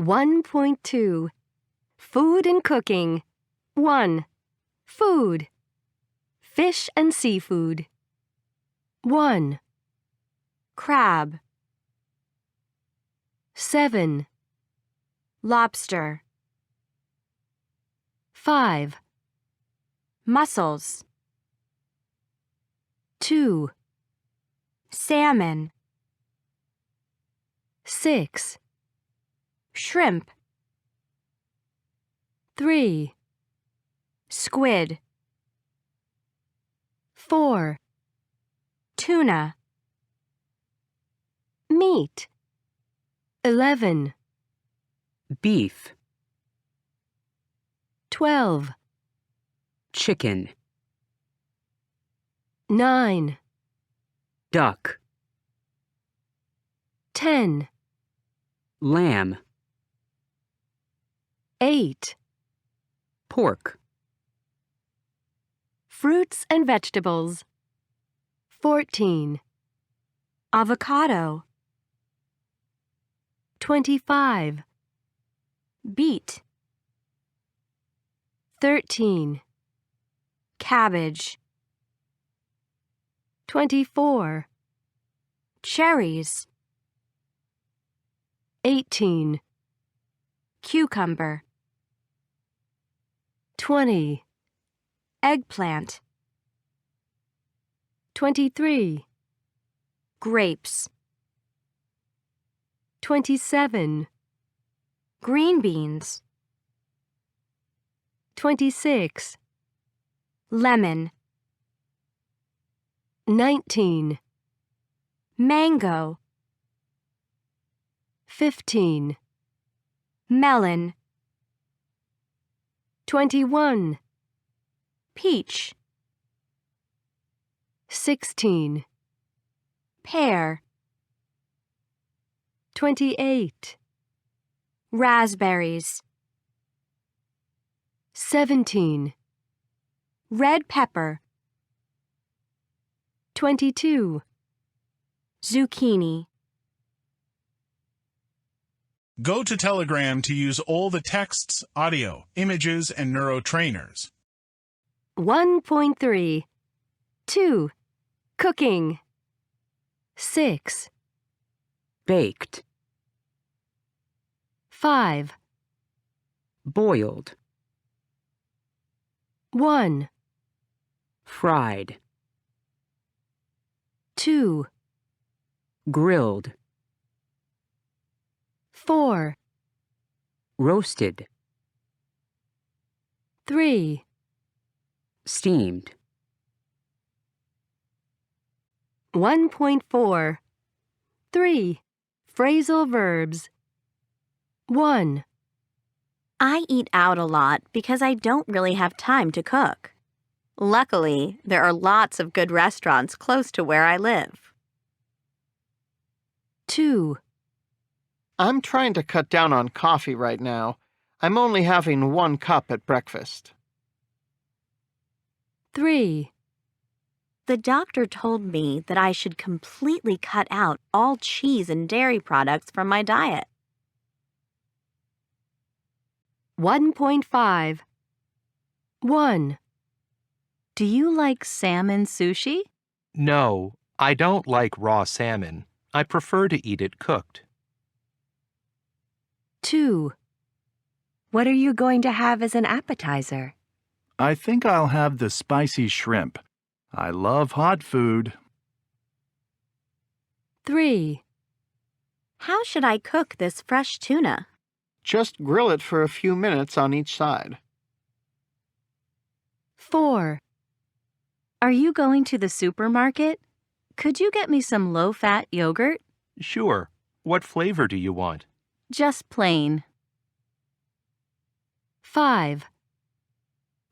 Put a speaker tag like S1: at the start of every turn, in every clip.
S1: 1.2 Food and Cooking 1. Food. Fish and seafood. 1. Crab. 7. Lobster. 5. Mussels. 2. Salmon. 6. Shrimp. 3. Squid. 4. Tuna. Meat. 11.
S2: Beef.
S1: 12.
S2: Chicken.
S1: 9.
S2: Duck.
S1: 10.
S2: Lamb.
S1: 8.
S2: Pork.
S1: Fruits and vegetables. 14. Avocado. 25. Beet. 13. Cabbage. 24. Cherries. 18. Cucumber. 20. Eggplant. 23. Grapes. 27. Green beans. 26. Lemon. 19. Mango. 15. Melon. 21. Peach. 16. Pear. 28. Raspberries. 17. Red pepper. 22. Zucchini.
S3: Go to Telegram to use all the texts, audio, images, and neurotrainers.
S1: 1.3 2. Cooking. 6.
S2: Baked.
S1: 5.
S2: Boiled.
S1: 1.
S2: Fried.
S1: 2.
S2: Grilled.
S1: 4.
S2: Roasted.
S1: 3.
S2: Steamed.
S1: 1.4 3. Phrasal verbs. 1.
S4: I eat out a lot because I don't really have time to cook. Luckily, there are lots of good restaurants close to where I live.
S1: 2.
S5: I'm trying to cut down on coffee right now. I'm only having 1 cup at breakfast.
S1: 3.
S4: The doctor told me that I should completely cut out all cheese and dairy products from my diet.
S1: 1.5 1.
S4: Do you like salmon sushi?
S6: No, I don't like raw salmon. I prefer to eat it cooked.
S1: 2.
S4: What are you going to have as an appetizer?
S7: I think I'll have the spicy shrimp. I love hot food.
S1: 3.
S4: How should I cook this fresh tuna?
S5: Just grill it for a few minutes on each side.
S1: 4.
S4: Are you going to the supermarket? Could you get me some low-fat yogurt?
S6: Sure. What flavor do you want?
S4: Just plain.
S1: 5.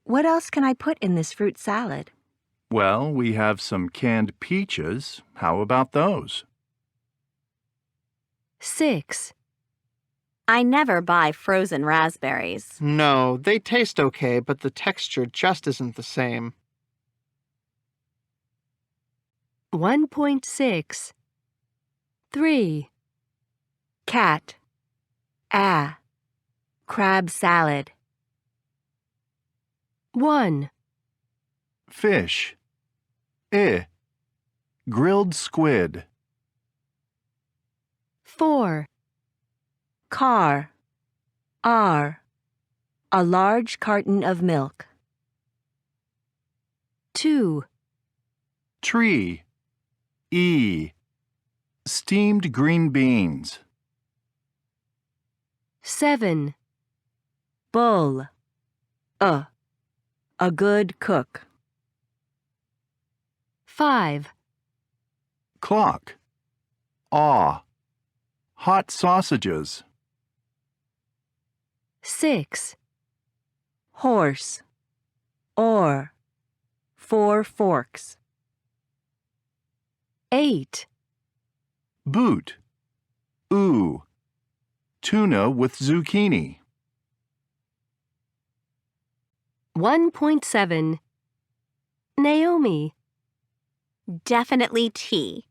S4: What else can I put in this fruit salad?
S7: Well, we have some canned peaches. How about those?
S1: 6.
S4: I never buy frozen raspberries.
S5: No, they taste okay, but the texture just isn't the same.
S1: 1.6 3. Cat. Ah.
S4: crab salad.
S1: 1,
S7: Fish. Grilled squid.
S1: 4,
S4: Car. R. A large carton of milk.
S1: 2,
S7: Tree. Steamed green beans.
S1: 7,
S4: Bull. A good cook.
S1: 5,
S7: Clock. Hot sausages.
S1: 6,
S4: Horse. Or. 4 forks.
S1: 8,
S7: Boot. Tuna with zucchini.
S1: 1.7, Naomi.
S4: Definitely tea.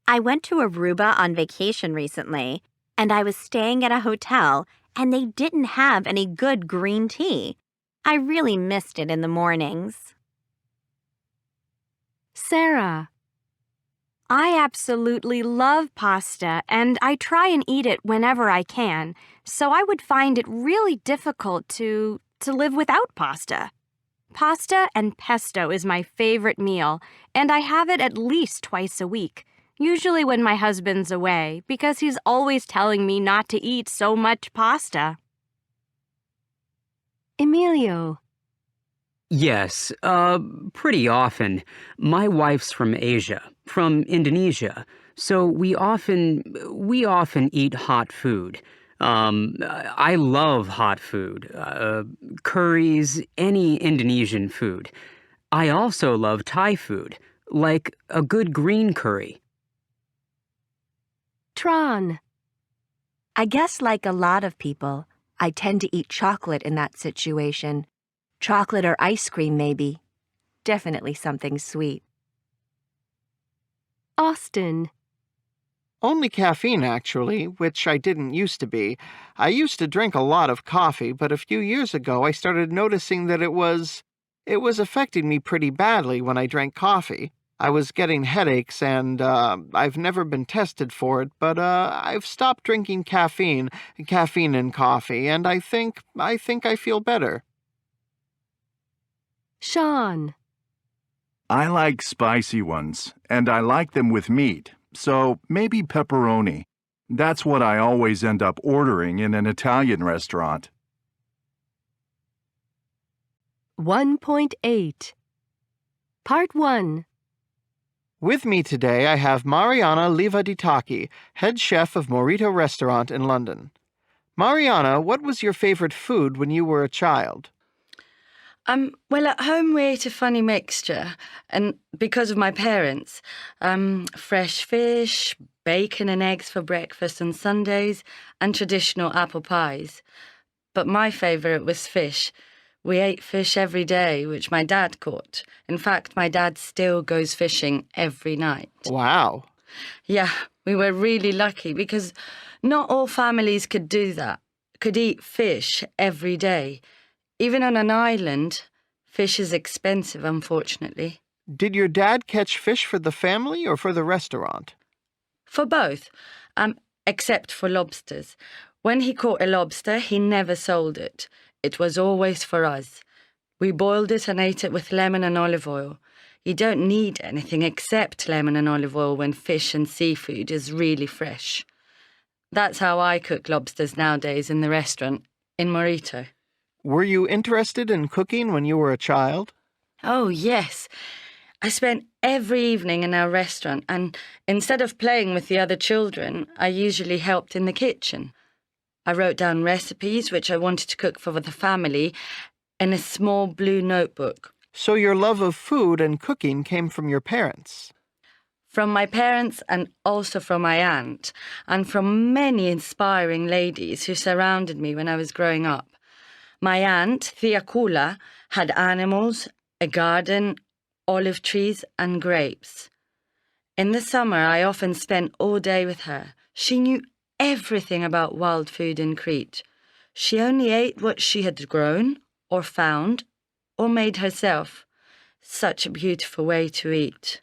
S4: I went to Aruba on vacation recently, and I was staying at a hotel, and they didn't have any good green tea. I really missed it in the mornings.
S1: Sarah.
S8: I absolutely love pasta, and I try and eat it whenever I can, so I would find it really difficult to live without pasta. Pasta and pesto is my favorite meal, and I have it at least twice a week, usually when my husband's away, because he's always telling me not to eat so much pasta.
S1: Emilio.
S2: Yes, pretty often. My wife's from Asia, from Indonesia, so we often eat hot food. I love hot food, curries, any Indonesian food. I also love Thai food, like a good green curry.
S1: Tron.
S9: I guess like a lot of people, I tend to eat chocolate in that situation. Chocolate or ice cream, maybe. Definitely something sweet.
S1: Austin.
S5: Only caffeine, actually, which I didn't used to be. I used to drink a lot of coffee, but a few years ago I started noticing that it was affecting me pretty badly when I drank coffee. I was getting headaches, and I've never been tested for it, but I've stopped drinking caffeine in coffee, and I think I feel better.
S1: Sean.
S7: I like spicy ones, and I like them with meat, so maybe pepperoni. That's what I always end up ordering in an Italian restaurant.
S1: 1.8. Part 1.
S5: With me today I have Mariana Livaditaki, head chef of Morito Restaurant in London. Mariana, what was your favorite food when you were a child?
S10: Well, at home we ate a funny mixture, and because of my parents, fresh fish, bacon and eggs for breakfast on Sundays, and traditional apple pies. But my favourite was fish. We ate fish every day, which my dad caught. In fact, my dad still goes fishing every night.
S5: Wow.
S10: Yeah, we were really lucky because not all families could do that, could eat fish every day. Even on an island, fish is expensive, unfortunately.
S5: Did your dad catch fish for the family or for the restaurant?
S10: For both, except for lobsters. When he caught a lobster, he never sold it. It was always for us. We boiled it and ate it with lemon and olive oil. You don't need anything except lemon and olive oil when fish and seafood is really fresh. That's how I cook lobsters nowadays in the restaurant, in Morito.
S5: Were you interested in cooking when you were a child?
S10: Oh, yes. I spent every evening in our restaurant, and instead of playing with the other children, I usually helped in the kitchen. I wrote down recipes which I wanted to cook for the family in a small blue notebook.
S5: So your love of food and cooking came from your parents?
S10: From my parents and also from my aunt, and from many inspiring ladies who surrounded me when I was growing up. My aunt, Thea Kula, had animals, a garden, olive trees and grapes. In the summer, I often spent all day with her. She knew everything about wild food in Crete. She only ate what she had grown, or found, or made herself. Such a beautiful way to eat.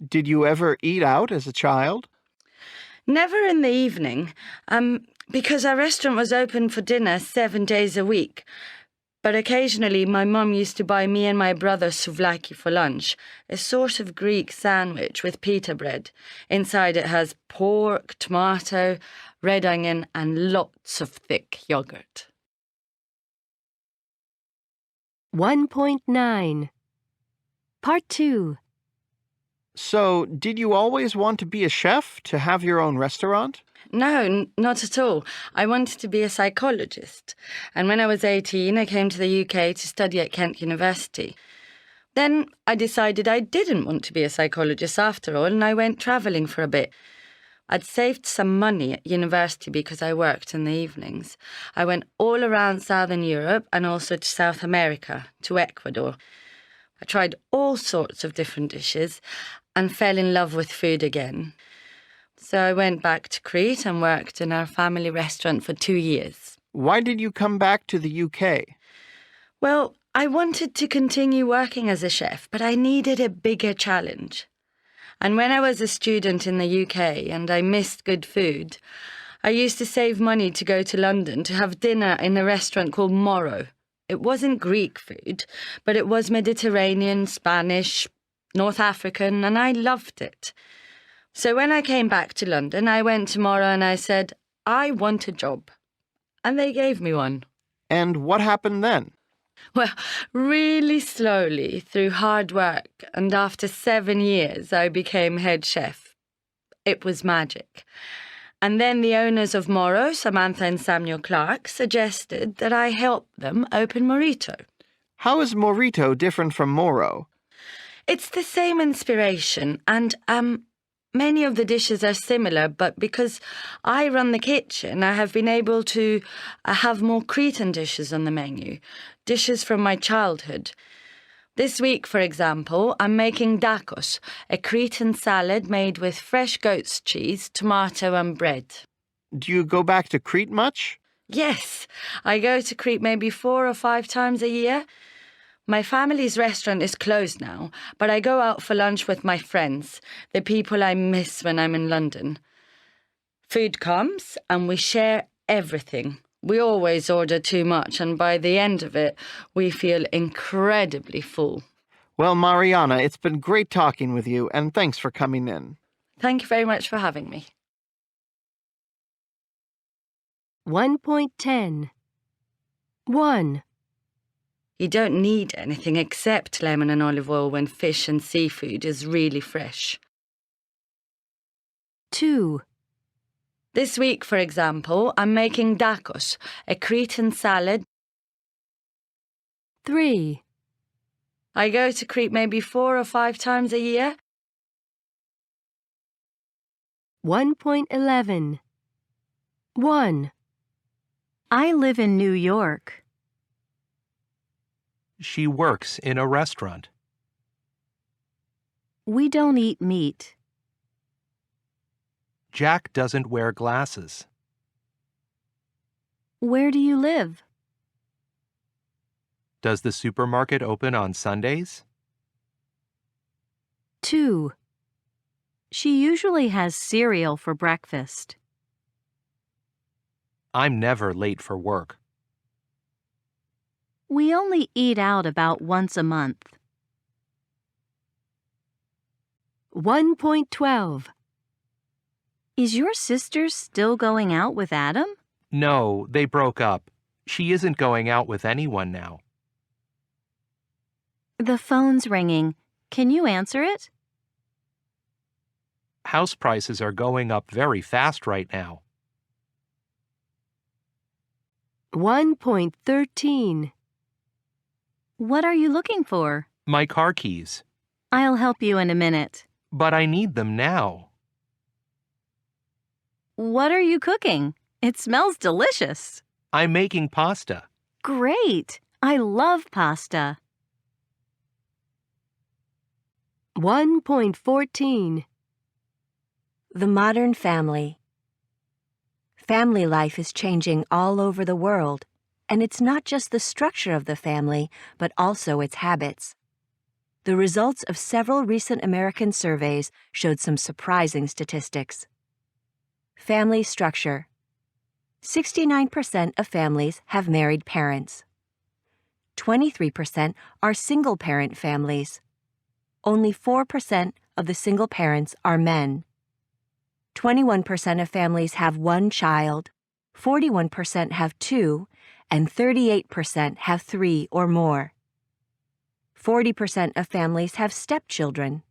S5: Did you ever eat out as a child?
S10: Never in the evening, because our restaurant was open for dinner 7 days a week. But occasionally my mum used to buy me and my brother souvlaki for lunch, a sort of Greek sandwich with pita bread. Inside it has pork, tomato, red onion, and lots of thick yogurt.
S1: 1.9. Part 2.
S5: So, did you always want to be a chef, to have your own restaurant?
S10: No, not at all. I wanted to be a psychologist. And when I was 18, I came to the UK to study at Kent University. Then I decided I didn't want to be a psychologist after all, and I went travelling for a bit. I'd saved some money at university because I worked in the evenings. I went all around Southern Europe and also to South America, to Ecuador. I tried all sorts of different dishes and fell in love with food again. So I went back to Crete and worked in our family restaurant for 2 years.
S5: Why did you come back to the UK?
S10: Well, I wanted to continue working as a chef, but I needed a bigger challenge. And when I was a student in the UK and I missed good food, I used to save money to go to London to have dinner in a restaurant called Morrow. It wasn't Greek food, but it was Mediterranean, Spanish, North African, and I loved it. So when I came back to London, I went to Morrow and I said, I want a job. And they gave me one.
S5: And what happened then?
S10: Well, really slowly, through hard work, and after 7 years, I became head chef. It was magic. And then the owners of Morrow, Samantha and Samuel Clark, suggested that I help them open Morito.
S5: How is Morito different from Moro?
S10: It's the same inspiration, and many of the dishes are similar, but because I run the kitchen, I have been able to have more Cretan dishes on the menu, dishes from my childhood. This week, for example, I'm making dakos, a Cretan salad made with fresh goat's cheese, tomato and bread.
S5: Do you go back to Crete much?
S10: Yes, I go to Crete maybe 4 or 5 times a year. My family's restaurant is closed now, but I go out for lunch with my friends, the people I miss when I'm in London. Food comes and we share everything. We always order too much, and by the end of it, we feel incredibly full.
S5: Well, Mariana, it's been great talking with you, and thanks for coming in.
S10: Thank you very much for having me.
S1: 1.10. 1.
S10: You don't need anything except lemon and olive oil when fish and seafood is really fresh.
S1: 2.
S10: This week, for example, I'm making dakos, a Cretan salad.
S1: 3.
S10: I go to Crete maybe 4 or 5 times a year.
S1: 1.11. 1.
S4: I live in New York.
S6: She works in a restaurant.
S4: We don't eat meat.
S6: Jack doesn't wear glasses.
S4: Where do you live?
S6: Does the supermarket open on Sundays?
S4: 2. She usually has cereal for breakfast.
S6: I'm never late for work.
S4: We only eat out about once a month.
S1: 1.12.
S4: Is your sister still going out with Adam?
S6: No, they broke up. She isn't going out with anyone now.
S4: The phone's ringing. Can you answer it?
S6: House prices are going up very fast right now.
S1: 1.13.
S4: What are you looking for?
S6: My car keys.
S4: I'll help you in a minute.
S6: But I need them now.
S4: What are you cooking? It smells delicious.
S6: I'm making pasta.
S4: Great. I love pasta.
S1: 1.14.
S9: The modern family. Family life is changing all over the world. And it's not just the structure of the family, but also its habits. The results of several recent American surveys showed some surprising statistics. Family structure. 69% of families have married parents. 23% are single-parent families. Only 4% of the single parents are men. 21% of families have one child, 41% have two, and 38% have three or more. 40% of families have stepchildren.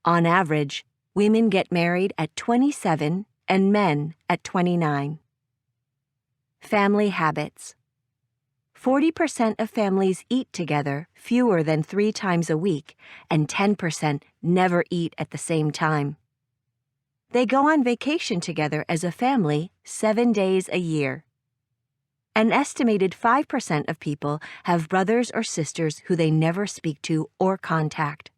S9: On average, women get married at 27 and men at 29. Family habits. 40% of families eat together fewer than 3 times a week, and 10% never eat at the same time. They go on vacation together as a family 7 days a year. An estimated 5% of people have brothers or sisters who they never speak to or contact.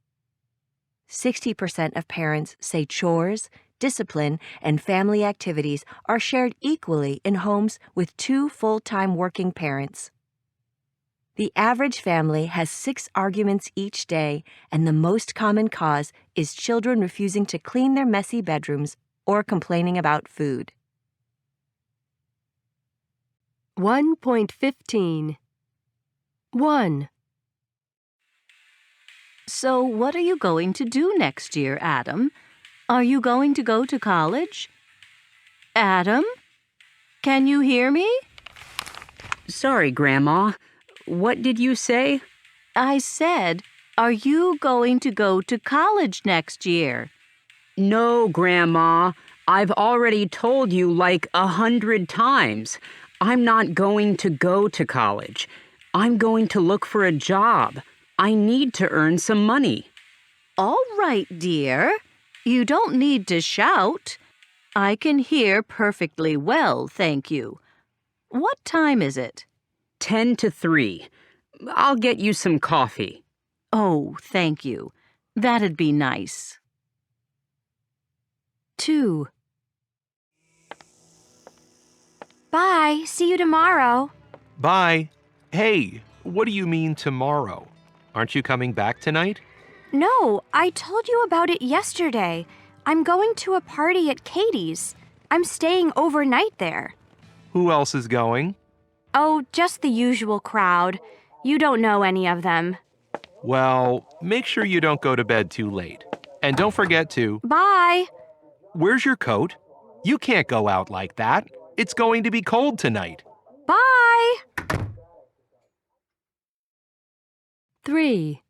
S9: 60% of parents say chores, discipline, and family activities are shared equally in homes with 2 full-time working parents. The average family has 6 arguments each day, and the most common cause is children refusing to clean their messy bedrooms or complaining about food.
S1: 1.15 1.
S11: So, what are you going to do next year, Adam? Are you going to go to college? Adam? Can you hear me?
S2: Sorry, Grandma. What did you say?
S11: I said, are you going to go to college next year?
S2: No, Grandma. I've already told you like 100 times. I'm not going to go to college. I'm going to look for a job. I need to earn some money.
S11: All right, dear. You don't need to shout. I can hear perfectly well, thank you. What time is it?
S2: 10 to 3. I'll get you some coffee.
S11: Oh, thank you. That'd be nice.
S1: 2.
S8: Bye. See you tomorrow.
S6: Bye. Hey, what do you mean tomorrow? Aren't you coming back tonight?
S8: No, I told you about it yesterday. I'm going to a party at Katie's. I'm staying overnight there.
S6: Who else is going?
S8: Oh, just the usual crowd. You don't know any of them.
S6: Well, make sure you don't go to bed too late. And don't forget to...
S8: Bye.
S6: Where's your coat? You can't go out like that. It's going to be cold tonight.
S8: Bye.
S1: 3.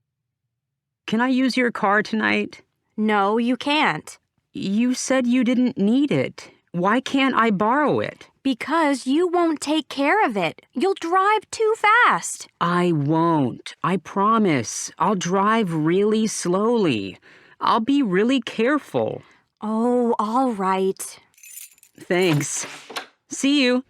S2: Can I use your car tonight?
S8: No, you can't.
S2: You said you didn't need it. Why can't I borrow it?
S8: Because you won't take care of it. You'll drive too fast.
S2: I won't. I promise. I'll drive really slowly. I'll be really careful.
S8: Oh, all right.
S2: Thanks. See you.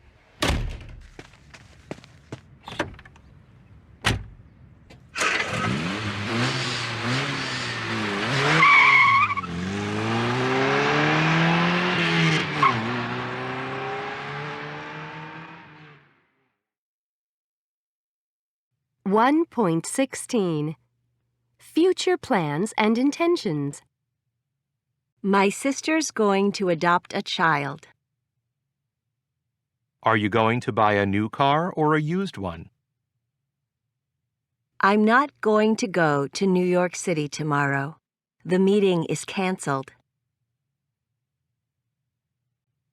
S1: One 1.16 Future plans and intentions.
S9: My sister's going to adopt a child.
S6: Are you going to buy a new car or a used one?
S9: I'm not going to go to New York City tomorrow. The meeting is canceled.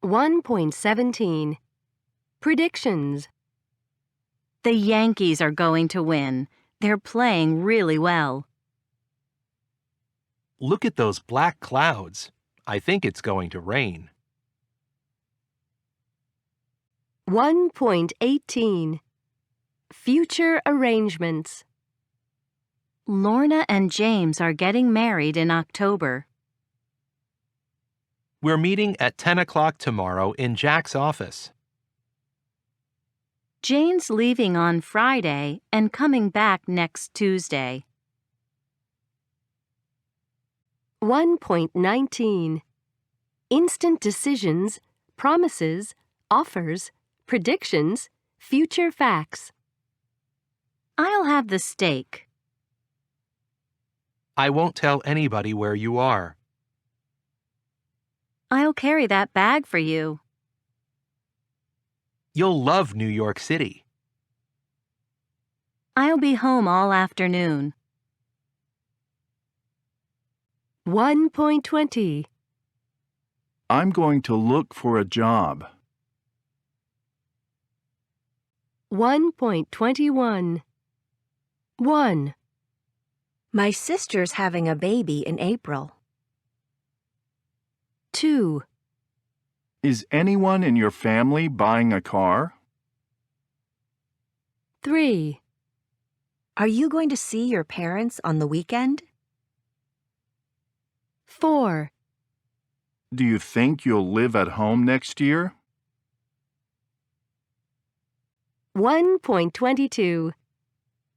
S1: 1.17 Predictions.
S11: The Yankees are going to win. They're playing really well.
S6: Look at those black clouds. I think it's going to rain.
S1: 1.18 Future arrangements.
S11: Lorna and James are getting married in October.
S6: We're meeting at 10 o'clock tomorrow in Jack's office.
S11: Jane's leaving on Friday and coming back next Tuesday.
S1: 1.19 Instant decisions, promises, offers, predictions, Future facts.
S11: I'll have the steak.
S6: I won't tell anybody where you are.
S8: I'll carry that bag for you.
S6: You'll love New York City.
S8: I'll be home all afternoon.
S1: 1.20.
S7: I'm going to look for a job.
S1: 1.21. 1,
S9: My sister's having a baby in April.
S1: 2,
S7: Is anyone in your family buying a car?
S1: 3,
S9: Are you going to see your parents on the weekend?
S1: 4,
S7: Do you think you'll live at home next year?
S1: 1.22.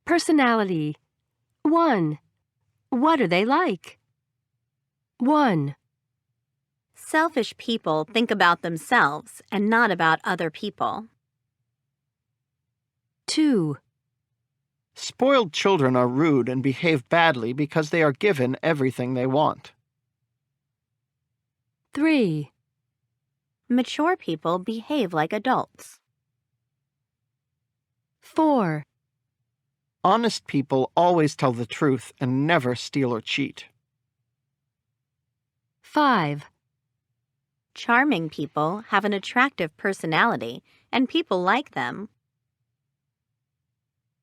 S1: Personality. 1. What are they like? 1,
S4: Selfish people think about themselves and not about other people.
S1: 2,
S5: Spoiled children are rude and behave badly because they are given everything they want.
S1: 3,
S4: Mature people behave like adults.
S1: 4,
S5: Honest people always tell the truth and never steal or cheat.
S1: 5,
S4: Charming people have an attractive personality and people like them.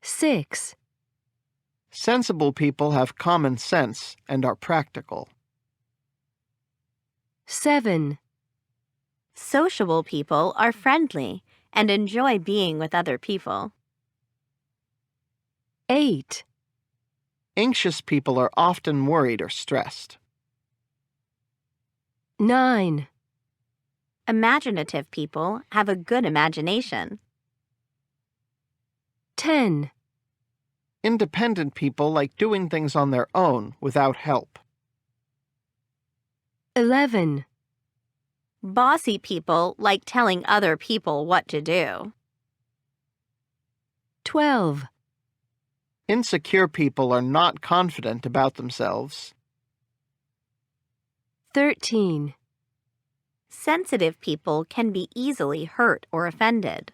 S1: 6,
S5: Sensible people have common sense and are practical.
S1: 7,
S4: Sociable people are friendly and enjoy being with other people.
S1: 8,
S5: Anxious people are often worried or stressed.
S1: 9,
S4: Imaginative people have a good imagination.
S1: 10,
S5: Independent people like doing things on their own without help.
S1: 11,
S4: Bossy people like telling other people what to do.
S1: 12,
S5: Insecure people are not confident about themselves.
S1: 13,
S4: Sensitive people can be easily hurt or offended.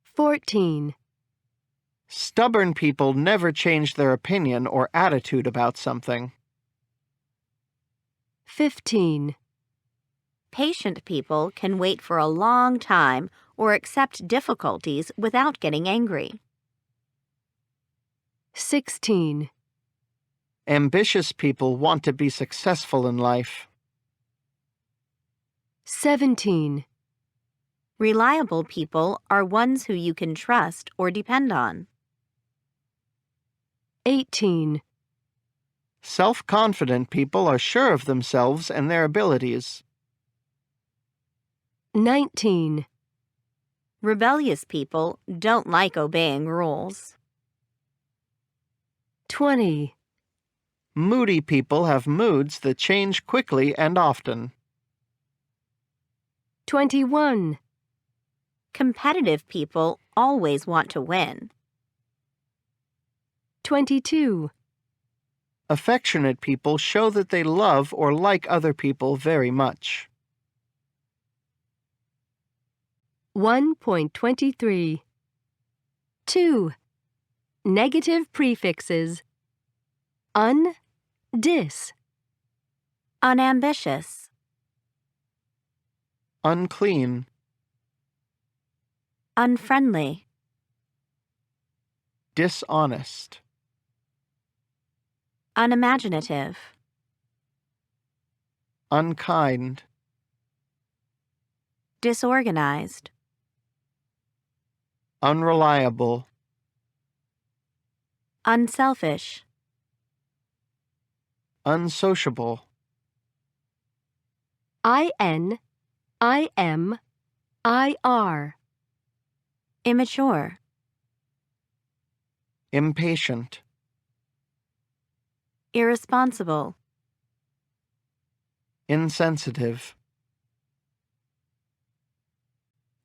S1: 14,
S5: Stubborn people never change their opinion or attitude about something.
S1: 15,
S4: Patient people can wait for a long time or accept difficulties without getting angry.
S1: 16,
S5: Ambitious people want to be successful in life.
S1: 17,
S4: Reliable people are ones who you can trust or depend on.
S1: 18,
S5: Self-confident people are sure of themselves and their abilities.
S1: 19,
S4: Rebellious people don't like obeying rules.
S1: 20,
S5: Moody people have moods that change quickly and often.
S1: 21,
S4: Competitive people always want to win.
S1: 22,
S5: Affectionate people show that they love or like other people very much.
S1: 1.23. 2. Negative prefixes. Dis.
S4: Unambitious.
S5: Unclean.
S4: Unfriendly.
S5: Dishonest.
S4: Unimaginative.
S5: Unkind.
S4: Disorganized.
S5: Unreliable.
S4: Unselfish.
S5: Unsociable.
S1: IN, IM, IR.
S4: Immature.
S5: Impatient.
S4: Irresponsible.
S5: Insensitive.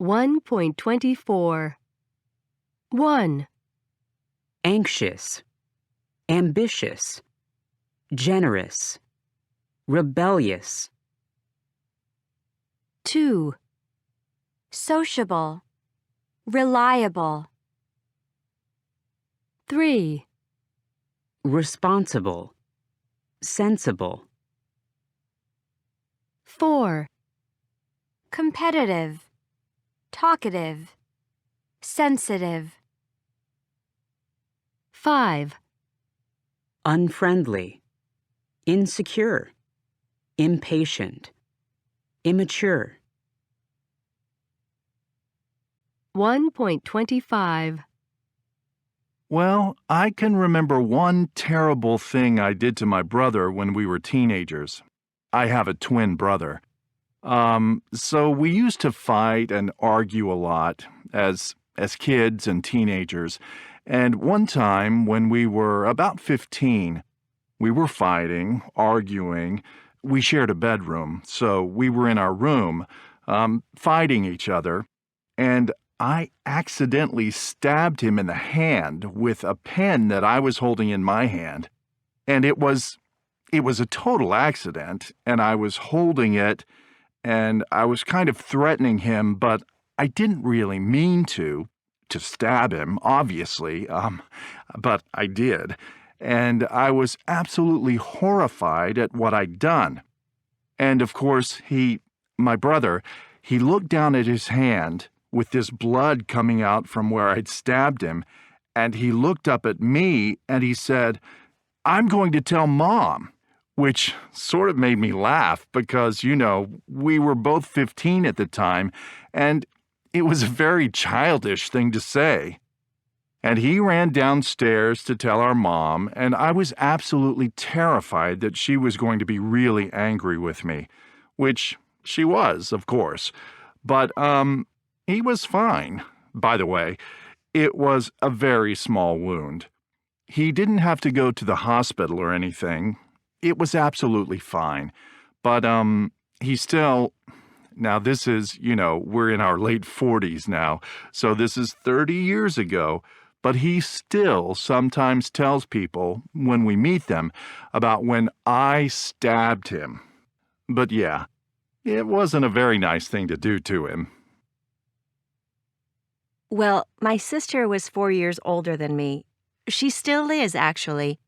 S1: 1.24 1,
S2: Anxious, ambitious, generous, rebellious.
S1: 2,
S8: Sociable. Reliable.
S1: 3,
S2: Responsible, sensible.
S1: 4,
S8: Competitive. Talkative. Sensitive.
S1: 5,
S2: Unfriendly, insecure, impatient, immature.
S1: 1.25
S7: Well, I can remember one terrible thing I did to my brother when we were teenagers. I have a twin brother. So we used to fight and argue a lot as kids and teenagers. And one time when we were about 15, we were fighting, arguing. We shared a bedroom, so we were in our room, fighting each other. And I accidentally stabbed him in the hand with a pen that I was holding in my hand. And it was a total accident, and I was holding it, and I was kind of threatening him, but I didn't really mean to stab him, obviously, but I did. And I was absolutely horrified at what I'd done. And of course, my brother, he looked down at his hand with this blood coming out from where I'd stabbed him, and he looked up at me and he said, "I'm going to tell Mom," which sort of made me laugh because, we were both 15 at the time, and it was a very childish thing to say. And he ran downstairs to tell our mom, and I was absolutely terrified that she was going to be really angry with me, which she was, of course. But, he was fine. By the way, it was a very small wound. He didn't have to go to the hospital or anything. It was absolutely fine. But, he still... Now, this is, we're in our late 40s now, so this is 30 years ago, but he still sometimes tells people, when we meet them, about when I stabbed him. But yeah, it wasn't a very nice thing to do to him.
S9: Well, my sister was 4 years older than me. She still is, actually.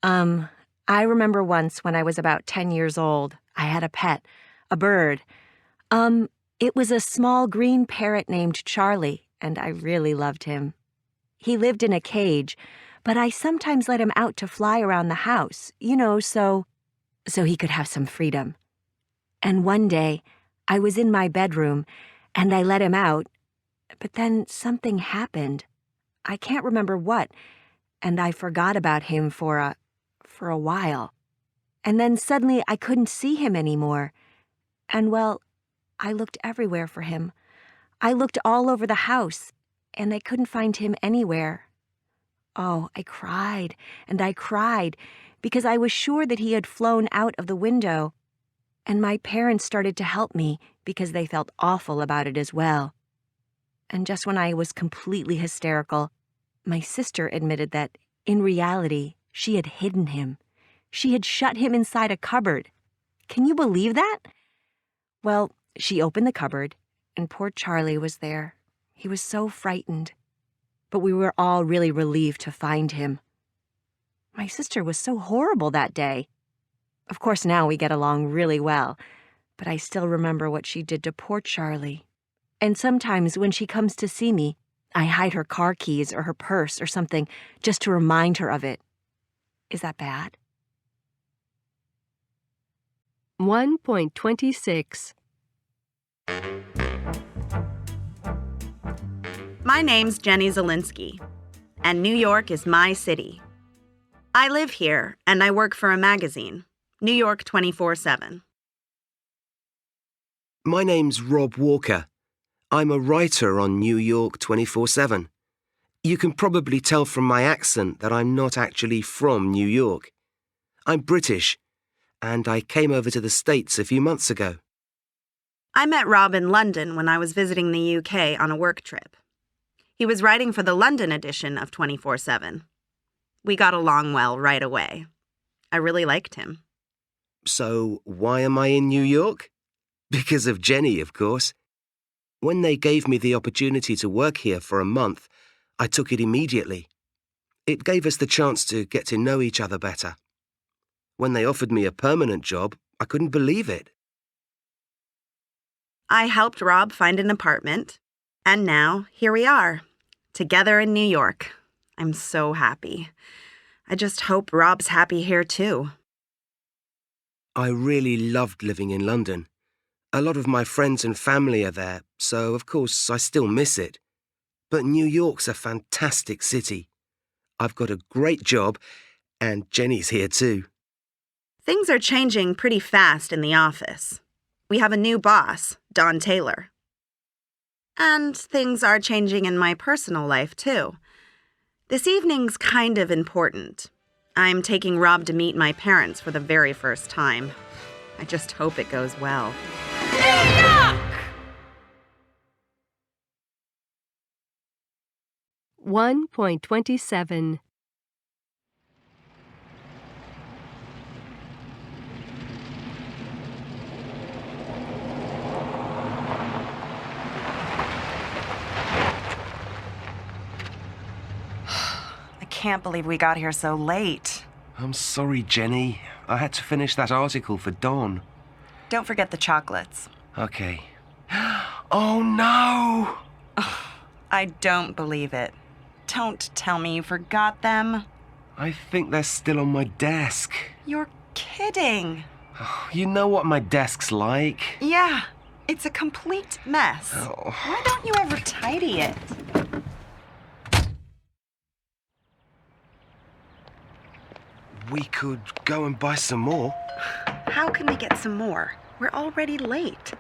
S9: I remember once when I was about 10 years old, I had a pet, a bird. It was a small green parrot named Charlie, and I really loved him. He lived in a cage, but I sometimes let him out to fly around the house, so he could have some freedom. And one day, I was in my bedroom, and I let him out, but then something happened. I can't remember what, and I forgot about him for a while. And then suddenly I couldn't see him anymore. And well, I looked everywhere for him. I looked all over the house, and I couldn't find him anywhere. Oh, I cried, and I cried, because I was sure that he had flown out of the window. And my parents started to help me because they felt awful about it as well. And just when I was completely hysterical, my sister admitted that, in reality, she had hidden him. She had shut him inside a cupboard. Can you believe that? Well, she opened the cupboard, and poor Charlie was there. He was so frightened. But we were all really relieved to find him. My sister was so horrible that day. Of course, now we get along really well, but I still remember what she did to poor Charlie. And sometimes when she comes to see me, I hide her car keys or her purse or something just to remind her of it. Is that bad?
S1: 1.26
S12: My name's Jenny Zielinski, and New York is my city. I live here, and I work for a magazine, New York 24/7.
S13: My name's Rob Walker. I'm a writer on New York 24/7. You can probably tell from my accent that I'm not actually from New York. I'm British, and I came over to the States a few months ago.
S12: I met Rob in London when I was visiting the UK on a work trip. He was writing for the London edition of 24/7. We got along well right away. I really liked him.
S13: So, why am I in New York? Because of Jenny, of course. When they gave me the opportunity to work here for a month, I took it immediately. It gave us the chance to get to know each other better. When they offered me a permanent job, I couldn't believe it.
S12: I helped Rob find an apartment, and now here we are, together in New York. I'm so happy. I just hope Rob's happy here too.
S13: I really loved living in London. A lot of my friends and family are there, so of course I still miss it. But New York's a fantastic city. I've got a great job, and Jenny's here too.
S12: Things are changing pretty fast in the office. We have a new boss, Don Taylor. And things are changing in my personal life too. This evening's kind of important. I'm taking Rob to meet my parents for the very first time. I just hope it goes well.
S1: 1.27.
S12: I can't believe we got here so late.
S13: I'm sorry, Jenny. I had to finish that article for Dawn.
S12: Don't forget the chocolates.
S13: Okay. Oh no!
S12: I don't believe it. Don't tell me you forgot them.
S13: I think they're still on my desk.
S12: You're kidding.
S13: You know what my desk's like.
S12: Yeah, it's a complete mess.
S13: Oh.
S12: Why don't you ever tidy it?
S13: We could go and buy some more.
S12: How can we get some more? We're already late.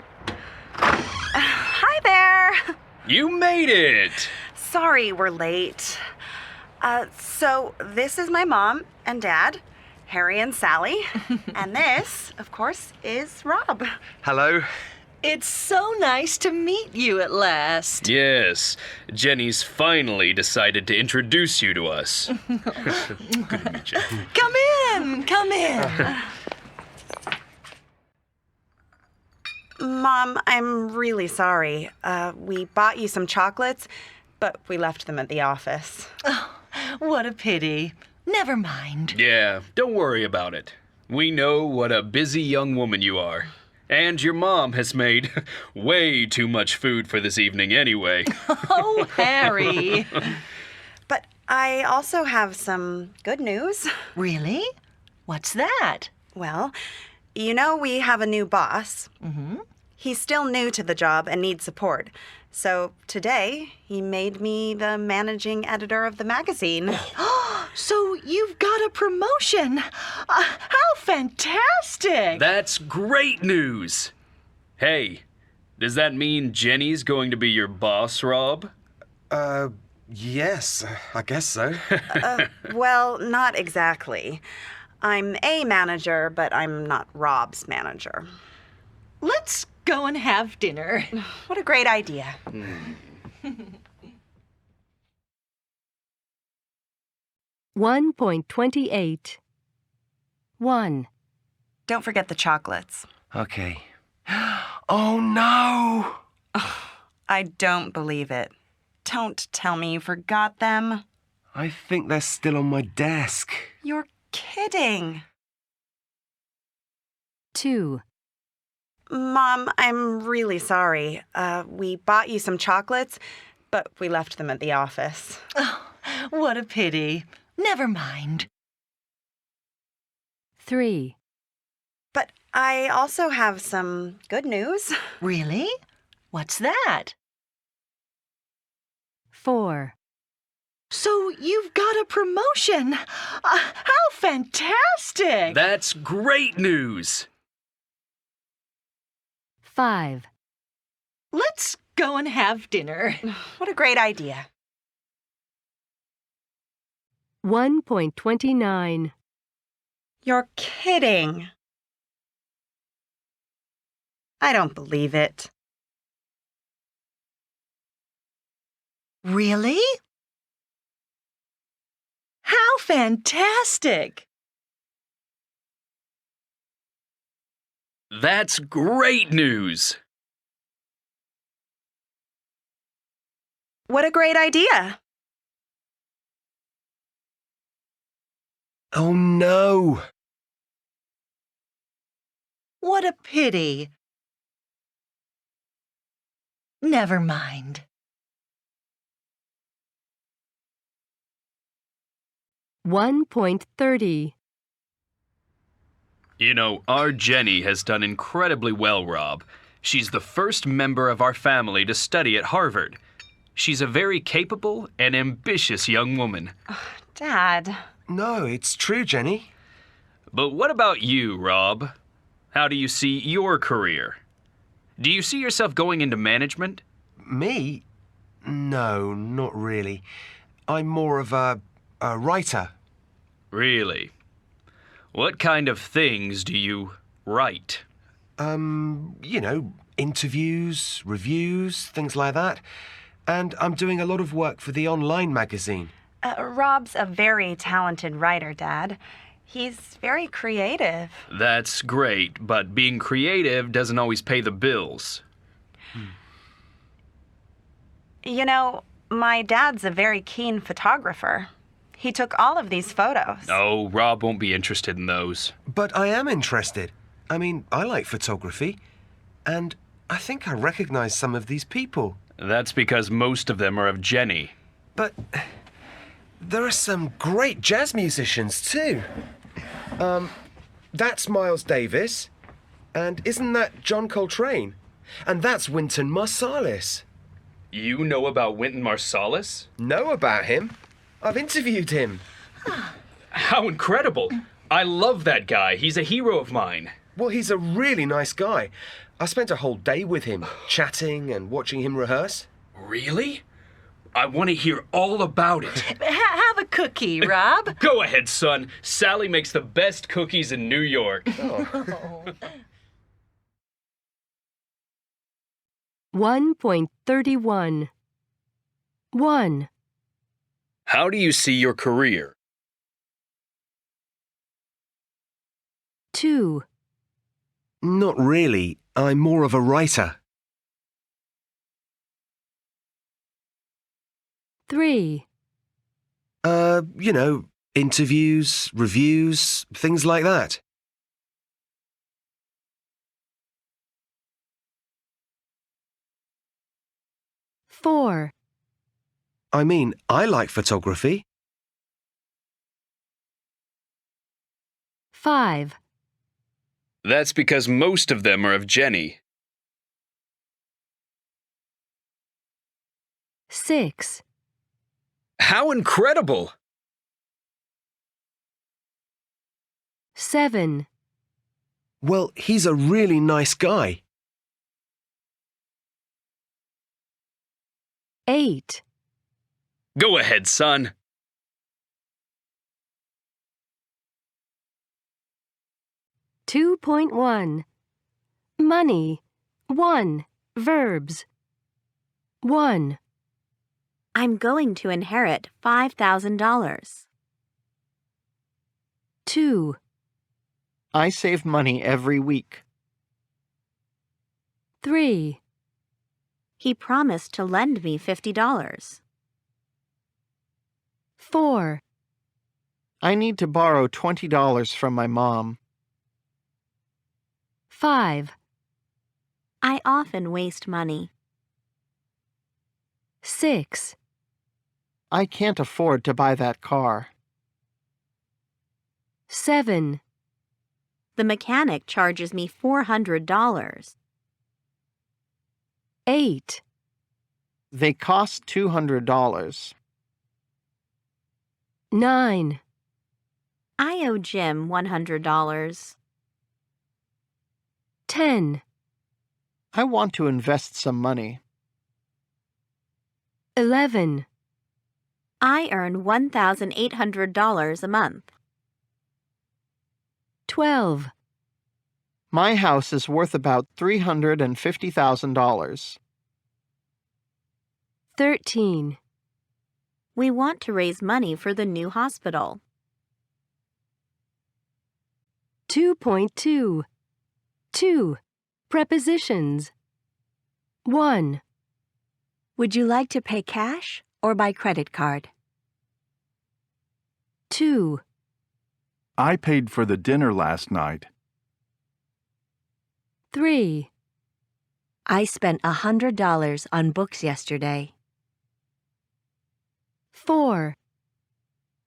S12: Hi there.
S14: You made it!
S12: Sorry we're late. So this is my mom and dad, Harry and Sally. And this, of course, is Rob.
S13: Hello.
S11: It's so nice to meet you at last.
S14: Yes, Jenny's finally decided to introduce you to us. Good to meet you.
S11: Come in, come in.
S12: Mom, I'm really sorry. We bought you some chocolates, but we left them at the office.
S11: Oh, what a pity. Never mind.
S14: Yeah, don't worry about it. We know what a busy young woman you are. And your mom has made way too much food for this evening anyway.
S11: Oh, Harry.
S12: But I also have some good news.
S11: Really? What's that?
S12: Well, you know we have a new boss.
S11: Mm-hmm.
S12: He's still new to the job and needs support. So today, he made me the managing editor of the magazine.
S11: So you've got a promotion. How fantastic!
S14: That's great news. Hey, does that mean Jenny's going to be your boss, Rob?
S13: Yes, I guess so.
S12: Well, not exactly. I'm a manager, but I'm not Rob's manager.
S11: Let's go and have dinner.
S12: What a great idea.
S1: 1.28. 1.
S12: Don't forget the chocolates.
S13: Okay. Oh no!
S12: I don't believe it. Don't tell me you forgot them.
S13: I think they're still on my desk.
S12: You're kidding.
S1: 2.
S12: Mom, I'm really sorry. We bought you some chocolates, but we left them at the office.
S11: Oh, what a pity. Never mind.
S1: 3.
S12: But I also have some good news.
S11: Really? What's that?
S1: 4.
S11: So you've got a promotion. How fantastic!
S14: That's great news.
S1: 5.
S11: Let's go and have dinner.
S12: What a great idea.
S1: 1.29.
S12: You're kidding. I don't believe it.
S11: Really? How fantastic!
S14: That's great news!
S12: What a great idea!
S13: Oh no!
S11: What a pity. Never mind.
S1: 1.30.
S14: You know, our Jenny has done incredibly well, Rob. She's the first member of our family to study at Harvard. She's a very capable and ambitious young woman.
S4: Dad.
S13: No, it's true, Jenny.
S14: But what about you, Rob? How do you see your career? Do you see yourself going into management?
S13: Me? No, not really. I'm more of a writer.
S14: Really? What kind of things do you write?
S13: Interviews, reviews, things like that. And I'm doing a lot of work for the online magazine.
S4: Rob's a very talented writer, Dad. He's very creative.
S14: That's great, but being creative doesn't always pay the bills.
S4: You know, my dad's a very keen photographer. He took all of these photos.
S14: Oh, Rob won't be interested in those.
S13: But I am interested. I mean, I like photography. And I think I recognize some of these people.
S14: That's because most of them are of Jenny.
S13: But there are some great jazz musicians, too. That's Miles Davis. And isn't that John Coltrane? And that's Wynton Marsalis.
S14: You know about Wynton Marsalis?
S13: Know about him? I've interviewed him.
S14: How incredible! I love that guy. He's a hero of mine.
S13: Well, he's a really nice guy. I spent a whole day with him, chatting and watching him rehearse.
S14: Really? I want to hear all about it.
S11: Have a cookie, Rob.
S14: Go ahead, son. Sally makes the best cookies in New York.
S1: 1.31. 1.
S14: How do you see your career?
S1: 2.
S13: Not really. I'm more of a writer.
S1: 3.
S13: Interviews, reviews, things like that.
S1: 4.
S13: I mean, I like photography.
S1: 5.
S14: That's because most of them are of Jenny.
S1: 6.
S14: How incredible!
S1: 7.
S13: Well, he's a really nice guy.
S1: 8.
S14: Go ahead, son.
S1: 2.1. Money. 1. Verbs. 1.
S4: I'm going to inherit $5,000.
S1: 2.
S5: I save money every week.
S1: 3.
S4: He promised to lend me $50.
S1: 4.
S5: I need to borrow $20 from my mom.
S1: 5.
S4: I often waste money.
S1: 6.
S5: I can't afford to buy that car.
S1: 7.
S4: The mechanic charges me $400.
S1: 8.
S5: They cost $200.
S1: 9.
S4: I owe Jim $100.
S1: 10.
S5: I want to invest some money.
S1: 11.
S4: I earn $1,800 a month.
S1: 12.
S5: My house is worth about $350,000.
S1: 13.
S4: We want to raise money for the new hospital.
S1: 2.2. 2. Prepositions. 1.
S9: Would you like to pay cash or by credit card?
S1: 2.
S7: I paid for the dinner last night.
S1: 3.
S9: I spent $100 on books yesterday.
S1: 4.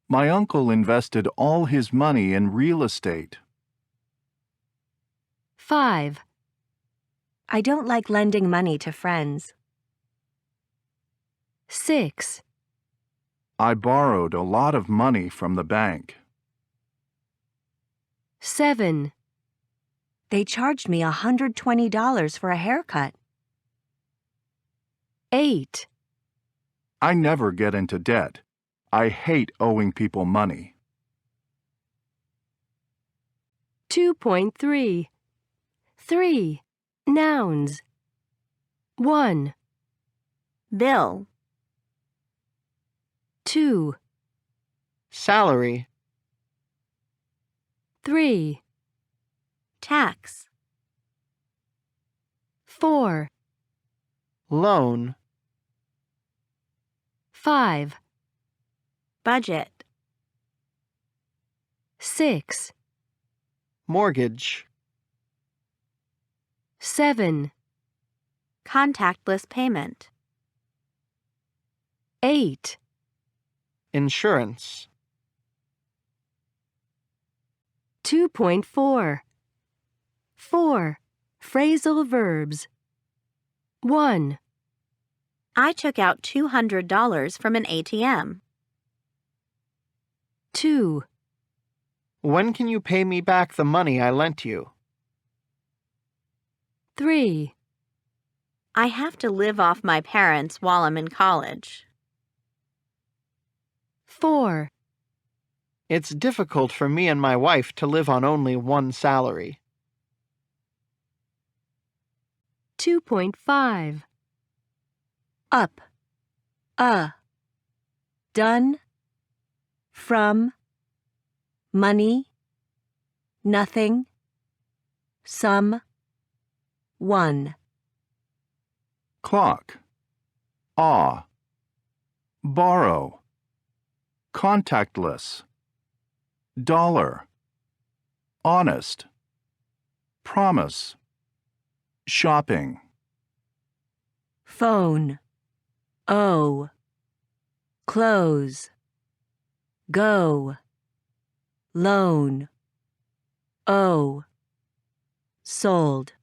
S7: My uncle invested all his money in real estate.
S1: 5.
S9: I don't like lending money to friends.
S1: 6.
S7: I borrowed a lot of money from the bank.
S1: 7.
S9: They charged me $120 for a haircut.
S1: 8.
S7: I never get into debt. I hate owing people money.
S1: 2.3. 3. Nouns. 1.
S4: Bill.
S1: 2.
S5: Salary.
S1: 3.
S4: Tax.
S1: 4.
S5: Loan.
S1: 5.
S4: Budget.
S1: 6.
S5: Mortgage.
S1: 7.
S4: Contactless payment.
S1: 8.
S5: Insurance.
S1: 2.4. 4. Phrasal verbs. 1.
S4: I took out $200 from an ATM.
S1: 2.
S5: When can you pay me back the money I lent you?
S1: 3.
S4: I have to live off my parents while I'm in college.
S1: 4.
S5: It's difficult for me and my wife to live on only one salary.
S1: 2.5.
S9: Up. Done. From. Money. Nothing. Some. One.
S7: Clock. Borrow. Contactless. Dollar. Honest. Promise. Shopping.
S9: Phone. Close. Go. Loan. Sold.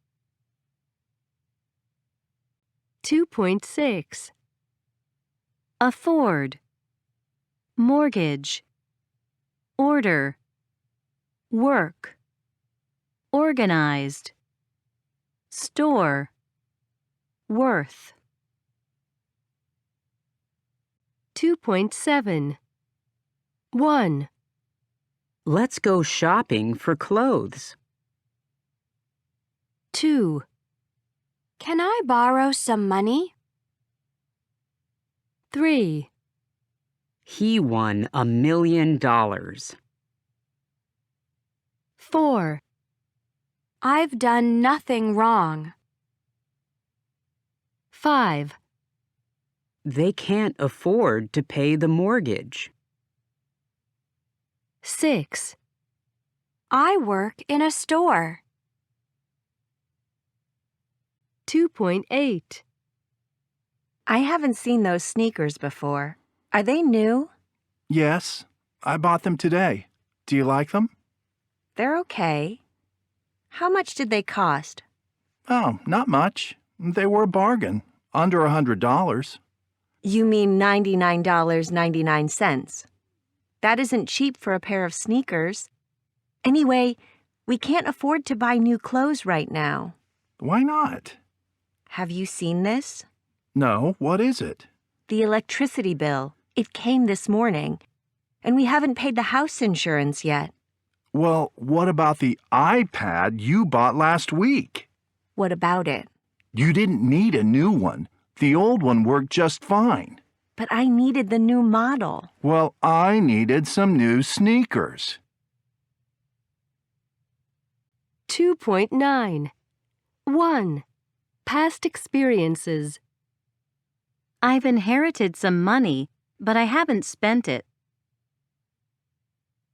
S1: 2.6. Afford. Mortgage. Order. Work. Organized. Store. Worth. 2.7. 1.
S2: Let's go shopping for clothes.
S1: 2.
S8: Can I borrow some money?
S1: 3.
S2: He won $1 million.
S1: 4.
S8: I've done nothing wrong.
S1: 5.
S2: They can't afford to pay the mortgage.
S1: 6.
S8: I work in a store.
S1: 2.8.
S9: I haven't seen those sneakers before. Are they new?
S7: Yes, I bought them today. Do you like them?
S9: They're okay. How much did they cost?
S7: Oh, not much. They were a bargain. Under $100.
S9: You mean $99.99. That isn't cheap for a pair of sneakers. Anyway, we can't afford to buy new clothes right now.
S7: Why not?
S9: Have you seen this?
S7: No, what is it?
S9: The electricity bill. It came this morning. And we haven't paid the house insurance yet.
S7: Well, what about the iPad you bought last week?
S9: What about it?
S7: You didn't need a new one. The old one worked just fine.
S9: But I needed the new model.
S7: Well, I needed some new sneakers.
S1: 2.9. 1. Past experiences.
S11: I've inherited some money, but I haven't spent it.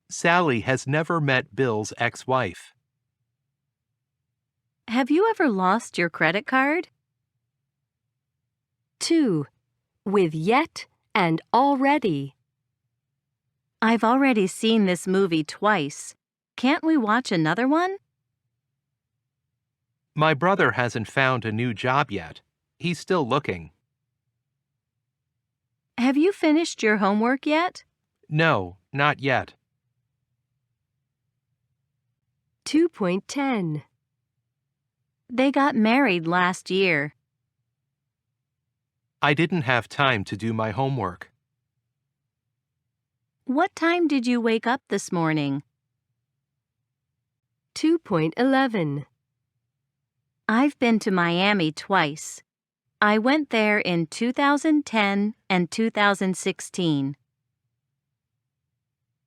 S6: Sally has never met Bill's ex-wife.
S11: Have you ever lost your credit card?
S1: 2. With yet and already.
S11: I've already seen this movie twice. Can't we watch another one?
S6: My brother hasn't found a new job yet. He's still looking.
S11: Have you finished your homework yet?
S6: No, not yet.
S1: 2.10.
S11: They got married last year.
S6: I didn't have time to do my homework.
S11: What time did you wake up this morning?
S1: 2.11.
S11: I've been to Miami twice. I went there in 2010 and 2016.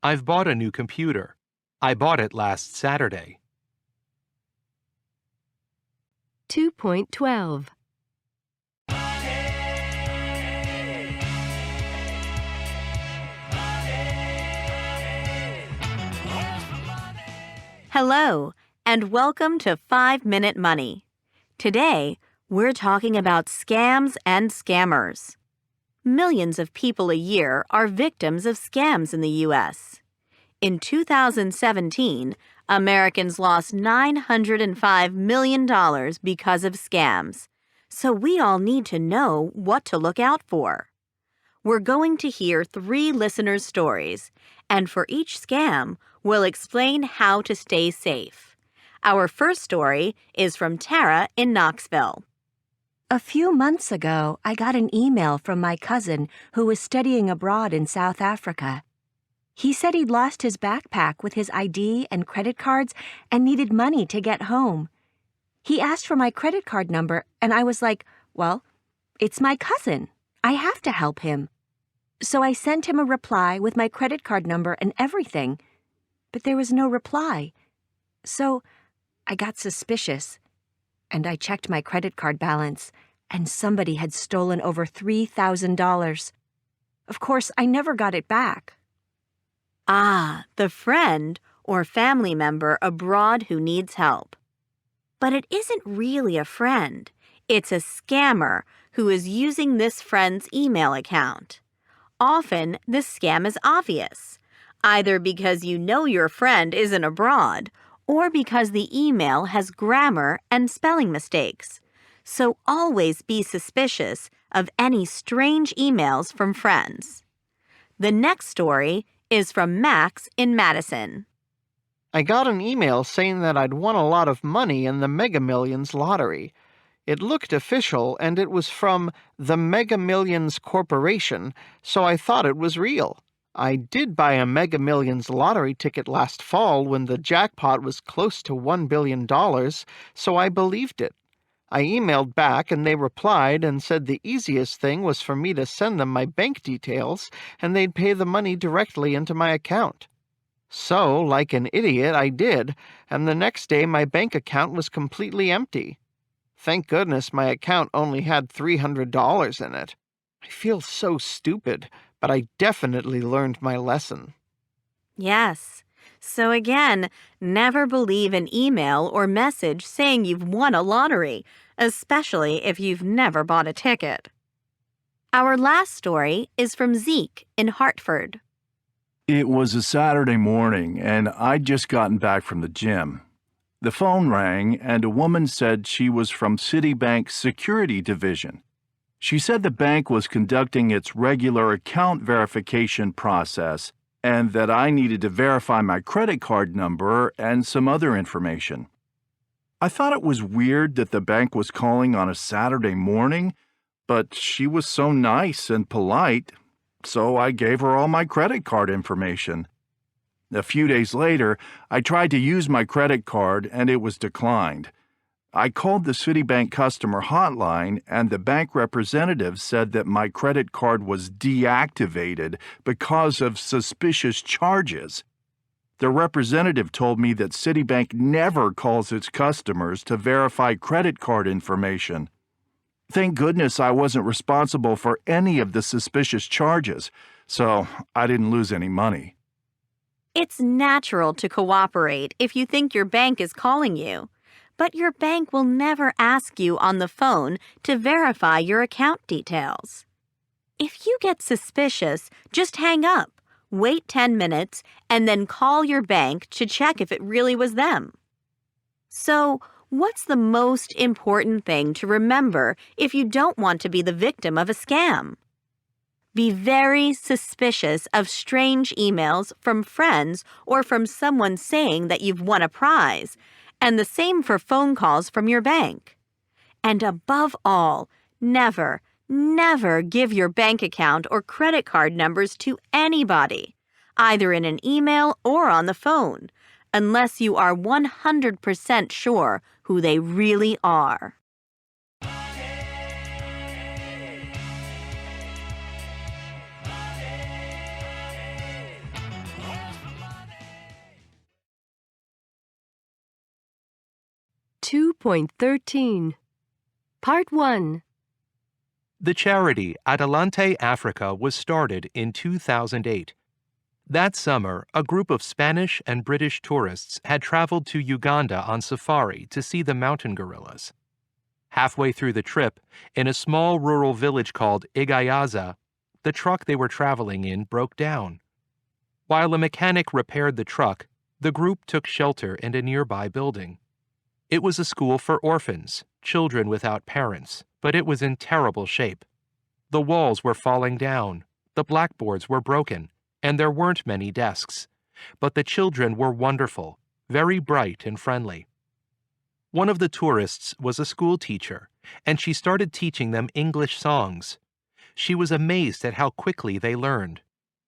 S6: I've bought a new computer. I bought it last Saturday.
S1: 2.12.
S4: Hello, and welcome to 5-Minute Money. Today, we're talking about scams and scammers. Millions of people a year are victims of scams in the U.S. In 2017, Americans lost $905 million because of scams, so we all need to know what to look out for. We're going to hear 3 listeners' stories, and for each scam, we'll explain how to stay safe. Our first story is from Tara in Knoxville.
S9: A few months ago, I got an email from my cousin who was studying abroad in South Africa. He said he'd lost his backpack with his ID and credit cards and needed money to get home. He asked for my credit card number, and I was like, well, it's my cousin. I have to help him. So I sent him a reply with my credit card number and everything, but there was no reply. So I got suspicious, and I checked my credit card balance, and somebody had stolen over $3,000. Of course, I never got it back.
S4: Ah, the friend or family member abroad who needs help. But it isn't really a friend. It's a scammer who is using this friend's email account. Often, this scam is obvious, either because you know your friend isn't abroad or because the email has grammar and spelling mistakes. So always be suspicious of any strange emails from friends. The next story is from Max in Madison.
S5: I got an email saying that I'd won a lot of money in the Mega Millions lottery. It looked official, and it was from the Mega Millions Corporation, so I thought it was real. I did buy a Mega Millions lottery ticket last fall when the jackpot was close to $1 billion, so I believed it. I emailed back and they replied and said the easiest thing was for me to send them my bank details and they'd pay the money directly into my account. So, like an idiot, I did, and the next day my bank account was completely empty. Thank goodness my account only had $300 in it. I feel so stupid, but I definitely learned my lesson.
S4: Yes. So again, never believe an email or message saying you've won a lottery, especially if you've never bought a ticket. Our last story is from Zeke in Hartford.
S7: It was a Saturday morning, and I'd just gotten back from the gym. The phone rang, and a woman said she was from Citibank's security division. She said the bank was conducting its regular account verification process and that I needed to verify my credit card number and some other information. I thought it was weird that the bank was calling on a Saturday morning, but she was so nice and polite, so I gave her all my credit card information. A few days later, I tried to use my credit card and it was declined. I called the Citibank customer hotline and the bank representative said that my credit card was deactivated because of suspicious charges. The representative told me that Citibank never calls its customers to verify credit card information. Thank goodness I wasn't responsible for any of the suspicious charges, so I didn't lose any money.
S4: It's natural to cooperate if you think your bank is calling you, but your bank will never ask you on the phone to verify your account details. If you get suspicious, just hang up, wait 10 minutes, and then call your bank to check if it really was them. So, what's the most important thing to remember if you don't want to be the victim of a scam? Be very suspicious of strange emails from friends or from someone saying that you've won a prize, and the same for phone calls from your bank. And above all, never give your bank account or credit card numbers to anybody, either in an email or on the phone, unless you are 100% sure who they really are.
S1: (2.13) Part 1.
S6: The charity Adelante Africa was started in 2008. That summer, a group of Spanish and British tourists had traveled to Uganda on safari to see the mountain gorillas. Halfway through the trip, in a small rural village called Igayaza, the truck they were traveling in broke down. While a mechanic repaired the truck, the group took shelter in a nearby building. It was a school for orphans, children without parents, but it was in terrible shape. The walls were falling down, the blackboards were broken, and there weren't many desks. But the children were wonderful, very bright and friendly. One of the tourists was a school teacher, and she started teaching them English songs. She was amazed at how quickly they learned.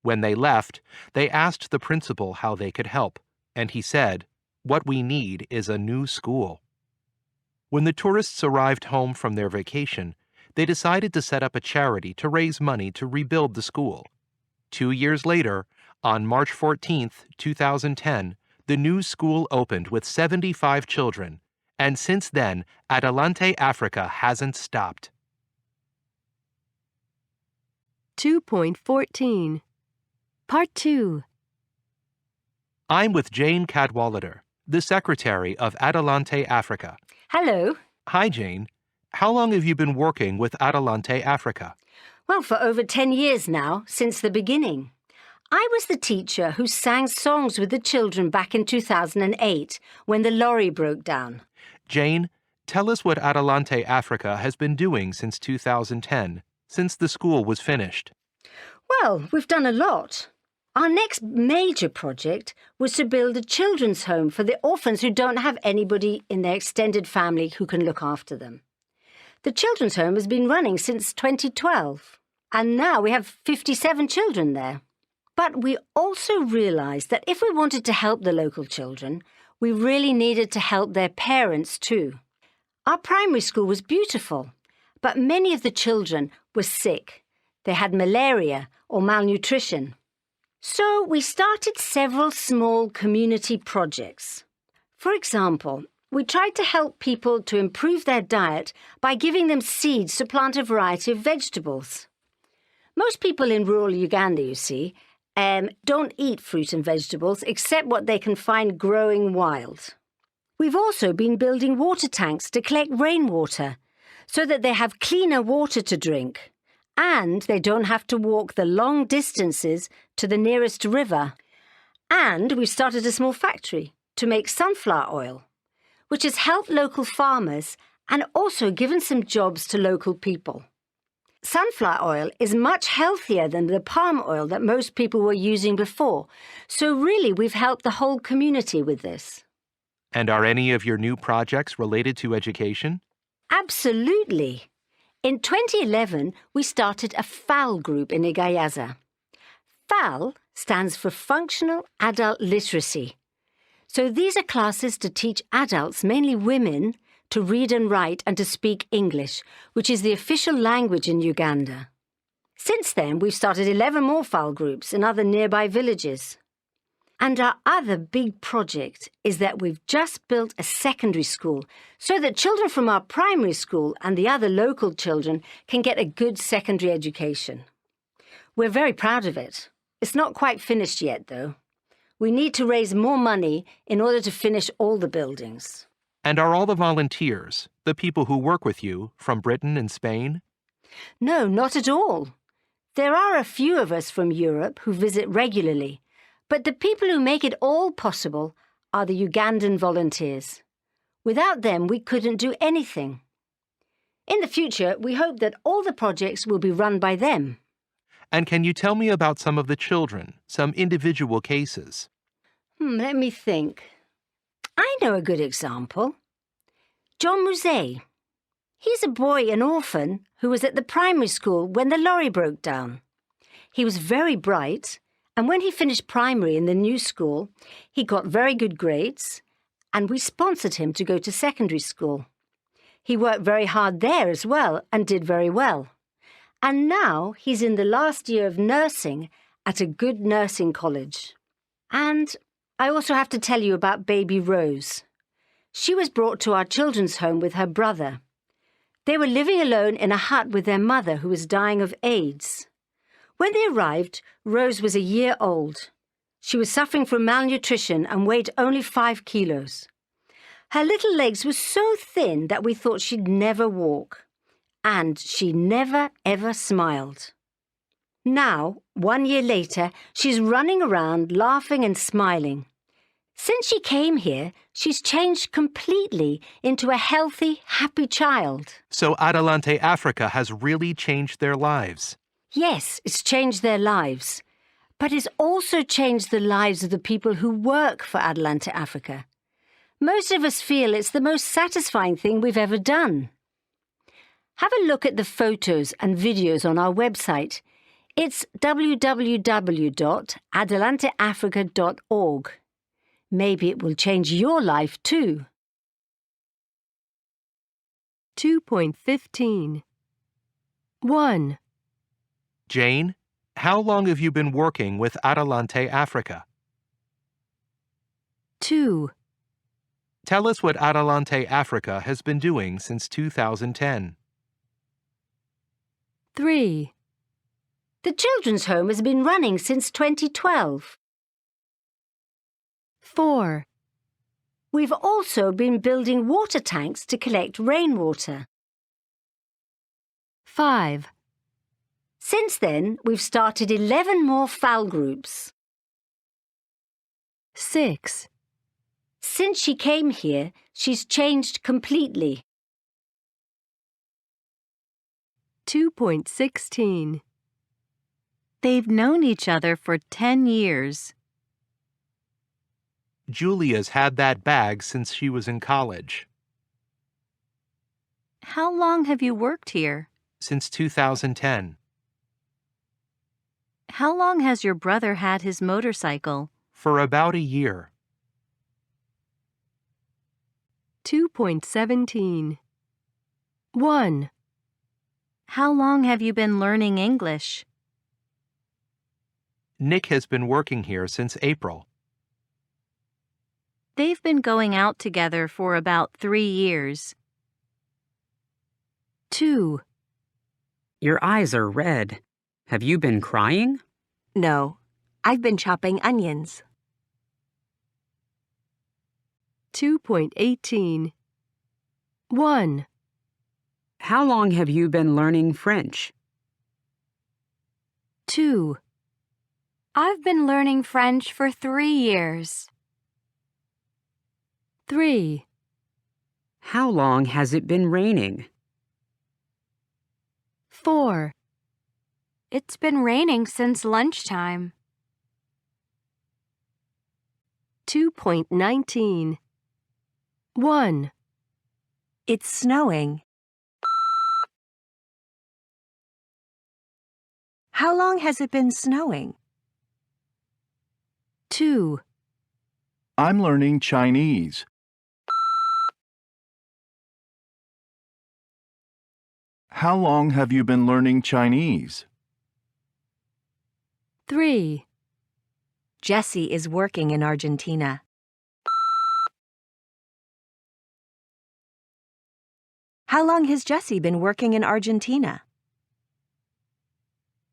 S6: When they left, they asked the principal how they could help, and he said, "What we need is a new school." When the tourists arrived home from their vacation, they decided to set up a charity to raise money to rebuild the school. 2 years later, on March 14, 2010, the new school opened with 75 children, and since then, Adelante Africa hasn't stopped.
S1: 2.14 Part 2.
S6: I'm with Jane Cadwallader, the secretary of Adelante Africa.
S15: Hello.
S6: Hi, Jane. How long have you been working with Adelante Africa?
S15: Well, for over 10 years now, since the beginning. I was the teacher who sang songs with the children back in 2008 when the lorry broke down.
S6: Jane, tell us what Adelante Africa has been doing since 2010, since the school was finished.
S15: Well, we've done a lot. Our next major project was to build a children's home for the orphans who don't have anybody in their extended family who can look after them. The children's home has been running since 2012, and now we have 57 children there. But we also realised that if we wanted to help the local children, we really needed to help their parents too. Our primary school was beautiful, but many of the children were sick. They had malaria or malnutrition. So we started several small community projects. For example, we tried to help people to improve their diet by giving them seeds to plant a variety of vegetables. Most people in rural Uganda, you see, don't eat fruit and vegetables except what they can find growing wild. We've also been building water tanks to collect rainwater so that they have cleaner water to drink. And they don't have to walk the long distances to the nearest river. And we've started a small factory to make sunflower oil, which has helped local farmers and also given some jobs to local people. Sunflower oil is much healthier than the palm oil that most people were using before, so really we've helped the whole community with this.
S6: And are any of your new projects related to education?
S15: Absolutely. In 2011, we started a FAL group in Igayaza. FAL stands for Functional Adult Literacy. So these are classes to teach adults, mainly women, to read and write and to speak English, which is the official language in Uganda. Since then, we've started 11 more FAL groups in other nearby villages. And our other big project is that we've just built a secondary school so that children from our primary school and the other local children can get a good secondary education. We're very proud of it. It's not quite finished yet, though. We need to raise more money in order to finish all the buildings.
S6: And are all the volunteers, the people who work with you, from Britain and Spain?
S15: No, not at all. There are a few of us from Europe who visit regularly, but the people who make it all possible are the Ugandan volunteers. Without them, we couldn't do anything. In the future, we hope that all the projects will be run by them.
S6: And can you tell me about some of the children, some individual cases?
S15: Let me think. I know a good example. John Musée. He's a boy, an orphan, who was at the primary school when the lorry broke down. He was very bright, and when he finished primary in the new school, he got very good grades, and we sponsored him to go to secondary school. He worked very hard there as well and did very well. And now he's in the last year of nursing at a good nursing college. And I also have to tell you about baby Rose. She was brought to our children's home with her brother. They were living alone in a hut with their mother, who was dying of AIDS. When they arrived, Rose was a year old. She was suffering from malnutrition and weighed only 5 kilos. Her little legs were so thin that we thought she'd never walk. And she never, ever smiled. Now, 1 year later, she's running around, laughing and smiling. Since she came here, she's changed completely into a healthy, happy child.
S6: So Adelante Africa has really changed their lives.
S15: Yes, it's changed their lives. But it's also changed the lives of the people who work for Adelante Africa. Most of us feel it's the most satisfying thing we've ever done. Have a look at the photos and videos on our website. It's www.adelanteafrica.org. Maybe it will change your life too.
S1: 2.15 1.
S6: Jane, how long have you been working with Adelante Africa?
S1: 2.
S6: Tell us what Adelante Africa has been doing since 2010.
S1: 3.
S15: The children's home has been running since 2012.
S1: 4.
S15: We've also been building water tanks to collect rainwater.
S1: 5.
S15: Since then, we've started 11 more FAL groups.
S1: 6.
S15: Since she came here, she's changed completely.
S1: 2.16
S11: They've known each other for 10 years.
S6: Julia's had that bag since she was in college.
S11: How long have you worked here?
S6: Since 2010.
S11: How long has your brother had his motorcycle?
S6: For about a year.
S1: 2.17 1.
S11: How long have you been learning English?
S6: Nick has been working here since April.
S11: They've been going out together for about 3 years.
S1: 2.
S2: Your eyes are red. Have you been crying?
S9: No, I've been chopping onions.
S1: 2.18 1.
S2: How long have you been learning French?
S1: 2.
S8: I've been learning French for 3 years.
S1: 3.
S2: How long has it been raining?
S1: 4.
S8: It's been raining since lunchtime.
S1: 2.19 1.
S9: It's snowing. How long has it been snowing?
S1: 2,
S7: I'm learning Chinese. How long have you been learning Chinese?
S1: 3,
S9: Jesse is working in Argentina. How long has Jesse been working in Argentina?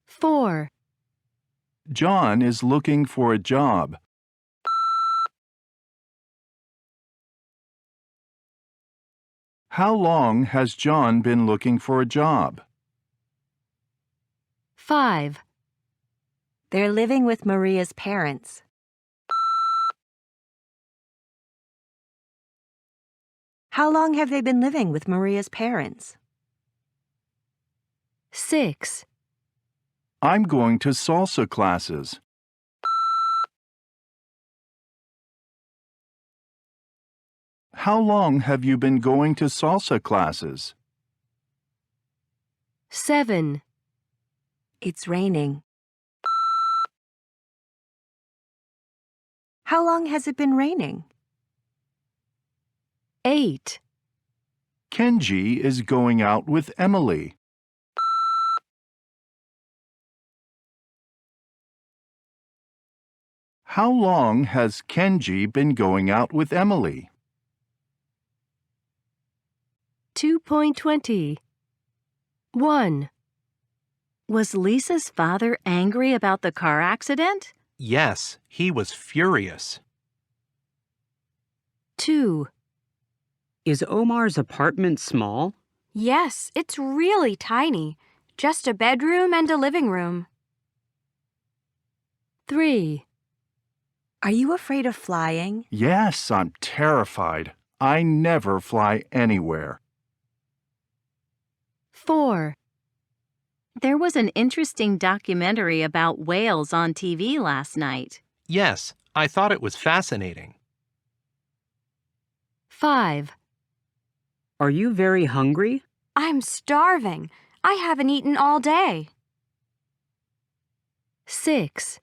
S1: 4,
S7: John is looking for a job. How long has John been looking for a job?
S1: 5,
S9: They're living with Maria's parents. How long have they been living with Maria's parents?
S1: 6,
S7: I'm going to salsa classes. How long have you been going to salsa classes?
S1: 7,
S9: It's raining. How long has it been raining?
S1: 8,
S7: Kenji is going out with Emily. How long has Kenji been going out with Emily?
S1: 2.20. 1,
S11: Was Lisa's father angry about the car accident?
S6: Yes, he was furious.
S1: 2,
S2: Is Omar's apartment small?
S8: Yes, it's really tiny. Just a bedroom and a living room.
S1: 3,
S9: Are you afraid of flying?
S7: Yes, I'm terrified. I never fly anywhere.
S1: 4,
S11: There was an interesting documentary about whales on TV last night.
S6: Yes, I thought it was fascinating.
S1: 5,
S2: Are you very hungry?
S8: I'm starving. I haven't eaten all day.
S1: 6,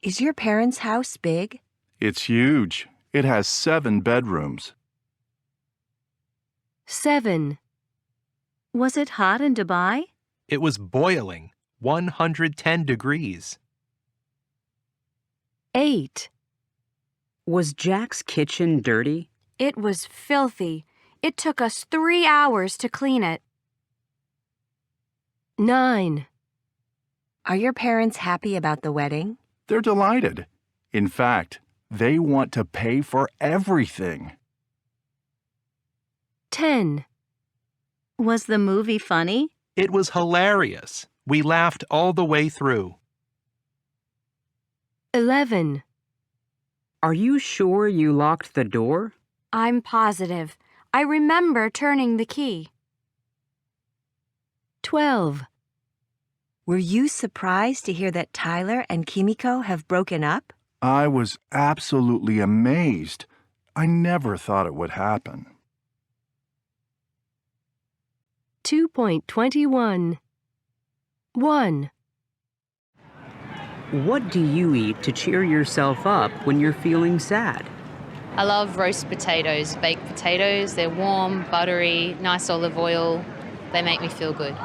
S9: Is your parents' house big?
S7: It's huge. It has 7 bedrooms.
S1: 7,
S11: Was it hot in Dubai?
S6: It was boiling, 110 degrees.
S1: 8,
S2: Was Jack's kitchen dirty?
S8: It was filthy. It took us 3 hours to clean it.
S1: 9,
S9: Are your parents happy about the wedding?
S7: They're delighted. In fact, they want to pay for everything.
S1: 10,
S11: Was the movie funny?
S6: It was hilarious. We laughed all the way through.
S1: 11,
S2: Are you sure you locked the door?
S8: I'm positive. I remember turning the key.
S1: 12,
S9: Were you surprised to hear that Tyler and Kimiko have broken up?
S7: I was absolutely amazed. I never thought it would happen.
S1: 2.21. 1,
S2: What do you eat to cheer yourself up when you're feeling sad?
S16: I love roast potatoes, baked potatoes. They're warm, buttery, nice olive oil. They make me feel good.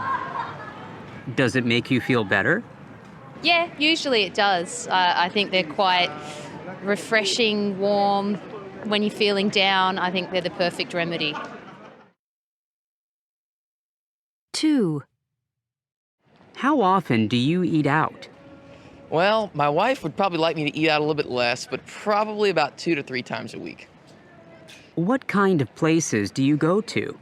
S2: Does it make you feel better?
S16: Yeah, usually it does. I think they're quite refreshing, warm. When you're feeling down, I think they're the perfect remedy.
S1: 2,
S2: How often do you eat out?
S17: Well, my wife would probably like me to eat out a little bit less, but probably about 2 to 3 times a week.
S2: What kind of places do you go to?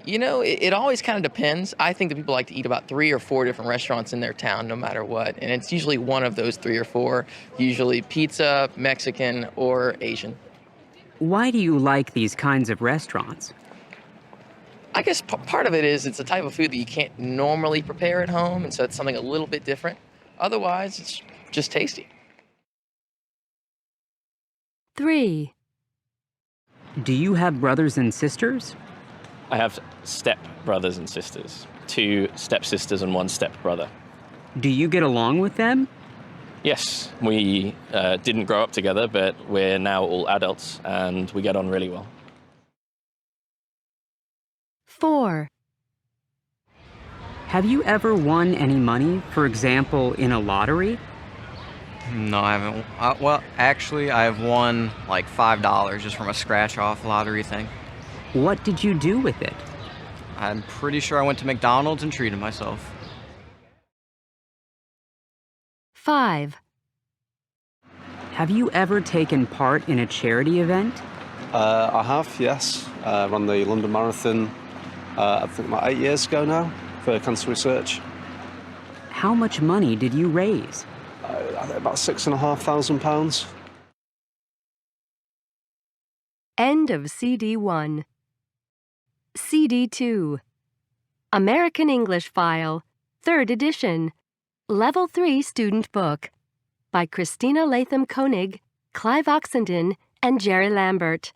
S17: You know, it always kind of depends. I think that people like to eat about 3 or 4 different restaurants in their town, no matter what. And it's usually one of those 3 or 4, usually pizza, Mexican, or Asian.
S2: Why do you like these kinds of restaurants?
S17: I guess part of it is it's a type of food that you can't normally prepare at home, and so it's something a little bit different. Otherwise, it's just tasty.
S1: 3,
S2: Do you have brothers and sisters?
S18: I have step brothers and sisters, 2 stepsisters and 1 stepbrother.
S2: Do you get along with them?
S18: Yes, we didn't grow up together, but we're now all adults and we get on really well.
S1: 4.
S2: Have you ever won any money, for example, in a lottery?
S19: No, I haven't. Well, actually, I've won like $5 just from a scratch-off lottery thing.
S2: What did you do with it?
S19: I'm pretty sure I went to McDonald's and treated myself.
S1: 5.
S2: Have you ever taken part in a charity event?
S20: I have, yes. Ran the London Marathon, I think about 8 years ago now, for cancer research.
S2: How much money did you raise?
S20: I think about £6,500.
S1: End of CD 1. CD 2. American English File, 3rd edition. Level 3 student book. By Christina Latham Koenig, Clive Oxenden, and Jerry Lambert.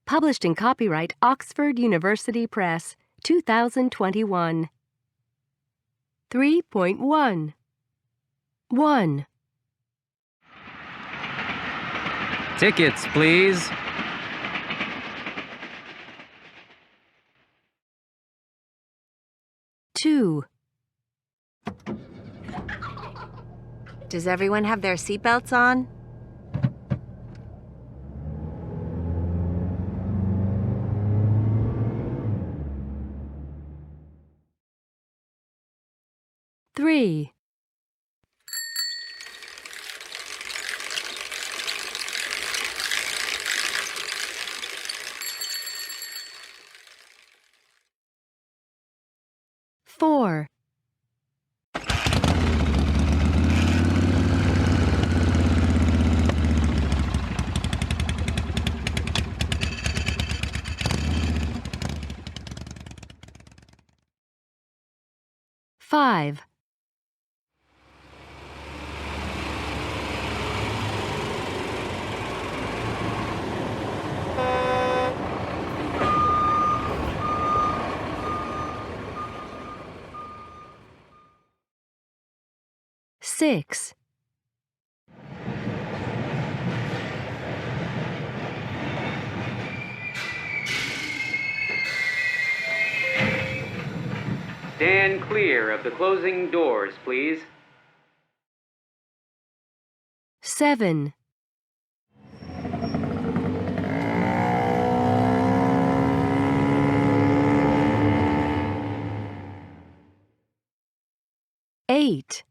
S1: Published in copyright Oxford University Press, 2021. 3.1. 1.
S2: Tickets, please.
S1: Two.
S9: Does everyone have their seatbelts on?
S1: Three. Four. Five. Six.
S2: Stand clear of the closing doors, please.
S1: Seven. Eight.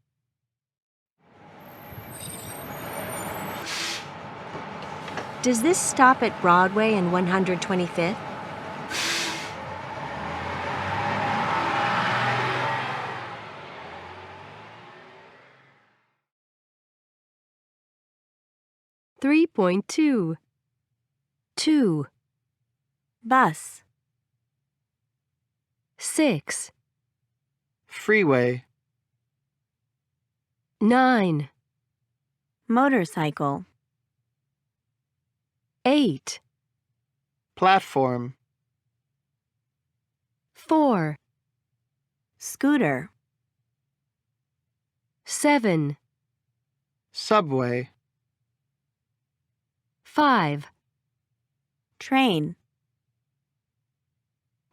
S9: Does this stop at Broadway and 125th?
S1: Three point two. Two.
S9: Bus.
S1: Six.
S5: Freeway.
S1: Nine.
S4: Motorcycle.
S1: Eight.
S5: Platform.
S1: Four.
S4: Scooter.
S1: Seven.
S5: Subway.
S1: Five.
S4: Train.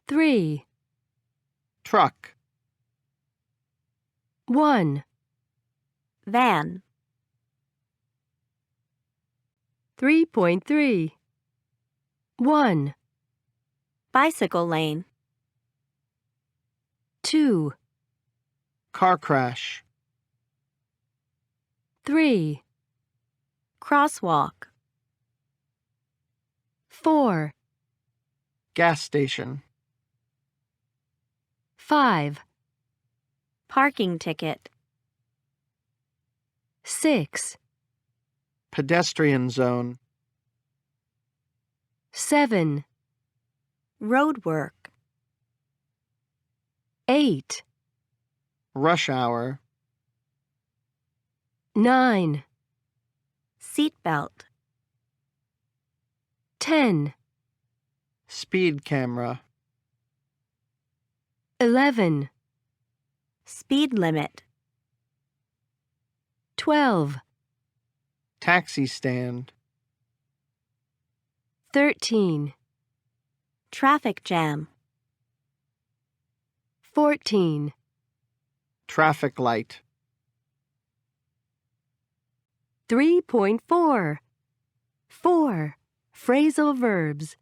S1: Three.
S5: Truck.
S1: One.
S4: Van.
S1: 3.3. 1.
S4: Bicycle lane.
S1: 2.
S5: Car crash.
S1: 3.
S4: Crosswalk.
S1: 4.
S5: Gas station.
S1: 5.
S4: Parking ticket.
S1: 6.
S5: Pedestrian zone.
S1: 7.
S4: Road work.
S1: 8.
S5: Rush hour.
S1: 9.
S4: Seatbelt.
S1: 10.
S5: Speed camera. Taxi stand.
S1: 13.
S4: Traffic jam.
S1: 14.
S5: Traffic light.
S1: 3.4. 4. Phrasal verbs.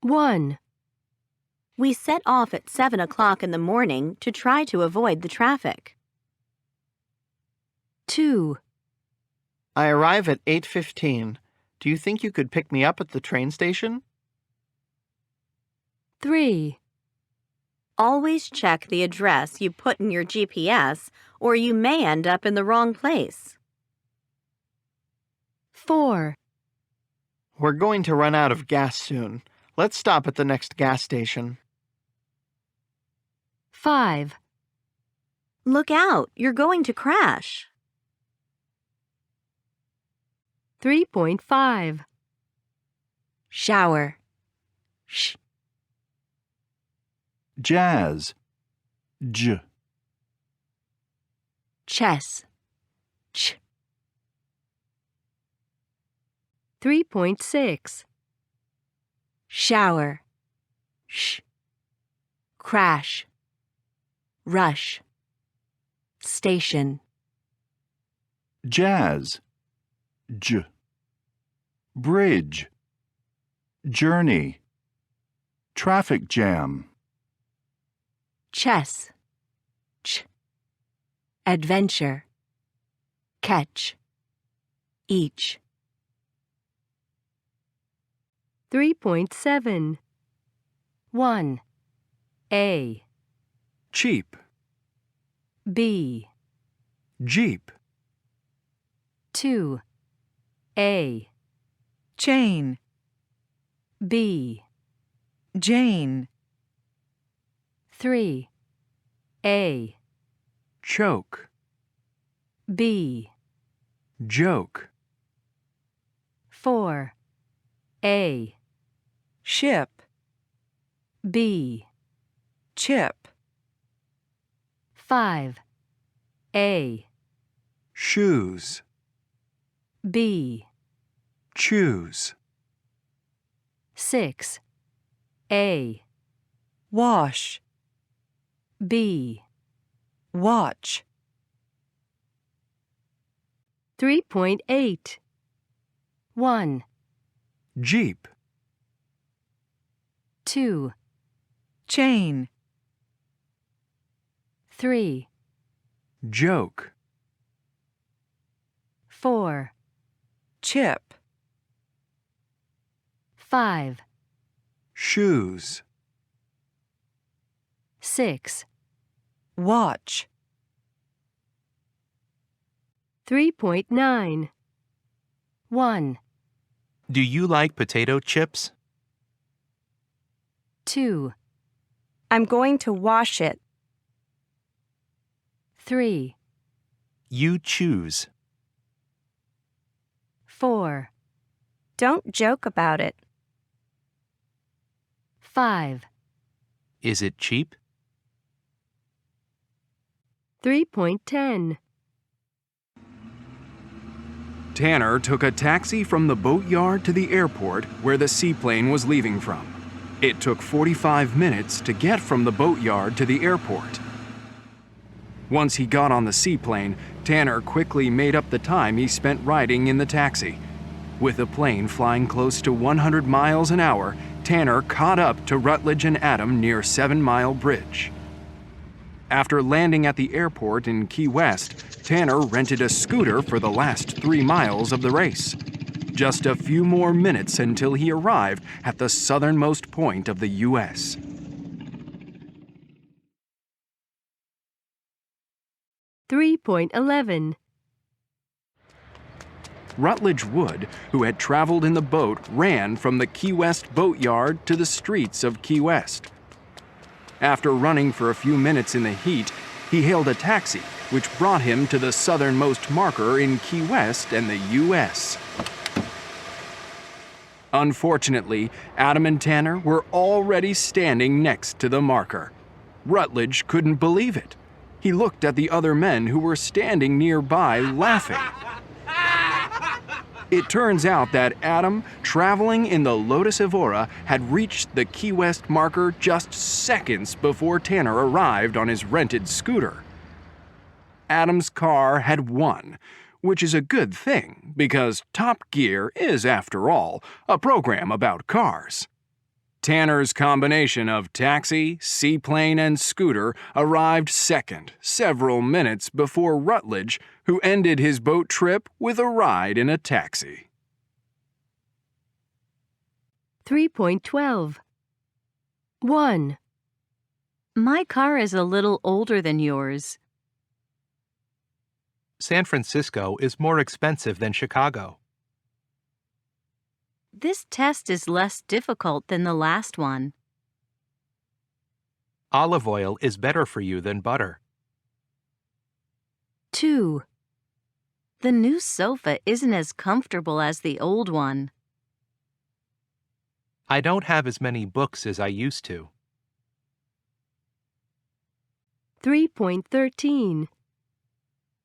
S1: 1.
S4: We set off at 7 o'clock in the morning to try to avoid the traffic.
S1: 2.
S5: I arrive at 8:15. Do you think you could pick me up at the train station?
S1: 3.
S4: Always check the address you put in your GPS, or you may end up in the wrong place.
S1: 4.
S5: We're going to run out of gas soon. Let's stop at the next gas station.
S1: 5.
S4: Look out, you're going to crash.
S1: 3.5.
S9: Shower. Sh.
S7: Jazz. J.
S9: Chess. Ch.
S1: 3.6.
S9: Shower. Sh. Crash. Rush. Station.
S7: Jazz. J. Bridge. Journey. Traffic jam.
S9: Chess. Ch. Adventure. Catch. Each.
S1: 3.7. 1. A.
S7: Cheap.
S1: B.
S7: Jeep.
S1: 2. A.
S21: Chain.
S1: B.
S21: Jane.
S1: 3. A.
S7: Choke.
S1: B.
S7: Joke.
S1: 4. A.
S21: Ship.
S1: B.
S21: Chip.
S1: 5. A.
S7: Shoes.
S1: B.
S7: Choose.
S1: 6. A.
S21: Wash.
S1: B.
S21: Watch.
S1: 3.8. 1.
S7: Jeep.
S1: 2.
S21: Chain.
S1: 3.
S7: Joke.
S1: 4.
S21: Chip.
S1: 5.
S7: Shoes.
S1: 6.
S21: Watch.
S1: 3.9. 1.
S6: Do you like potato chips?
S1: 2.
S8: I'm going to wash it.
S1: 3.
S6: You choose.
S1: 4.
S8: Don't joke about it.
S1: 5.
S6: Is it cheap?
S1: 3.10.
S7: Tanner took a taxi from the boatyard to the airport where the seaplane was leaving from. It took 45 minutes to get from the boatyard to the airport. Once he got on the seaplane, Tanner quickly made up the time he spent riding in the taxi. With the plane flying close to 100 miles an hour, Tanner caught up to Rutledge and Adam near 7 Mile Bridge. After landing at the airport in Key West, Tanner rented a scooter for the last 3 miles of the race. Just a few more minutes until he arrived at the southernmost point of the U.S.
S1: .11.
S7: Rutledge Wood, who had traveled in the boat, ran from the Key West boatyard to the streets of Key West. After running for a few minutes in the heat, he hailed a taxi, which brought him to the southernmost marker in Key West and the U.S. Unfortunately, Adam and Tanner were already standing next to the marker. Rutledge couldn't believe it. He looked at the other men who were standing nearby, laughing.
S3: It turns out that Adam, traveling in the Lotus Evora, had reached the Key West marker just seconds before Tanner arrived on his rented scooter. Adam's car had won, which is a good thing because Top Gear is, after all, a program about cars. Tanner's combination of taxi, seaplane, and scooter arrived second, several minutes before Rutledge, who ended his boat trip with a ride in a taxi.
S1: 3.12. 1.
S11: My car is a little older than yours.
S6: San Francisco is more expensive than Chicago.
S11: This test is less difficult than the last one.
S6: Olive oil is better for you than butter.
S11: 2. The new sofa isn't as comfortable as the old one.
S6: I don't have as many books as I used to.
S1: 3.13.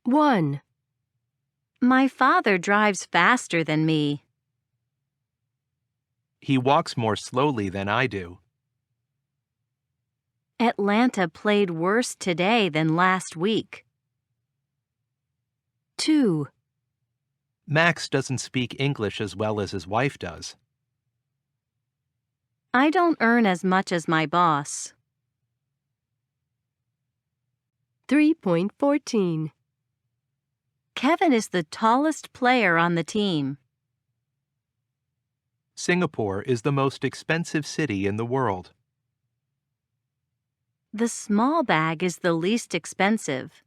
S1: 1.
S11: My father drives faster than me.
S6: He walks more slowly than I do.
S11: Atlanta played worse today than last week.
S1: 2.
S6: Max doesn't speak English as well as his wife does.
S11: I don't earn as much as my boss.
S1: 3.14.
S11: Kevin is the tallest player on the team.
S6: Singapore is the most expensive city in the world.
S11: The small bag is the least expensive.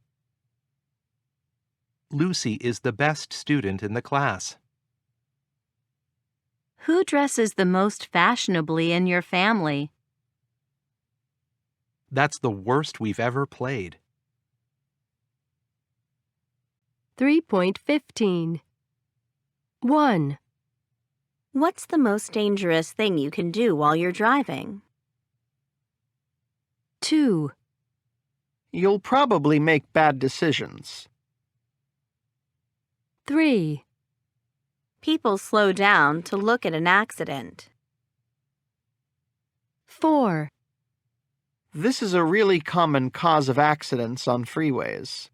S6: Lucy is the best student in the class.
S11: Who dresses the most fashionably in your family?
S6: That's the worst we've ever played.
S1: 3.15. 1.
S4: What's the most dangerous thing you can do while you're driving?
S1: 2.
S5: You'll probably make bad decisions.
S1: 3.
S4: People slow down to look at an accident.
S1: 4.
S5: This is a really common cause of accidents on freeways.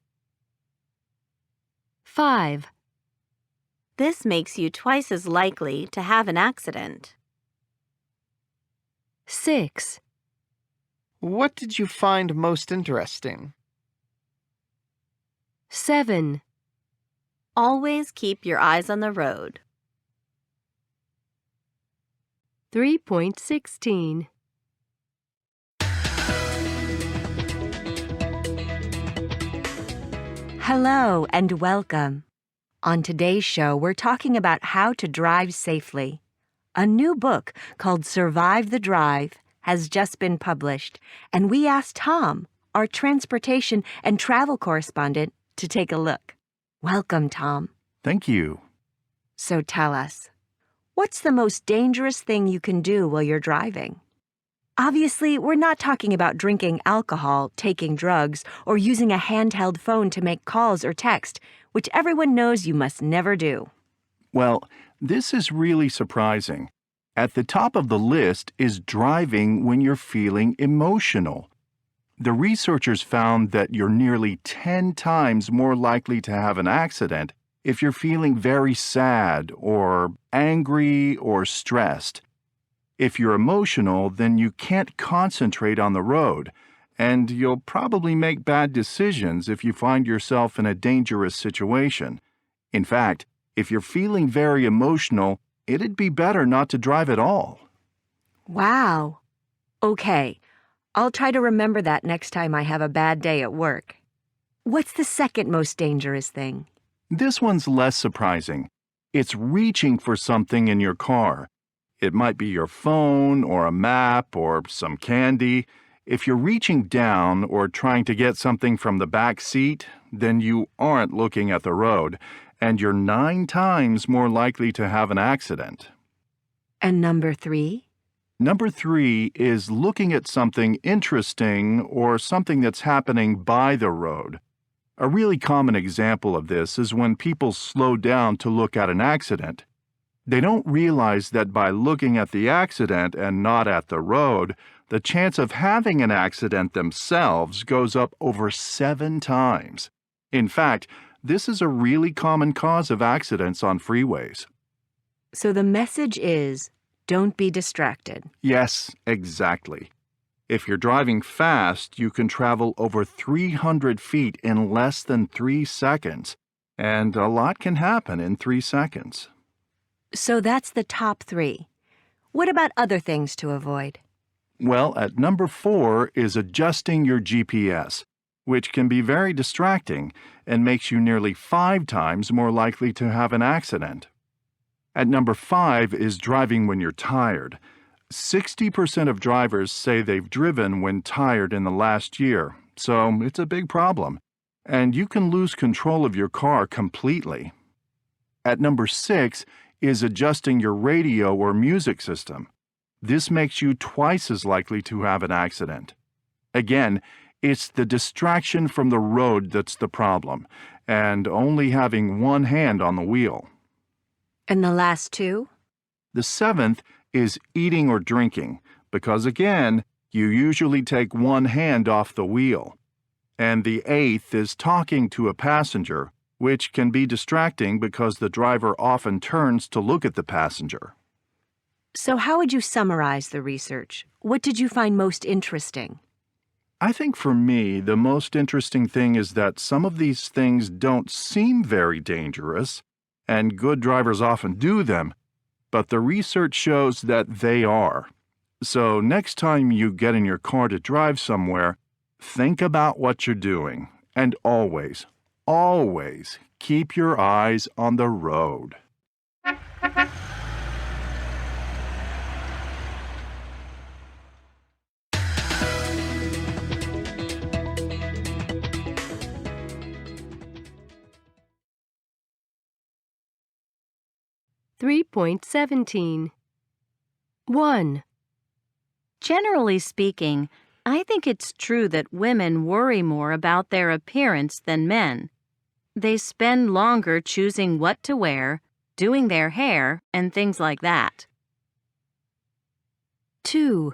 S1: 5.
S4: This makes you twice as likely to have an accident.
S1: 6.
S5: What did you find most interesting?
S1: 7.
S4: Always keep your eyes on the road.
S1: 3.16.
S9: Hello and welcome. On today's show, we're talking about how to drive safely. A new book called Survive the Drive has just been published, and we asked Tom, our transportation and travel correspondent, to take a look. Welcome, Tom.
S7: Thank you.
S9: So tell us, what's the most dangerous thing you can do while you're driving? Obviously, we're not talking about drinking alcohol, taking drugs, or using a handheld phone to make calls or text, which everyone knows you must never do.
S7: Well, this is really surprising. At the top of the list is driving when you're feeling emotional. The researchers found that you're nearly 10 times more likely to have an accident if you're feeling very sad or angry or stressed. If you're emotional, then you can't concentrate on the road, and you'll probably make bad decisions if you find yourself in a dangerous situation. In fact, if you're feeling very emotional, it'd be better not to drive at all.
S9: Wow. Okay, I'll try to remember that next time I have a bad day at work. What's the second most dangerous thing?
S7: This one's less surprising. It's reaching for something in your car. It might be your phone or a map or some candy. If you're reaching down or trying to get something from the back seat, then you aren't looking at the road, and you're 9 times more likely to have an accident.
S9: And number 3?
S7: Number 3 is looking at something interesting or something that's happening by the road. A really common example of this is when people slow down to look at an accident. They don't realize that by looking at the accident and not at the road, the chance of having an accident themselves goes up over 7 times. In fact, this is a really common cause of accidents on freeways.
S9: So the message is, don't be distracted.
S7: Yes, exactly. If you're driving fast, you can travel over 300 feet in less than 3 seconds, and a lot can happen in 3 seconds.
S9: So that's the top 3. What about other things to avoid?
S7: Well, at number 4 is adjusting your GPS, which can be very distracting and makes you nearly 5 times more likely to have an accident. At number 5 is driving when you're tired. 60% of drivers say they've driven when tired in the last year, so it's a big problem. And you can lose control of your car completely. At number 6 is adjusting your radio or music system. This makes you twice as likely to have an accident. Again, it's the distraction from the road that's the problem, and only having one hand on the wheel.
S9: And the last 2?
S7: The 7th is eating or drinking, because again, you usually take one hand off the wheel. And the 8th is talking to a passenger, which can be distracting because the driver often turns to look at the passenger.
S9: So how would you summarize the research? What did you find most interesting?
S7: I think for me, the most interesting thing is that some of these things don't seem very dangerous, and good drivers often do them, but the research shows that they are. So next time you get in your car to drive somewhere, think about what you're doing, and always, always keep your eyes on the road.
S1: .17 1.
S11: Generally speaking, I think it's true that women worry more about their appearance than men. They spend longer choosing what to wear, doing their hair, and things like that.
S1: 2.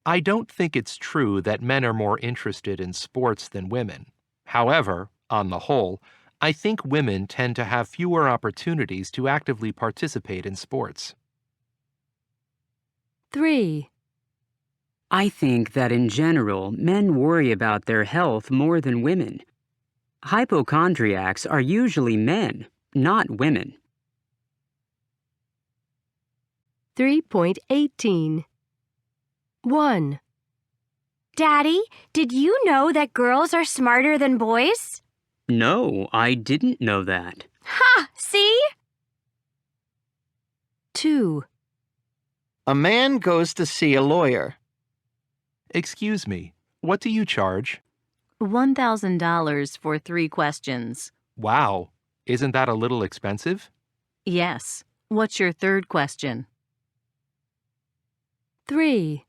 S6: I don't think it's true that men are more interested in sports than women. However, on the whole, I think women tend to have fewer opportunities to actively participate in sports.
S1: 3.
S2: I think that in general, men worry about their health more than women. Hypochondriacs are usually men, not women.
S1: 3.18 1.
S8: Daddy, did you know that girls are smarter than boys?
S2: No, I didn't know that.
S8: Ha! See?
S1: 2.
S5: A man goes to see a lawyer.
S6: Excuse me, what do you charge?
S11: $1,000 for 3 questions.
S6: Wow, isn't that a little expensive?
S11: Yes. What's your 3rd question?
S1: 3.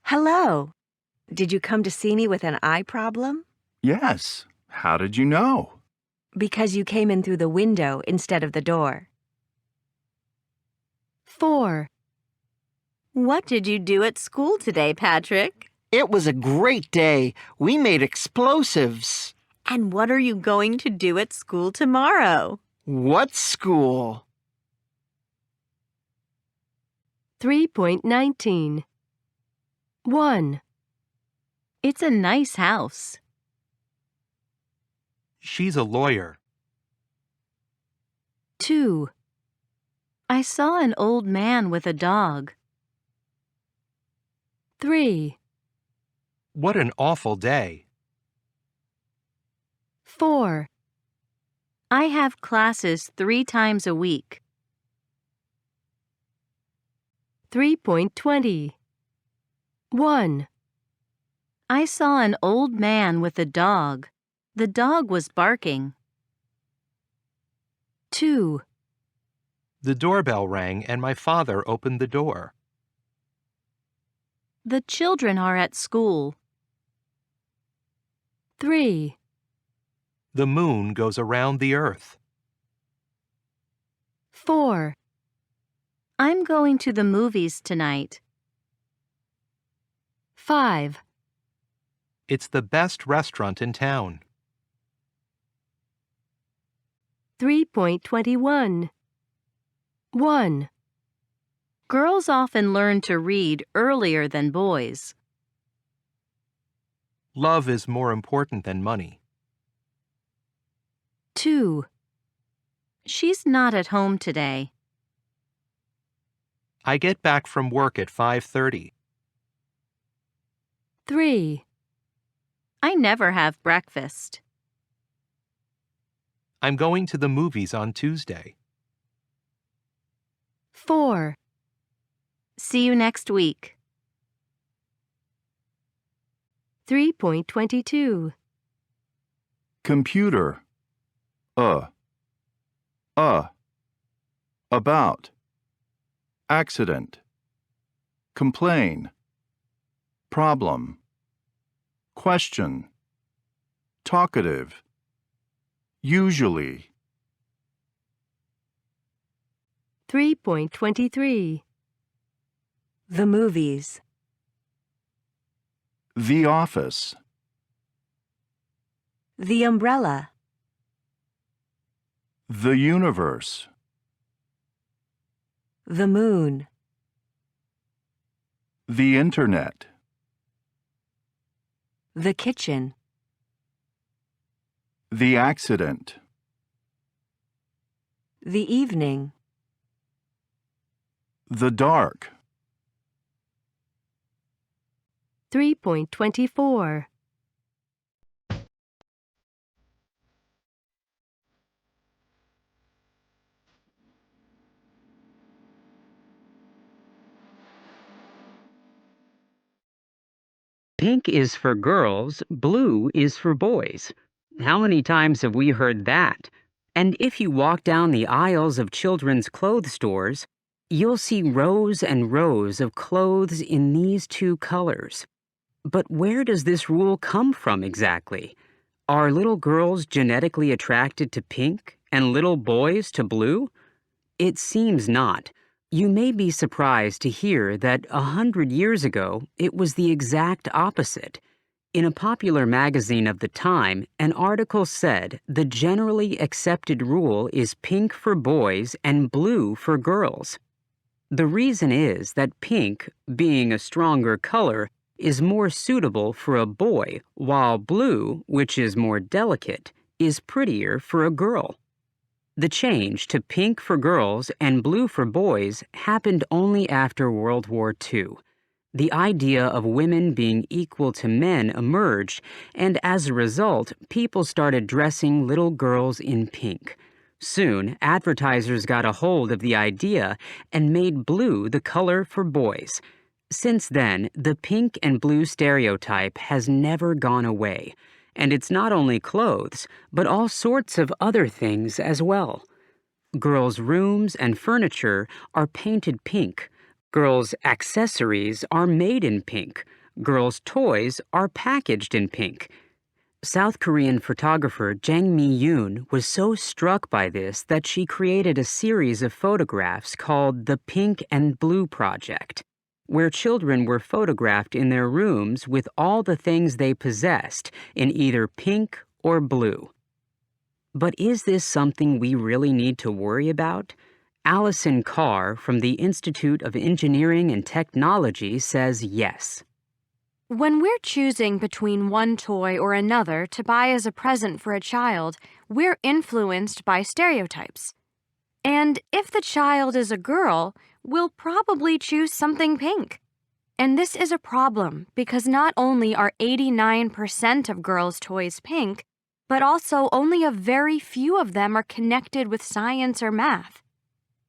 S9: Hello. Did you come to see me with an eye problem?
S7: Yes. How did you know?
S9: Because you came in through the window instead of the door.
S1: 4.
S4: What did you do at school today, Patrick?
S5: It was a great day. We made explosives.
S4: And what are you going to do at school tomorrow?
S5: What school?
S1: 3.19 1.
S11: It's a nice house.
S6: She's a lawyer.
S1: 2.
S11: I saw an old man with a dog.
S1: 3.
S6: What an awful day.
S1: 4.
S11: I have classes 3 times a week.
S1: 3.20 1.
S11: I saw an old man with a dog. The dog was barking.
S1: 2.
S6: The doorbell rang and my father opened the door.
S11: The children are at school.
S1: 3.
S6: The moon goes around the earth.
S1: 4,
S11: I'm going to the movies tonight.
S1: 5,
S6: It's the best restaurant in town.
S1: 3.21. 1,
S11: Girls often learn to read earlier than boys.
S6: Love is more important than money.
S1: 2,
S11: She's not at home today.
S6: I get back from work at 5:30.
S1: 3,
S11: I never have breakfast.
S6: I'm going to the movies on Tuesday.
S1: 4,
S11: See you next week.
S1: 3.22.
S7: Computer. About. Accident. Complain. Problem. Question. Talkative. Usually.
S1: 3.23.
S9: The movies.
S7: The office.
S9: The umbrella.
S7: The universe.
S9: The moon.
S7: The internet.
S9: The kitchen.
S7: The accident.
S9: The evening.
S7: The dark.
S1: 3.24.
S2: Pink is for girls, blue is for boys. How many times have we heard that? And if you walk down the aisles of children's clothes stores, you'll see rows and rows of clothes in these two colors. But where does this rule come from exactly? Are little girls genetically attracted to pink and little boys to blue? It seems not. You may be surprised to hear that 100 years ago, it was the exact opposite. In a popular magazine of the time, an article said the generally accepted rule is pink for boys and blue for girls. The reason is that pink, being a stronger color, is more suitable for a boy, while blue, which is more delicate, is prettier for a girl. The change to pink for girls and blue for boys happened only after World War II. The idea of women being equal to men emerged, and as a result, people started dressing little girls in pink. Soon, advertisers got a hold of the idea and made blue the color for boys. Since then, the pink and blue stereotype has never gone away. And it's not only clothes, but all sorts of other things as well. Girls' rooms and furniture are painted pink. Girls' accessories are made in pink. Girls' toys are packaged in pink. South Korean photographer Jang Mi-yoon was so struck by this that she created a series of photographs called the Pink and Blue Project, where children were photographed in their rooms with all the things they possessed in either pink or blue. But is this something we really need to worry about? Allison Carr from the Institute of Engineering and Technology says yes.
S8: When we're choosing between one toy or another to buy as a present for a child, we're influenced by stereotypes. And if the child is a girl, we'll probably choose something pink. And this is a problem because not only are 89% of girls' toys pink, but also only a very few of them are connected with science or math.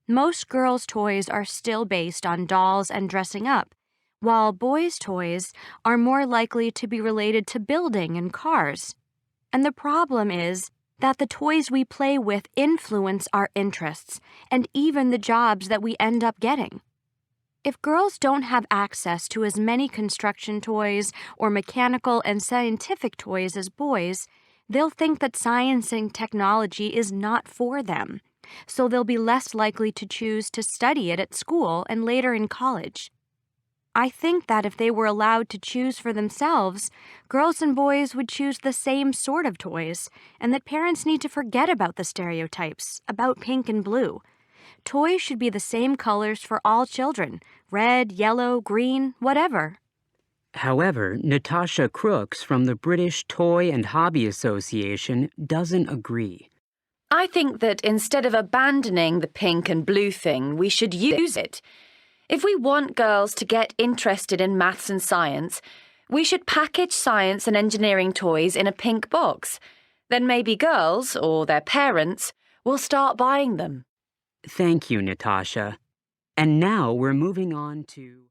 S8: Most girls' toys are still based on dolls and dressing up, while boys' toys are more likely to be related to building and cars. And the problem is that the toys we play with influence our interests and even the jobs that we end up getting. If girls don't have access to as many construction toys or mechanical and scientific toys as boys, they'll think that science and technology is not for them, so they'll be less likely to choose to study it at school and later in college. I think that if they were allowed to choose for themselves, girls and boys would choose the same sort of toys, and that parents need to forget about the stereotypes about pink and blue. Toys should be the same colors for all children: red, yellow, green, whatever.
S2: However, Natasha Crooks from the British Toy and Hobby Association doesn't agree.
S10: I think that instead of abandoning the pink and blue thing, we should use it. If we want girls to get interested in maths and science, we should package science and engineering toys in a pink box. Then maybe girls, or their parents, will start buying them.
S2: Thank you, Natasha. And now we're moving on to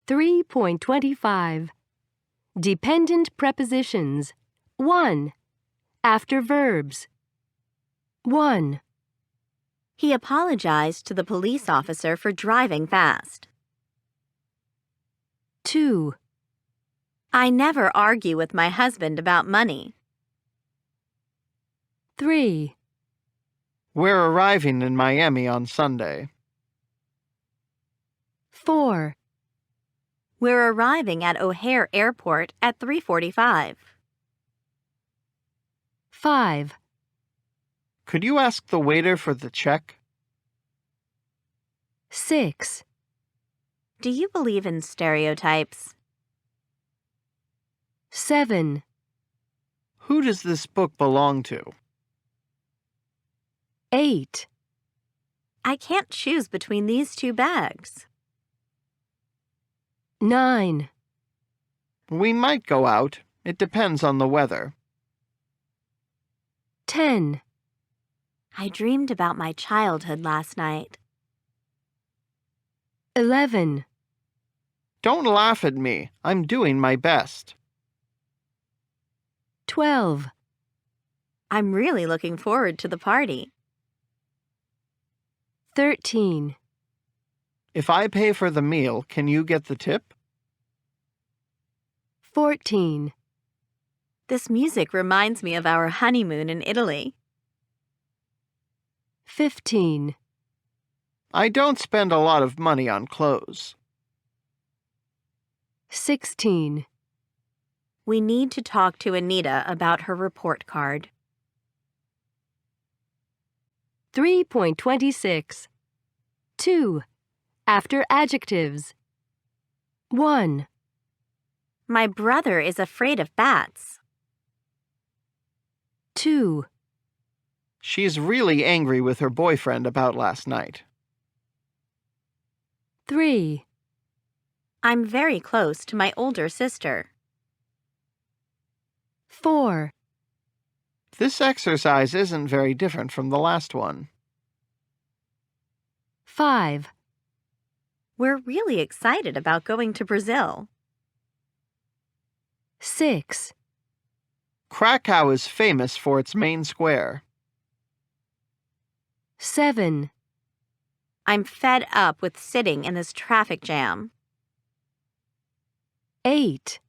S1: 3.25. Dependent prepositions. 1. After verbs. 1.
S4: He apologized to the police officer for driving fast.
S1: 2.
S4: I never argue with my husband about money.
S1: 3.
S5: We're arriving in Miami on Sunday.
S1: 4.
S4: We're arriving at O'Hare Airport at 3:45.
S1: 5.
S5: Could you ask the waiter for the check?
S1: 6.
S4: Do you believe in stereotypes?
S1: 7.
S5: Who does this book belong to?
S1: 8.
S4: I can't choose between these two bags.
S1: 9.
S5: We might go out. It depends on the weather.
S1: 10.
S4: I dreamed about my childhood last night.
S1: 11.
S5: Don't laugh at me. I'm doing my best.
S1: 12.
S4: I'm really looking forward to the party.
S1: 13.
S5: If I pay for the meal, can you get the tip?
S1: 14.
S4: This music reminds me of our honeymoon in Italy.
S1: 15.
S5: I don't spend a lot of money on clothes.
S1: 16.
S4: We need to talk to Anita about her report card.
S1: 3.26. 2. After adjectives. 1.
S4: My brother is afraid of bats.
S1: 2.
S5: She's really angry with her boyfriend about last night.
S1: 3.
S4: I'm very close to my older sister.
S1: 4.
S5: This exercise isn't very different from the last one.
S1: 5.
S4: We're really excited about going to Brazil.
S1: 6.
S5: Krakow is famous for its main square.
S1: 7.
S4: I'm fed up with sitting in this traffic jam.
S1: 8.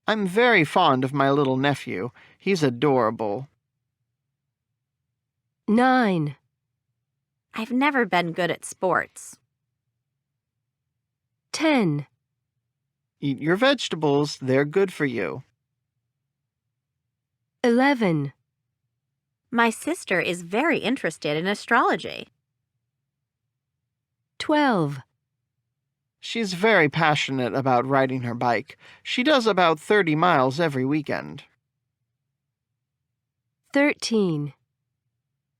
S5: I'm very fond of my little nephew. He's adorable.
S1: 9.
S4: I've never been good at sports.
S1: 10.
S5: Eat your vegetables. They're good for you.
S1: 11.
S4: My sister is very interested in astrology.
S1: 12.
S5: She's very passionate about riding her bike. She does about 30 miles every weekend.
S1: 13.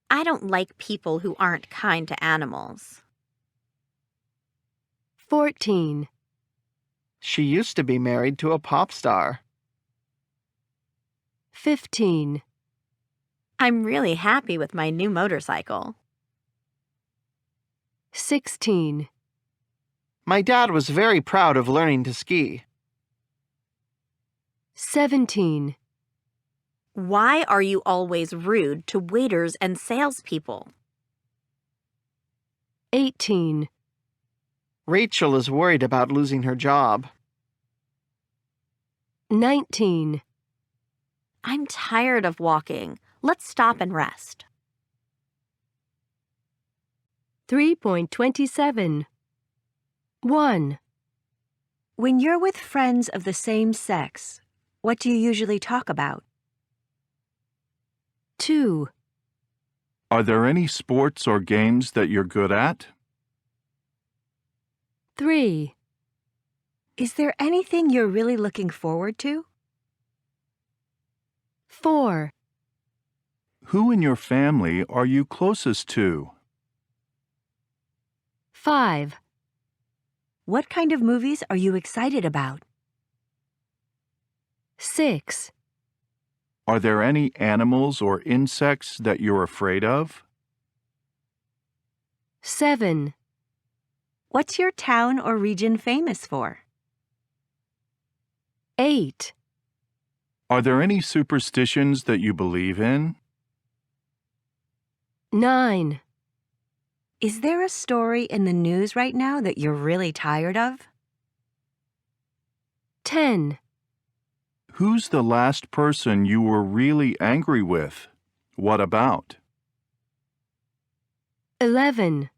S4: I don't like people who aren't kind to animals.
S1: 14.
S5: She used to be married to a pop star.
S1: 15.
S4: I'm really happy with my new motorcycle.
S1: 16.
S5: My dad was very proud of learning to ski.
S1: 17.
S4: Why are you always rude to waiters and salespeople?
S1: 18.
S5: Rachel is worried about losing her job.
S1: 19.
S4: I'm tired of walking. Let's stop and rest.
S1: 3.27. 1.
S9: When you're with friends of the same sex, what do you usually talk about?
S1: 2.
S7: Are there any sports or games that you're good at?
S1: 3.
S9: Is there anything you're really looking forward to?
S1: 4.
S7: Who in your family are you closest to?
S1: 5.
S9: What kind of movies are you excited about?
S1: 6.
S7: Are there any animals or insects that you're afraid of?
S1: 7.
S9: What's your town or region famous for?
S1: 8.
S7: Are there any superstitions that you believe in?
S1: 9.
S9: Is there a story in the news right now that you're really tired of?
S1: 10.
S7: Who's the last person you were really angry with? What about?
S1: 11.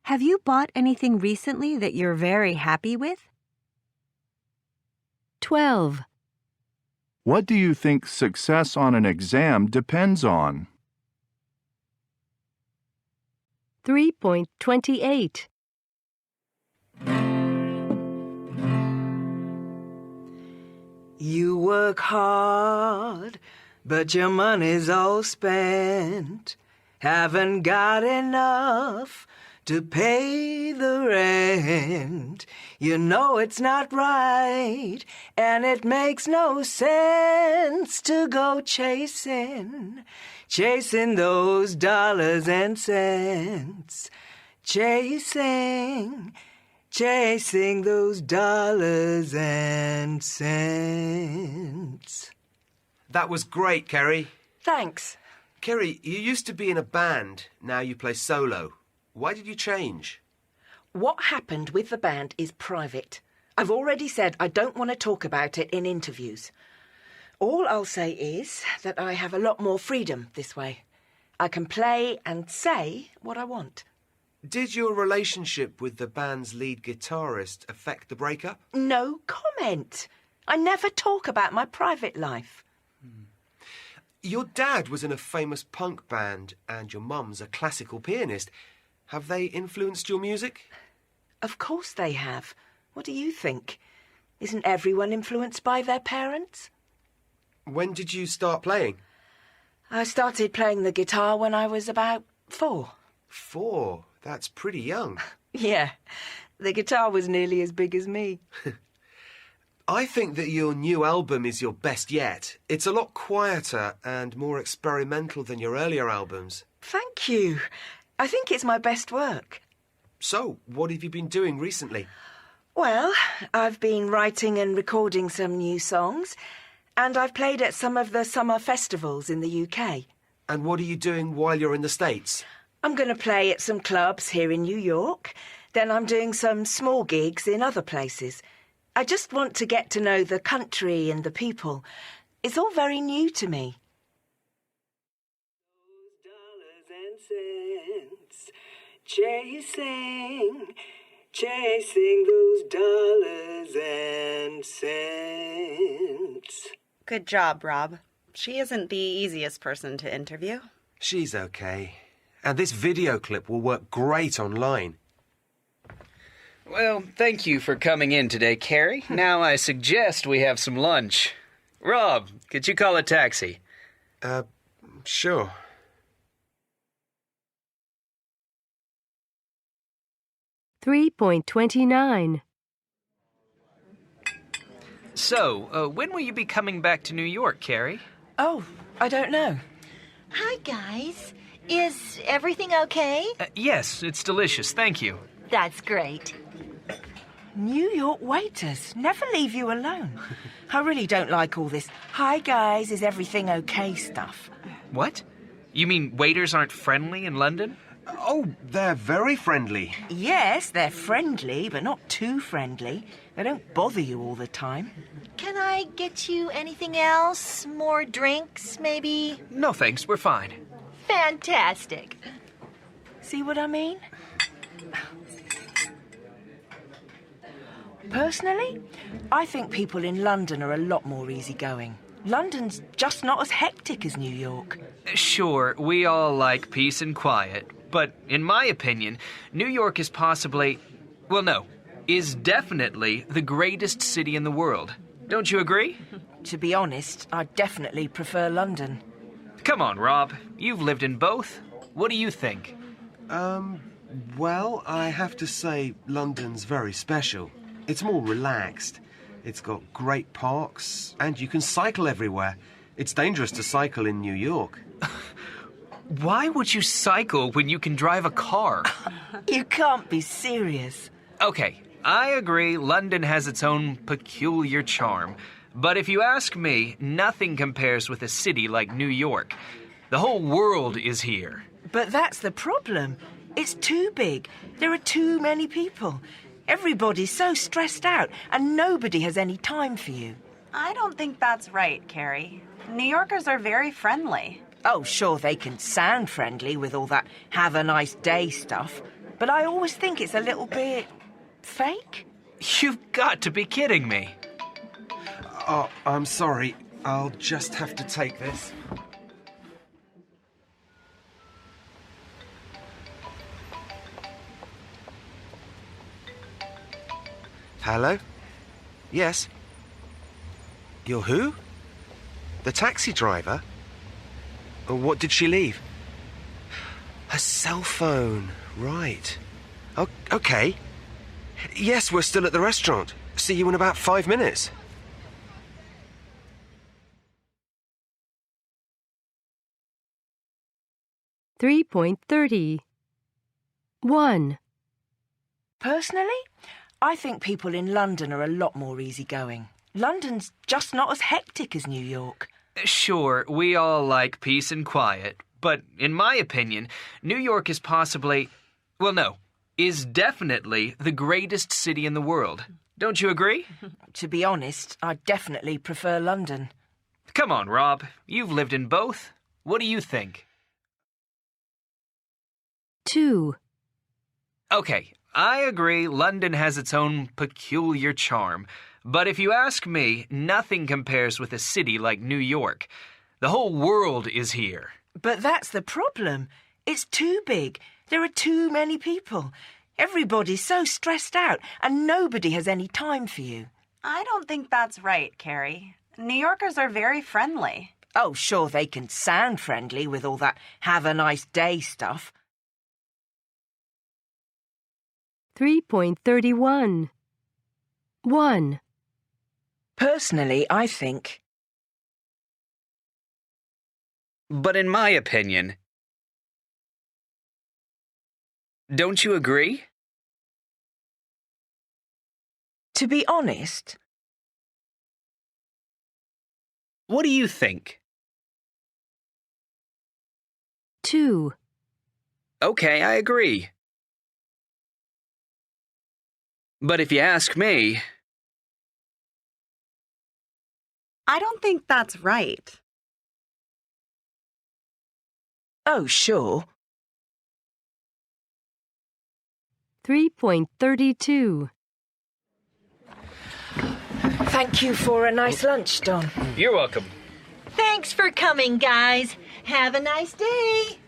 S9: Have you bought anything recently that you're very happy with?
S1: 12.
S7: What do you think success on an exam depends on?
S1: 3.28.
S12: You work hard, but your money's all spent. Haven't got enough to pay the rent. You know it's not right, and it makes no sense to go chasing those dollars and cents. Chasing those dollars and cents.
S13: That was great, Kerry.
S12: Thanks.
S13: Kerry, you used to be in a band. Now you play solo. Why did you change?
S22: What happened with the band is private. I've already said I don't want to talk about it in interviews. All I'll say is that I have a lot more freedom this way. I can play and say what I want.
S13: Did your relationship with the band's lead guitarist affect the breakup?
S22: No comment. I never talk about my private life.
S13: Your dad was in a famous punk band and your mum's a classical pianist. Have they influenced your music?
S22: Of course they have. What do you think? Isn't everyone influenced by their parents?
S13: When did you start playing?
S22: I started playing the guitar when I was about 4.
S13: 4? That's pretty young.
S22: Yeah, the guitar was nearly as big as me.
S13: I think that your new album is your best yet. It's a lot quieter and more experimental than your earlier albums.
S22: Thank you. I think it's my best work.
S13: So, what have you been doing recently?
S22: Well, I've been writing and recording some new songs, and I've played at some of the summer festivals in the UK.
S13: And what are you doing while you're in the States?
S22: I'm going to play at some clubs here in New York. Then I'm doing some small gigs in other places. I just want to get to know the country and the people. It's all very new to me. Chasing those dollars and cents.
S23: Good job, Rob. She isn't the easiest person to interview.
S13: She's okay. And this video clip will work great online.
S14: Well, thank you for coming in today, Carrie. Now I suggest we have some lunch. Rob, could you call a taxi?
S13: Sure.
S1: $3.29.
S14: So, when will you be coming back to New York, Carrie?
S22: Oh, I don't know.
S24: Hi, guys. Is everything okay?
S14: Yes, it's delicious, thank you.
S24: That's great.
S22: New York waiters never leave you alone. I really don't like all this, hi guys, is everything okay stuff.
S14: What? You mean waiters aren't friendly in London?
S13: Oh, they're very friendly.
S22: Yes, they're friendly, but not too friendly. They don't bother you all the time.
S24: Can I get you anything else? More drinks, maybe?
S14: No thanks, we're fine.
S24: Fantastic.
S22: See what I mean? Personally, I think people in London are a lot more easygoing. London's just not as hectic as New York.
S14: Sure, we all like peace and quiet, but in my opinion, New York is possibly, well, no, is definitely the greatest city in the world. Don't you agree?
S22: To be honest, I definitely prefer London.
S14: Come on, Rob. You've lived in both. What do you think?
S13: Well, I have to say London's very special. It's more relaxed. It's got great parks, and you can cycle everywhere. It's dangerous to cycle in New York.
S14: Why would you cycle when you can drive a car?
S22: You can't be serious.
S14: Okay, I agree London has its own peculiar charm. But if you ask me, nothing compares with a city like New York. The whole world is here.
S22: But that's the problem. It's too big. There are too many people. Everybody's so stressed out, and nobody has any time for you.
S23: I don't think that's right, Carrie. New Yorkers are very friendly.
S22: Oh, sure, they can sound friendly with all that have a nice day stuff, but I always think it's a little bit fake.
S14: You've got to be kidding me.
S13: Oh, I'm sorry. I'll just have to take this. Hello? Yes? You're who? The taxi driver? What did she leave? Her cell phone. Right. Okay. Yes, we're still at the restaurant. See you in about 5 minutes.
S1: $3.30. 1.
S22: Personally, I think people in London are a lot more easygoing. London's just not as hectic as New York.
S14: Sure, we all like peace and quiet, but in my opinion, New York is possibly, well, no, is definitely the greatest city in the world. Don't you agree?
S22: To be honest, I definitely prefer London.
S14: Come on, Rob. You've lived in both. What do you think?
S1: 2.
S14: Okay, I agree London has its own peculiar charm, but if you ask me, nothing compares with a city like New York. The whole world is here.
S22: But that's the problem. It's too big. There are too many people. Everybody's so stressed out, and nobody has any time for you.
S23: I don't think that's right, Carrie. New Yorkers are very friendly.
S22: Oh, sure, they can sound friendly with all that have a nice day stuff.
S1: 3.31. 1.
S22: Personally, I think...
S14: But in my opinion... Don't you agree?
S22: To be honest...
S14: What do you think?
S1: 2.
S14: Okay, I agree. But if you ask me...
S23: I don't think that's right.
S22: Oh, sure.
S1: 3.32.
S22: Thank you for a nice lunch, Don.
S14: You're welcome.
S24: Thanks for coming, guys. Have a nice day.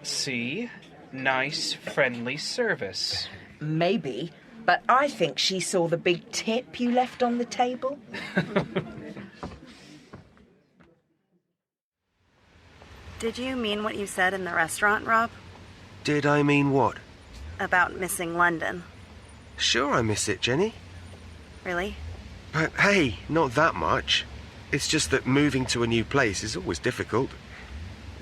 S14: See? Nice, friendly service.
S22: Maybe, but I think she saw the big tip you left on the table.
S23: Did you mean what you said in the restaurant, Rob?
S13: Did I mean what?
S23: About missing London.
S13: Sure I miss it, Jenny.
S23: Really?
S13: But hey, not that much. It's just that moving to a new place is always difficult.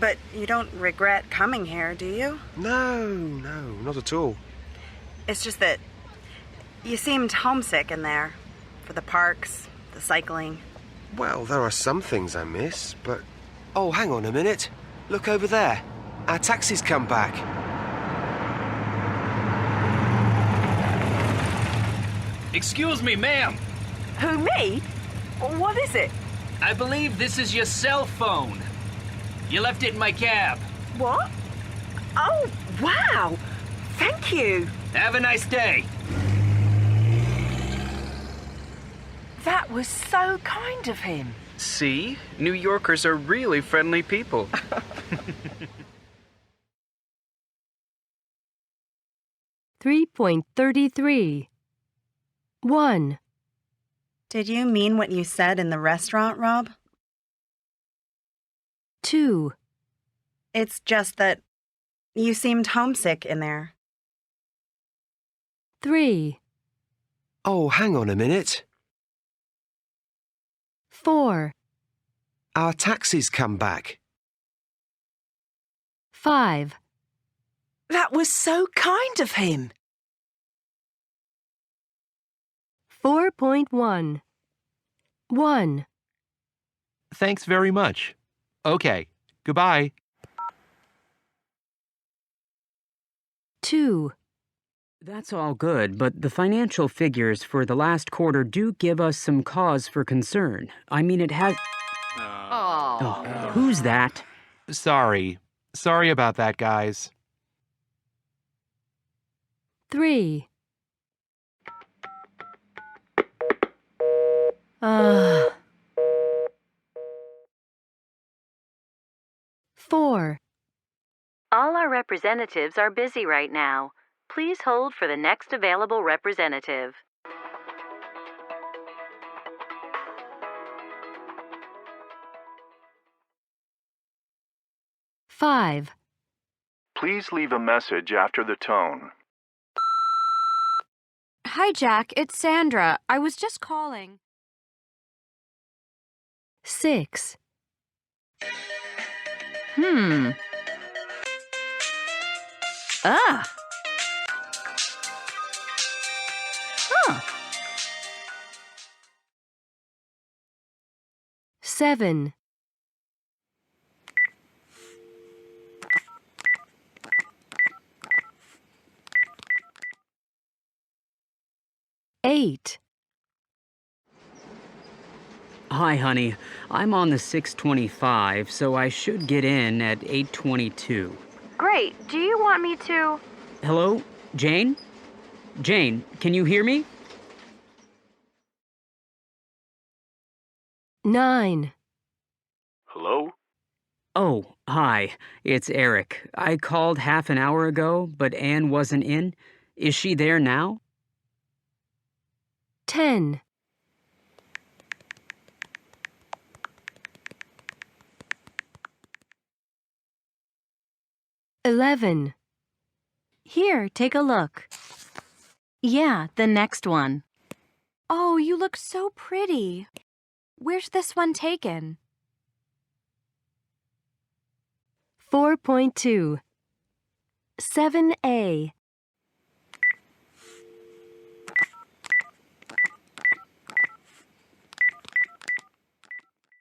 S23: But you don't regret coming here, do you?
S13: No, not at all.
S23: It's just that you seemed homesick in there. For the parks, the cycling.
S13: Well, there are some things I miss, but... Oh, hang on a minute. Look over there. Our taxi's come back.
S14: Excuse me, ma'am.
S23: Who, me? What is it?
S14: I believe this is your cell phone. You left it in my cab.
S23: What? Oh, wow. Thank you.
S14: Have a nice day.
S23: That was so kind of him.
S14: See? New Yorkers are really friendly people.
S1: 3.33. 1,
S23: Did you mean what you said in the restaurant, Rob?
S1: 2,
S23: It's just that you seemed homesick in there.
S1: 3,
S13: Oh, hang on a minute.
S1: 4,
S13: Our taxi's come back.
S1: 5,
S23: That was so kind of him.
S1: 4.1. 1,
S6: Thanks very much. Okay, goodbye.
S1: 2,
S2: That's all good, but the financial figures for the last quarter do give us some cause for concern. I mean, it has... Oh, who's that?
S6: Sorry. Sorry about that, guys.
S1: 3. 4.
S11: All our representatives are busy right now. Please hold for the next available representative.
S1: Five.
S7: Please leave a message after the tone.
S8: Hi, Jack. It's Sandra. I was just calling.
S1: 6.
S11: Ah. Huh.
S1: 7. Eight.
S2: Hi, honey. I'm on the 6:25, so I should get in at 8:22.
S8: Great. Do you want me to?
S2: Hello? Jane? Jane, can you hear me?
S1: 9.
S7: Hello?
S2: Oh, hi. It's Eric. I called half an hour ago, but Anne wasn't in. Is she there now?
S1: 10. 11.
S11: Here, take a look. Yeah, the next one.
S8: Oh, you look so pretty. Where's this one taken?
S1: 4.2. 7A.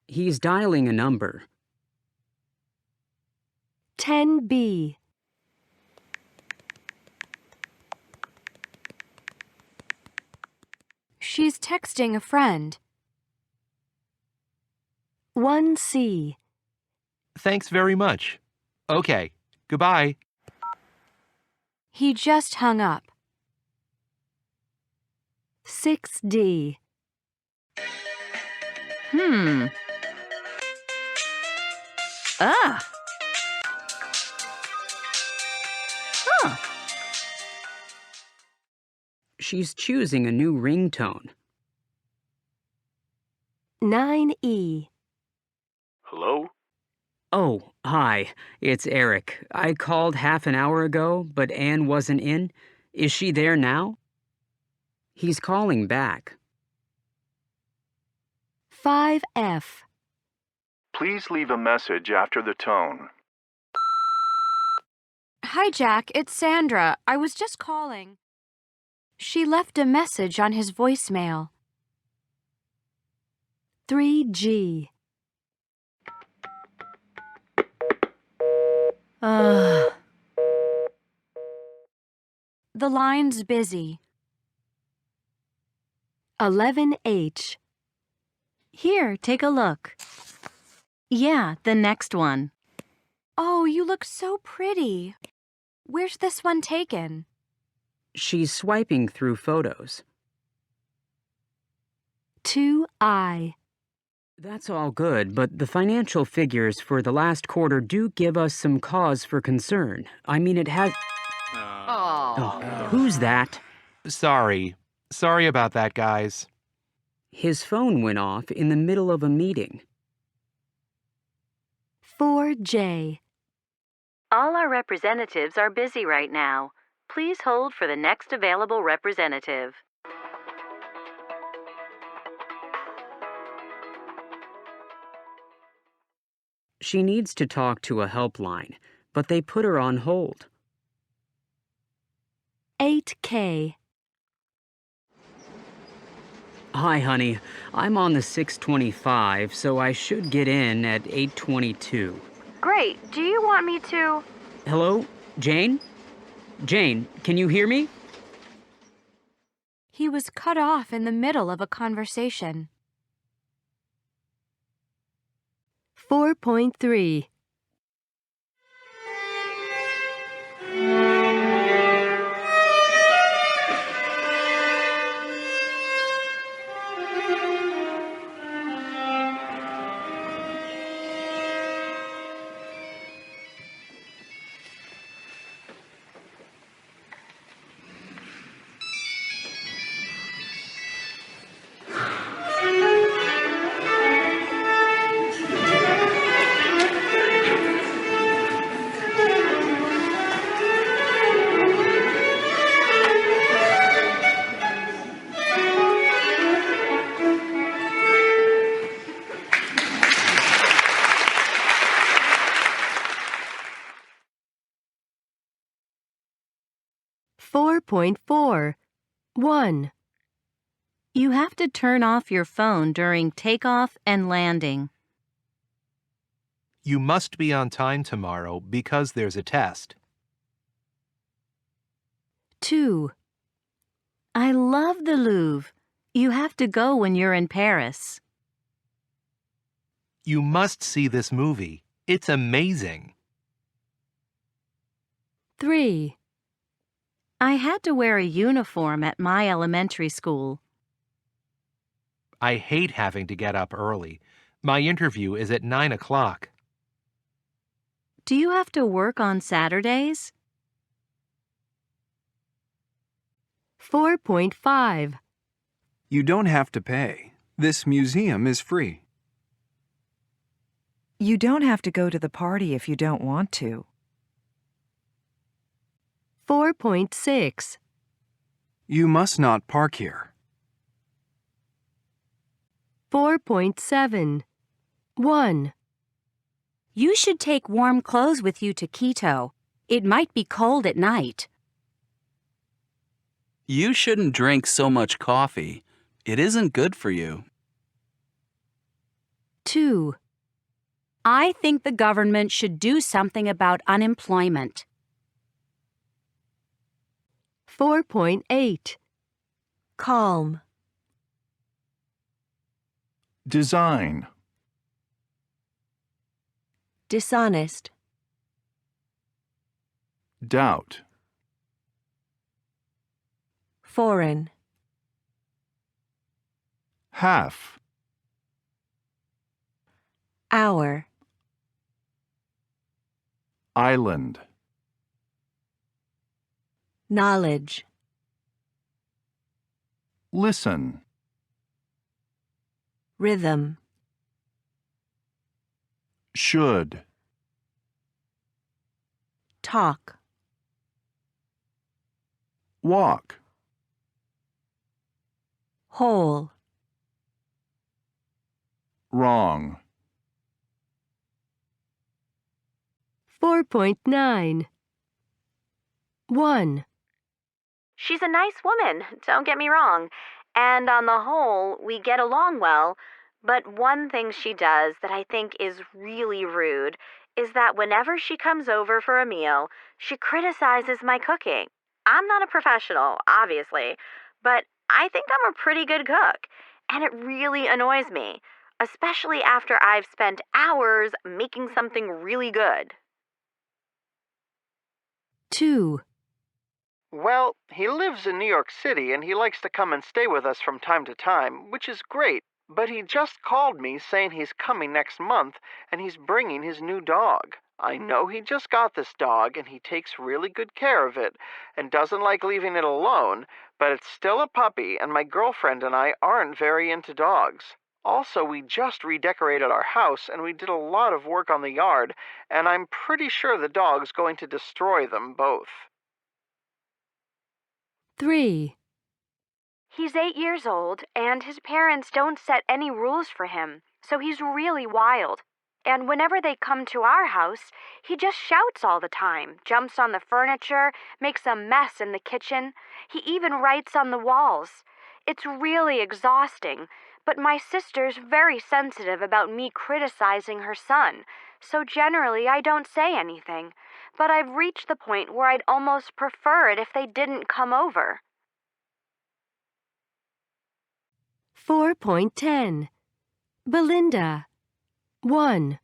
S2: He's dialing a number.
S1: 10B.
S8: She's texting a friend.
S1: 1C.
S6: Thanks very much. Okay, goodbye.
S8: He just hung up.
S1: 6D.
S11: Ah. Huh.
S2: She's choosing a new ringtone.
S1: 9E.
S7: Hello?
S2: Oh, hi. It's Eric. I called half an hour ago, but Anne wasn't in. Is she there now? He's calling back.
S1: 5F.
S7: Please leave a message after the tone.
S8: Hi, Jack. It's Sandra. I was just calling. She left a message on his voicemail.
S1: 3G.
S8: The line's busy.
S1: 11H.
S11: Here, take a look. Yeah, the next one.
S8: Oh, you look so pretty. Where's this one taken?
S2: She's swiping through photos.
S1: 2I.
S2: That's all good, but the financial figures for the last quarter do give us some cause for concern. I mean, it has... Oh, who's that?
S6: Sorry. Sorry about that, guys.
S2: His phone went off in the middle of a meeting.
S1: 4J.
S11: All our representatives are busy right now. Please hold for the next available representative.
S2: She needs to talk to a helpline, but they put her on hold.
S1: 8K.
S2: Hi, honey. I'm on the 6:25, so I should get in at 8:22.
S8: Great. Do you want me to?
S2: Hello? Jane? Jane, can you hear me?
S8: He was cut off in the middle of a conversation.
S1: 4.3. Four point four. 1.
S11: You have to turn off your phone during takeoff and landing.
S6: You must be on time tomorrow because there's a test.
S1: 2.
S11: I love the Louvre. You have to go when you're in Paris.
S6: You must see this movie. It's amazing.
S1: 3.
S11: I had to wear a uniform at my elementary school.
S6: I hate having to get up early. My interview is at 9 o'clock.
S11: Do you have to work on Saturdays?
S1: 4.5.
S3: You don't have to pay. This museum is free.
S21: You don't have to go to the party if you don't want to.
S1: 4.6.
S3: You must not park here.
S1: 4.7. 1.
S15: You should take warm clothes with you to Quito. It might be cold at night.
S16: You shouldn't drink so much coffee. It isn't good for you.
S1: 2.
S15: I think the government should do something about unemployment.
S1: 4.8.
S9: Calm.
S7: Design.
S9: Dishonest.
S7: Doubt.
S9: Foreign.
S7: Half.
S9: Hour.
S7: Island.
S9: Knowledge.
S7: Listen.
S9: Rhythm.
S7: Should.
S9: Talk.
S7: Walk.
S9: Whole.
S7: Wrong.
S1: 4.9. 1.
S4: She's a nice woman, don't get me wrong. And on the whole, we get along well. But one thing she does that I think is really rude is that whenever she comes over for a meal, she criticizes my cooking. I'm not a professional, obviously, but I think I'm a pretty good cook, and it really annoys me, especially after I've spent hours making something really good.
S1: 2.
S5: Well, he lives in New York City and he likes to come and stay with us from time to time, which is great. But he just called me saying he's coming next month and he's bringing his new dog. I know he just got this dog and he takes really good care of it and doesn't like leaving it alone, but it's still a puppy and my girlfriend and I aren't very into dogs. Also, we just redecorated our house and we did a lot of work on the yard, and I'm pretty sure the dog's going to destroy them both.
S1: 3.
S8: He's 8 years old, and his parents don't set any rules for him, so he's really wild. And whenever they come to our house, he just shouts all the time, jumps on the furniture, makes a mess in the kitchen. He even writes on the walls. It's really exhausting, but my sister's very sensitive about me criticizing her son, so generally I don't say anything. But I've reached the point where I'd almost prefer it if they didn't come over.
S1: 4.10. Belinda. 1.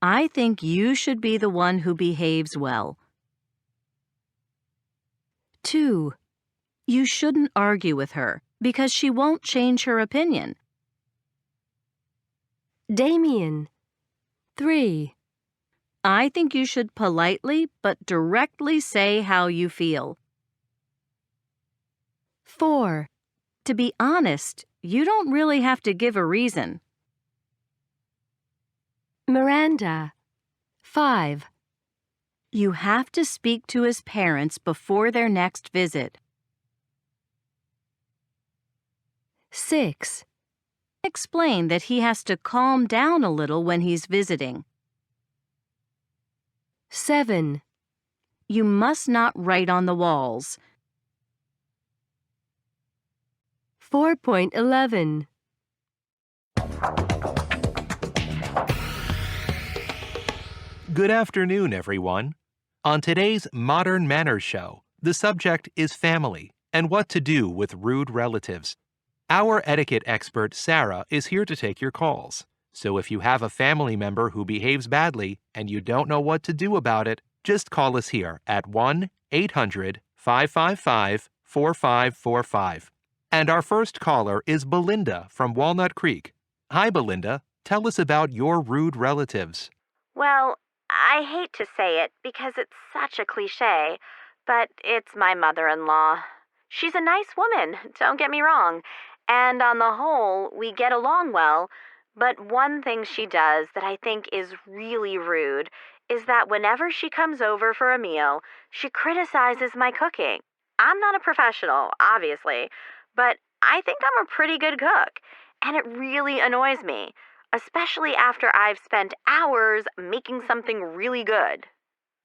S11: I think you should be the one who behaves well. 2. You shouldn't argue with her because she won't change her opinion.
S1: Damien. 3.
S11: I think you should politely but directly say how you feel.
S1: 4.
S11: To be honest, you don't really have to give a reason.
S1: Miranda. 5.
S11: You have to speak to his parents before their next visit.
S1: 6.
S11: Explain that he has to calm down a little when he's visiting.
S1: 7.
S11: You must not write on the walls.
S1: 4.11.
S6: Good afternoon, everyone. On today's Modern Manners Show, the subject is family and what to do with rude relatives. Our etiquette expert, Sarah, is here to take your calls. So if you have a family member who behaves badly and you don't know what to do about it, just call us here at 1-800-555-4545. And our first caller is Belinda from Walnut Creek. Hi, Belinda. Tell us about your rude relatives.
S4: Well, I hate to say it because it's such a cliche, but it's my mother-in-law. She's a nice woman, don't get me wrong, and on the whole, we get along well. But one thing she does that I think is really rude is that whenever she comes over for a meal, she criticizes my cooking. I'm not a professional, obviously, but I think I'm a pretty good cook, and it really annoys me, especially after I've spent hours making something really good.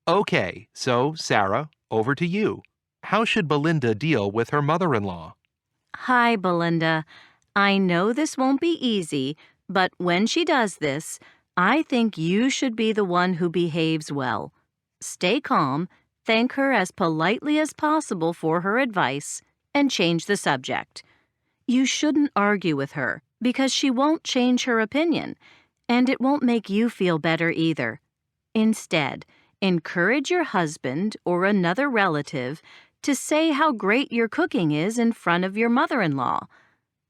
S6: Okay, so Sarah, over to you. How should Belinda deal with her mother-in-law?
S11: Hi, Belinda. I know this won't be easy, but when she does this, I think you should be the one who behaves well. Stay calm, thank her as politely as possible for her advice, and change the subject. You shouldn't argue with her because she won't change her opinion, and it won't make you feel better either. Instead, encourage your husband or another relative to say how great your cooking is in front of your mother-in-law.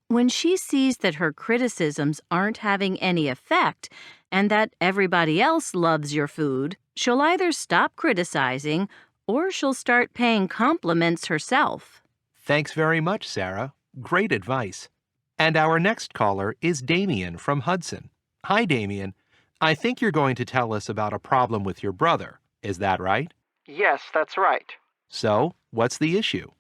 S11: When she sees that her criticisms aren't having any effect and that everybody else loves your food, she'll either stop criticizing or she'll start paying compliments herself.
S6: Thanks very much, Sarah. Great advice. And our next caller is Damien from Hudson. Hi, Damien. I think you're going to tell us about a problem with your brother. Is that right?
S5: Yes, that's right.
S6: So, what's the issue?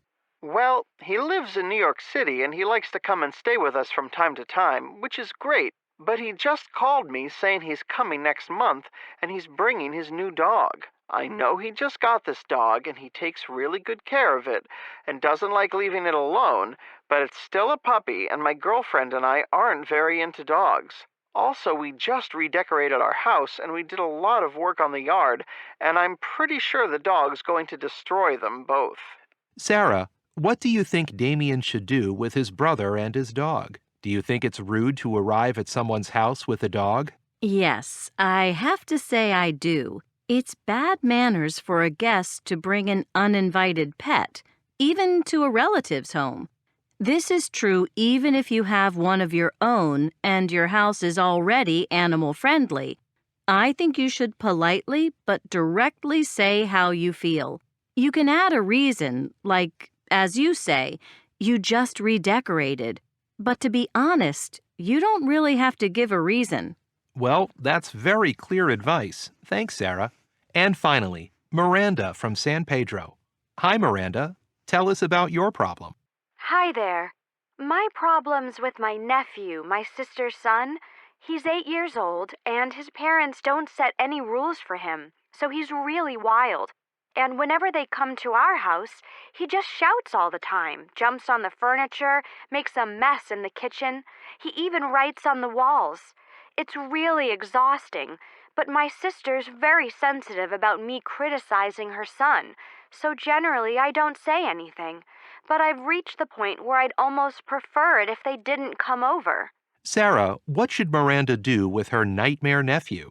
S5: Well, he lives in New York City and he likes to come and stay with us from time to time, which is great. But he just called me saying he's coming next month and he's bringing his new dog. I know he just got this dog and he takes really good care of it and doesn't like leaving it alone, but it's still a puppy and my girlfriend and I aren't very into dogs. Also, we just redecorated our house and we did a lot of work on the yard, and I'm pretty sure the dog's going to destroy them both.
S6: Sarah, What do you think Damien should do with his brother and his dog? Do you think it's rude to arrive at someone's house with a dog?
S11: Yes, I have to say I do. It's bad manners for a guest to bring an uninvited pet, even to a relative's home. This is true even if you have one of your own and your house is already animal-friendly. I think you should politely but directly say how you feel. You can add a reason, like, as you say, you just redecorated. But to be honest, you don't really have to give a reason.
S6: Well, that's very clear advice. Thanks, Sarah. And finally, Miranda from San Pedro. Hi, Miranda. Tell us about your problem.
S8: Hi there. My problem's with my nephew, my sister's son. He's 8 years old, and his parents don't set any rules for him, so he's really wild. And whenever they come to our house, he just shouts all the time, jumps on the furniture, makes a mess in the kitchen. He even writes on the walls. It's really exhausting, but my sister's very sensitive about me criticizing her son, so generally I don't say anything. But I've reached the point where I'd almost prefer it if they didn't come over.
S6: Sarah, what should Miranda do with her nightmare nephew?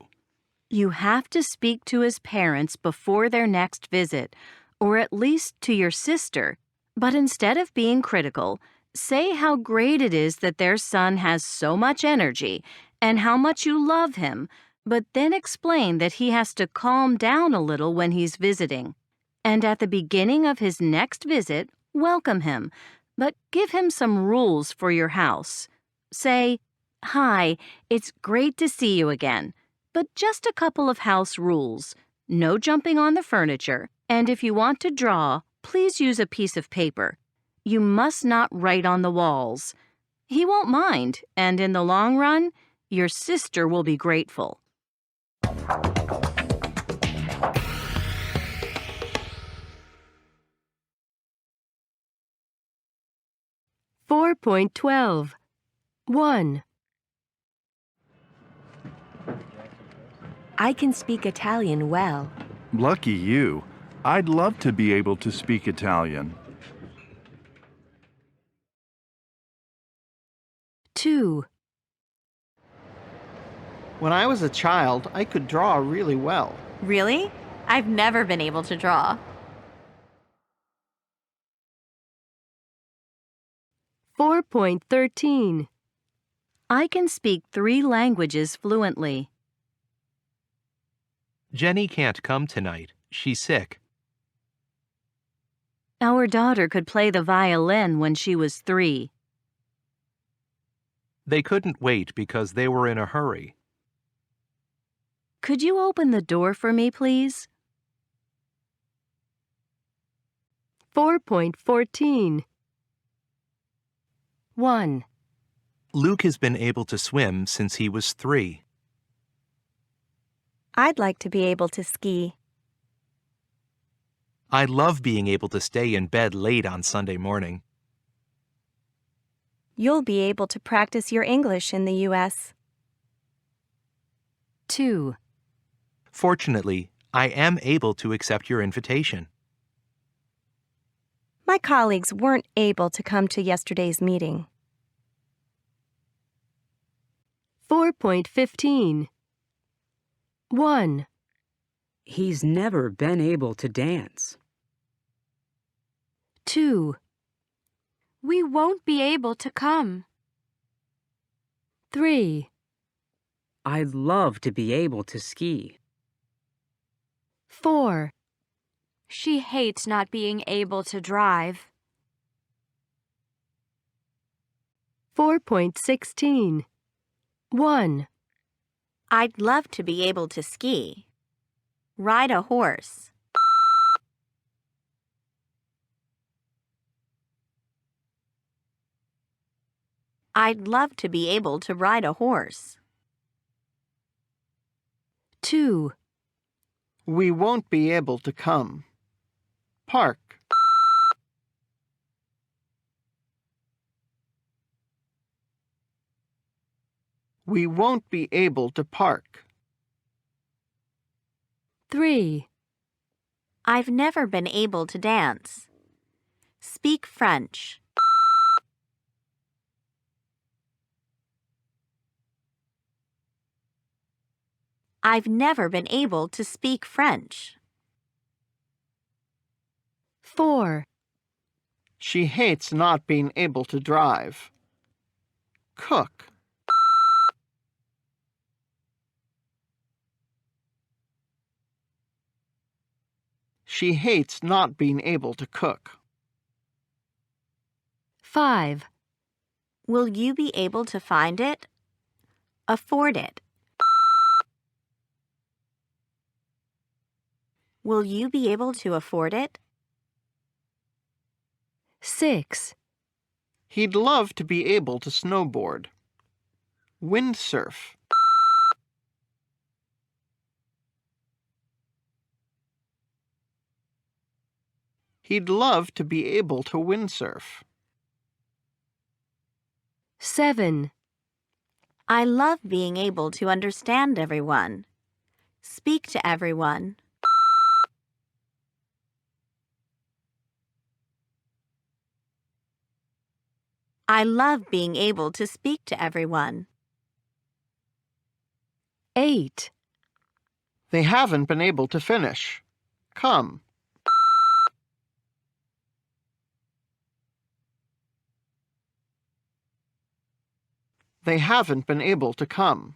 S11: You have to speak to his parents before their next visit, or at least to your sister. But instead of being critical, say how great it is that their son has so much energy and how much you love him, but then explain that he has to calm down a little when he's visiting. And at the beginning of his next visit, welcome him, but give him some rules for your house. Say, "Hi, it's great to see you again. But just a couple of house rules. No jumping on the furniture, and if you want to draw, please use a piece of paper. You must not write on the walls." He won't mind, and in the long run, your sister will be grateful.
S1: Four 4.12. 1.
S9: I can speak Italian well.
S7: Lucky you. I'd love to be able to speak Italian.
S1: 2.
S5: When I was a child, I could draw really well.
S4: Really? I've never been able to draw.
S1: 4.13.
S11: I can speak 3 languages fluently.
S6: Jenny can't come tonight. She's sick.
S11: Our daughter could play the violin when she was 3.
S6: They couldn't wait because they were in a hurry.
S11: Could you open the door for me, please?
S1: 4.14. 1.
S6: Luke has been able to swim since he was 3.
S23: I'd like to be able to ski.
S6: I love being able to stay in bed late on Sunday morning.
S23: You'll be able to practice your English in the U.S.
S1: 2.
S6: Fortunately, I am able to accept your invitation.
S23: My colleagues weren't able to come to yesterday's meeting.
S1: 4.15. 1.
S2: He's never been able to dance.
S1: 2.
S8: We won't be able to come.
S1: 3.
S2: I'd love to be able to ski.
S1: 4.
S8: She hates not being able to drive.
S1: 4.16. 1.
S4: I'd love to be able to ski. Ride a horse. I'd love to be able to ride a horse.
S1: 2.
S5: We won't be able to come. Park. We won't be able to park.
S1: 3.
S4: I've never been able to dance. Speak French. I've never been able to speak French.
S1: 4.
S5: She hates not being able to drive. Cook. She hates not being able to cook.
S1: 5.
S4: Will you be able to find it? Afford it. Will you be able to afford it?
S1: 6.
S5: He'd love to be able to snowboard. Windsurf. He'd love to be able to windsurf.
S1: 7.
S4: I love being able to understand everyone. Speak to everyone. I love being able to speak to everyone.
S1: 8.
S5: They haven't been able to finish. Come. They haven't been able to come.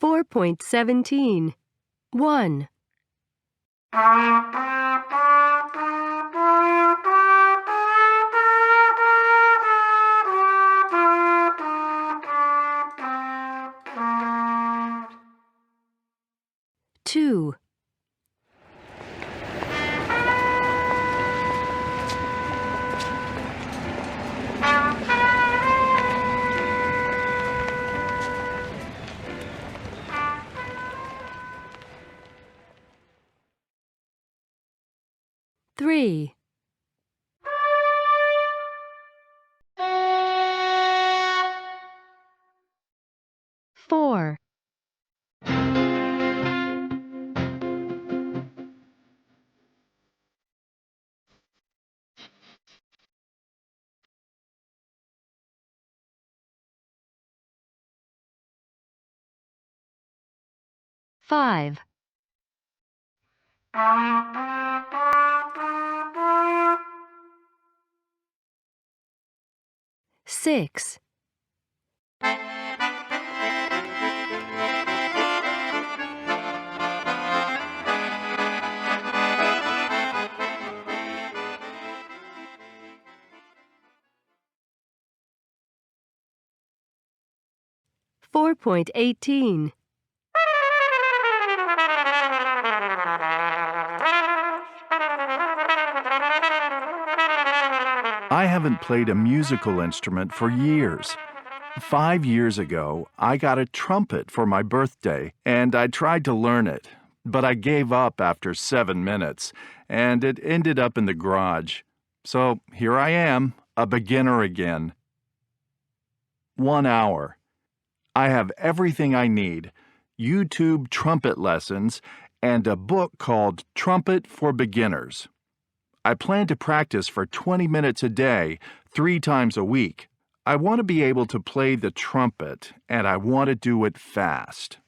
S1: 4.17. 1. Two. 3. 4. 5. 6. 4.18.
S7: I haven't played a musical instrument for years. 5 years ago, I got a trumpet for my birthday, and I tried to learn it, but I gave up after 7 minutes, and it ended up in the garage. So here I am, a beginner again. 1 hour. I have everything I need: YouTube trumpet lessons and a book called Trumpet for Beginners. I plan to practice for 20 minutes a day, 3 times a week. I want to be able to play the trumpet, and I want to do it fast.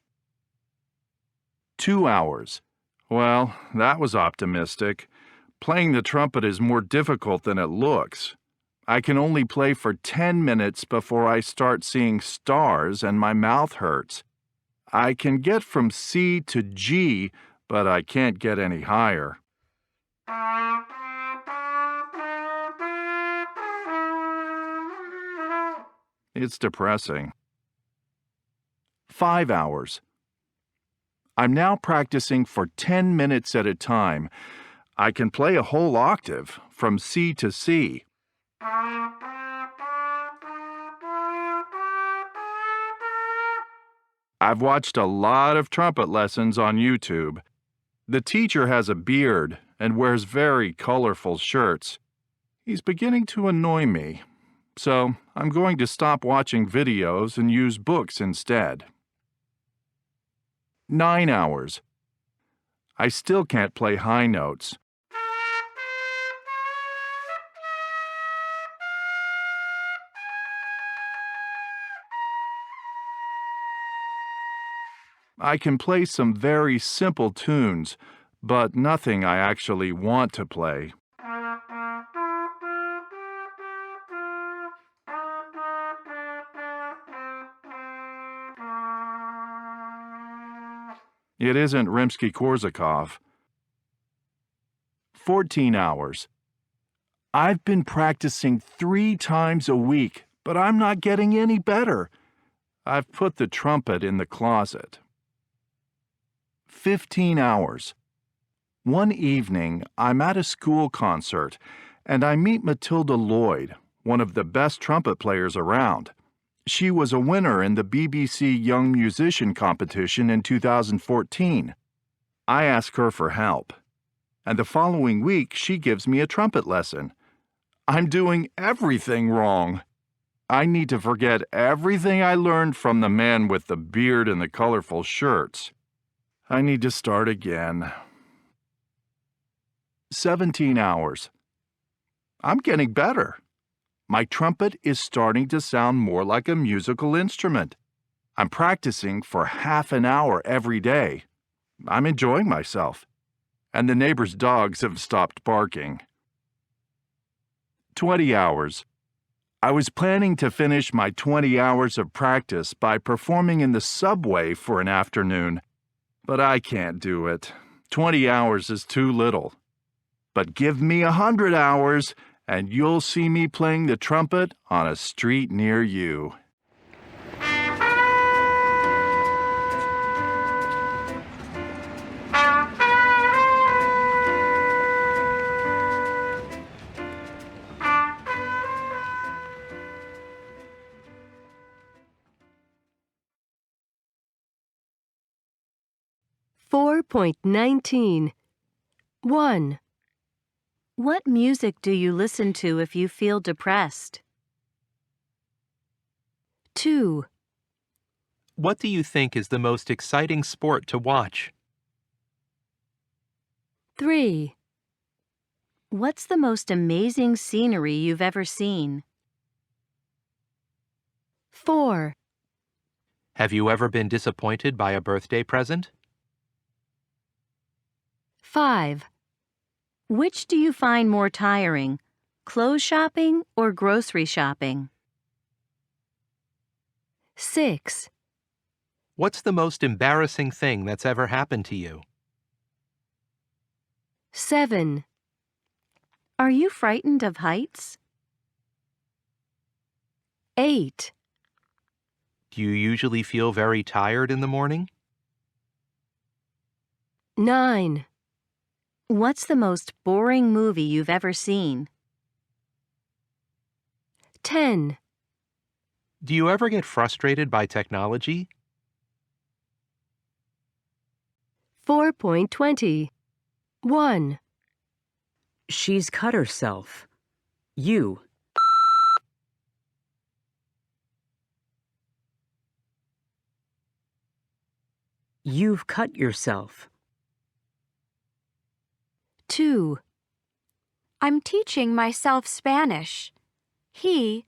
S7: 2 hours. Well, that was optimistic. Playing the trumpet is more difficult than it looks. I can only play for 10 minutes before I start seeing stars and my mouth hurts. I can get from C to G, but I can't get any higher. It's depressing. 5 hours. I'm now practicing for 10 minutes at a time. I can play a whole octave, from C to C. I've watched a lot of trumpet lessons on YouTube. The teacher has a beard and wears very colorful shirts. He's beginning to annoy me, so I'm going to stop watching videos and use books instead. 9 hours. I still can't play high notes. I can play some very simple tunes, but nothing I actually want to play. It isn't Rimsky-Korsakov. 14 hours. I've been practicing 3 times a week, but I'm not getting any better. I've put the trumpet in the closet. 15 hours. One evening, I'm at a school concert, and I meet Matilda Lloyd, one of the best trumpet players around. She was a winner in the BBC Young Musician competition in 2014. I ask her for help, and the following week she gives me a trumpet lesson. I'm doing everything wrong. I need to forget everything I learned from the man with the beard and the colorful shirts. I need to start again. 17 hours. I'm getting better. My trumpet is starting to sound more like a musical instrument. I'm practicing for half an hour every day. I'm enjoying myself. And the neighbor's dogs have stopped barking. 20 hours. I was planning to finish my 20 hours of practice by performing in the subway for an afternoon, but I can't do it. 20 hours is too little. But give me 100 hours, and you'll see me playing the trumpet on a street near you.
S1: .19. 1.
S11: What music do you listen to if you feel depressed?
S1: 2.
S6: What do you think is the most exciting sport to watch?
S1: 3.
S11: What's the most amazing scenery you've ever seen?
S1: 4.
S6: Have you ever been disappointed by a birthday present?
S1: 5.
S11: Which do you find more tiring, clothes shopping or grocery shopping?
S1: 6.
S6: What's the most embarrassing thing that's ever happened to you?
S1: 7.
S11: Are you frightened of heights?
S1: 8.
S6: Do you usually feel very tired in the morning?
S1: 9.
S11: What's the most boring movie you've ever seen?
S1: 10.
S6: Do you ever get frustrated by technology?
S1: 4.20. 1.
S2: She's cut herself. You. You've cut yourself.
S1: 2.
S8: I'm teaching myself Spanish. He's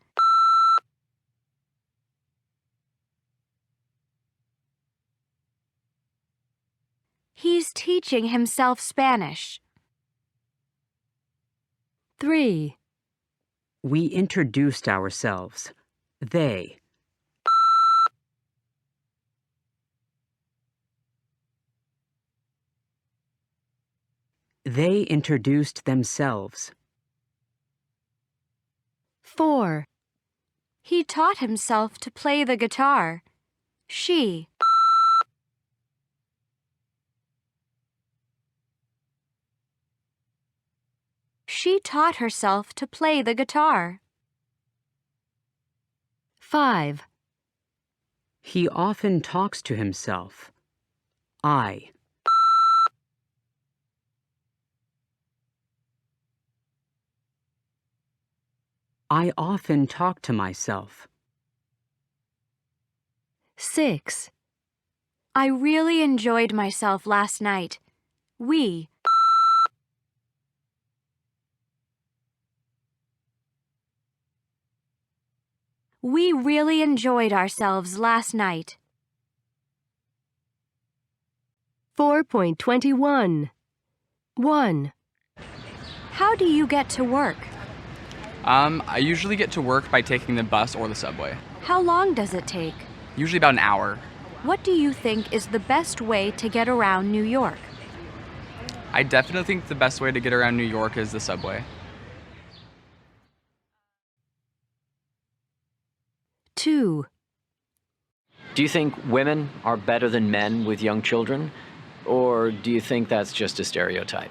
S8: teaching himself Spanish.
S1: 3.
S2: We introduced ourselves. They. They introduced themselves.
S1: 4.
S8: He taught himself to play the guitar. She taught herself to play the guitar.
S1: 5.
S2: He often talks to himself. I. I often talk to myself.
S1: 6.
S8: I really enjoyed myself last night. We really enjoyed ourselves last night.
S1: 4.21. 1.
S8: How do you get to work?
S17: I usually get to work by taking the bus or the subway.
S8: How long does it take?
S17: Usually about an hour.
S8: What do you think is the best way to get around New York?
S17: I definitely think the best way to get around New York is the subway.
S1: 2.
S18: Do you think women are better than men with young children? Or do you think that's just a stereotype?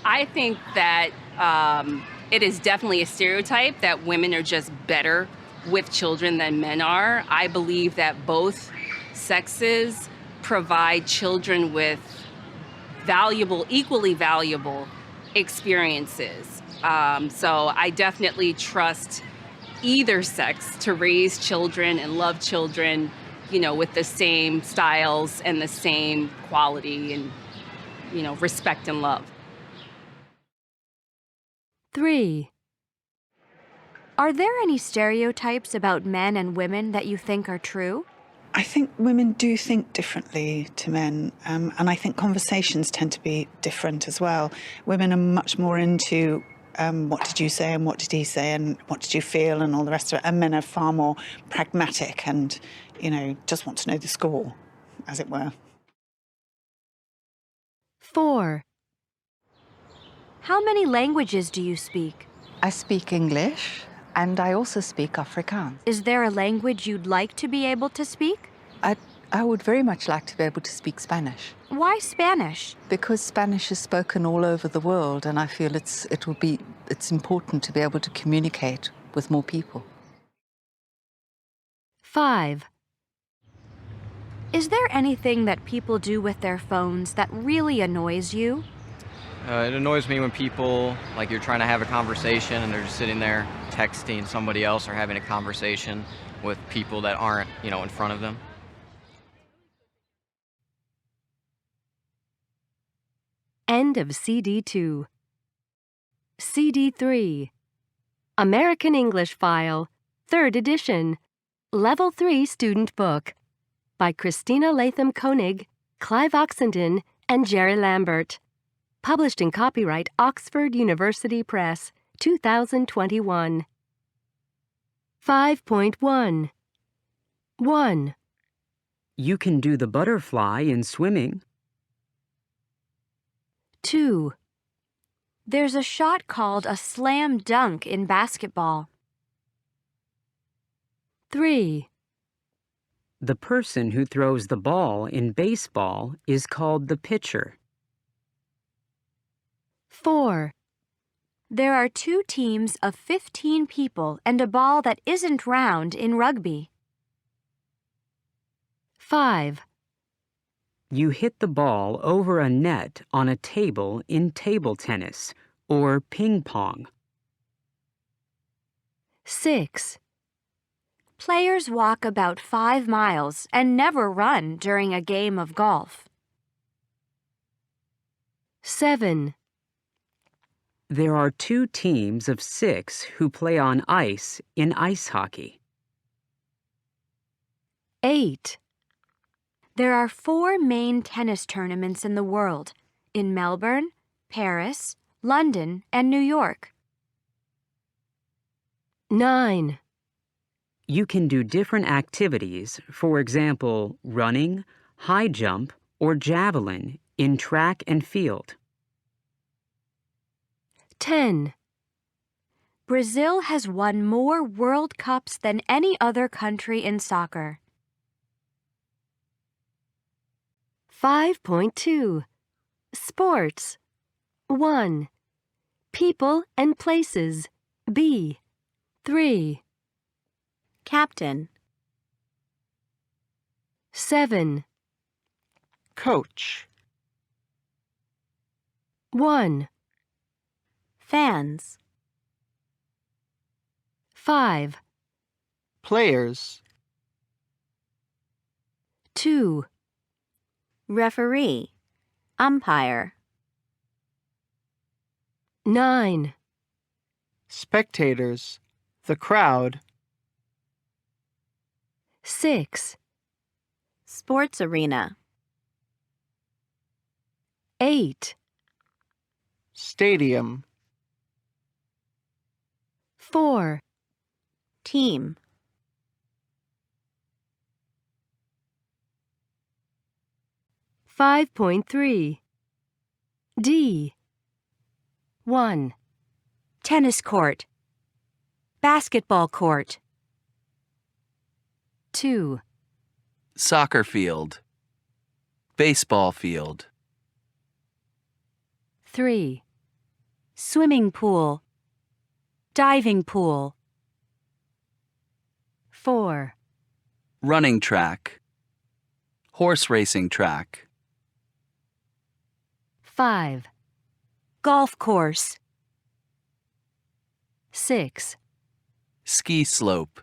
S19: I think that it is definitely a stereotype that women are just better with children than men are. I believe that both sexes provide children with equally valuable experiences. So I definitely trust either sex to raise children and love children, with the same styles and the same quality and, respect and love.
S1: 3.
S8: Are there any stereotypes about men and women that you think are true?
S20: I think women do think differently to men, and I think conversations tend to be different as well. Women are much more into what did you say and what did he say and what did you feel and all the rest of it, and men are far more pragmatic and, just want to know the score, as it were.
S1: 4.
S8: How many languages do you speak?
S25: I speak English, and I also speak Afrikaans.
S8: Is there a language you'd like to be able to speak?
S25: I would very much like to be able to speak Spanish.
S8: Why Spanish?
S25: Because Spanish is spoken all over the world, and I feel it's important to be able to communicate with more people.
S1: 5.
S8: Is there anything that people do with their phones that really annoys you?
S26: It annoys me when people, like you're trying to have a conversation and they're just sitting there texting somebody else or having a conversation with people that aren't, in front of them.
S1: End of CD 2. CD 3. American English File, 3rd edition. Level 3 student book. By Christina Latham Koenig, Clive Oxenden, and Jerry Lambert. Published in copyright Oxford University Press, 2021. 5.1. 1.
S2: You can do the butterfly in swimming.
S8: 2. There's a shot called a slam dunk in basketball.
S1: 3.
S2: The person who throws the ball in baseball is called the pitcher.
S1: 4.
S8: There are 2 teams of 15 people and a ball that isn't round in rugby.
S1: 5.
S2: You hit the ball over a net on a table in table tennis or ping pong.
S1: 6.
S8: Players walk about 5 miles and never run during a game of golf.
S1: 7.
S2: There are 2 teams of 6 who play on ice in ice hockey.
S1: 8.
S8: There are 4 main tennis tournaments in the world, in Melbourne, Paris, London, and New York.
S1: 9.
S2: You can do different activities, for example, running, high jump, or javelin in track and field.
S1: 10.
S8: Brazil has won more World Cups than any other country in soccer.
S1: 5.2. Sports. 1. People and places. B. 3.
S4: Captain.
S1: 7.
S5: Coach.
S1: 1.
S4: Fans.
S1: 5.
S5: Players.
S1: 2.
S4: Referee. Umpire.
S1: 9.
S5: Spectators. The crowd.
S1: 6.
S4: Sports arena.
S1: 8.
S5: Stadium.
S1: 4.
S4: Team.
S1: 5.3. D. 1.
S15: Tennis court. Basketball court.
S1: 2.
S16: Soccer field. Baseball field.
S1: 3.
S15: Swimming pool. Diving pool.
S1: 4.
S16: Running track. Horse racing track.
S1: 5.
S15: Golf course.
S1: 6.
S16: Ski slope.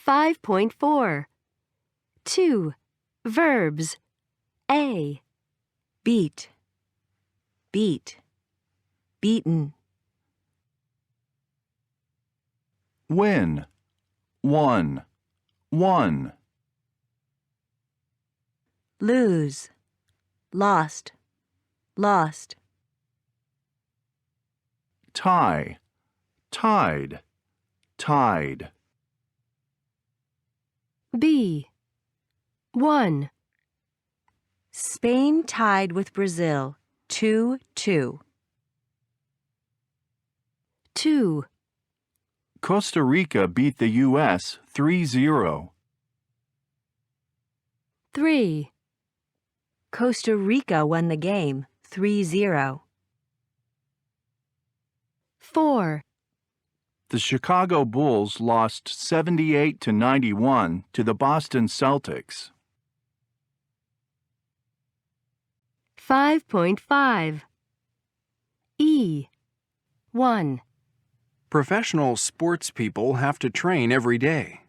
S1: 5.4. 2. Verbs. A.
S9: Beat. Beat. Beaten.
S7: Win. Won. Won.
S9: Lose. Lost. Lost.
S7: Tie. Tied. Tied.
S1: B. 1.
S9: Spain tied with Brazil 2-2.
S1: 2.
S7: Costa Rica beat the U.S. 3-0.
S1: 3.
S9: Costa Rica won the game 3-0.
S1: 4.
S7: The Chicago Bulls lost 78-91 to the Boston Celtics.
S1: 5.5. E. 1.
S3: Professional sports people have to train every day.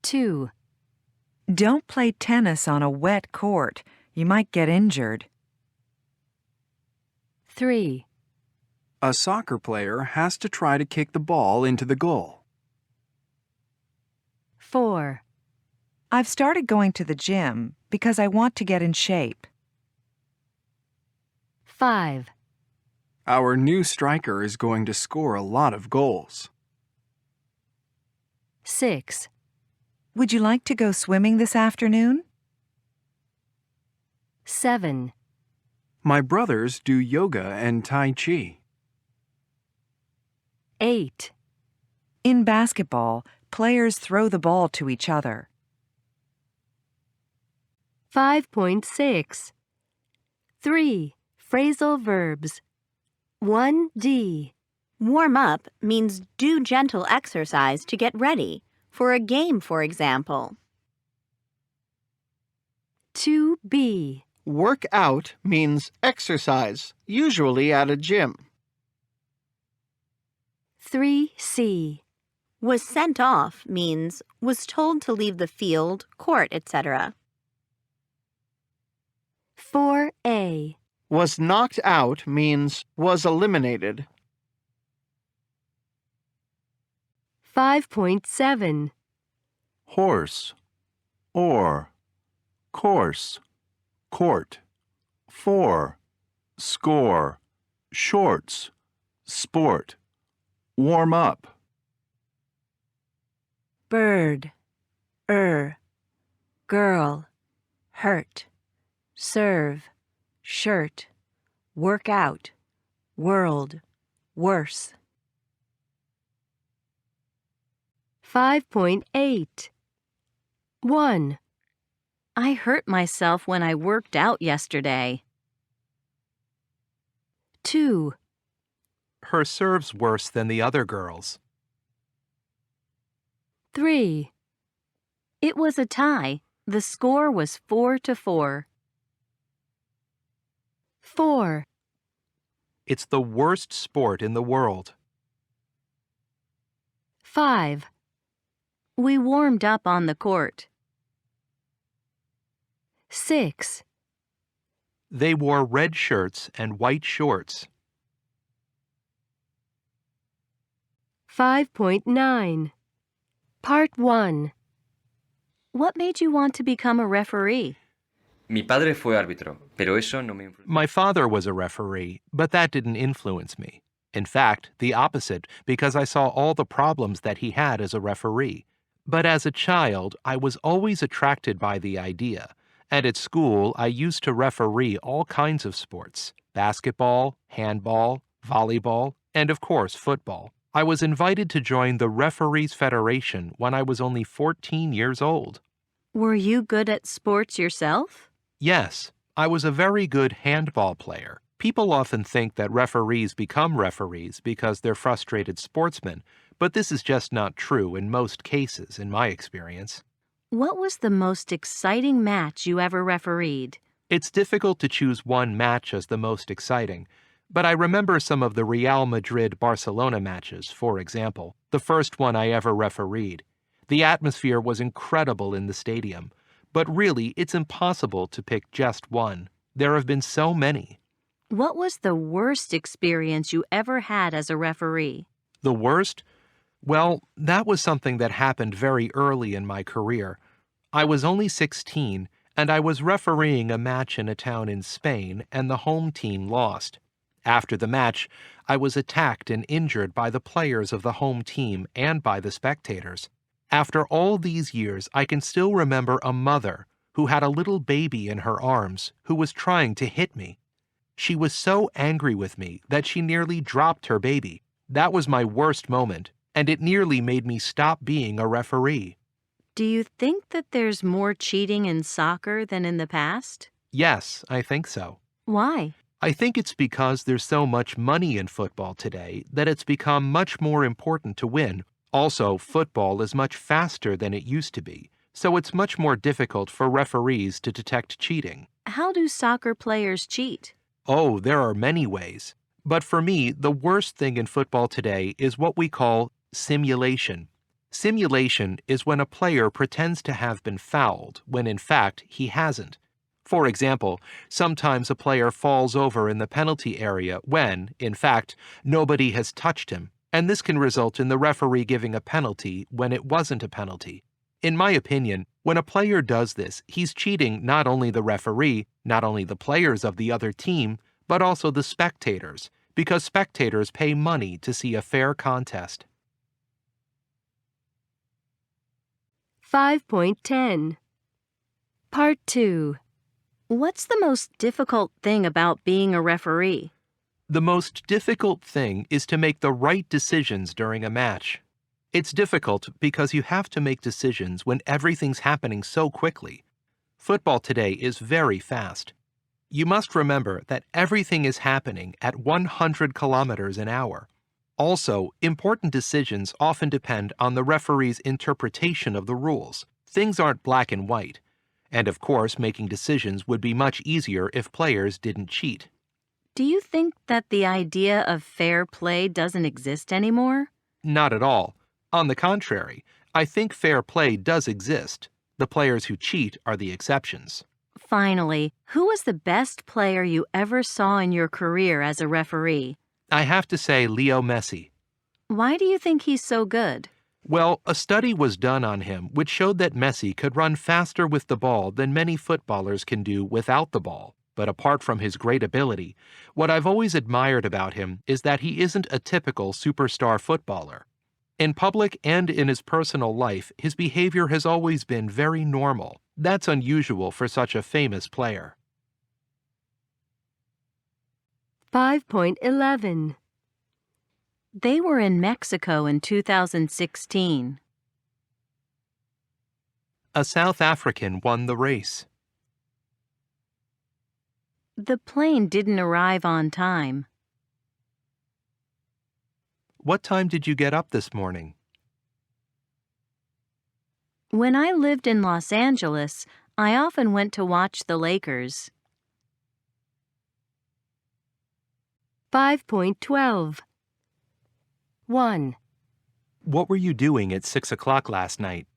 S1: 2.
S21: Don't play tennis on a wet court. You might get injured.
S1: 3.
S3: A soccer player has to try to kick the ball into the goal.
S1: 4.
S21: I've started going to the gym because I want to get in shape.
S1: 5.
S3: Our new striker is going to score a lot of goals.
S1: 6.
S21: Would you like to go swimming this afternoon?
S1: 7.
S3: My brothers do yoga and Tai Chi.
S1: 8.
S21: In basketball, players throw the ball to each other.
S1: 5.6. 3. Phrasal verbs. 1D.
S4: Warm up means do gentle exercise to get ready, for a game, for example.
S1: 2B.
S5: Work out means exercise, usually at a gym.
S1: 3C.
S4: Was sent off means was told to leave the field, court, etc.
S1: 4A.
S5: Was knocked out means was eliminated.
S1: 5.7.
S7: Horse. Or. Course. Court. For. Score. Shorts. Sport. Warm up.
S9: Bird. Girl. Hurt. Serve. Shirt. Work out. World. Worse.
S1: 5.8. 1.
S11: I hurt myself when I worked out yesterday.
S1: 2.
S6: Her serve's worse than the other girls.
S1: 3.
S11: It was a tie. The score was 4-4.
S1: 4.
S6: It's the worst sport in the world.
S1: 5.
S11: We warmed up on the court.
S1: 6.
S6: They wore red shirts and white shorts.
S1: 5.9. Part 1.
S11: What made you want to become a referee?
S10: Mi padre fue árbitro, pero eso no me influyó.
S6: My father was a referee, but that didn't influence me. In fact, the opposite, because I saw all the problems that he had as a referee. But as a child, I was always attracted by the idea. And at school, I used to referee all kinds of sports: basketball, handball, volleyball, and of course, football. I was invited to join the Referees Federation when I was only 14 years old.
S11: Were you good at sports yourself?
S6: Yes, I was a very good handball player. People often think that referees become referees because they're frustrated sportsmen, but this is just not true in most cases, in my experience.
S11: What was the most exciting match you ever refereed?
S6: It's difficult to choose one match as the most exciting, but I remember some of the Real Madrid-Barcelona matches, for example, the first one I ever refereed. The atmosphere was incredible in the stadium, but really it's impossible to pick just one. There have been so many.
S11: What was the worst experience you ever had as a referee?
S6: The worst? Well, that was something that happened very early in my career. I was only 16, and I was refereeing a match in a town in Spain, and the home team lost. After the match, I was attacked and injured by the players of the home team and by the spectators. After all these years, I can still remember a mother who had a little baby in her arms who was trying to hit me. She was so angry with me that she nearly dropped her baby. That was my worst moment, and it nearly made me stop being a referee.
S11: Do you think that there's more cheating in soccer than in the past?
S6: Yes, I think so.
S11: Why?
S6: I think it's because there's so much money in football today that it's become much more important to win. Also, football is much faster than it used to be, so it's much more difficult for referees to detect cheating.
S11: How do soccer players cheat?
S6: Oh, there are many ways. But for me, the worst thing in football today is what we call simulation. Simulation is when a player pretends to have been fouled when in fact he hasn't. For example, sometimes a player falls over in the penalty area when, in fact, nobody has touched him, and this can result in the referee giving a penalty when it wasn't a penalty. In my opinion, when a player does this, he's cheating not only the referee, not only the players of the other team, but also the spectators, because spectators pay money to see a fair contest.
S11: 5.10 Part 2. What's the most difficult thing about being a referee?
S6: The most difficult thing is to make the right decisions during a match. It's difficult because you have to make decisions when everything's happening so quickly. Football today is very fast. You must remember that everything is happening at 100 kilometers an hour. Also, important decisions often depend on the referee's interpretation of the rules. Things aren't black and white. And of course, making decisions would be much easier if players didn't cheat.
S11: Do you think that the idea of fair play doesn't exist anymore?
S6: Not at all. On the contrary, I think fair play does exist. The players who cheat are the exceptions.
S11: Finally, who was the best player you ever saw in your career as a referee?
S6: I have to say Leo Messi.
S11: Why do you think he's so good?
S6: Well, a study was done on him which showed that Messi could run faster with the ball than many footballers can do without the ball. But apart from his great ability, what I've always admired about him is that he isn't a typical superstar footballer. In public and in his personal life, his behavior has always been very normal. That's unusual for such a famous player.
S11: 5.11 They were in Mexico in 2016.
S6: A South African won the race.
S11: The plane didn't arrive on time.
S6: What time did you get up this morning?
S11: When I lived in Los Angeles, I often went to watch the Lakers. 5.12 1.
S6: What were you doing at 6 o'clock last night?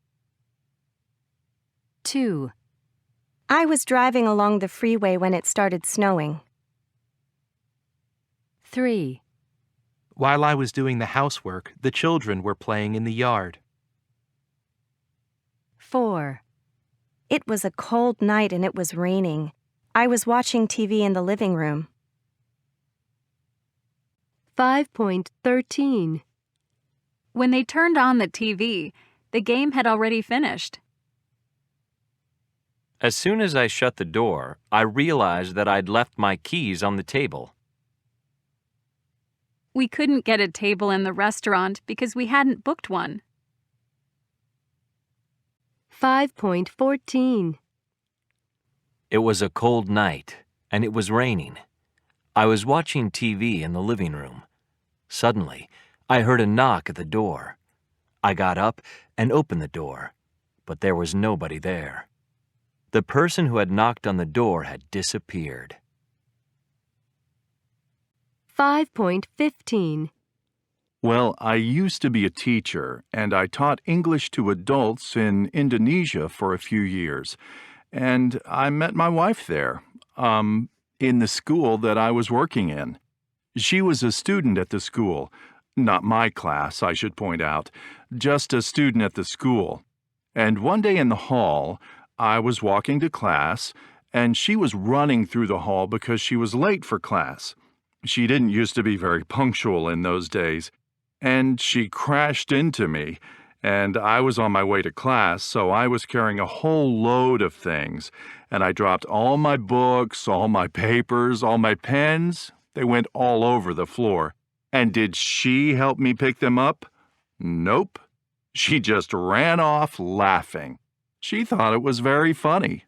S11: 2.
S12: I was driving along the freeway when it started snowing.
S11: 3.
S6: While I was doing the housework, the children were playing in the yard.
S11: 4.
S12: It was a cold night and it was raining. I was watching TV in the living room.
S1: 5.13.
S13: When they turned on the TV, the game had already finished.
S14: As soon as I shut the door, I realized that I'd left my keys on the table.
S13: We couldn't get a table in the restaurant because we hadn't booked one.
S1: 5.14.
S14: It was a cold night, and it was raining. I was watching TV in the living room. Suddenly, I heard a knock at the door. I got up and opened the door, but there was nobody there. The person who had knocked on the door had disappeared.
S1: 5.15.
S7: Well, I used to be a teacher, and I taught English to adults in Indonesia for a few years. And I met my wife there, in the school that I was working in. She was a student at the school. Not my class, I should point out. Just a student at the school. And one day in the hall, I was walking to class, and she was running through the hall because she was late for class. She didn't used to be very punctual in those days. And she crashed into me, and I was on my way to class, so I was carrying a whole load of things. And I dropped all my books, all my papers, all my pens. They went all over the floor. And did she help me pick them up? Nope. She just ran off laughing. She thought it was very funny.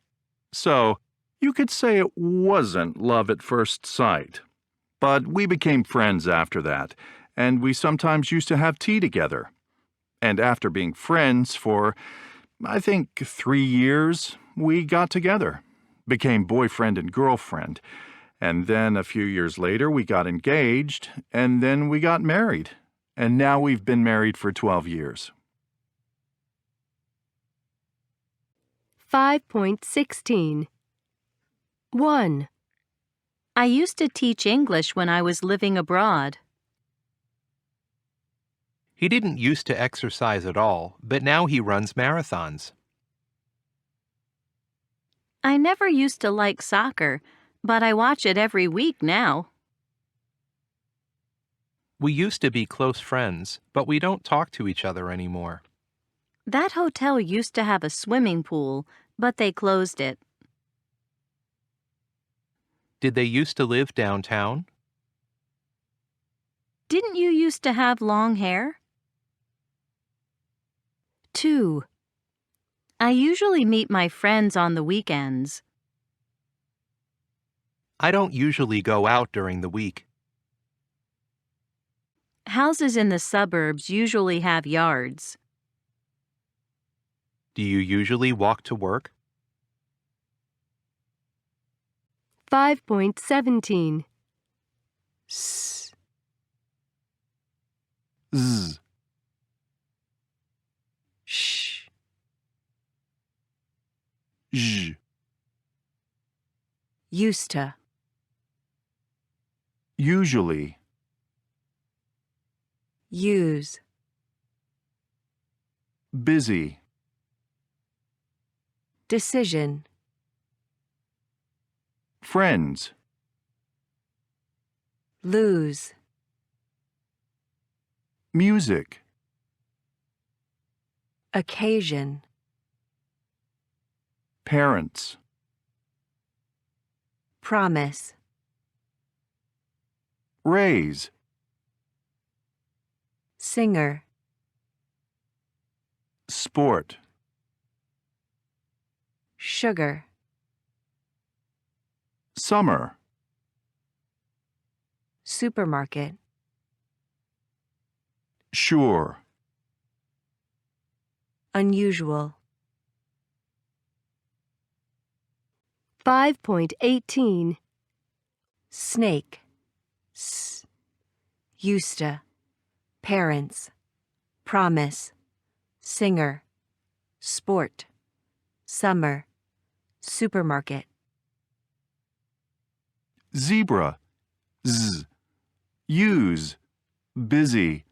S7: So, you could say it wasn't love at first sight. But we became friends after that, and we sometimes used to have tea together. And after being friends for, I think, 3 years, we got together, became boyfriend and girlfriend. And then a few years later, we got engaged, and then we got married. And now we've been married for 12 years.
S1: 5.16. 1.
S11: I used to teach English when I was living abroad.
S6: He didn't used to exercise at all, but now he runs marathons.
S11: I never used to like soccer, but I watch it every week now.
S6: We used to be close friends, but we don't talk to each other anymore.
S11: That hotel used to have a swimming pool, but they closed it.
S6: Did they used to live downtown?
S11: Didn't you used to have long hair?
S1: 2.
S11: I usually meet my friends on the weekends.
S6: I don't usually go out during the week.
S11: Houses in the suburbs usually have yards.
S6: Do you usually walk to work?
S1: 5.17.
S7: Z.
S11: Sh.
S7: J.
S9: Used to.
S7: Usually.
S9: Use.
S7: Busy.
S9: Decision.
S7: Friends.
S9: Lose.
S7: Music.
S9: Occasion.
S7: Parents.
S9: Promise.
S7: Raise.
S9: Singer.
S7: Sport.
S9: Sugar.
S7: Summer.
S9: Supermarket.
S7: Sure.
S9: Unusual.
S1: 5.18.
S9: Snake. S. Used to. Parents. Promise. Singer. Sport. Summer. Supermarket.
S7: Zebra. Z. Use. Busy.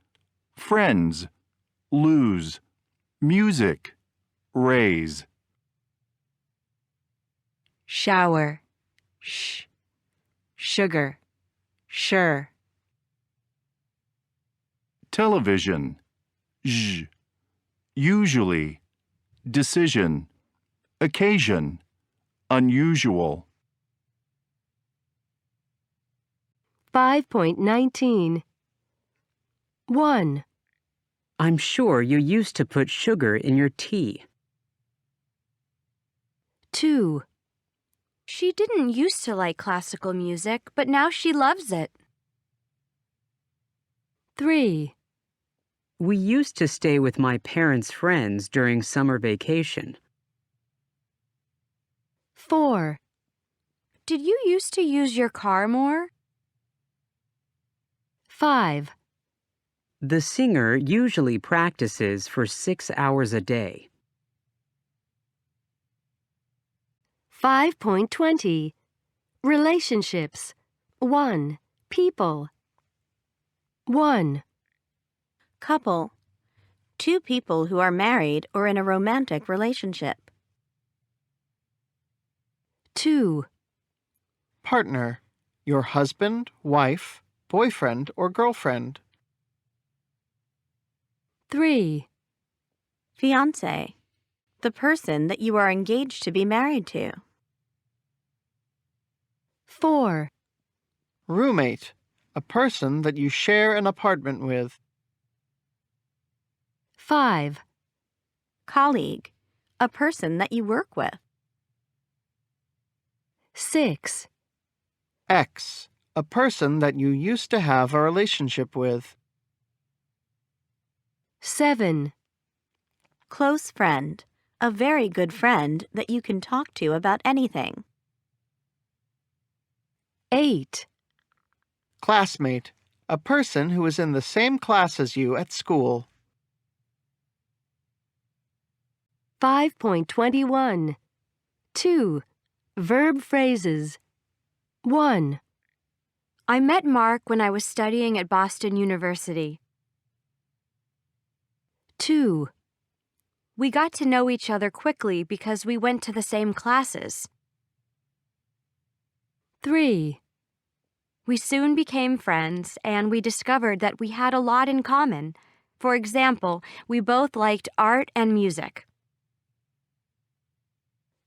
S7: Friends. Lose. Music. Raise.
S9: shower, sugar, sure.
S7: Television, zh. Usually, decision, occasion, unusual.
S1: 5.19. 1,
S2: I'm sure you used to put sugar in your tea.
S1: 2,
S8: She didn't used to like classical music, but now she loves it.
S1: 3,
S2: We used to stay with my parents' friends during summer vacation.
S1: 4,
S8: Did you used to use your car more?
S1: 5,
S2: The singer usually practices for 6 hours a day.
S1: 5.20. Relationships. 1, people. 1,
S4: Couple. 2 people who are married or in a romantic relationship.
S1: 2,
S5: Partner, your husband, wife, boyfriend, or girlfriend.
S1: 3,
S4: Fiancé. The person that you are engaged to be married to.
S1: 4,
S5: Roommate, a person that you share an apartment with.
S1: 5,
S4: Colleague. A person that you work with.
S1: 6,
S5: Ex, a person that you used to have a relationship with.
S1: 7,
S4: Close friend. A very good friend that you can talk to about anything.
S1: 8,
S5: Classmate, a person who is in the same class as you at school.
S1: 5.21. 2, verb phrases. 1,
S8: I met Mark when I was studying at Boston University.
S1: 2,
S8: We got to know each other quickly because we went to the same classes.
S1: 3,
S8: We soon became friends, and we discovered that we had a lot in common. For example, we both liked art and music.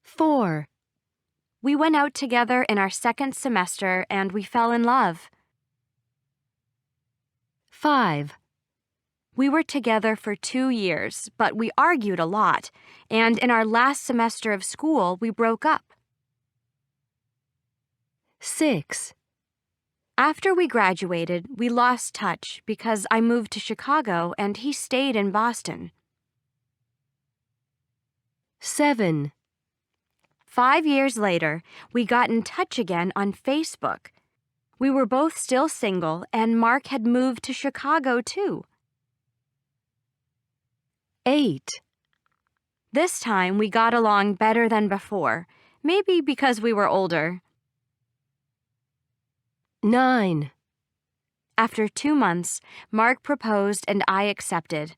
S1: 4,
S8: We went out together in our second semester, and we fell in love.
S1: 5,
S8: We were together for 2 years, but we argued a lot, and in our last semester of school, we broke up.
S1: 6,
S8: After we graduated, we lost touch because I moved to Chicago and he stayed in Boston.
S1: 7,
S8: 5 years later, we got in touch again on Facebook. We were both still single, and Mark had moved to Chicago too.
S1: 8,
S8: This time, we got along better than before, maybe because we were older.
S1: 9,
S8: After 2 months, Mark proposed and I accepted.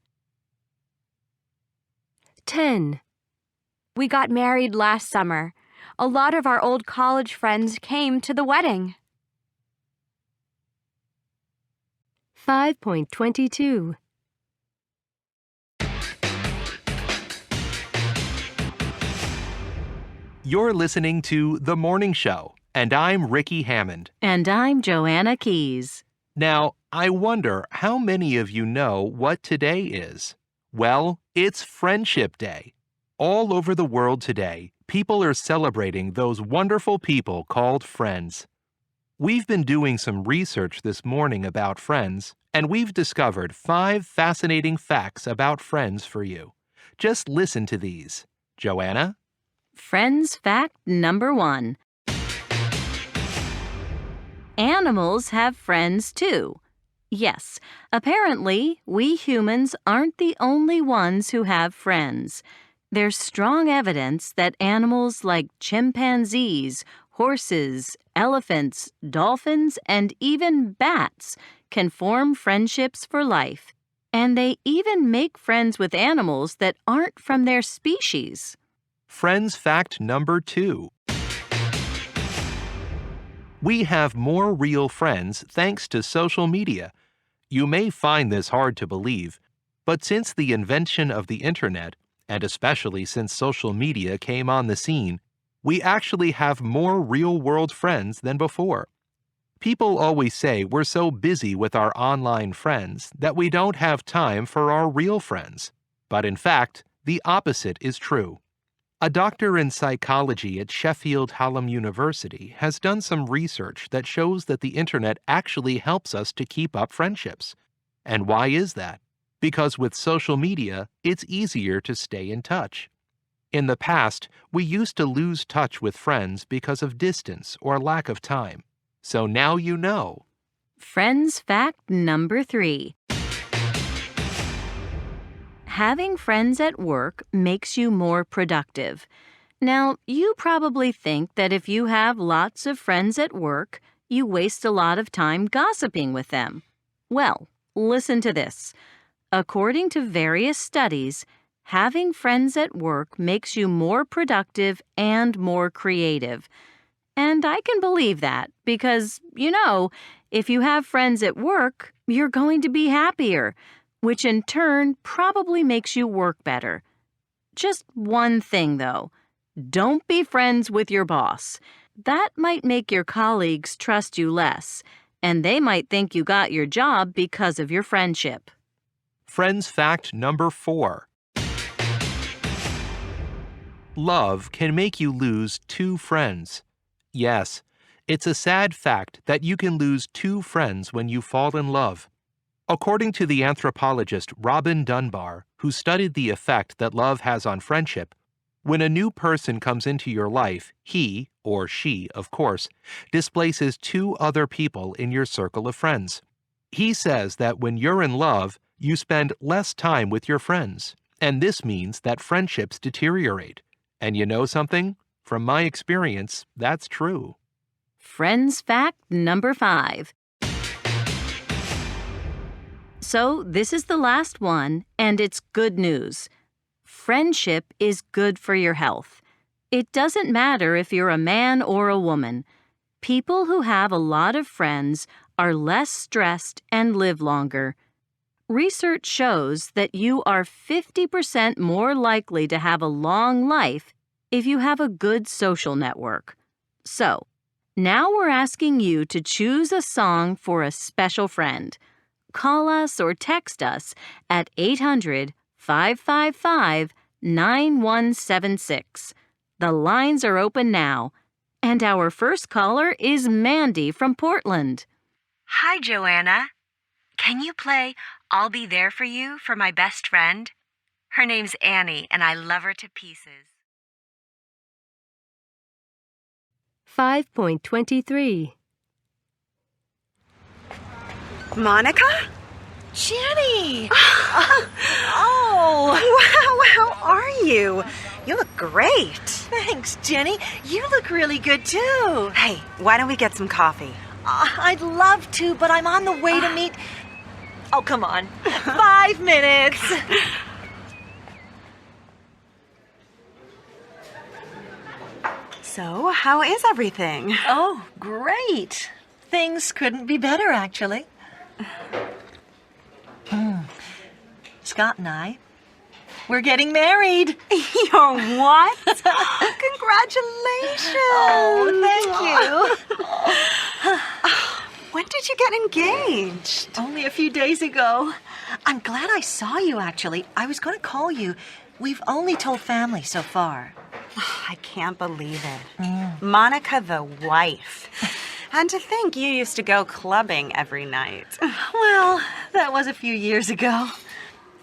S1: 10,
S8: We got married last summer. A lot of our old college friends came to the wedding.
S1: 5.22.
S6: You're listening to The Morning Show, and I'm Ricky Hammond.
S11: And I'm Joanna Keys.
S6: Now, I wonder how many of you know what today is? Well, it's Friendship Day. All over the world today, people are celebrating those wonderful people called friends. We've been doing some research this morning about friends, and we've discovered 5 fascinating facts about friends for you. Just listen to these. Joanna?
S11: Friends fact number 1. Animals have friends too. Yes, apparently, we humans aren't the only ones who have friends. There's strong evidence that animals like chimpanzees, horses, elephants, dolphins, and even bats can form friendships for life. And they even make friends with animals that aren't from their species.
S6: Friends fact number 2. We have more real friends thanks to social media. You may find this hard to believe, but since the invention of the internet, and especially since social media came on the scene, we actually have more real-world friends than before. People always say we're so busy with our online friends that we don't have time for our real friends. But in fact, the opposite is true. A doctor in psychology at Sheffield Hallam University has done some research that shows that the internet actually helps us to keep up friendships. And why is that? Because with social media, it's easier to stay in touch. In the past, we used to lose touch with friends because of distance or lack of time. So now you know.
S11: Friends fact number 3. Having friends at work makes you more productive. Now, you probably think that if you have lots of friends at work, you waste a lot of time gossiping with them. Well, listen to this. According to various studies, having friends at work makes you more productive and more creative. And I can believe that because, if you have friends at work, you're going to be happier, which in turn probably makes you work better. Just one thing, though. Don't be friends with your boss. That might make your colleagues trust you less, and they might think you got your job because of your friendship.
S6: Friends fact number 4. Love can make you lose 2 friends. Yes, it's a sad fact that you can lose 2 friends when you fall in love. According to the anthropologist Robin Dunbar, who studied the effect that love has on friendship, when a new person comes into your life, he, or she, of course, displaces 2 other people in your circle of friends. He says that when you're in love, you spend less time with your friends, and this means that friendships deteriorate. And you know something? From my experience, that's true.
S11: Friends fact number 5. So this is the last one, and it's good news. Friendship is good for your health. It doesn't matter if you're a man or a woman. People who have a lot of friends are less stressed and live longer. Research shows that you are 50% more likely to have a long life if you have a good social network. So, now we're asking you to choose a song for a special friend. Call us or text us at 800-555-9176. The lines are open now. And our first caller is Mandy from Portland.
S17: Hi, Joanna. Can you play I'll Be There For You for my best friend? Her name's Annie, and I love her to pieces.
S1: 5.23.
S18: Monica?
S19: Jenny!
S18: Oh! Wow, how are you? You look great.
S19: Thanks, Jenny. You look really good, too.
S18: Hey, why don't we get some coffee?
S19: I'd love to, but I'm on the way to meet... Oh, come on. 5 minutes.
S18: So, how is everything?
S19: Oh, great. Things couldn't be better, actually. Scott and I, we're getting married.
S18: You're what? Congratulations.
S19: Oh, thank you.
S18: When did you get engaged?
S19: Only a few days ago. I'm glad I saw you, actually. I was going to call you. We've only told family so far.
S18: I can't believe it. Monica the wife. And to think you used to go clubbing every night.
S19: Well, that was a few years ago.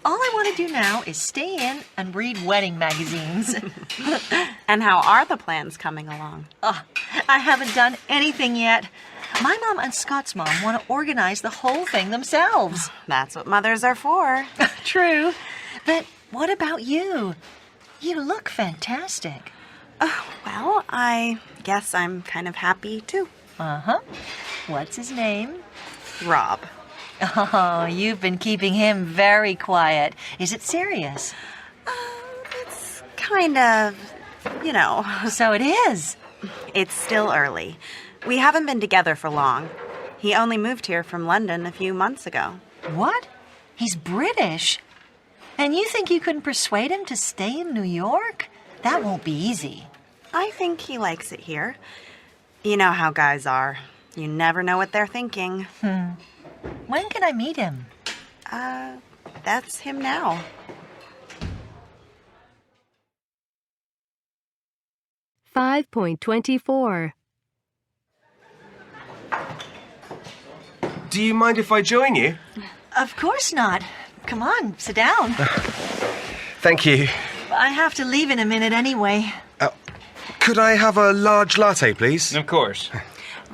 S19: All I want to do now is stay in and read wedding magazines.
S18: And how are the plans coming along?
S19: Oh, I haven't done anything yet. My mom and Scott's mom want to organize the whole thing themselves.
S18: That's what mothers are for.
S19: True. But what about you? You look fantastic.
S18: Well, I guess I'm kind of happy, too.
S19: Uh-huh. What's his name?
S18: Rob.
S19: Oh, you've been keeping him very quiet. Is it serious?
S18: It's kind of,
S19: So it is.
S18: It's still early. We haven't been together for long. He only moved here from London a few months ago.
S19: What? He's British? And you think you couldn't persuade him to stay in New York? That won't be easy.
S18: I think he likes it here. You know how guys are. You never know what they're thinking.
S19: When can I meet him?
S18: That's him now.
S1: $5.24.
S20: Do you mind if I join you?
S19: Of course not. Come on, sit down.
S20: Thank you.
S19: I have to leave in a minute anyway.
S20: Could I have a large latte, please?
S16: Of course.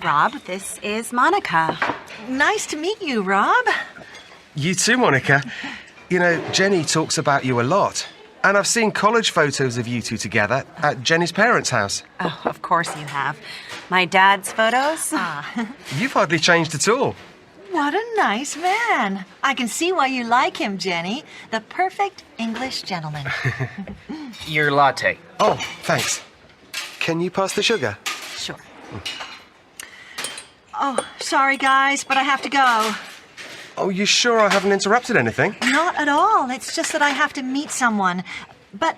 S18: Rob, this is Monica.
S19: Nice to meet you, Rob.
S20: You too, Monica. You know, Jenny talks about you a lot. And I've seen college photos of you two together at Jenny's parents' house.
S18: Oh, of course you have. My dad's photos?
S20: You've hardly changed at all.
S19: What a nice man. I can see why you like him, Jenny. The perfect English gentleman.
S16: Your latte.
S20: Oh, thanks. Can you pass the sugar?
S19: Sure. Oh, sorry, guys, but I have to go.
S20: Oh, you sure I haven't interrupted anything?
S19: Not at all. It's just that I have to meet someone. But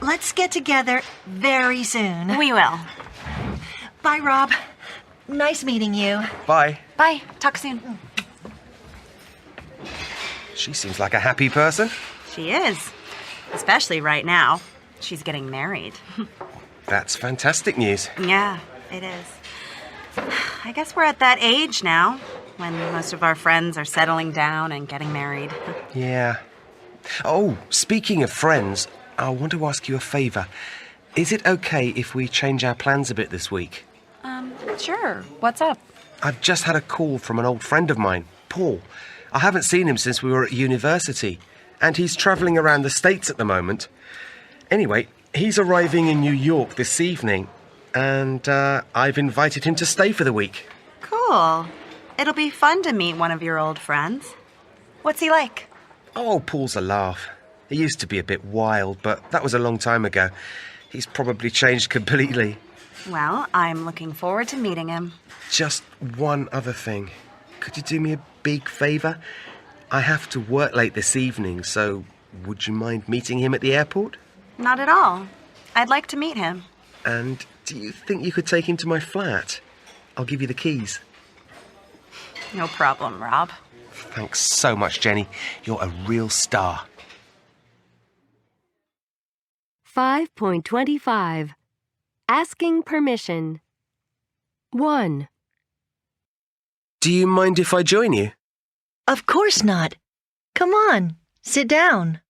S19: let's get together very soon.
S18: We will.
S19: Bye, Rob. Nice meeting you.
S20: Bye.
S18: Bye. Talk soon.
S20: She seems like a happy person.
S18: She is. Especially right now. She's getting married.
S20: That's fantastic news.
S18: Yeah, it is. I guess we're at that age now, when most of our friends are settling down and getting married.
S20: Yeah. Oh, speaking of friends, I want to ask you a favour. Is it okay if we change our plans a bit this week?
S13: Sure. What's up?
S20: I've just had a call from an old friend of mine, Paul. I haven't seen him since we were at university, and he's travelling around the States at the moment. Anyway, he's arriving in New York this evening, and I've invited him to stay for the week.
S18: Cool. It'll be fun to meet one of your old friends. What's he like?
S20: Oh, Paul's a laugh. He used to be a bit wild, but that was a long time ago. He's probably changed completely.
S18: Well, I'm looking forward to meeting him.
S20: Just one other thing. Could you do me a big favour? I have to work late this evening, so would you mind meeting him at the airport?
S18: Not at all. I'd like to meet him.
S20: And do you think you could take him to my flat? I'll give you the keys.
S18: No problem, Rob.
S20: Thanks so much, Jenny. You're a real star.
S1: 5.25. Asking permission. 1,
S20: Do you mind if I join you?
S19: Of course not. Come on, sit down.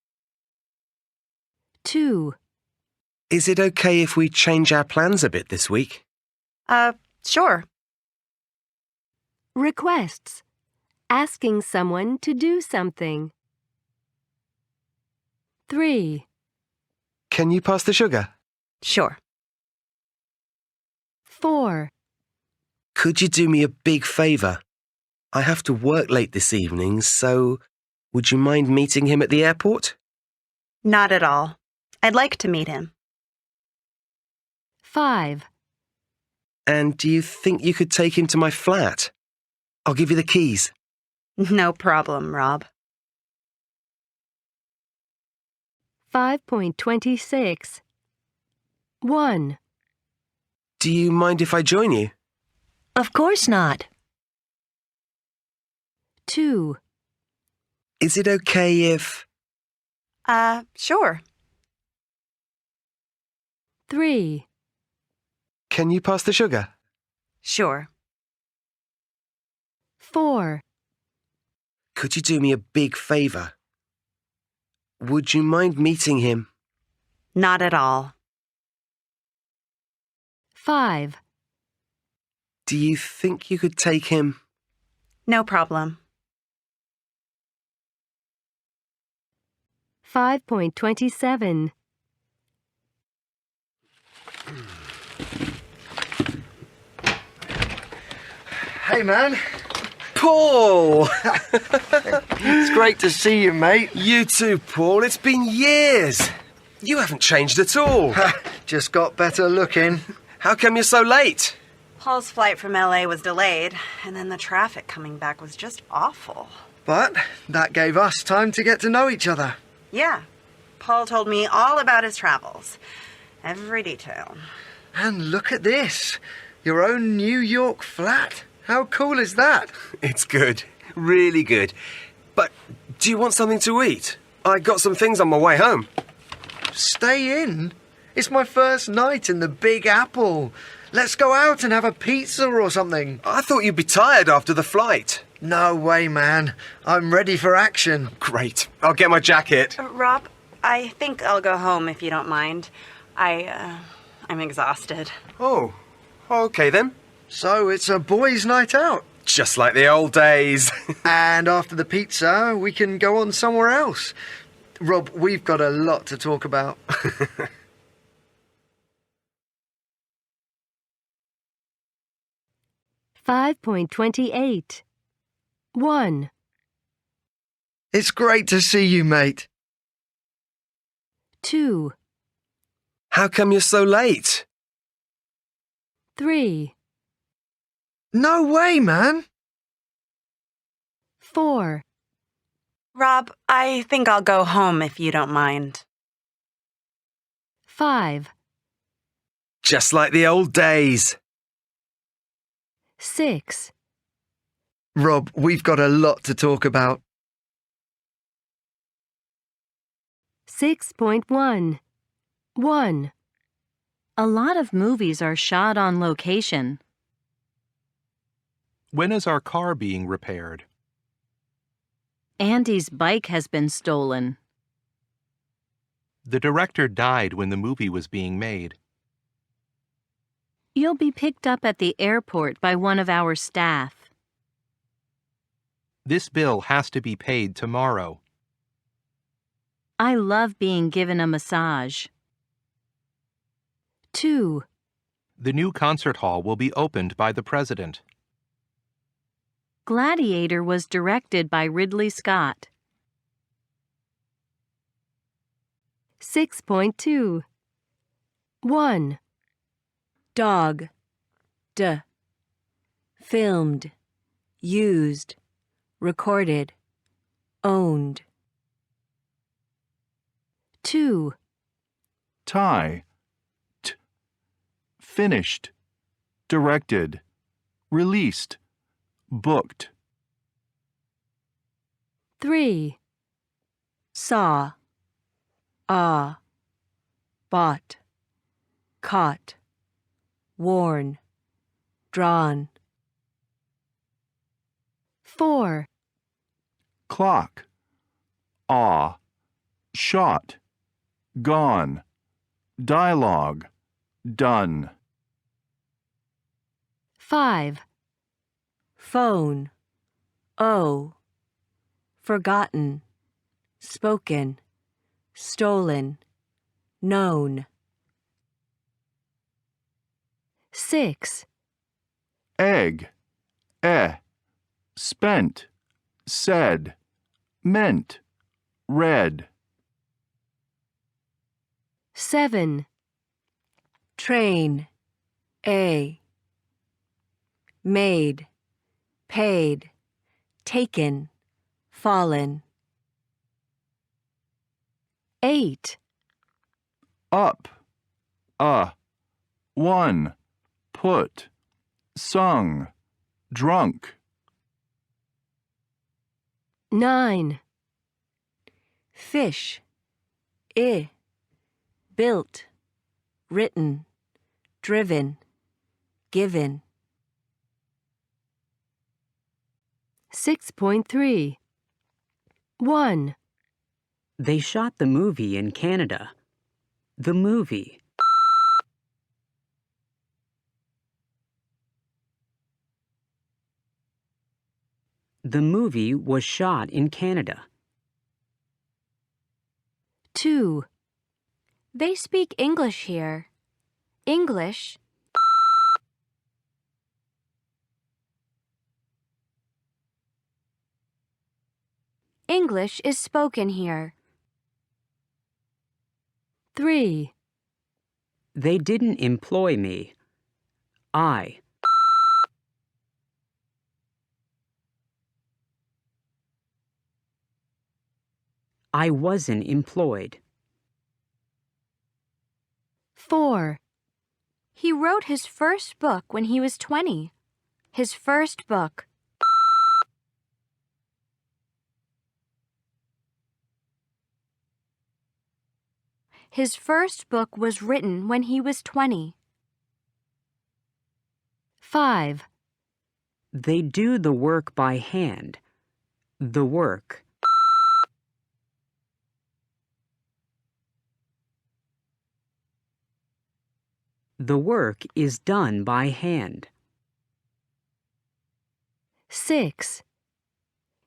S1: 2,
S20: Is it okay if we change our plans a bit this week?
S18: Sure.
S1: Requests. Asking someone to do something. 3,
S20: Can you pass the sugar?
S18: Sure.
S1: 4,
S20: Could you do me a big favour? I have to work late this evening, so would you mind meeting him at the airport?
S18: Not at all. I'd like to meet him.
S1: 5,
S20: And do you think you could take him to my flat? I'll give you the keys.
S18: No problem, Rob.
S1: 5.26. 1,
S20: Do you mind if I join you?
S19: Of course not.
S1: 2,
S20: Is it okay if...
S18: Sure.
S1: 3,
S20: Can you pass the sugar?
S18: Sure.
S1: 4,
S20: Could you do me a big favour? Would you mind meeting him?
S18: Not at all.
S1: 5,
S20: Do you think you could take him?
S18: No problem.
S1: 5.27.
S22: Hey, man.
S20: Paul!
S22: It's great to see you, mate.
S20: You too, Paul. It's been years. You haven't changed at all.
S22: Just got better looking.
S20: How come you're so late?
S18: Paul's flight from LA was delayed, and then the traffic coming back was just awful.
S22: But that gave us time to get to know each other.
S18: Yeah. Paul told me all about his travels. Every detail.
S22: And look at this. Your own New York flat. How cool is that?
S20: It's good. Really good. But do you want something to eat? I got some things on my way home.
S22: Stay in. It's my first night in the Big Apple. Let's go out and have a pizza or something.
S20: I thought you'd be tired after the flight.
S22: No way, man. I'm ready for action.
S20: Great. I'll get my jacket.
S18: Rob, I think I'll go home if you don't mind. I'm exhausted.
S20: Oh, okay then.
S22: So it's a boys' night out.
S20: Just like the old days.
S22: And after the pizza, we can go on somewhere else. Rob, we've got a lot to talk about.
S1: 5.28. 1,
S22: It's great to see you, mate.
S1: 2,
S20: How come you're so late?
S1: 3,
S22: No way, man.
S1: 4,
S18: Rob, I think I'll go home if you don't mind.
S1: 5,
S20: Just like the old days.
S1: 6,
S22: Rob, we've got a lot to talk about.
S1: 6.1. 1,
S11: A lot of movies are shot on location.
S6: When is our car being repaired?
S11: Andy's bike has been stolen.
S6: The director died when the movie was being made.
S11: You'll be picked up at the airport by one of our staff.
S6: This bill has to be paid tomorrow.
S11: I love being given a massage.
S1: 2,
S6: The new concert hall will be opened by the president.
S11: Gladiator was directed by Ridley Scott.
S1: 6.2. 1,
S9: Dog. Filmed. Used. Recorded. Owned.
S1: 2,
S7: Tie. Finished. Directed. Released. Booked.
S1: 3,
S9: Saw. Bought. Caught. Worn. Drawn.
S1: 4,
S7: Clock. Shot. Gone. Dialogue. Done.
S1: 5,
S9: Phone. Forgotten. Spoken. Stolen. Known.
S1: 6,
S7: Egg. Spent. Said. Meant. Read.
S1: 7,
S9: Train. Made. Paid. Taken. Fallen.
S1: 8,
S7: Up. One. Put. Sung. Drunk.
S1: 9,
S9: Fish. Built. Written. Driven. Given.
S1: 6.3. 1,
S2: They shot the movie in Canada. The movie. The movie was shot in Canada.
S1: 2,
S8: They speak English here. English. English is spoken here.
S1: 3,
S2: They didn't employ me. I I wasn't employed.
S8: 4. He wrote his first book when he was 20. His first book. His first book was written when he was 20.
S1: 5.
S2: They do the work by hand. The work. The work is done by hand.
S8: 6.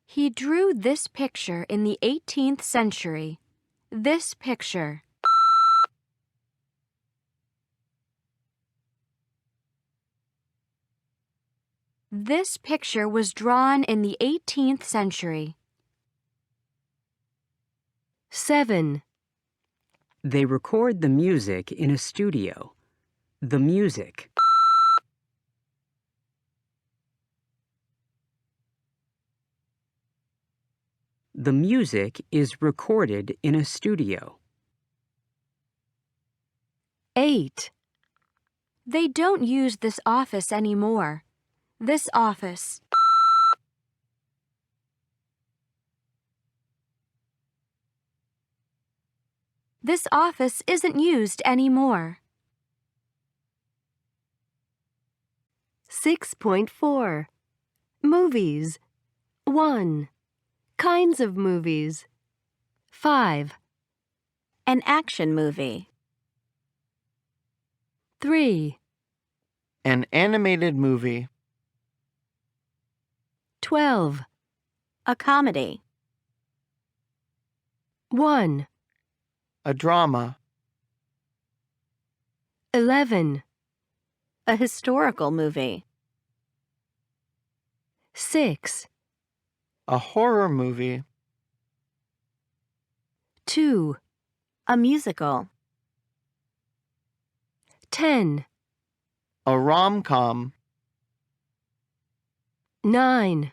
S8: He drew this picture in the 18th century. This picture. This picture was drawn in the 18th century.
S1: 7.
S2: They record the music in a studio. The music. The music is recorded in a studio.
S1: 8.
S8: They don't use this office anymore. This office. This office isn't used anymore.
S1: 6.4. Movies. 1. Kinds of movies. 5.
S4: An action movie.
S1: 3.
S5: An animated movie.
S1: 12.
S4: A comedy.
S1: 1.
S5: A drama.
S1: 11.
S4: A historical movie.
S1: 6.
S5: A horror movie.
S1: 2.
S4: A musical.
S1: 10.
S5: A rom-com.
S1: 9.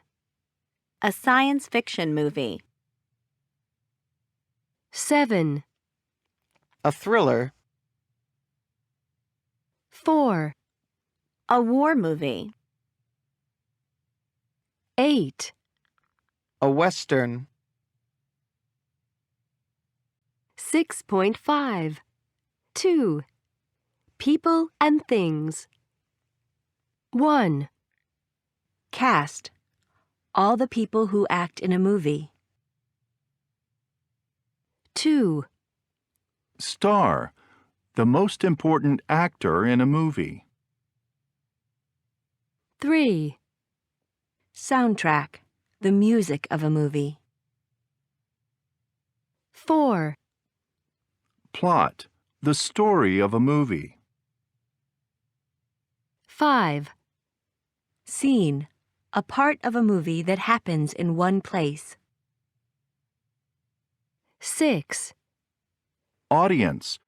S4: A science fiction movie.
S1: 7.
S5: A thriller.
S1: 4.
S4: A war movie.
S1: 8.
S5: A western.
S1: 6.5. 2. People and things. 1.
S9: Cast. All the people who act in a movie.
S1: 2.
S7: Star. The most important actor in a movie.
S1: 3.
S9: Soundtrack. The music of a movie.
S1: 4.
S7: Plot. The story of a movie.
S1: 5.
S9: Scene. A part of a movie that happens in one place.
S1: 6.
S7: Audience.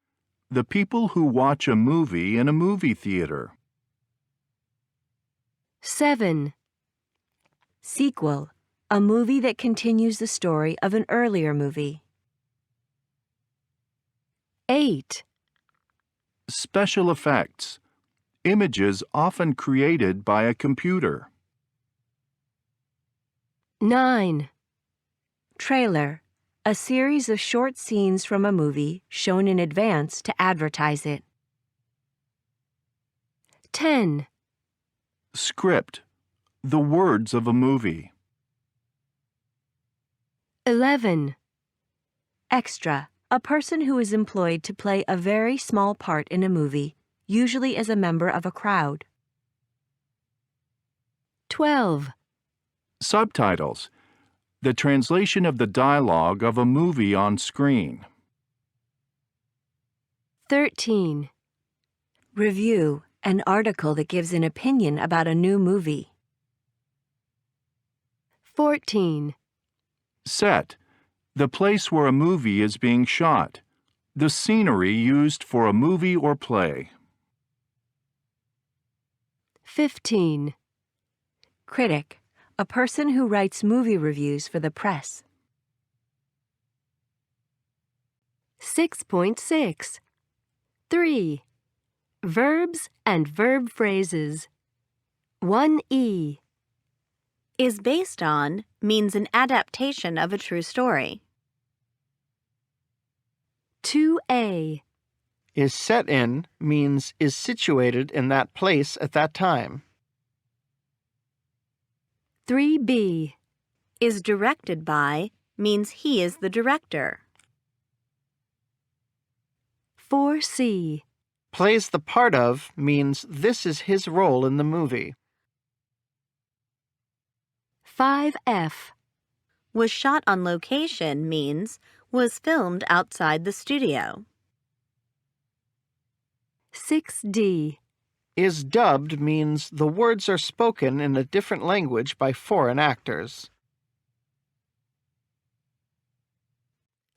S7: The people who watch a movie in a movie theater.
S1: 7.
S9: Sequel. A movie that continues the story of an earlier movie.
S1: 8.
S7: Special effects. Images often created by a computer.
S1: 9.
S9: Trailer. A series of short scenes from a movie shown in advance to advertise it.
S1: 10.
S7: Script. The words of a movie.
S1: 11.
S9: Extra. A person who is employed to play a very small part in a movie, usually as a member of a crowd.
S1: 12.
S7: Subtitles. The translation of the dialogue of a movie on screen.
S1: 13.
S9: Review. An article that gives an opinion about a new movie.
S1: 14.
S7: Set. The place where a movie is being shot. The scenery used for a movie or play.
S1: 15.
S9: Critic. A person who writes movie reviews for the press.
S1: 6.6. 3. Verbs and verb phrases. 1E.
S4: Is based on means an adaptation of a true story.
S1: 2A.
S5: Is set in means is situated in that place at that time.
S1: 3B.
S4: Is directed by means he is the director.
S1: 4C.
S5: Plays the part of means this is his role in the movie.
S1: 5F.
S4: Was shot on location means was filmed outside the studio.
S1: 6D.
S5: Is dubbed means the words are spoken in a different language by foreign actors.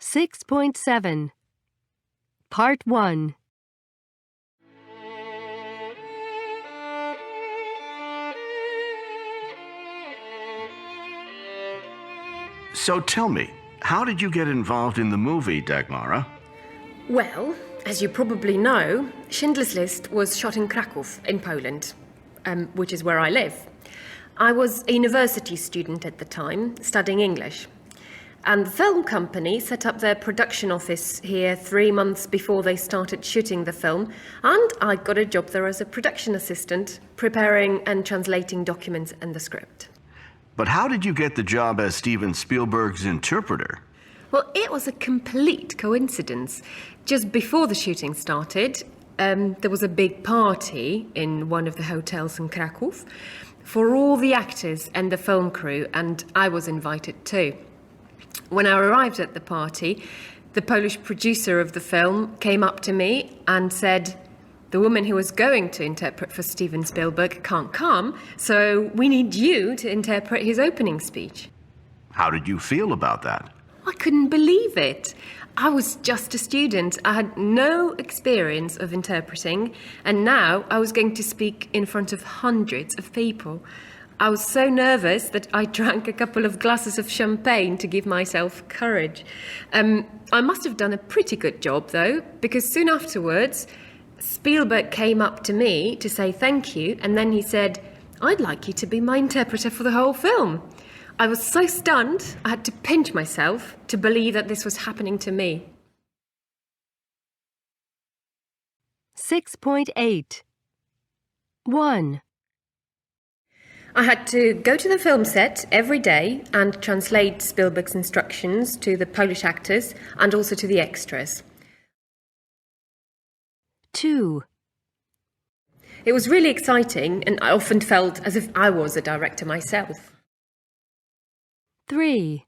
S1: 6.7. Part 1.
S3: So tell me, how did you get involved in the movie, Dagmara?
S15: Well, as you probably know, Schindler's List was shot in Krakow, in Poland, which is where I live. I was a university student at the time, studying English. And the film company set up their production office here 3 months before they started shooting the film, and I got a job there as a production assistant, preparing and translating documents and the script.
S3: But how did you get the job as Steven Spielberg's interpreter?
S15: Well, it was a complete coincidence. Just before the shooting started, there was a big party in one of the hotels in Krakow for all the actors and the film crew, and I was invited too. When I arrived at the party, the Polish producer of the film came up to me and said, "The woman who was going to interpret for Steven Spielberg can't come, so we need you to interpret his opening speech."
S3: How did you feel about that?
S15: I couldn't believe it. I was just a student. I had no experience of interpreting, and now I was going to speak in front of hundreds of people. I was so nervous that I drank a couple of glasses of champagne to give myself courage. I must have done a pretty good job, though, because soon afterwards, Spielberg came up to me to say thank you, and then he said, "I'd like you to be my interpreter for the whole film." I was so stunned, I had to pinch myself to believe that this was happening to me.
S1: 6.8. 1.
S15: I had to go to the film set every day and translate Spielberg's instructions to the Polish actors and also to the extras.
S1: 2.
S15: It was really exciting, and I often felt as if I was a director myself.
S1: 3.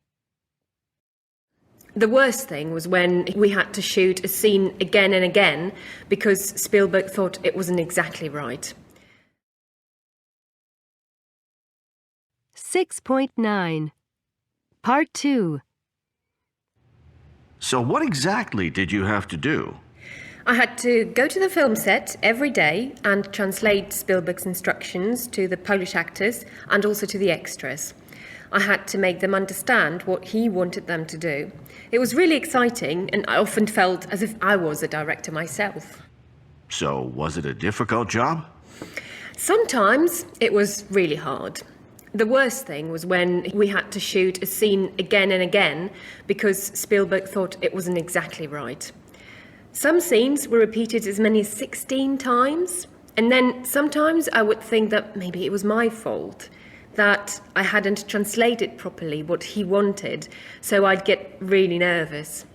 S15: The worst thing was when we had to shoot a scene again and again because Spielberg thought it wasn't exactly right.
S1: 6.9. Part 2.
S3: So what exactly did you have to do?
S15: I had to go to the film set every day and translate Spielberg's instructions to the Polish actors and also to the extras. I had to make them understand what he wanted them to do. It was really exciting, and I often felt as if I was a director myself.
S3: So was it a difficult job?
S15: Sometimes it was really hard. The worst thing was when we had to shoot a scene again and again because Spielberg thought it wasn't exactly right. Some scenes were repeated as many as 16 times, and then sometimes I would think that maybe it was my fault, that I hadn't translated properly what he wanted, so I'd get really nervous.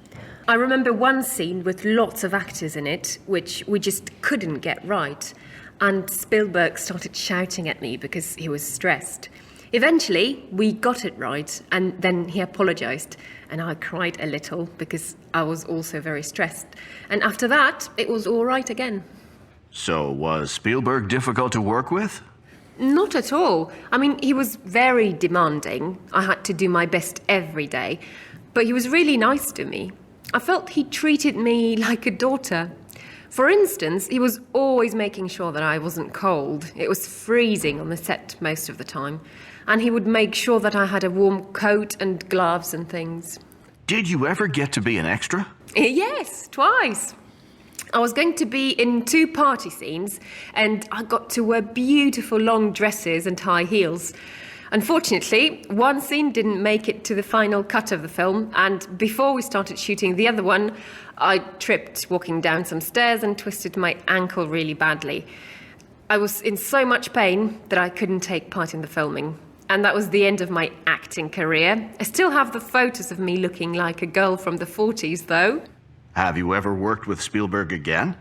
S15: I remember one scene with lots of actors in it, which we just couldn't get right, and Spielberg started shouting at me because he was stressed. Eventually, we got it right, and then he apologized, and I cried a little because I was also very stressed. And after that, it was all right again.
S3: So was Spielberg difficult to work with?
S15: Not at all. I mean, he was very demanding. I had to do my best every day, but he was really nice to me. I felt he treated me like a daughter. For instance, he was always making sure that I wasn't cold. It was freezing on the set most of the time. And he would make sure that I had a warm coat and gloves and things.
S3: Did you ever get to be an extra?
S15: Yes, twice. I was going to be in 2 party scenes, and I got to wear beautiful long dresses and high heels. Unfortunately, one scene didn't make it to the final cut of the film, and before we started shooting the other one, I tripped walking down some stairs and twisted my ankle really badly. I was in so much pain that I couldn't take part in the filming. And that was the end of my acting career. I still have the photos of me looking like a girl from the 40s, though.
S3: Have you ever worked with Spielberg again?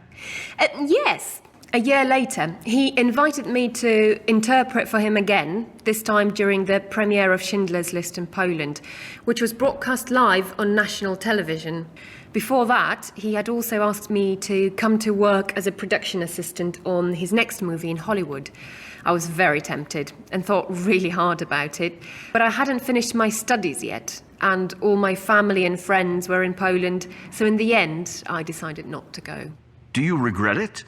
S15: Yes. A year later, he invited me to interpret for him again, this time during the premiere of Schindler's List in Poland, which was broadcast live on national television. Before that, he had also asked me to come to work as a production assistant on his next movie in Hollywood. I was very tempted and thought really hard about it, but I hadn't finished my studies yet, and all my family and friends were in Poland, so in the end, I decided not to go.
S3: Do you regret it?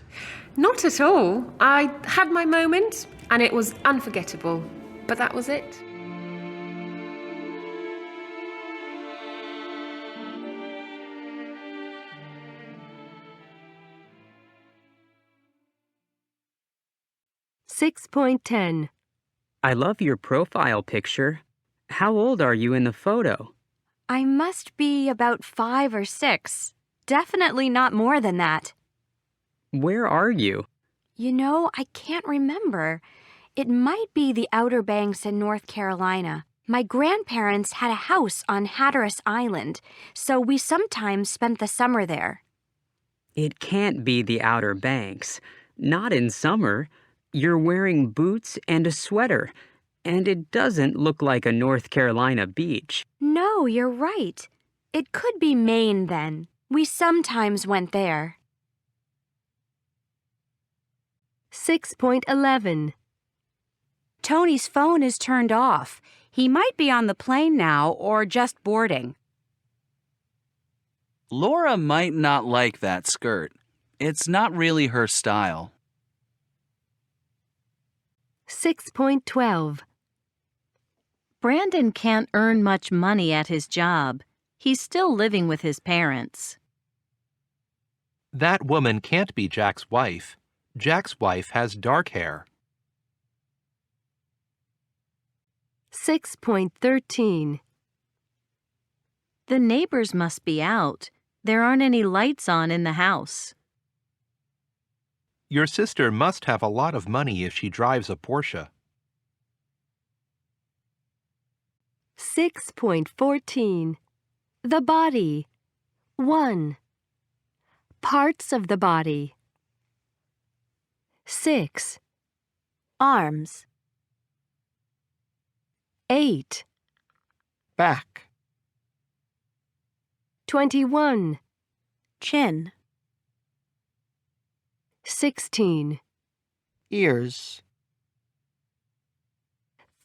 S15: Not at all. I had my moment, and it was unforgettable, but that was it.
S1: (6.10)
S2: I love your profile picture. How old are you in the photo?
S8: I must be about 5 or 6. Definitely not more than that.
S2: Where are you?
S8: You know, I can't remember. It might be the Outer Banks in North Carolina. My grandparents had a house on Hatteras Island, so we sometimes spent the summer there.
S2: It can't be the Outer Banks. Not in summer. You're wearing boots and a sweater, and it doesn't look like a North Carolina beach.
S8: No, you're right. It could be Maine then. We sometimes went there.
S1: 6.11
S10: Tony's phone is turned off. He might be on the plane now or just boarding.
S16: Laura might not like that skirt. It's not really her style.
S1: 6.12
S11: Brandon can't earn much money at his job. He's still living with his parents.
S6: That woman can't be Jack's wife. Jack's wife has dark hair.
S1: 6.13
S11: The neighbors must be out. There aren't any lights on in the house.
S6: Your sister must have a lot of money if she drives a Porsche.
S1: 6.14 The body. 1. Parts of the body. 6.
S12: Arms.
S1: 8.
S5: Back.
S1: 21.
S12: Chin.
S1: 16.
S5: Ears.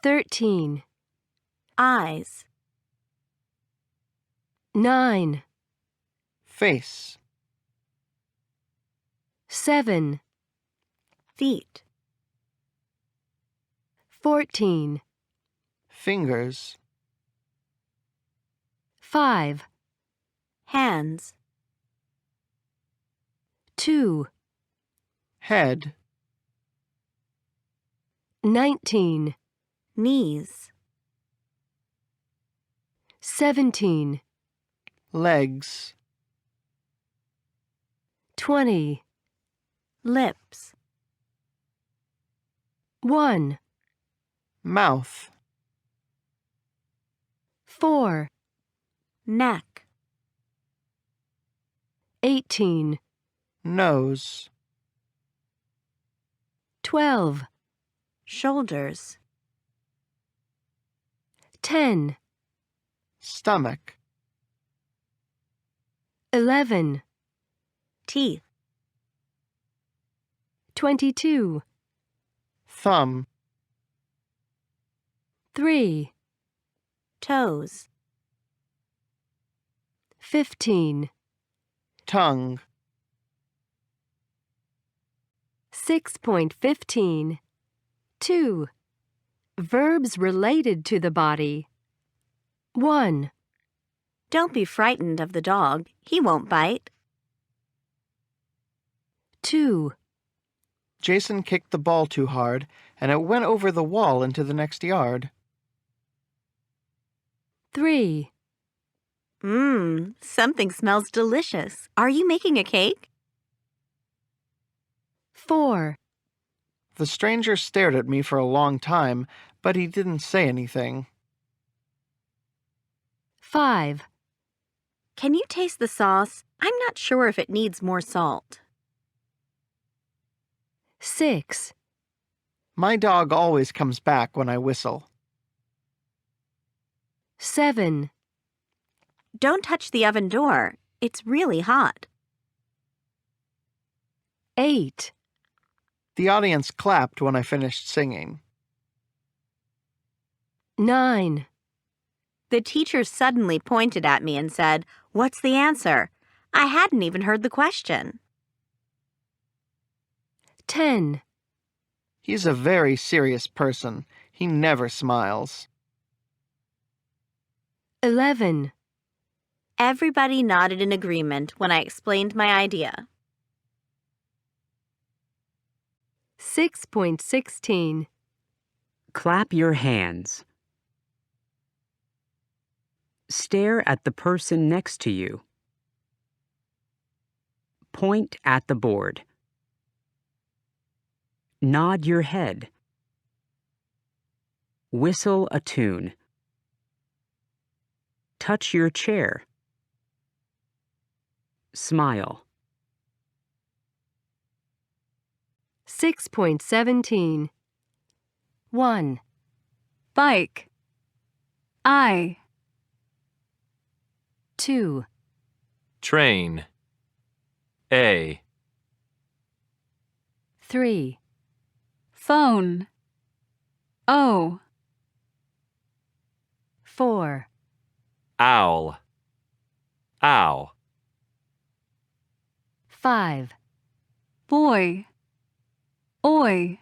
S1: 13.
S12: Eyes.
S1: 9.
S5: Face.
S1: 7.
S12: Feet.
S1: 14.
S5: Fingers.
S1: 5.
S12: Hands.
S1: 2.
S5: Head.
S1: 19.
S12: Knees.
S1: 17.
S5: Legs.
S1: 20.
S12: Lips.
S1: 1.
S5: Mouth.
S1: 4.
S12: Neck.
S1: 18.
S5: Nose.
S1: 12.
S12: Shoulders.
S1: 10.
S5: Stomach.
S1: 11.
S12: Teeth.
S1: 22.
S5: Thumb.
S1: 3.
S12: Toes.
S1: 15.
S5: Tongue.
S1: 6.15 2. Verbs related to the body. 1.
S4: Don't be frightened of the dog. He won't bite.
S1: 2,
S5: Jason kicked the ball too hard, and it went over the wall into the next yard.
S1: 3,
S4: Something smells delicious. Are you making a cake?
S1: 4,
S5: The stranger stared at me for a long time, but he didn't say anything.
S1: 5,
S4: Can you taste the sauce? I'm not sure if it needs more salt.
S1: 6,
S5: My dog always comes back when I whistle.
S1: 7,
S4: Don't touch the oven door. It's really hot.
S1: 8,
S5: The audience clapped when I finished singing.
S1: 9,
S4: The teacher suddenly pointed at me and said, "What's the answer?" I hadn't even heard the question.
S1: 10,
S5: He's a very serious person. He never smiles.
S1: 11,
S4: Everybody nodded in agreement when I explained my idea.
S1: 6.16.
S2: Clap your hands. Stare at the person next to you. Point at the board. Nod your head. Whistle a tune. Touch your chair. Smile.
S1: 6.17. 1,
S13: Bike. I.
S1: 2,
S6: Train. A.
S1: 3,
S13: Phone. O.
S1: 4,
S6: Owl. Ow.
S1: 5,
S13: Boy. Oi.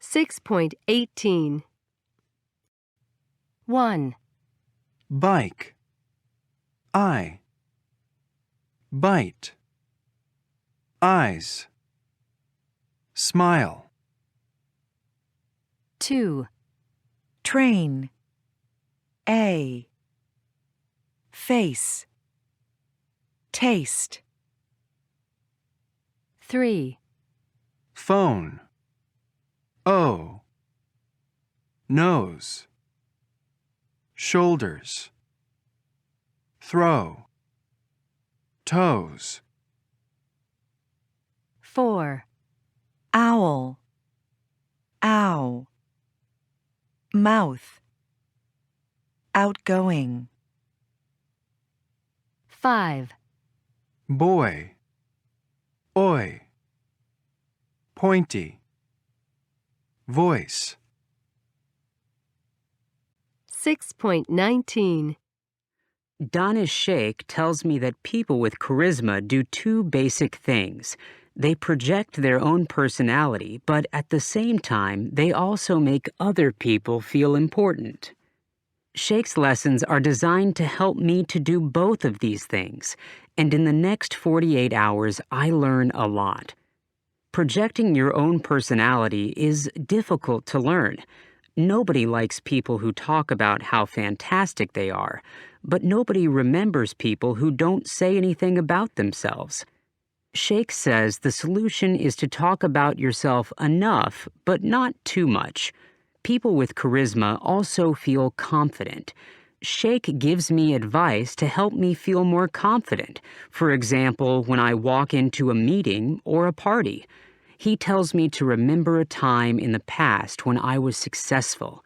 S1: 6.18. 1,
S7: Bike. I. Bite. Eyes. Smile.
S1: 2,
S14: Train. A. Face. Taste.
S1: 3,
S7: Phone. O. Nose. Shoulders. Throw. Toes.
S1: 4,
S14: Owl. Ow. Mouth. Outgoing.
S1: 5,
S7: Boy. Oi. Pointy. Voice.
S1: 6.19.
S2: Donna Sheikh tells me that people with charisma do two basic things. They project their own personality, but at the same time, they also make other people feel important. Sheikh's lessons are designed to help me to do both of these things, and in the next 48 hours, I learn a lot. Projecting your own personality is difficult to learn. Nobody likes people who talk about how fantastic they are, but nobody remembers people who don't say anything about themselves. Sheikh says the solution is to talk about yourself enough, but not too much. People with charisma also feel confident. Sheikh gives me advice to help me feel more confident. For example, when I walk into a meeting or a party. He tells me to remember a time in the past when I was successful.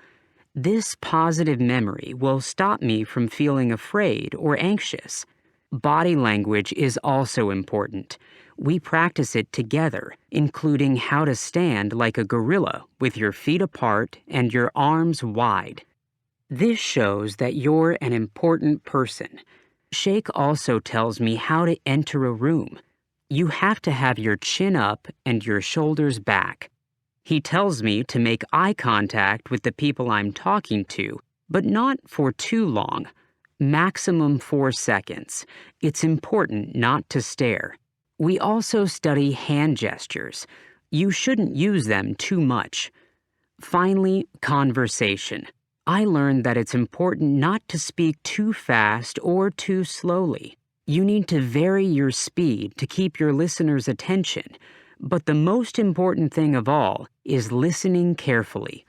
S2: This positive memory will stop me from feeling afraid or anxious. Body language is also important. We practice it together, including how to stand like a gorilla with your feet apart and your arms wide. This shows that you're an important person. Sheikh also tells me how to enter a room. You have to have your chin up and your shoulders back. He tells me to make eye contact with the people I'm talking to but not for too long. Maximum 4 seconds. It's important not to stare. We also study hand gestures. You shouldn't use them too much. Finally, conversation. I learned that it's important not to speak too fast or too slowly. You need to vary your speed to keep your listeners' attention. But the most important thing of all is listening carefully.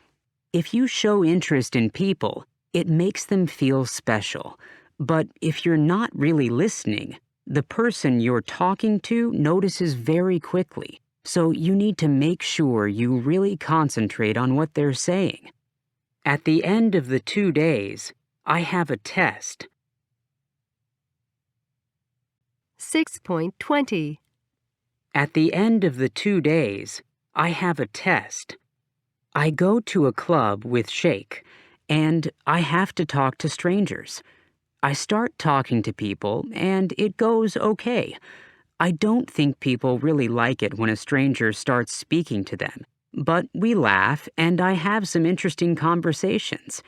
S2: If you show interest in people, it makes them feel special. But if you're not really listening, the person you're talking to notices very quickly. So you need to make sure you really concentrate on what they're saying. At the end of the 2 days, I have a test.
S1: 6.20.
S2: At the end of the 2 days, I have a test. I go to a club with Sheikh, and I have to talk to strangers. I start talking to people, and it goes okay. I don't think people really like it when a stranger starts speaking to them, but we laugh, and I have some interesting conversations.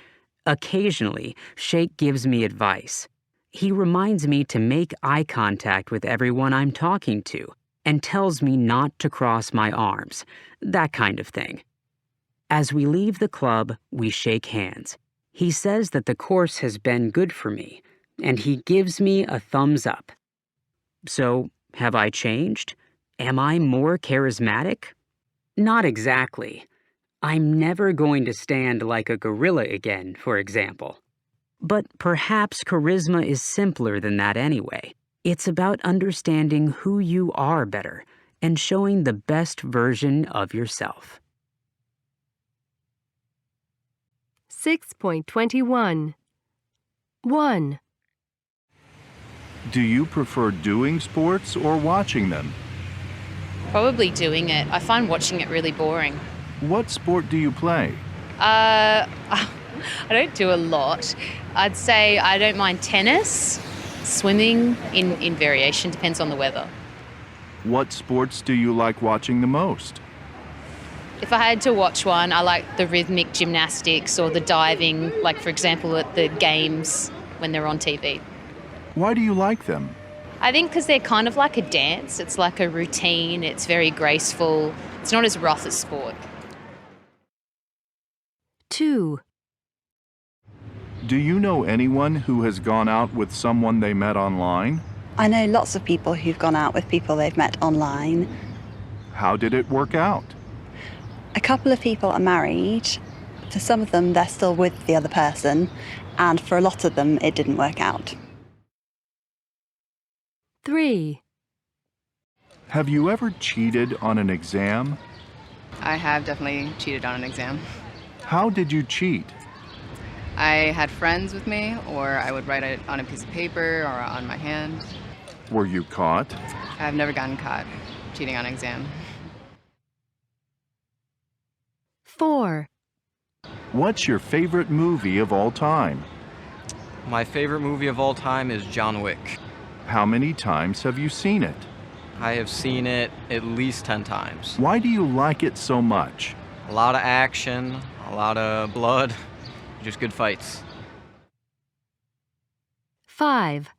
S2: Occasionally, Sheikh gives me advice. He reminds me to make eye contact with everyone I'm talking to, and tells me not to cross my arms, that kind of thing. As we leave the club, we shake hands. He says that the course has been good for me, and he gives me a thumbs up. So, have I changed? Am I more charismatic? Not exactly. I'm never going to stand like a gorilla again, for example. But perhaps charisma is simpler than that anyway. It's about understanding who you are better and showing the best version of yourself.
S1: 6.21. 1.
S7: Do you prefer doing sports or watching them?
S17: Probably doing it. I find watching it really boring.
S7: What sport do you play?
S17: I don't do a lot. I'd say I don't mind tennis, swimming in variation, depends on the weather.
S7: What sports do you like watching the most?
S17: If I had to watch one, I like the rhythmic gymnastics or the diving, like for example at the games when they're on TV.
S7: Why do you like them?
S17: I think because they're kind of like a dance. It's like a routine. It's very graceful. It's not as rough as sport.
S1: 2.
S7: Do you know anyone who has gone out with someone they met online?
S21: I know lots of people who've gone out with people they've met online.
S7: How did it work out?
S21: A couple of people are married. For some of them, they're still with the other person. And for a lot of them, it didn't work out.
S1: 3.
S7: Have you ever cheated on an exam?
S23: I have definitely cheated on an exam.
S7: How did you cheat?
S23: I had friends with me, or I would write it on a piece of paper or on my hand.
S7: Were you caught?
S23: I've never gotten caught cheating on an exam.
S1: 4.
S7: What's your favorite movie of all time?
S24: My favorite movie of all time is John Wick.
S7: How many times have you seen it?
S24: I have seen it at least 10 times.
S7: Why do you like it so much?
S24: A lot of action, a lot of blood, just good fights.
S1: 5.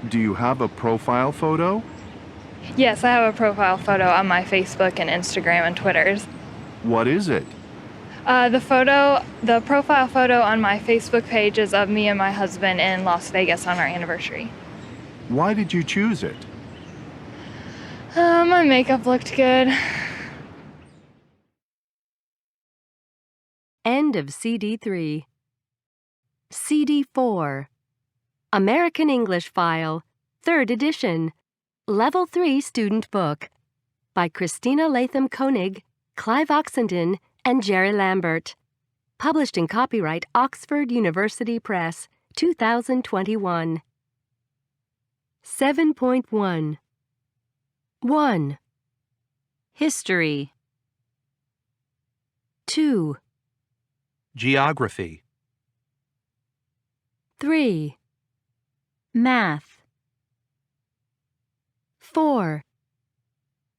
S7: Do you have a profile photo?
S25: Yes, I have a profile photo on my Facebook and Instagram and Twitters.
S7: What is it?
S25: The profile photo on my Facebook page is of me and my husband in Las Vegas on our anniversary.
S7: Why did you choose it?
S25: My makeup looked good.
S1: End of CD 3. CD 4. American English File, 3rd edition. Level 3 student book. By Christina Latham Koenig, Clive Oxenden, and Jerry Lambert. Published in copyright Oxford University Press, 2021. 7.1. 1.
S11: History.
S1: 2.
S6: Geography.
S1: 3.
S11: Math.
S1: 4.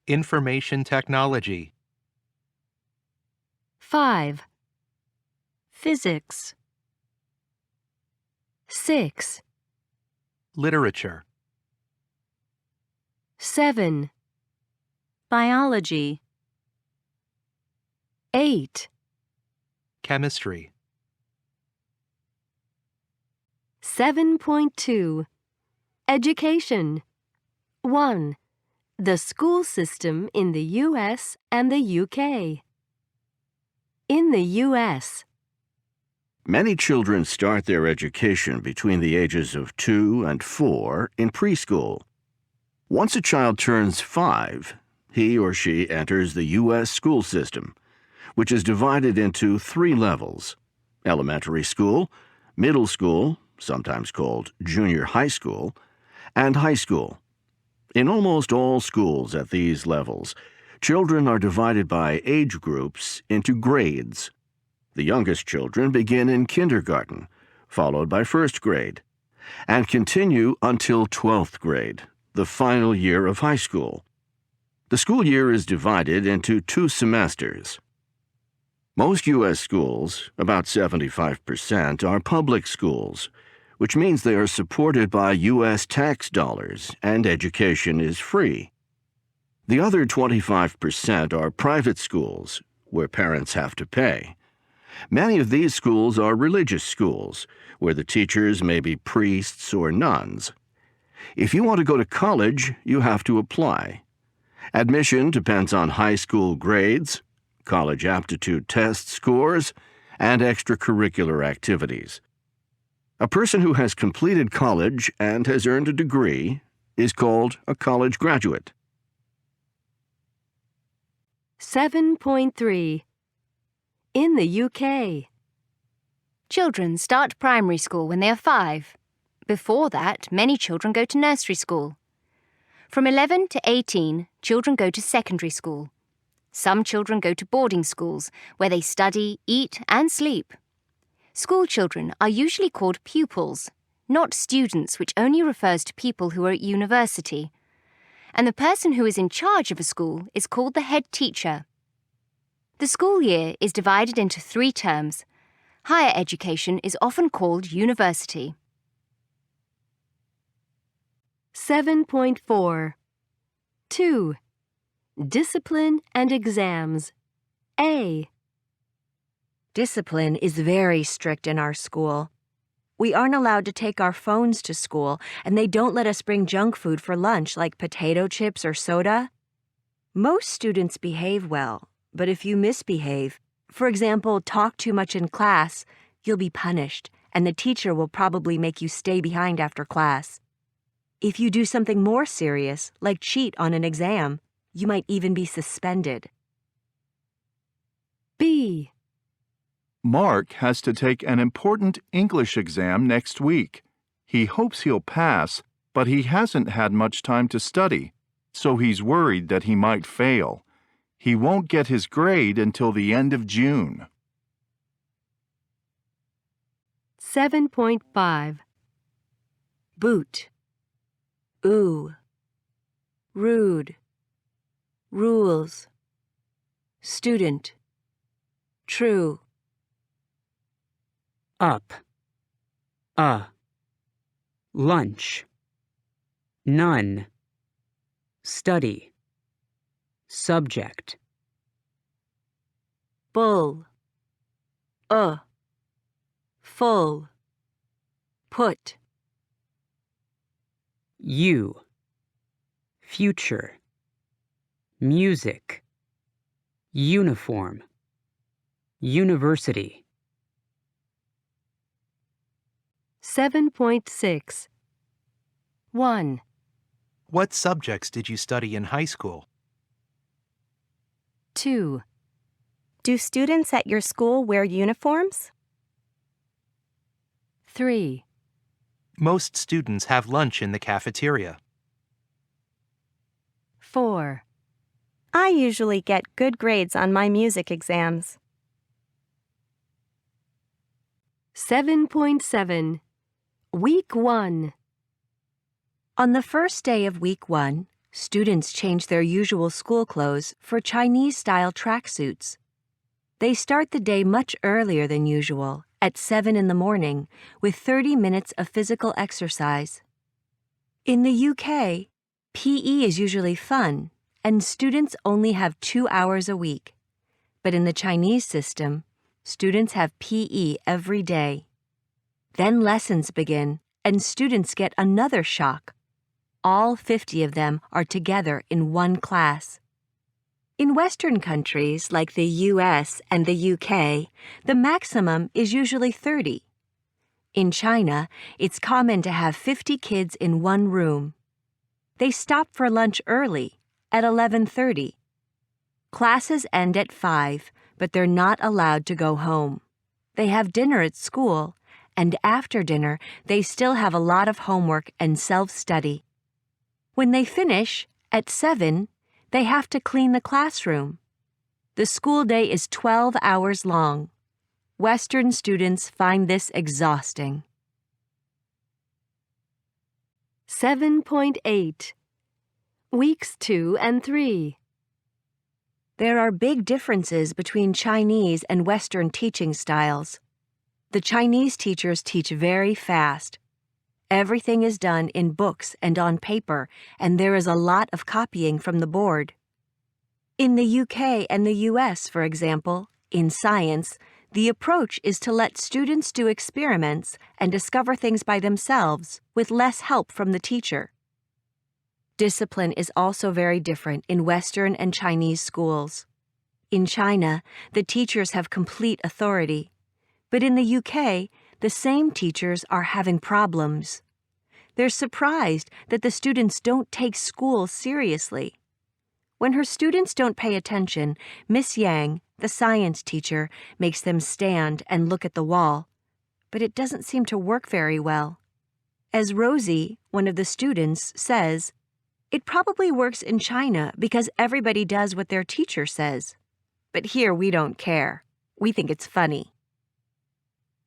S6: Information technology.
S1: 5.
S11: Physics.
S1: 6,
S6: Literature.
S1: 7,
S11: Biology.
S1: 8,
S6: Chemistry.
S1: 7.2 Education. 1. The school system in the U.S. and the U.K. In the U.S.,
S3: Many children start their education between the ages of 2 and 4 in preschool. Once a child turns 5, he or she enters the U.S. school system, which is divided into 3 levels: elementary school, middle school, sometimes called junior high school, and high school. In almost all schools at these levels, children are divided by age groups into grades. The youngest children begin in kindergarten, followed by first grade, and continue until 12th grade, the final year of high school. The school year is divided into 2 semesters. Most U.S. schools, about 75%, are public schools, which means they are supported by U.S. tax dollars and education is free. The other 25% are private schools, where parents have to pay. Many of these schools are religious schools, where the teachers may be priests or nuns. If you want to go to college, you have to apply. Admission depends on high school grades, college aptitude test scores, and extracurricular activities. A person who has completed college and has earned a degree is called a college graduate.
S1: 7.3 In the UK,
S9: Children start primary school when they are 5. Before that, many children go to nursery school. From 11 to 18, children go to secondary school. Some children go to boarding schools, where they study, eat, and sleep. School children are usually called pupils, not students, which only refers to people who are at university. And the person who is in charge of a school is called the head teacher. The school year is divided into 3 terms. Higher education is often called university.
S1: 7.4 2. Discipline and exams. A.
S12: Discipline is very strict in our school. We aren't allowed to take our phones to school, and they don't let us bring junk food for lunch like potato chips or soda. Most students behave well, but if you misbehave, for example, talk too much in class, you'll be punished, and the teacher will probably make you stay behind after class. If you do something more serious, like cheat on an exam, you might even be suspended.
S1: B.
S7: Mark has to take an important English exam next week. He hopes he'll pass, but he hasn't had much time to study, so he's worried that he might fail. He won't get his grade until the end of June.
S1: 7.5
S12: Boot. Ooh. Rude. Rules. Student. True.
S2: Up. Lunch. None. Study. Subject.
S12: Bull. Full. Put.
S2: You. Future. Music. Uniform. University.
S1: 7.6 1.
S6: What subjects did you study in high school?
S1: 2.
S21: Do students at your school wear uniforms?
S1: 3.
S6: Most students have lunch in the cafeteria.
S1: 4.
S21: I usually get good grades on my music exams.
S1: 7.7 Week 1
S12: On the first day of Week 1, students change their usual school clothes for Chinese-style tracksuits. They start the day much earlier than usual, at 7 in the morning, with 30 minutes of physical exercise. In the UK, PE is usually fun, and students only have 2 hours a week. But in the Chinese system, students have PE every day. Then lessons begin, and students get another shock. All 50 of them are together in one class. In Western countries like the US and the UK, the maximum is usually 30. In China, it's common to have 50 kids in one room. They stop for lunch early, at 11:30. Classes end at 5, but they're not allowed to go home. They have dinner at school, and after dinner, they still have a lot of homework and self-study. When they finish, at 7, they have to clean the classroom. The school day is 12 hours long. Western students find this exhausting.
S1: 7.8 Weeks 2 and 3.
S12: There are big differences between Chinese and Western teaching styles. The Chinese teachers teach very fast. Everything is done in books and on paper, and there is a lot of copying from the board. In the UK and the US, for example, in science, the approach is to let students do experiments and discover things by themselves with less help from the teacher. Discipline is also very different in Western and Chinese schools. In China, the teachers have complete authority. But in the UK, the same teachers are having problems. They're surprised that the students don't take school seriously. When her students don't pay attention, Miss Yang, the science teacher, makes them stand and look at the wall. But it doesn't seem to work very well. As Rosie, one of the students, says, "It probably works in China because everybody does what their teacher says. But here we don't care. We think it's funny."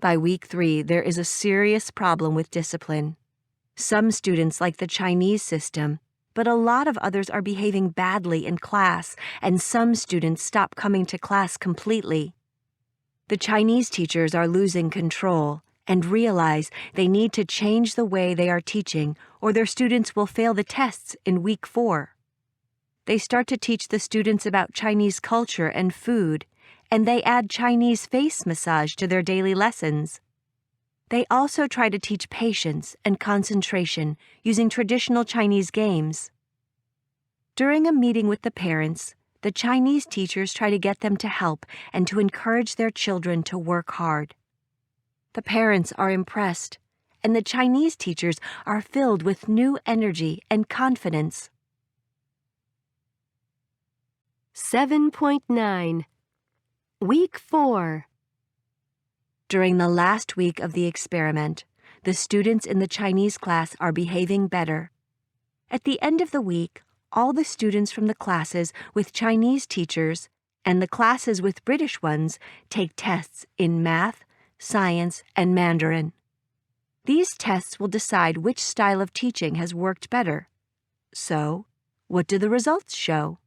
S12: By week 3, there is a serious problem with discipline. Some students like the Chinese system, but a lot of others are behaving badly in class, and some students stop coming to class completely. The Chinese teachers are losing control and realize they need to change the way they are teaching, or their students will fail the tests in week 4. They start to teach the students about Chinese culture and food, and they add Chinese face massage to their daily lessons. They also try to teach patience and concentration using traditional Chinese games. During a meeting with the parents, the Chinese teachers try to get them to help and to encourage their children to work hard. The parents are impressed, and the Chinese teachers are filled with new energy and confidence.
S1: 7.9 Week 4.
S12: During the last week of the experiment, the students in the Chinese class are behaving better. At the end of the week, all the students from the classes with Chinese teachers and the classes with British ones take tests in math, science, and Mandarin. These tests will decide which style of teaching has worked better. So, what do the results show?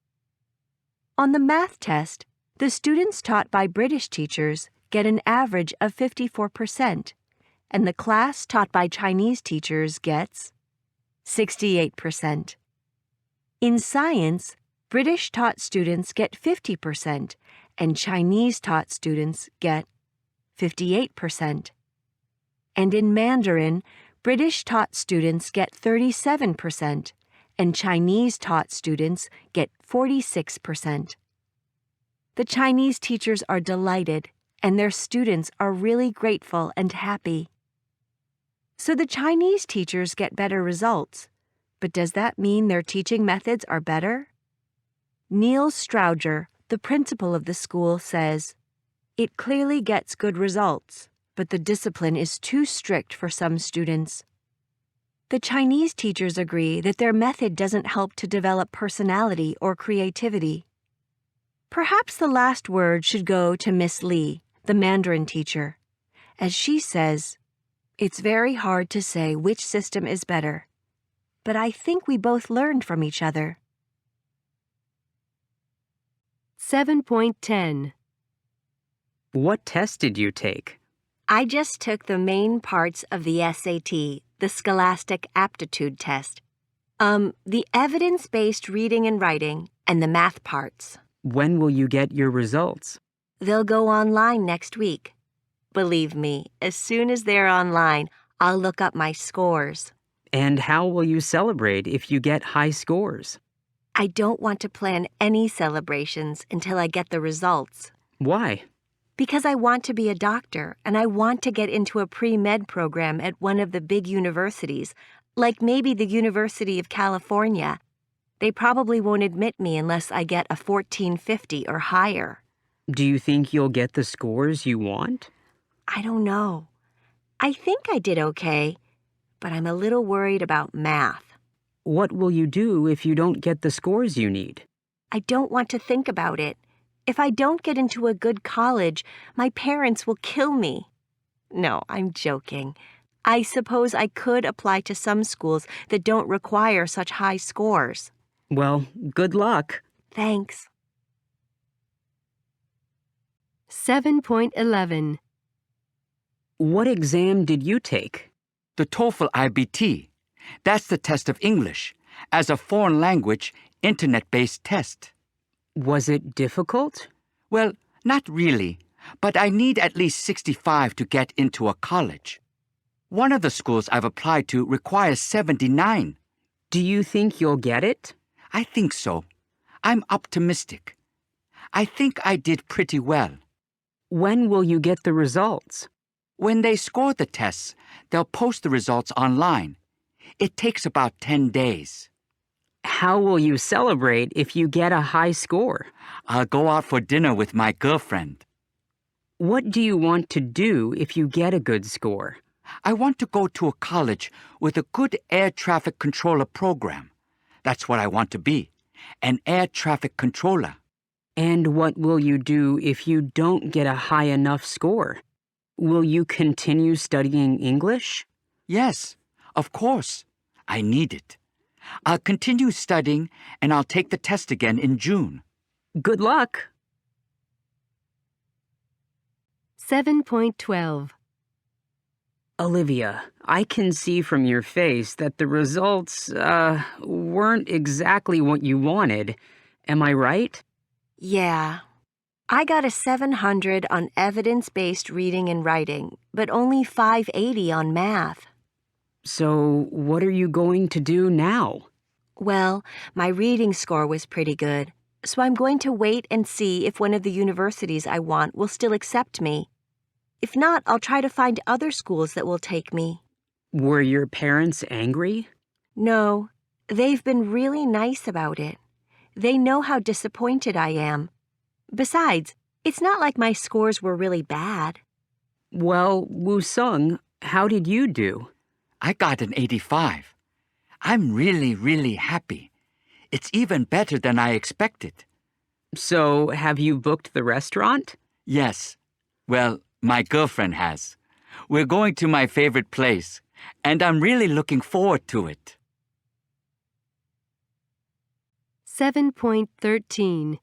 S12: On the math test, the students taught by British teachers get an average of 54%, and the class taught by Chinese teachers gets 68%. In science, British taught students get 50%, and Chinese taught students get 58%. And in Mandarin, British taught students get 37%, and Chinese taught students get 46%. The Chinese teachers are delighted, and their students are really grateful and happy. So the Chinese teachers get better results, but does that mean their teaching methods are better? Neil Strowger, the principal of the school, says, "It clearly gets good results, but the discipline is too strict for some students." The Chinese teachers agree that their method doesn't help to develop personality or creativity. Perhaps the last word should go to Miss Lee, the Mandarin teacher. As she says, "It's very hard to say which system is better, but I think we both learned from each other."
S1: 7.10
S2: What test did you take?
S12: I just took the main parts of the SAT, the Scholastic Aptitude Test. The evidence-based reading and writing, and the math parts.
S2: When will you get your results?
S12: They'll go online next week. Believe me, as soon as they're online, I'll look up my scores.
S2: And how will you celebrate if you get high scores?
S12: I don't want to plan any celebrations until I get the results.
S2: Why?
S12: Because I want to be a doctor, and I want to get into a pre-med program at one of the big universities, like maybe the University of California. They probably won't admit me unless I get a 1450 or higher.
S2: Do you think you'll get the scores you want?
S12: I don't know. I think I did okay, but I'm a little worried about math.
S2: What will you do if you don't get the scores you need?
S12: I don't want to think about it. If I don't get into a good college, my parents will kill me. No, I'm joking. I suppose I could apply to some schools that don't require such high scores.
S2: Well, good luck.
S12: Thanks.
S1: 7.11.
S2: What exam did you take?
S15: The TOEFL IBT. That's the test of English, as a foreign language, internet-based test.
S2: Was it difficult?
S15: Well, not really, but I need at least 65 to get into a college. One of the schools I've applied to requires 79.
S2: Do you think you'll get it?
S15: I think so. I'm optimistic. I think I did pretty well.
S2: When will you get the results?
S15: When they score the tests, they'll post the results online. It takes about 10 days.
S2: How will you celebrate if you get a high score?
S15: I'll go out for dinner with my girlfriend.
S2: What do you want to do if you get a good score?
S15: I want to go to a college with a good air traffic controller program. That's what I want to be, an air traffic controller.
S2: And what will you do if you don't get a high enough score? Will you continue studying English?
S15: Yes, of course. I need it. I'll continue studying, and I'll take the test again in June.
S2: Good luck.
S1: 7.12.
S2: Olivia, I can see from your face that the results, weren't exactly what you wanted. Am I right?
S12: Yeah. I got a 700 on evidence-based reading and writing, but only 580 on math.
S2: So, what are you going to do now?
S12: Well, my reading score was pretty good, so I'm going to wait and see if one of the universities I want will still accept me. If not, I'll try to find other schools that will take me.
S2: Were your parents angry?
S12: No, they've been really nice about it. They know how disappointed I am. Besides, it's not like my scores were really bad.
S2: Well, Woo-sung, how did you do?
S15: I got an 85. I'm really happy. It's even better than I expected.
S2: So, have you booked the restaurant?
S15: Yes. Well, my girlfriend has. We're going to my favorite place, and I'm really looking forward to it.
S1: 7.13.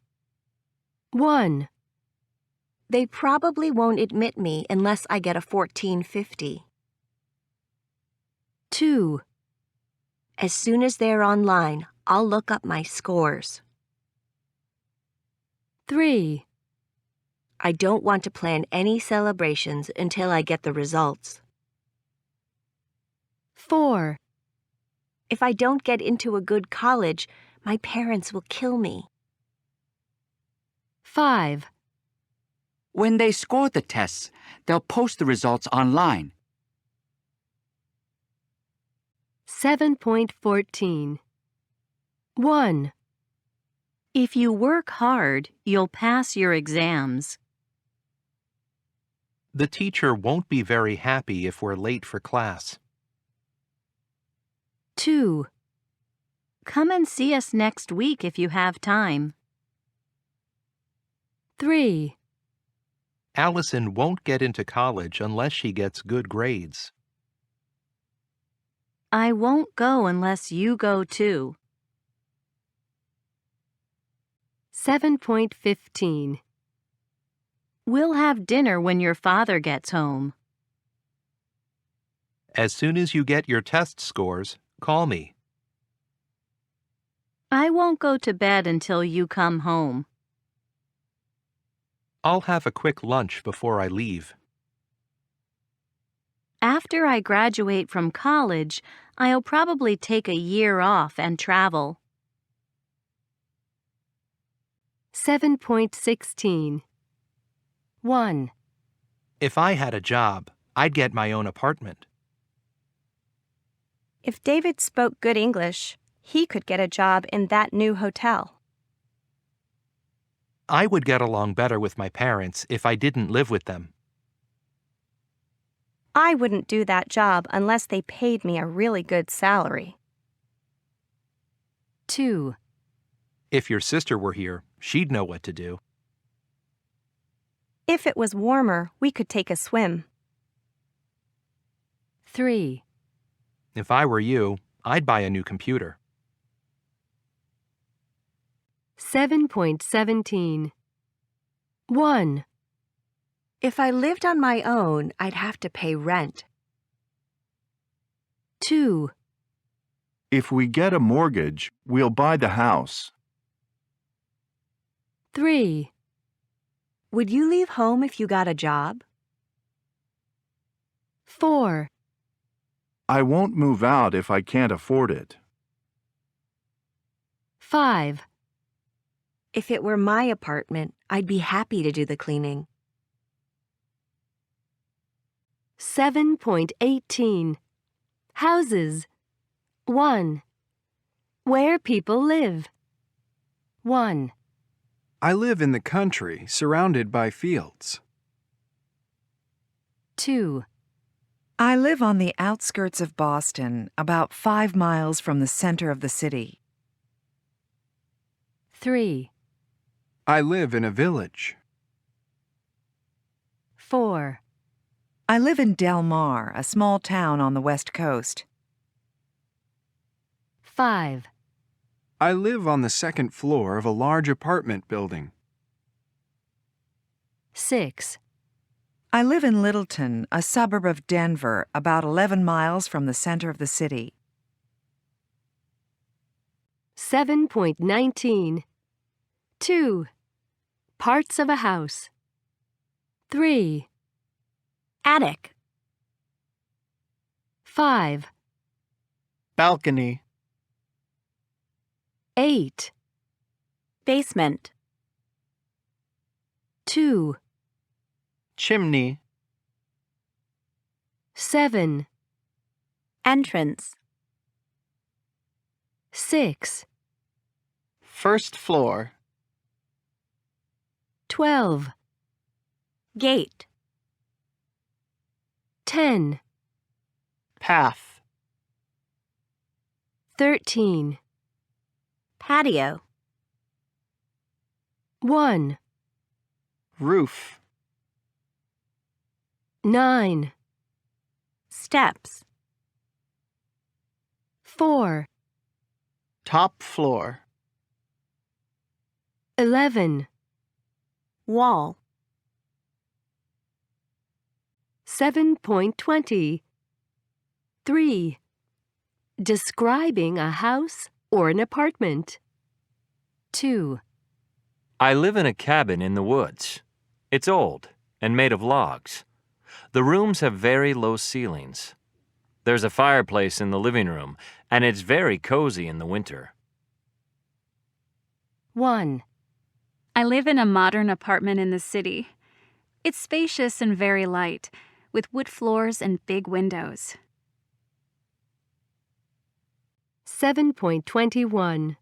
S1: 1.
S12: They probably won't admit me unless I get a 1450.
S1: 2.
S12: As soon as they're online, I'll look up my scores.
S1: 3.
S12: I don't want to plan any celebrations until I get the results.
S1: 4.
S12: If I don't get into a good college, my parents will kill me.
S1: 5.
S15: When they score the tests, they'll post the results online.
S1: 7.14. 1.
S11: If you work hard, you'll pass your exams.
S6: The teacher won't be very happy if we're late for class.
S1: 2.
S11: Come and see us next week if you have time.
S1: 3.
S6: Allison won't get into college unless she gets good grades.
S11: I won't go unless you go too.
S1: 7.15.
S11: We'll have dinner when your father gets home.
S6: As soon as you get your test scores, call me.
S11: I won't go to bed until you come home.
S6: I'll have a quick lunch before I leave.
S11: After I graduate from college, I'll probably take a year off and travel.
S1: 7.16. 1.
S6: If I had a job, I'd get my own apartment.
S21: If David spoke good English, he could get a job in that new hotel.
S6: I would get along better with my parents if I didn't live with them.
S21: I wouldn't do that job unless they paid me a really good salary.
S1: 2.
S6: If your sister were here, she'd know what to do.
S21: If it was warmer, we could take a swim.
S1: 3.
S6: If I were you, I'd buy a new computer.
S1: 7.17. 1.
S12: If I lived on my own, I'd have to pay rent.
S1: 2.
S7: If we get a mortgage, we'll buy the house.
S1: 3.
S12: Would you leave home if you got a job?
S1: 4.
S7: I won't move out if I can't afford it.
S1: 5.
S12: If it were my apartment, I'd be happy to do the cleaning.
S1: 7.18. Houses. 1. Where people live. 1.
S8: I live in the country, surrounded by fields.
S1: 2.
S14: I live on the outskirts of Boston, about 5 miles from the center of the city.
S1: 3.
S8: I live in a village.
S1: 4.
S14: I live in Del Mar, a small town on the West Coast.
S1: 5.
S8: I live on the second floor of a large apartment building.
S1: 6.
S14: I live in Littleton, a suburb of Denver, about 11 miles from the center of the city.
S1: 7.19. 2. Parts of a house. 3.
S4: Attic.
S1: 5.
S5: Balcony.
S1: 8.
S4: Basement.
S1: 2.
S5: Chimney.
S1: 7.
S4: Entrance.
S1: 6.
S5: First floor.
S1: 12.
S4: Gate.
S1: 10.
S5: Path.
S1: 13.
S4: Patio.
S1: 1.
S5: Roof.
S1: 9.
S4: Steps.
S1: 4.
S5: Top floor.
S1: 11.
S4: Wall.
S1: 7.20. 3. Describing a house or an apartment. 2.
S18: I live in a cabin in the woods. It's old and made of logs. The rooms have very low ceilings. There's a fireplace in the living room, and it's very cozy in the winter.
S1: 1.
S13: I live in a modern apartment in the city. It's spacious and very light, with wood floors and big windows.
S1: 7.21.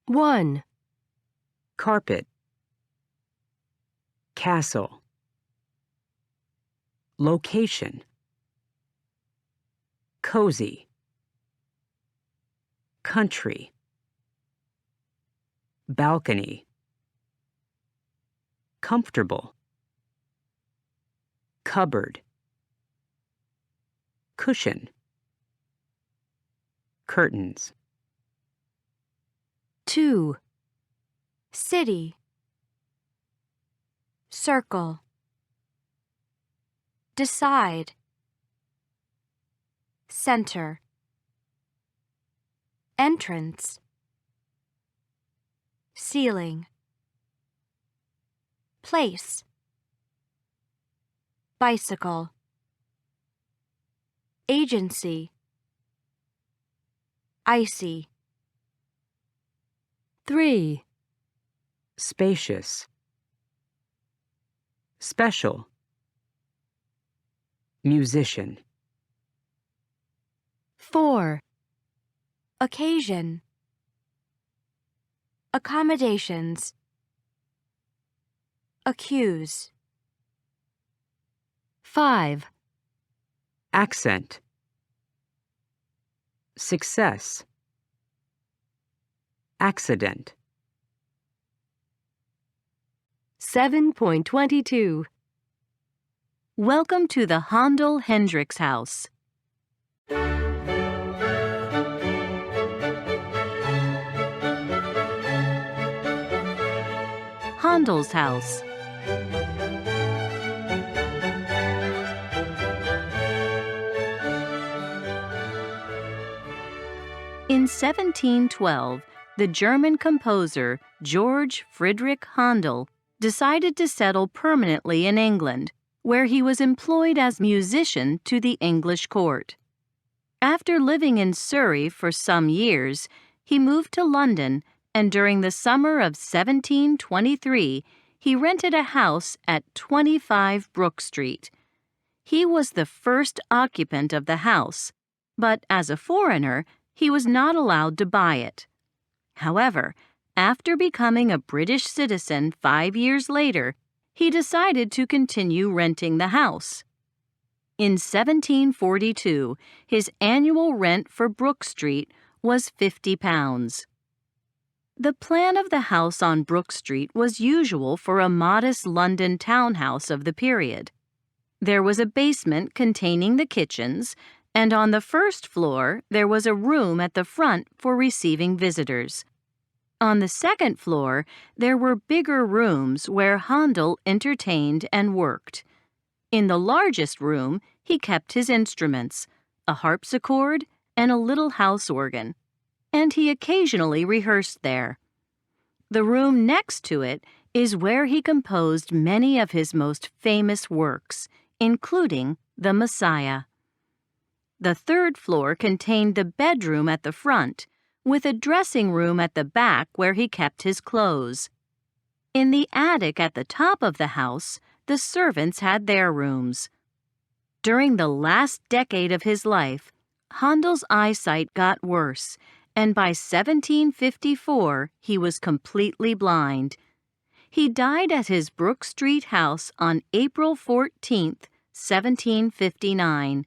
S1: 1.
S2: Carpet. Castle. Location. Cozy. Country. Balcony. Comfortable. Cupboard. Cushion. Curtains.
S1: 2. City.
S12: circle, decide, center, entrance, ceiling, place, bicycle, agency, icy.
S1: 3.
S2: Spacious. Special. Musician.
S12: 4. Occasion, accommodations, accuse.
S1: 5.
S2: Accent. Success. Accident.
S1: 7.22.
S11: Welcome to the Handel Hendricks house. Handel's house. In 1712, the German composer George Friedrich Handel decided to settle permanently in England, where he was employed as musician to the English court. After living in Surrey for some years, he moved to London, and during the summer of 1723, he rented a house at 25 Brook Street. He was the first occupant of the house, but as a foreigner, he was not allowed to buy it. However, after becoming a British citizen 5 years later, he decided to continue renting the house. In 1742, his annual rent for Brook Street was £50. The plan of the house on Brook Street was usual for a modest London townhouse of the period. There was a basement containing the kitchens, and on the first floor there was a room at the front for receiving visitors. On the second floor, there were bigger rooms where Handel entertained and worked. In the largest room, he kept his instruments, a harpsichord and a little house organ, and he occasionally rehearsed there. The room next to it is where he composed many of his most famous works, including The Messiah. The third floor contained the bedroom at the front, with a dressing room at the back where he kept his clothes. In the attic at the top of the house, the servants had their rooms. During the last decade of his life, Handel's eyesight got worse, and by 1754 he was completely blind. He died at his Brook Street house on April 14, 1759.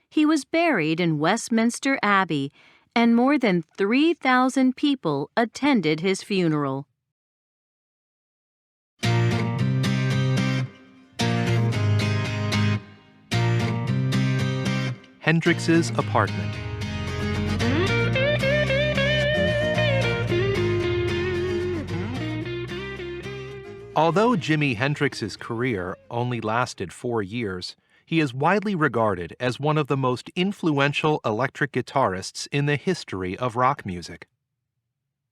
S11: He was buried in Westminster Abbey, and more than 3,000 people attended his funeral.
S6: Hendrix's apartment. Although Jimi Hendrix's career only lasted 4 years, he is widely regarded as one of the most influential electric guitarists in the history of rock music.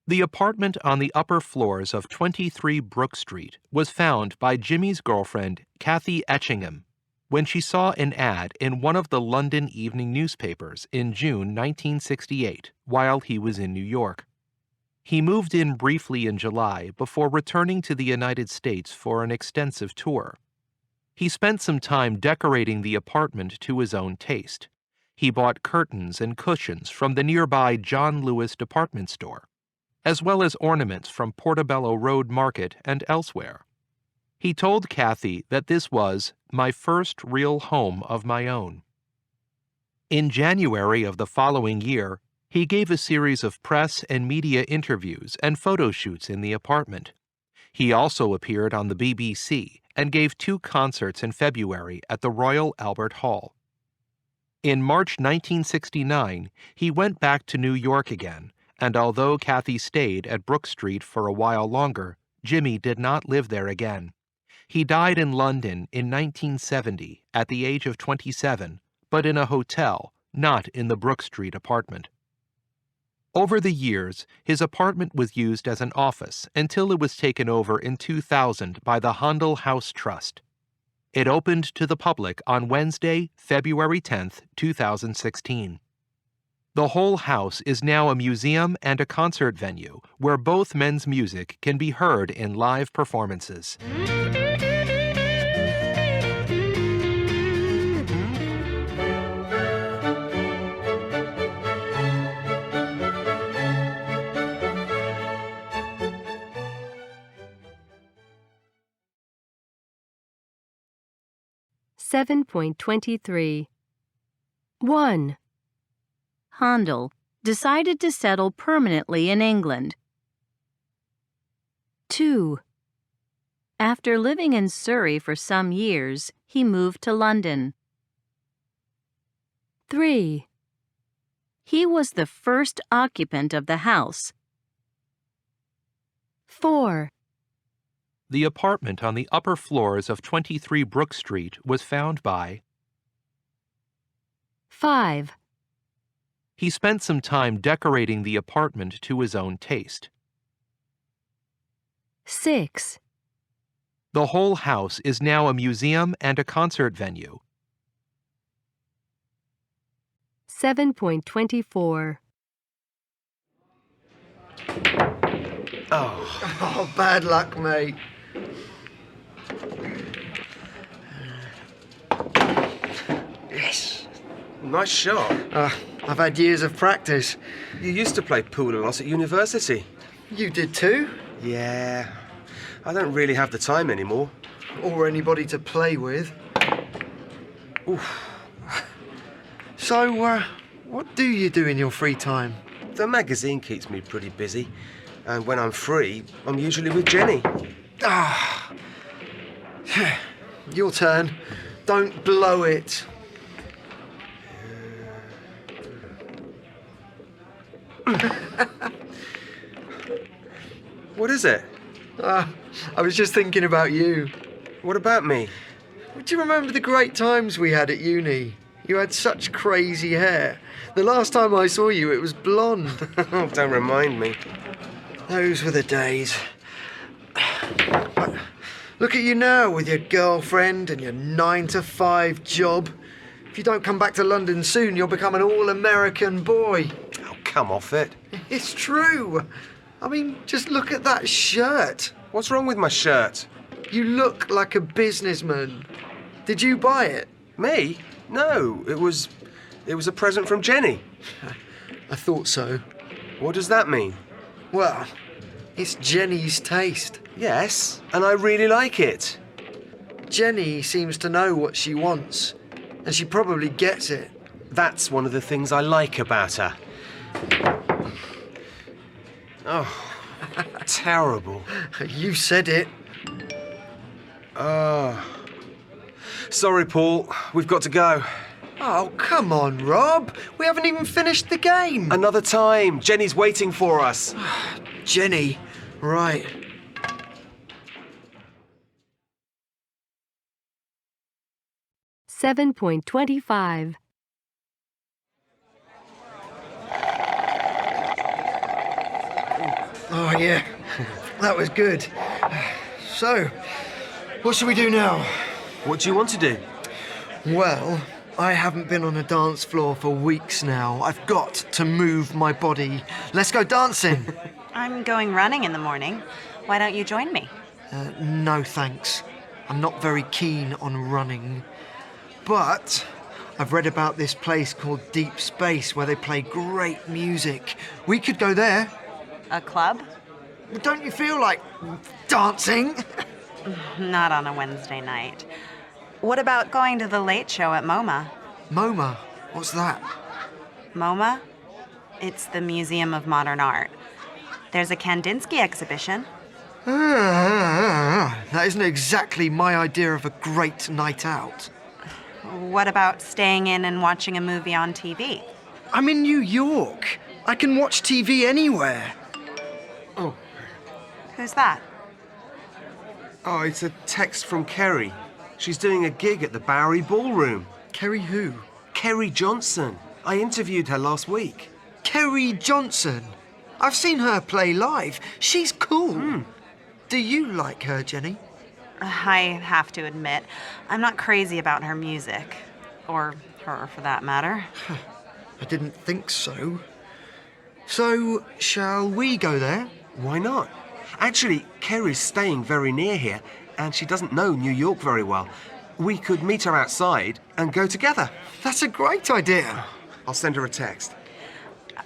S6: The apartment on the upper floors of 23 Brook Street was found by Jimmy's girlfriend, Kathy Etchingham, when she saw an ad in one of the London evening newspapers in June 1968 while he was in New York. He moved in briefly in July before returning to the United States for an extensive tour. He spent some time decorating the apartment to his own taste. He bought curtains and cushions from the nearby John Lewis department store, as well as ornaments from Portobello Road Market and elsewhere. He told Kathy that this was my first real home of my own. In January of the following year, he gave a series of press and media interviews and photo shoots in the apartment. He also appeared on the BBC and gave 2 concerts in February at the Royal Albert Hall. In March 1969, he went back to New York again, and although Kathy stayed at Brook Street for a while longer, Jimmy did not live there again. He died in London in 1970 at the age of 27, but in a hotel, not in the Brook Street apartment. Over the years, his apartment was used as an office until it was taken over in 2000 by the Handel House Trust. It opened to the public on Wednesday, February 10, 2016. The whole house is now a museum and a concert venue where both men's music can be heard in live performances.
S1: (7.23) 1.
S11: Handel decided to settle permanently in England.
S1: 2.
S11: After living in Surrey for some years, he moved to London.
S1: 3.
S11: He was the first occupant of the house.
S1: 4.
S6: The apartment on the upper floors of 23 Brook Street was found by
S1: 5.
S6: He spent some time decorating the apartment to his own taste.
S1: 6.
S6: The whole house is now a museum and a concert venue.
S1: 7.24
S10: Oh, bad luck, mate.
S16: Yes. Nice shot.
S10: I've had years of practice.
S16: You used to play pool a lot at university.
S10: You did too?
S16: Yeah. I don't really have the time anymore.
S10: Or anybody to play with.
S16: Oof.
S10: So, what do you do in your free time?
S16: The magazine keeps me pretty busy. And when I'm free, I'm usually with Jenny.
S10: Your turn. Don't blow it.
S16: What is it?
S10: I was just thinking about you.
S16: What about me?
S10: Do you remember the great times we had at uni? You had such crazy hair. The last time I saw you, it was blonde.
S16: Don't remind me.
S10: Those were the days. But look at you now with your girlfriend and your 9-to-5 job. If you don't come back to London soon, you'll become an all-American boy.
S16: Oh, come off it.
S10: It's true. I mean, just look at that shirt.
S16: What's wrong with my shirt?
S10: You look like a businessman. Did you buy it?
S16: Me? No, it was a present from Jenny.
S10: I thought so.
S16: What does that mean?
S10: Well, it's Jenny's taste.
S16: Yes, and I really like it.
S10: Jenny seems to know what she wants, and she probably gets it.
S16: That's one of the things I like about her. Oh, terrible.
S10: You said it.
S16: Sorry, Paul. We've got to go.
S10: Oh, come on, Rob. We haven't even finished the game.
S16: Another time. Jenny's waiting for us.
S10: Jenny. Right.
S1: (7.25)
S10: Oh, yeah. That was good. So, what should we do now?
S16: What do you want to do?
S10: Well, I haven't been on a dance floor for weeks now. I've got to move my body. Let's go dancing.
S19: I'm going running in the morning. Why don't you join me?
S10: No, thanks. I'm not very keen on running. But I've read about this place called Deep Space where they play great music. We could go there.
S19: A club?
S10: Don't you feel like dancing?
S19: Not on a Wednesday night. What about going to the late show at MoMA?
S10: MoMA? What's that?
S19: MoMA? It's the Museum of Modern Art. There's a Kandinsky exhibition.
S10: That isn't exactly my idea of a great night out.
S19: What about staying in and watching a movie on TV?
S10: I'm in New York. I can watch TV anywhere.
S19: Who's that?
S16: Oh, it's a text from Kerry. She's doing a gig at the Bowery Ballroom.
S10: Kerry who?
S16: Kerry Johnson. I interviewed her last week.
S10: Kerry Johnson? I've seen her play live. She's cool. Do you like her, Jenny?
S19: I have to admit, I'm not crazy about her music. Or her, for that matter.
S10: I didn't think so. So, shall we go there?
S16: Why not? Actually, Kerry's staying very near here, and she doesn't know New York very well. We could meet her outside and go together.
S10: That's a great idea.
S16: I'll send her a text.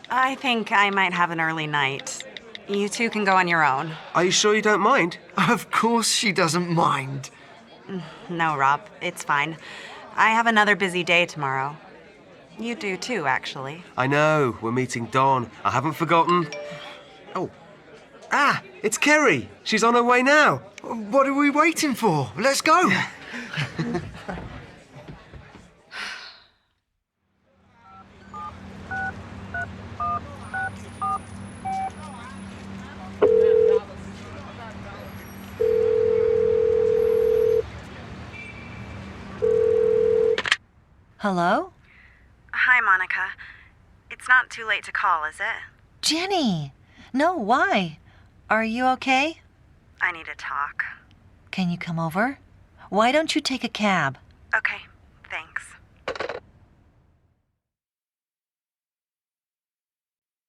S19: I think I might have an early night. You two can go on your own.
S16: Are you sure you don't mind?
S10: Of course she doesn't mind.
S19: No, Rob, it's fine. I have another busy day tomorrow. You do too, actually.
S16: I know, we're meeting Dawn. I haven't forgotten. Oh. Ah, it's Kerry. She's on her way now.
S10: What are we waiting for? Let's go.
S17: Hello?
S19: Hi, Monica. It's not too late to call, is it?
S17: Jenny! No, why? Are you okay?
S19: I need to talk.
S17: Can you come over? Why don't you take a cab?
S19: Okay, thanks.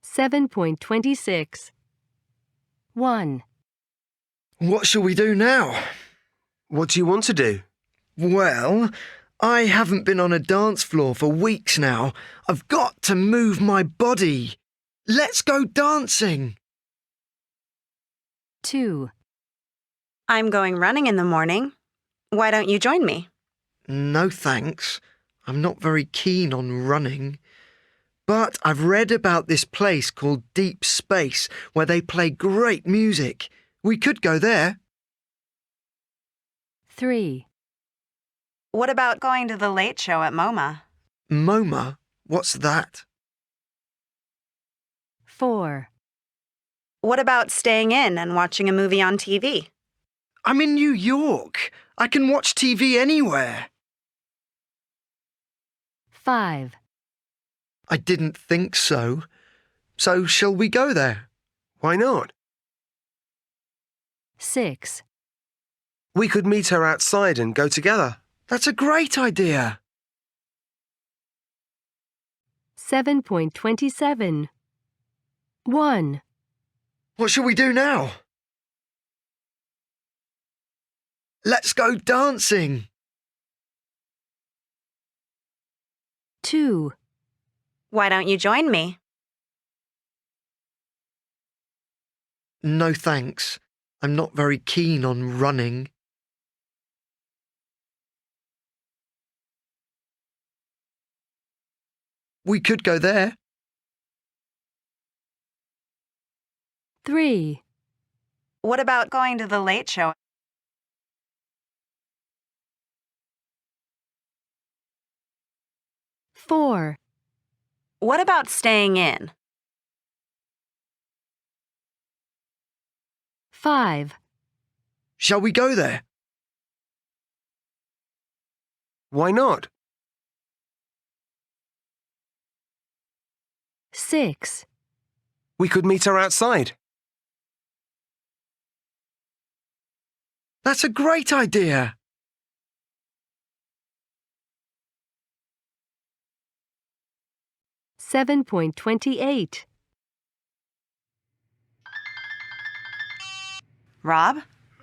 S1: 7.26. 1.
S10: What shall we do now?
S16: What do you want to do?
S10: Well, I haven't been on a dance floor for weeks now. I've got to move my body. Let's go dancing.
S1: 2.
S19: I'm going running in the morning. Why don't you join me?
S10: No thanks. I'm not very keen on running. But I've read about this place called Deep Space where they play great music. We could go there.
S1: 3.
S19: What about going to the late show at MoMA?
S10: MoMA? What's that?
S1: 4.
S19: What about staying in and watching a movie on TV?
S10: I'm in New York. I can watch TV anywhere.
S1: 5.
S10: I didn't think so. So shall we go there?
S16: Why not?
S1: 6.
S16: We could meet her outside and go together.
S10: That's a great idea.
S1: 7.27. 1.
S10: What shall we do now? Let's go dancing.
S1: 2.
S19: Why don't you join me?
S10: No thanks. I'm not very keen on running. We could go there.
S1: 3.
S19: What about going to the late show?
S1: 4.
S19: What about staying in?
S1: 5.
S10: Shall we go there?
S16: Why not?
S1: 6.
S16: We could meet her outside.
S10: That's a great idea.
S1: 7.28.
S19: Rob?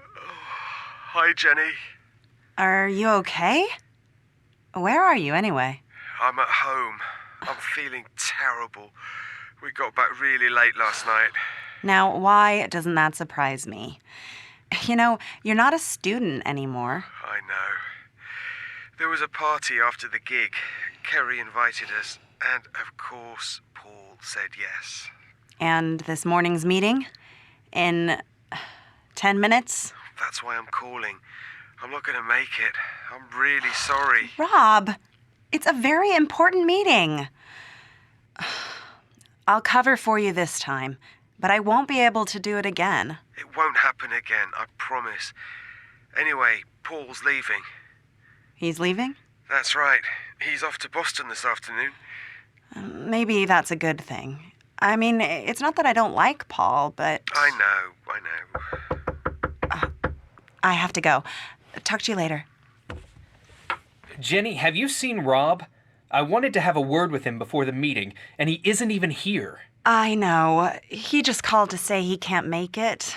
S20: Hi, Jenny.
S19: Are you okay? Where are you anyway?
S20: I'm at home. I'm feeling terrible. We got back really late last night.
S19: Now, why doesn't that surprise me? You know, you're not a student anymore.
S20: I know. There was a party after the gig. Kerry invited us, and of course, Paul said yes.
S19: And this morning's meeting? In 10 minutes?
S20: That's why I'm calling. I'm not going to make it. I'm really sorry.
S19: Rob, it's a very important meeting. I'll cover for you this time, but I won't be able to do it again.
S20: It won't happen again, I promise. Anyway, Paul's leaving.
S19: He's leaving?
S20: That's right. He's off to Boston this afternoon.
S19: Maybe that's a good thing. I mean, it's not that I don't like Paul, but...
S20: I know.
S19: I have to go. Talk to you later.
S3: Jenny, have you seen Rob? I wanted to have a word with him before the meeting, and he isn't even here.
S19: I know. He just called to say he can't make it.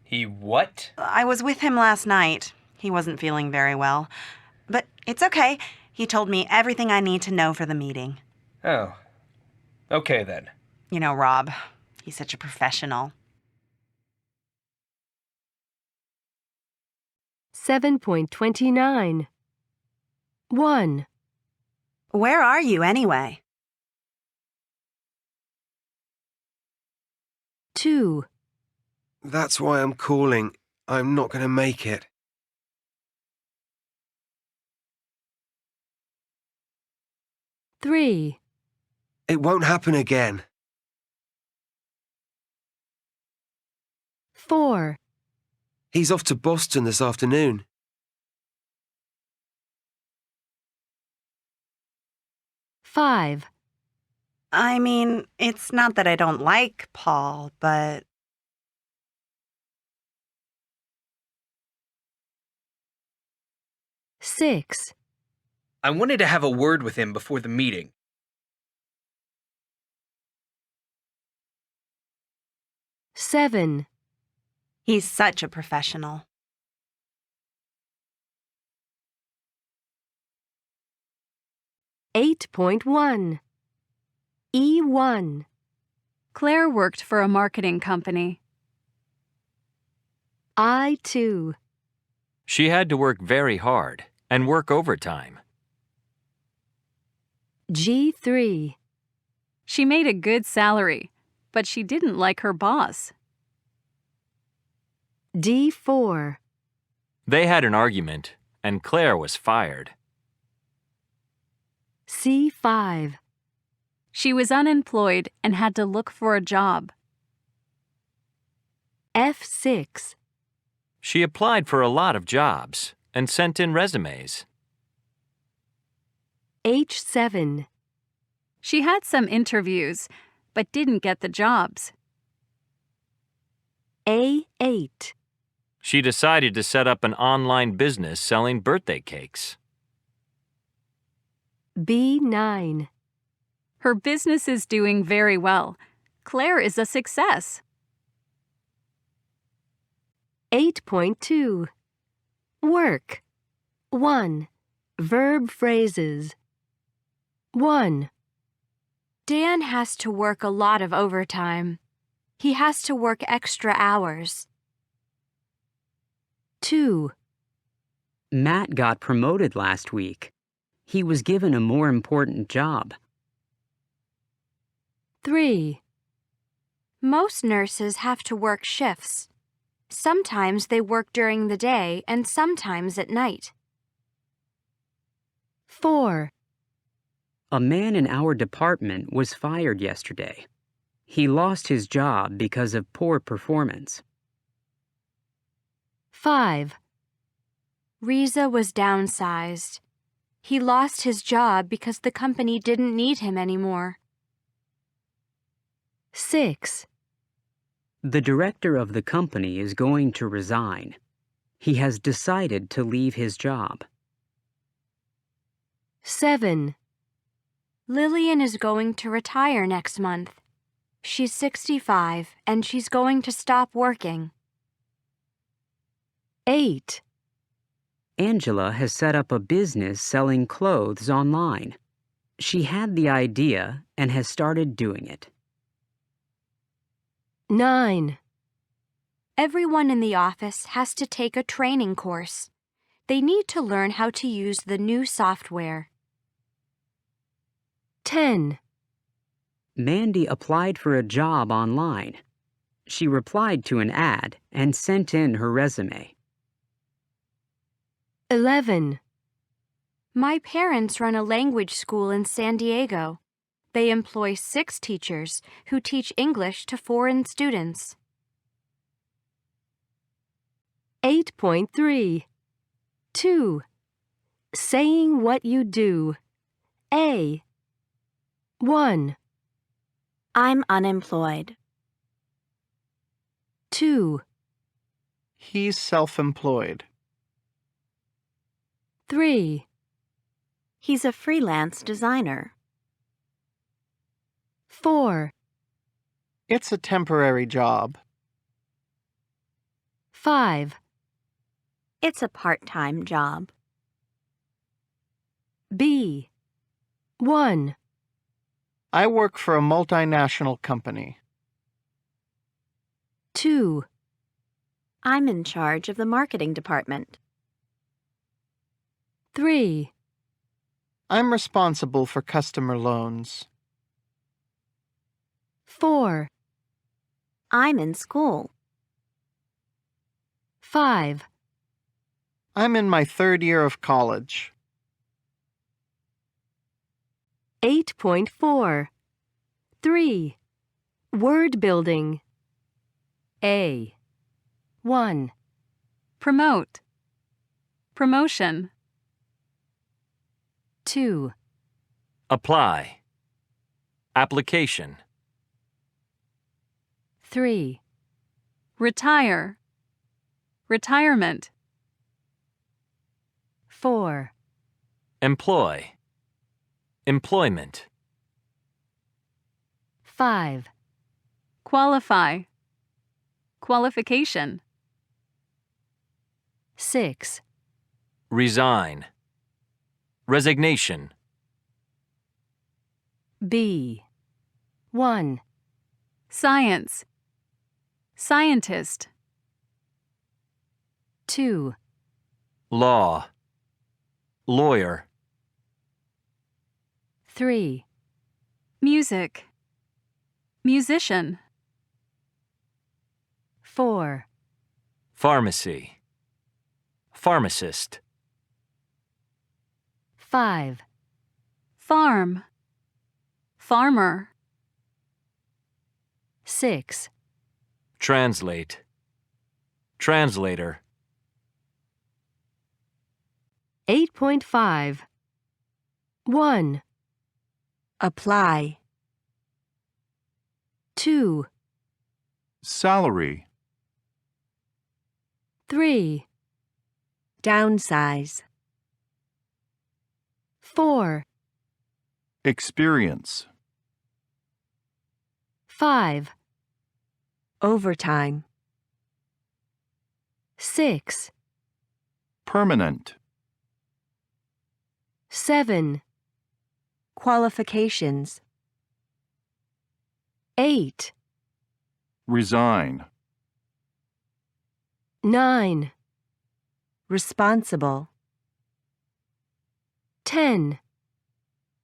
S3: He what?
S19: I was with him last night. He wasn't feeling very well. But it's okay. He told me everything I need to know for the meeting.
S3: Oh. Okay, then.
S19: You know, Rob, he's such a professional.
S1: 7.29. 1.
S19: Where are you anyway?
S1: 2.
S20: That's why I'm calling. I'm not going to make it.
S1: 3.
S20: It won't happen again.
S1: 4.
S20: He's off to Boston this afternoon.
S1: 5.
S19: I mean, it's not that I don't like Paul, but...
S1: 6.
S3: I wanted to have a word with him before the meeting.
S1: 7.
S19: He's such a professional.
S1: 8.1. E1.
S13: Claire worked for a marketing company.
S1: I2.
S18: She had to work very hard and work overtime.
S1: G3.
S13: She made a good salary, but she didn't like her boss.
S1: D4.
S18: They had an argument, and Claire was fired.
S1: C5.
S13: She was unemployed and had to look for a job.
S1: F6.
S18: She applied for a lot of jobs and sent in resumes.
S1: H7.
S13: She had some interviews, but didn't get the jobs.
S1: A8.
S18: She decided to set up an online business selling birthday cakes.
S1: B9.
S13: Her business is doing very well. Claire is a success.
S1: 8.2. Work. 1. Verb phrases. 1.
S9: Dan has to work a lot of overtime. He has to work extra hours.
S1: 2.
S2: Matt got promoted last week. He was given a more important job.
S1: 3.
S9: Most nurses have to work shifts. Sometimes they work during the day and sometimes at night.
S1: 4.
S2: A man in our department was fired yesterday. He lost his job because of poor performance.
S1: 5.
S9: Riza was downsized. He lost his job because the company didn't need him anymore.
S1: 6.
S2: The director of the company is going to resign. He has decided to leave his job.
S1: 7.
S9: Lillian is going to retire next month. She's 65 and she's going to stop working.
S1: 8.
S2: Angela has set up a business selling clothes online. She had the idea and has started doing it.
S1: 9.
S9: Everyone in the office has to take a training course. They need to learn how to use the new software.
S1: 10.
S2: Mandy applied for a job online. She replied to an ad and sent in her resume.
S1: 11.
S9: My parents run a language school in San Diego. They employ 6 teachers who teach English to foreign students.
S1: 8.3. 2. Saying what you do. A. 1.
S4: I'm unemployed.
S1: 2.
S5: He's self-employed.
S1: 3.
S4: He's a freelance designer.
S1: 4.
S5: It's a temporary job.
S1: 5.
S4: It's a part-time job.
S1: B. 1.
S5: I work for a multinational company.
S1: 2.
S4: I'm in charge of the marketing department.
S1: 3.
S5: I'm responsible for customer loans.
S1: 4.
S4: I'm in school.
S1: 5.
S5: I'm in my 3rd year of college.
S1: 8.4. 3. Word building. A. 1.
S13: Promote. Promotion.
S1: 2.
S18: Apply. Application.
S1: 3.
S13: Retire. Retirement.
S1: 4.
S18: Employ. Employment.
S1: 5.
S13: Qualify. Qualification.
S1: 6.
S18: Resign. Resignation.
S1: B. 1.
S13: Science. Scientist.
S1: 2.
S18: Law. Lawyer.
S1: 3.
S13: Music. Musician.
S1: 4.
S18: Pharmacy. Pharmacist.
S1: 5.
S13: Farm. Farmer.
S1: 6.
S18: Translate. Translator.
S1: 8.5. 1.
S12: Apply.
S1: 2.
S7: Salary.
S1: 3.
S12: Downsize.
S1: 4.
S7: Experience.
S1: 5.
S12: Overtime.
S1: 6.
S7: Permanent.
S1: 7.
S12: Qualifications.
S1: 8.
S7: Resign.
S1: 9.
S12: Responsible.
S1: 10.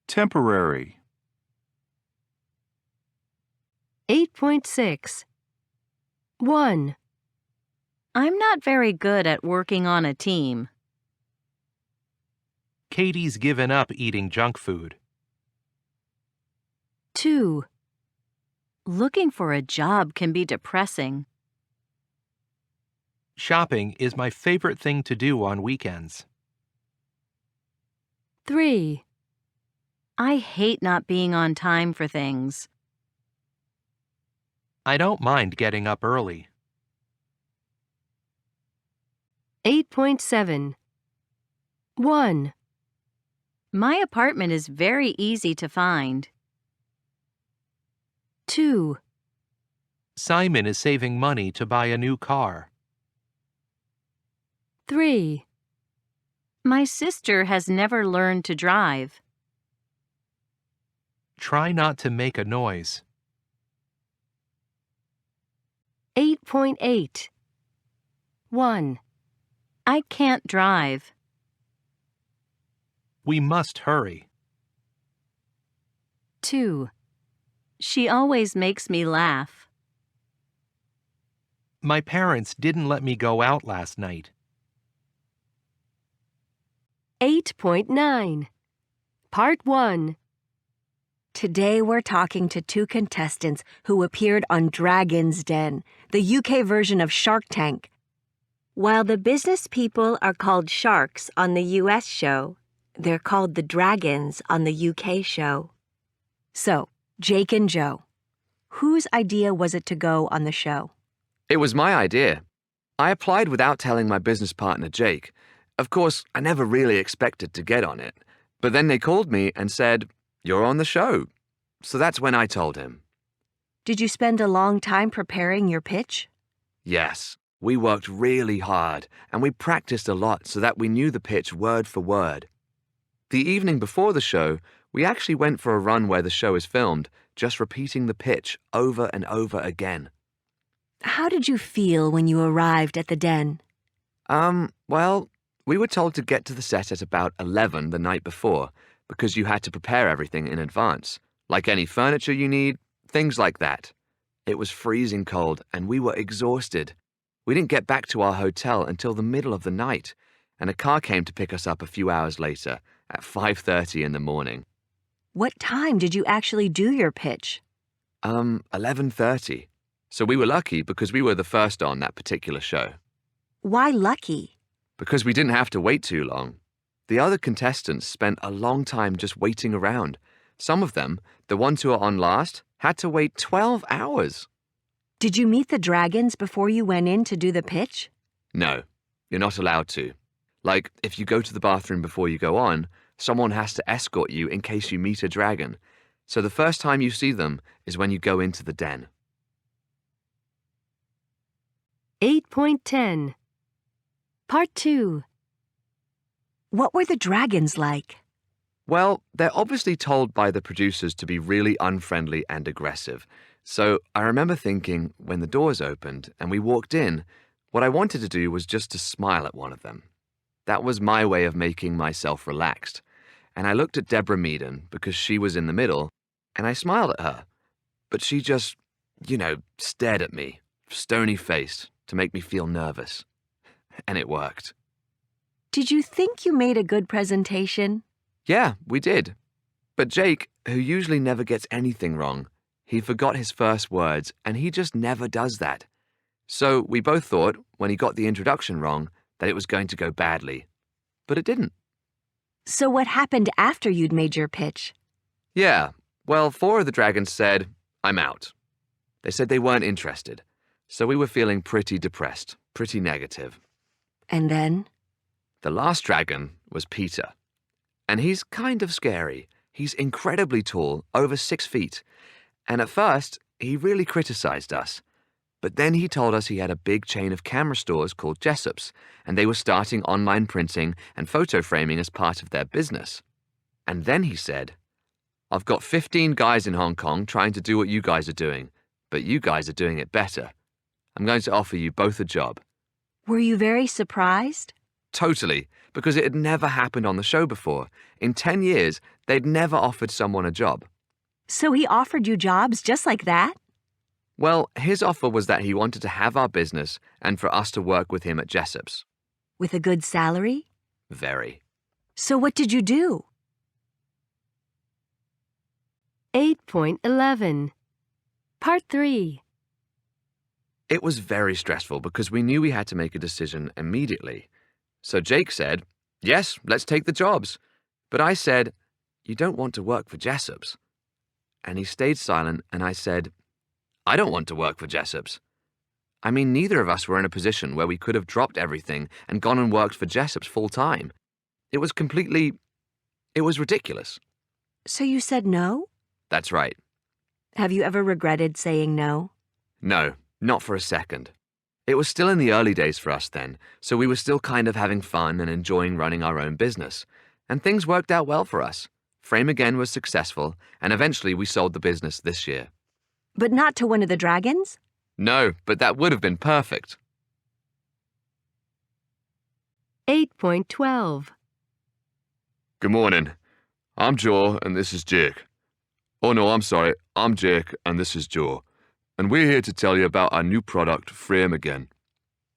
S7: Temporary.
S1: 8.6. 1.
S11: I'm not very good at working on a team.
S6: Katie's given up eating junk food.
S1: 2.
S11: Looking for a job can be depressing.
S6: Shopping is my favorite thing to do on weekends.
S1: 3.
S11: I hate not being on time for things.
S6: I don't mind getting up early.
S1: 8.7. 1.
S11: My apartment is very easy to find.
S1: 2.
S6: Simon is saving money to buy a new car.
S1: 3.
S11: My sister has never learned to drive.
S6: Try not to make a noise.
S1: 8.8. 1.
S11: I can't drive.
S6: We must hurry.
S1: 2.
S11: She always makes me laugh.
S6: My parents didn't let me go out last night.
S1: 8.9. Part 1.
S12: Today we're talking to 2 contestants who appeared on Dragon's Den, the UK version of Shark Tank. While the business people are called sharks on the US show, they're called the dragons on the UK show. So, Jake and Joe, whose idea was it to go on the show?
S15: It was my idea. I applied without telling my business partner, Jake. Of course, I never really expected to get on it. But then they called me and said, "You're on the show." So that's when I told him.
S12: Did you spend a long time preparing your pitch?
S15: Yes, we worked really hard and we practiced a lot so that we knew the pitch word for word. The evening before the show, we actually went for a run where the show is filmed, just repeating the pitch over and over again.
S12: How did you feel when you arrived at the den?
S15: Well, we were told to get to the set at about 11 the night before because you had to prepare everything in advance, like any furniture you need, things like that. It was freezing cold and we were exhausted. We didn't get back to our hotel until the middle of the night, and a car came to pick us up a few hours later at 5:30 in the morning.
S12: What time did you actually do your pitch?
S15: 11:30. So we were lucky because we were the first on that particular show.
S12: Why lucky?
S15: Because we didn't have to wait too long. The other contestants spent a long time just waiting around. Some of them, the ones who are on last, had to wait 12 hours.
S12: Did you meet the dragons before you went in to do the pitch?
S15: No, you're not allowed to. Like, if you go to the bathroom before you go on, someone has to escort you in case you meet a dragon. So the first time you see them is when you go into the den.
S1: 8.10 Part 2.
S12: What were the dragons like?
S15: Well, they're obviously told by the producers to be really unfriendly and aggressive. So I remember thinking, when the doors opened and we walked in, what I wanted to do was just to smile at one of them. That was my way of making myself relaxed. And I looked at Deborah Meaden because she was in the middle, and I smiled at her. But she just, stared at me, stony-faced, to make me feel nervous. And it worked.
S12: Did you think you made a good presentation?
S15: Yeah, we did. But Jake, who usually never gets anything wrong, he forgot his first words, and he just never does that. So we both thought, when he got the introduction wrong, that it was going to go badly. But it didn't.
S12: So what happened after you'd made your pitch?
S15: Yeah, well, 4 of the dragons said, "I'm out." They said they weren't interested. So we were feeling pretty depressed, pretty negative.
S12: And then?
S15: The last dragon was Peter. And he's kind of scary. He's incredibly tall, over 6 feet. And at first, he really criticized us. But then he told us he had a big chain of camera stores called Jessup's, and they were starting online printing and photo framing as part of their business. And then he said, "I've got 15 guys in Hong Kong trying to do what you guys are doing, but you guys are doing it better. I'm going to offer you both a job."
S12: Were you very surprised?
S15: Totally, because it had never happened on the show before. In 10 years, they'd never offered someone a job.
S12: So he offered you jobs just like that?
S15: Well, his offer was that he wanted to have our business and for us to work with him at Jessup's.
S12: With a good salary?
S15: Very.
S12: So what did you do?
S1: 8.11 Part 3.
S15: It was very stressful because we knew we had to make a decision immediately. So Jake said, "Yes, let's take the jobs." But I said, "You don't want to work for Jessup's." And he stayed silent, and I said, "I don't want to work for Jessup's." I mean, neither of us were in a position where we could have dropped everything and gone and worked for Jessup's full time. It was ridiculous.
S12: So you said no?
S15: That's right.
S12: Have you ever regretted saying no?
S15: No, not for a second. It was still in the early days for us then, so we were still kind of having fun and enjoying running our own business. And things worked out well for us. Frame Again was successful, and eventually we sold the business this year.
S12: But not to one of the dragons?
S15: No, but that would have been perfect.
S1: 8.12
S15: Good morning. I'm Joe, and this is Jake. Oh no, I'm sorry. I'm Jake, and this is Joe. And we're here to tell you about our new product, Frame Again.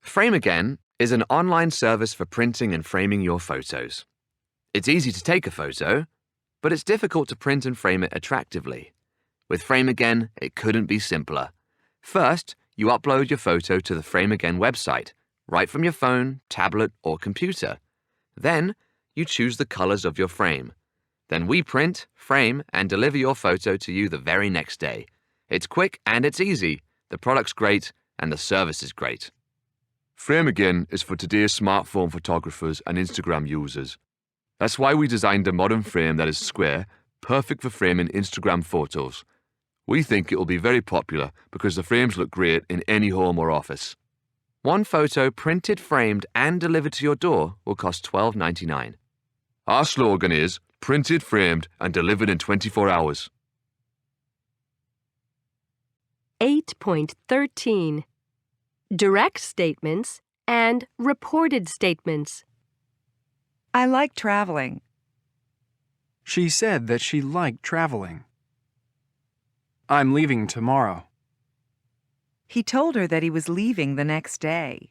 S15: Frame Again is an online service for printing and framing your photos. It's easy to take a photo, but it's difficult to print and frame it attractively. With Frame Again, it couldn't be simpler. First, you upload your photo to the Frame Again website, right from your phone, tablet, or computer. Then, you choose the colors of your frame. Then we print, frame, and deliver your photo to you the very next day. It's quick and it's easy. The product's great and the service is great.
S21: Frame Again is for today's smartphone photographers and Instagram users. That's why we designed a modern frame that is square, perfect for framing Instagram photos. We think it will be very popular because the frames look great in any home or office.
S15: One photo printed, framed, and delivered to your door will cost $12.99.
S21: Our slogan is printed, framed, and delivered in 24 hours.
S1: 8.13 Direct statements and reported statements.
S14: I like traveling.
S8: She said that she liked traveling. I'm leaving tomorrow.
S14: He told her that he was leaving the next day.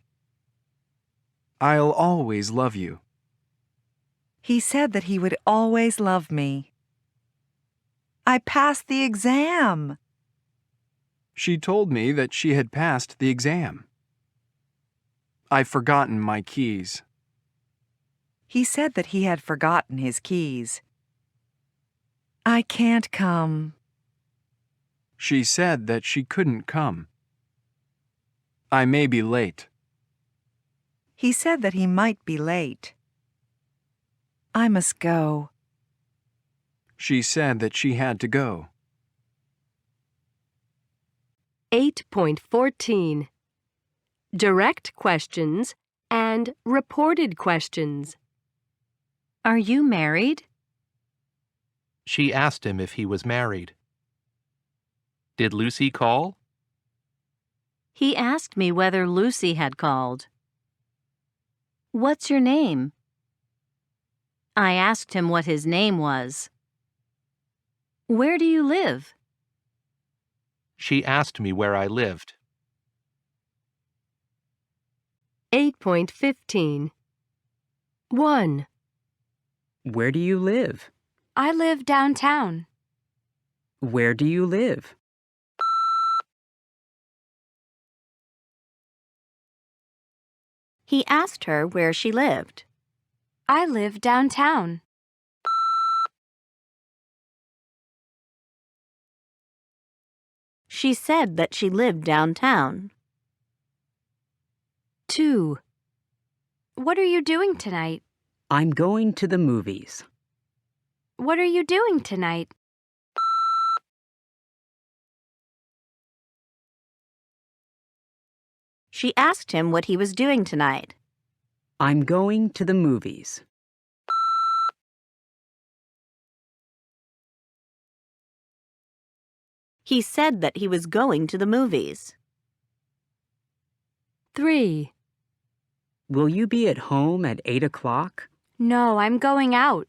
S8: I'll always love you.
S14: He said that he would always love me. I passed the exam.
S8: She told me that she had passed the exam. I've forgotten my keys.
S14: He said that he had forgotten his keys. I can't come.
S8: She said that she couldn't come. I may be late.
S14: He said that he might be late. I must go.
S8: She said that she had to go.
S1: 8.14 Direct questions and reported questions.
S11: Are you married?
S6: She asked him if he was married. Did Lucy call?
S11: He asked me whether Lucy had called. What's your name? I asked him what his name was. Where do you live?
S6: She asked me where I lived.
S1: 8.15 1.
S2: Where do you live?
S13: I live downtown.
S2: Where do you live?
S4: He asked her where she lived.
S13: I live downtown.
S4: She said that she lived downtown.
S1: 2.
S13: What are you doing tonight?
S2: I'm going to the movies.
S13: What are you doing tonight?
S4: She asked him what he was doing tonight.
S2: I'm going to the movies.
S4: He said that he was going to the movies.
S1: 3.
S2: Will you be at home at 8 o'clock?
S13: No, I'm going out.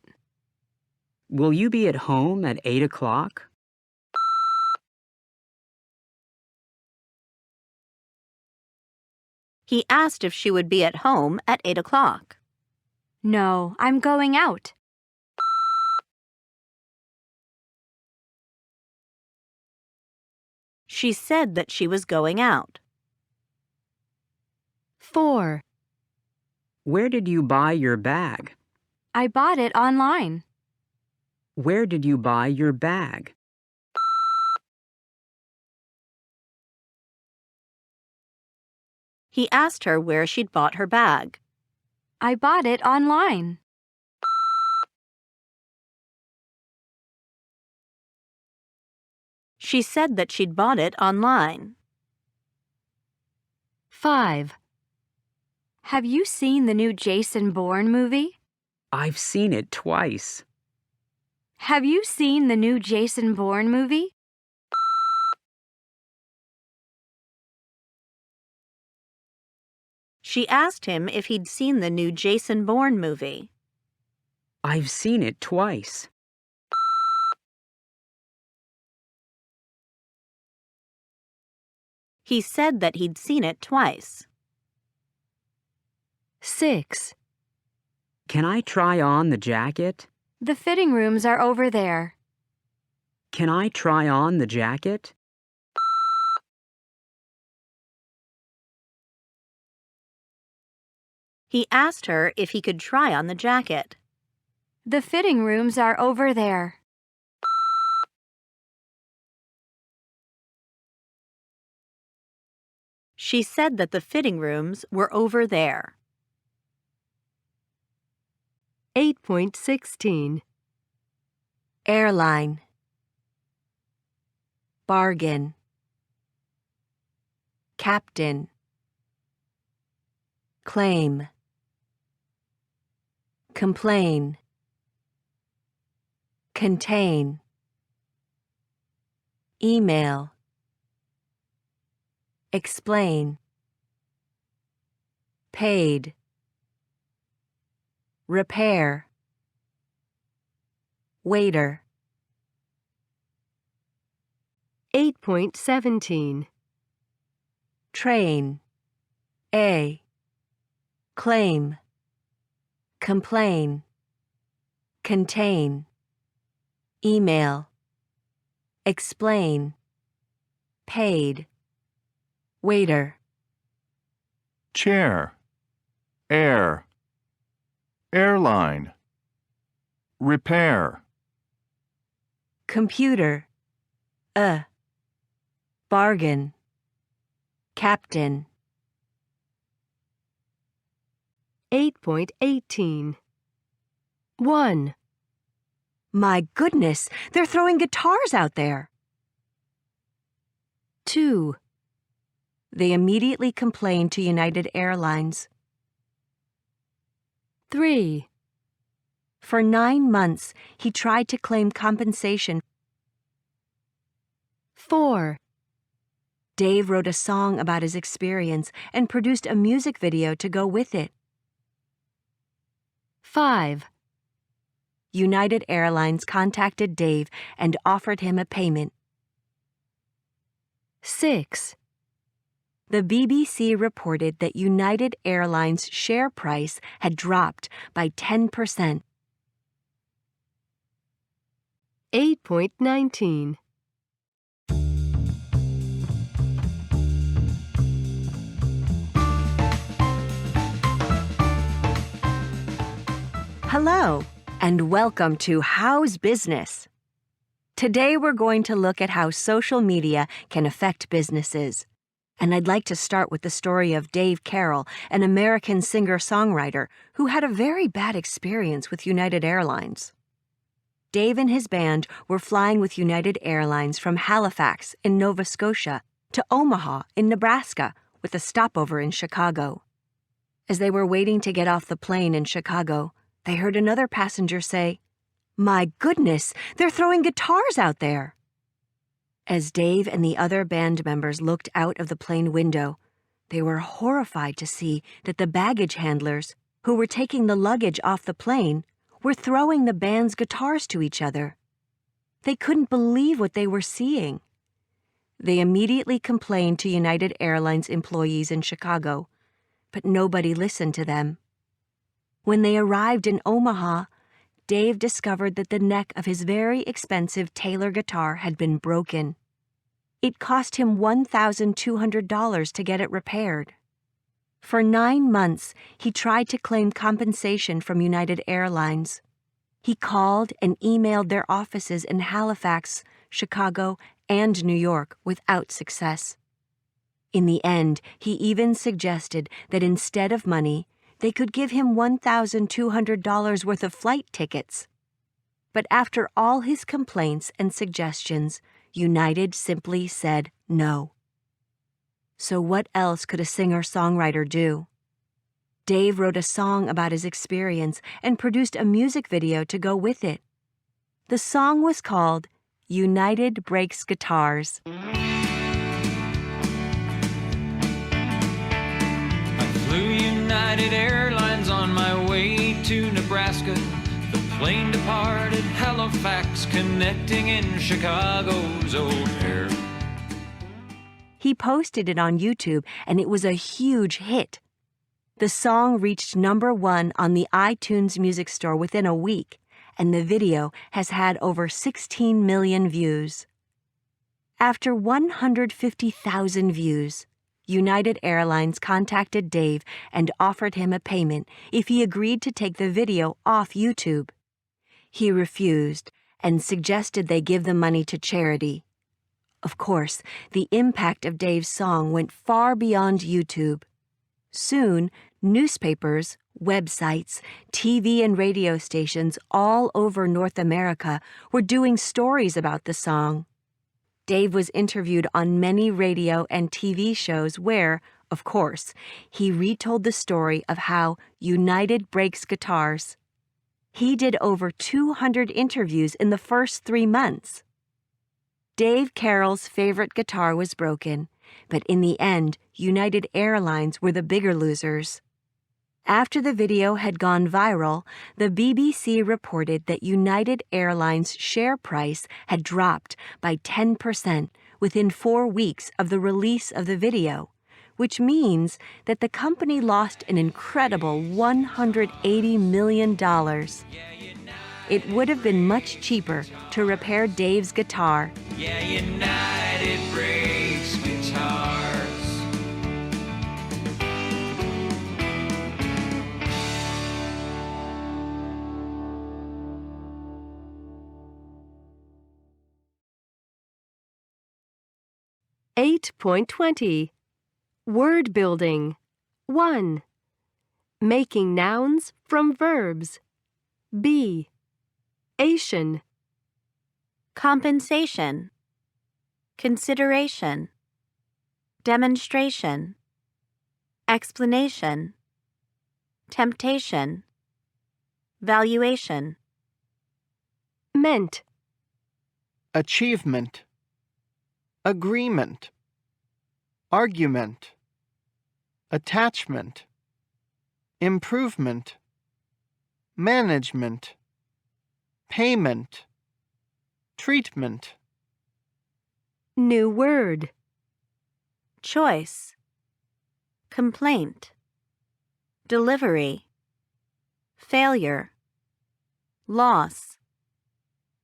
S2: Will you be at home at 8 o'clock?
S4: He asked if she would be at home at 8 o'clock.
S13: No, I'm going out.
S4: She said that she was going out.
S1: 4.
S2: Where did you buy your bag?
S13: I bought it online.
S2: Where did you buy your bag?
S4: He asked her where she'd bought her bag.
S13: I bought it online.
S4: She said that she'd bought it online.
S1: 5.
S13: Have you seen the new Jason Bourne movie?
S2: I've seen it twice.
S13: Have you seen the new Jason Bourne movie?
S4: She asked him if he'd seen the new Jason Bourne movie.
S2: I've seen it twice.
S4: He said that he'd seen it twice.
S1: 6.
S2: Can I try on the jacket?
S13: The fitting rooms are over there.
S2: Can I try on the jacket?
S4: He asked her if he could try on the jacket.
S9: The fitting rooms are over there.
S4: She said that the fitting rooms were over there.
S1: 8.16
S12: Airline. Bargain. Captain. Claim. Complain. Contain. Email. Explain. Paid. Repair. Waiter.
S1: 8.17
S12: Train. A. Claim. Complain. Contain. Email. Explain. Paid. Waiter.
S7: Chair. Air. Airline. Repair.
S12: Computer. Bargain. Captain.
S1: 8.18 1
S12: My goodness, they're throwing guitars out there.
S1: 2
S12: They immediately complained to United Airlines.
S1: 3
S12: For 9 months, he tried to claim compensation.
S1: 4
S12: Dave wrote a song about his experience and produced a music video to go with it.
S1: 5
S12: United Airlines contacted Dave and offered him a payment.
S1: 6
S12: The BBC reported that United Airlines' share price had dropped by 10%.
S1: 8.19
S12: Hello, and welcome to How's Business? Today we're going to look at how social media can affect businesses. And I'd like to start with the story of Dave Carroll, an American singer-songwriter who had a very bad experience with United Airlines. Dave and his band were flying with United Airlines from Halifax in Nova Scotia to Omaha in Nebraska with a stopover in Chicago. As they were waiting to get off the plane in Chicago, they heard another passenger say, "My goodness, they're throwing guitars out there." As Dave and the other band members looked out of the plane window, they were horrified to see that the baggage handlers, who were taking the luggage off the plane, were throwing the band's guitars to each other. They couldn't believe what they were seeing. They immediately complained to United Airlines employees in Chicago, but nobody listened to them. When they arrived in Omaha, Dave discovered that the neck of his very expensive Taylor guitar had been broken. It cost him $1,200 to get it repaired. For 9 months, he tried to claim compensation from United Airlines. He called and emailed their offices in Halifax, Chicago, and New York without success. In the end, he even suggested that instead of money, they could give him $1,200 worth of flight tickets. But after all his complaints and suggestions, United simply said no. So what else could a singer-songwriter do? Dave wrote a song about his experience and produced a music video to go with it. The song was called United Breaks Guitars.
S17: Flew United Airlines on my way to Nebraska. The plane departed Halifax, connecting in Chicago's O'Hare.
S12: He posted it on YouTube, and it was a huge hit. The song reached #1 on the iTunes Music Store within a week, and the video has had over 16 million views. After 150,000 views, United Airlines contacted Dave and offered him a payment if he agreed to take the video off YouTube. He refused and suggested they give the money to charity. Of course, the impact of Dave's song went far beyond YouTube. Soon, newspapers, websites, TV and radio stations all over North America were doing stories about the song. Dave was interviewed on many radio and TV shows where, of course, he retold the story of how United breaks guitars. He did over 200 interviews in the first 3 months. Dave Carroll's favorite guitar was broken, but in the end, United Airlines were the bigger losers. After the video had gone viral, the BBC reported that United Airlines' share price had dropped by 10% within 4 weeks of the release of the video, which means that the company lost an incredible $180 million. It would have been much cheaper to repair Dave's guitar.
S17: Yeah, United breaks guitars.
S1: Eight 8.20 Word building. 1. Making nouns from verbs. B. Ation.
S4: Compensation. Consideration. Demonstration. Explanation. Temptation. Valuation.
S1: Meant.
S5: Achievement. Agreement. Argument. Attachment. Improvement. Management. Payment. Treatment.
S1: New word.
S4: Choice. Complaint. Delivery. Failure. Loss.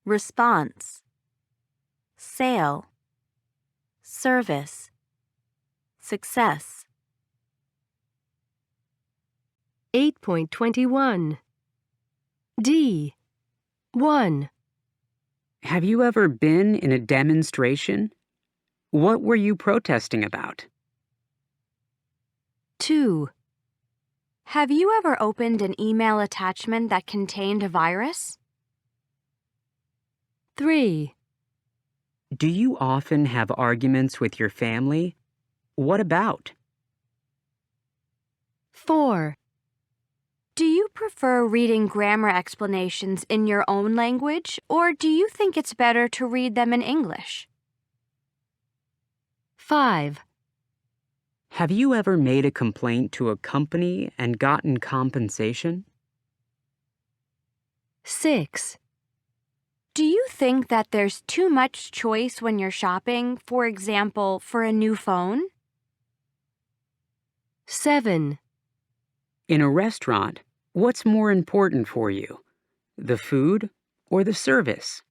S4: Response. Sale. Service. Success.
S1: 8.21 D. 1.
S2: Have you ever been in a demonstration? What were you protesting about?
S1: 2.
S13: Have you ever opened an email attachment that contained a virus?
S1: 3.
S2: Do you often have arguments with your family? What about?
S1: 4.
S13: Do you prefer reading grammar explanations in your own language, or do you think it's better to read them in English?
S1: 5.
S2: Have you ever made a complaint to a company and gotten compensation?
S1: 6.
S13: Do you think that there's too much choice when you're shopping, for example, for a new phone?
S1: 7.
S2: In a restaurant, what's more important for you? The food or the service?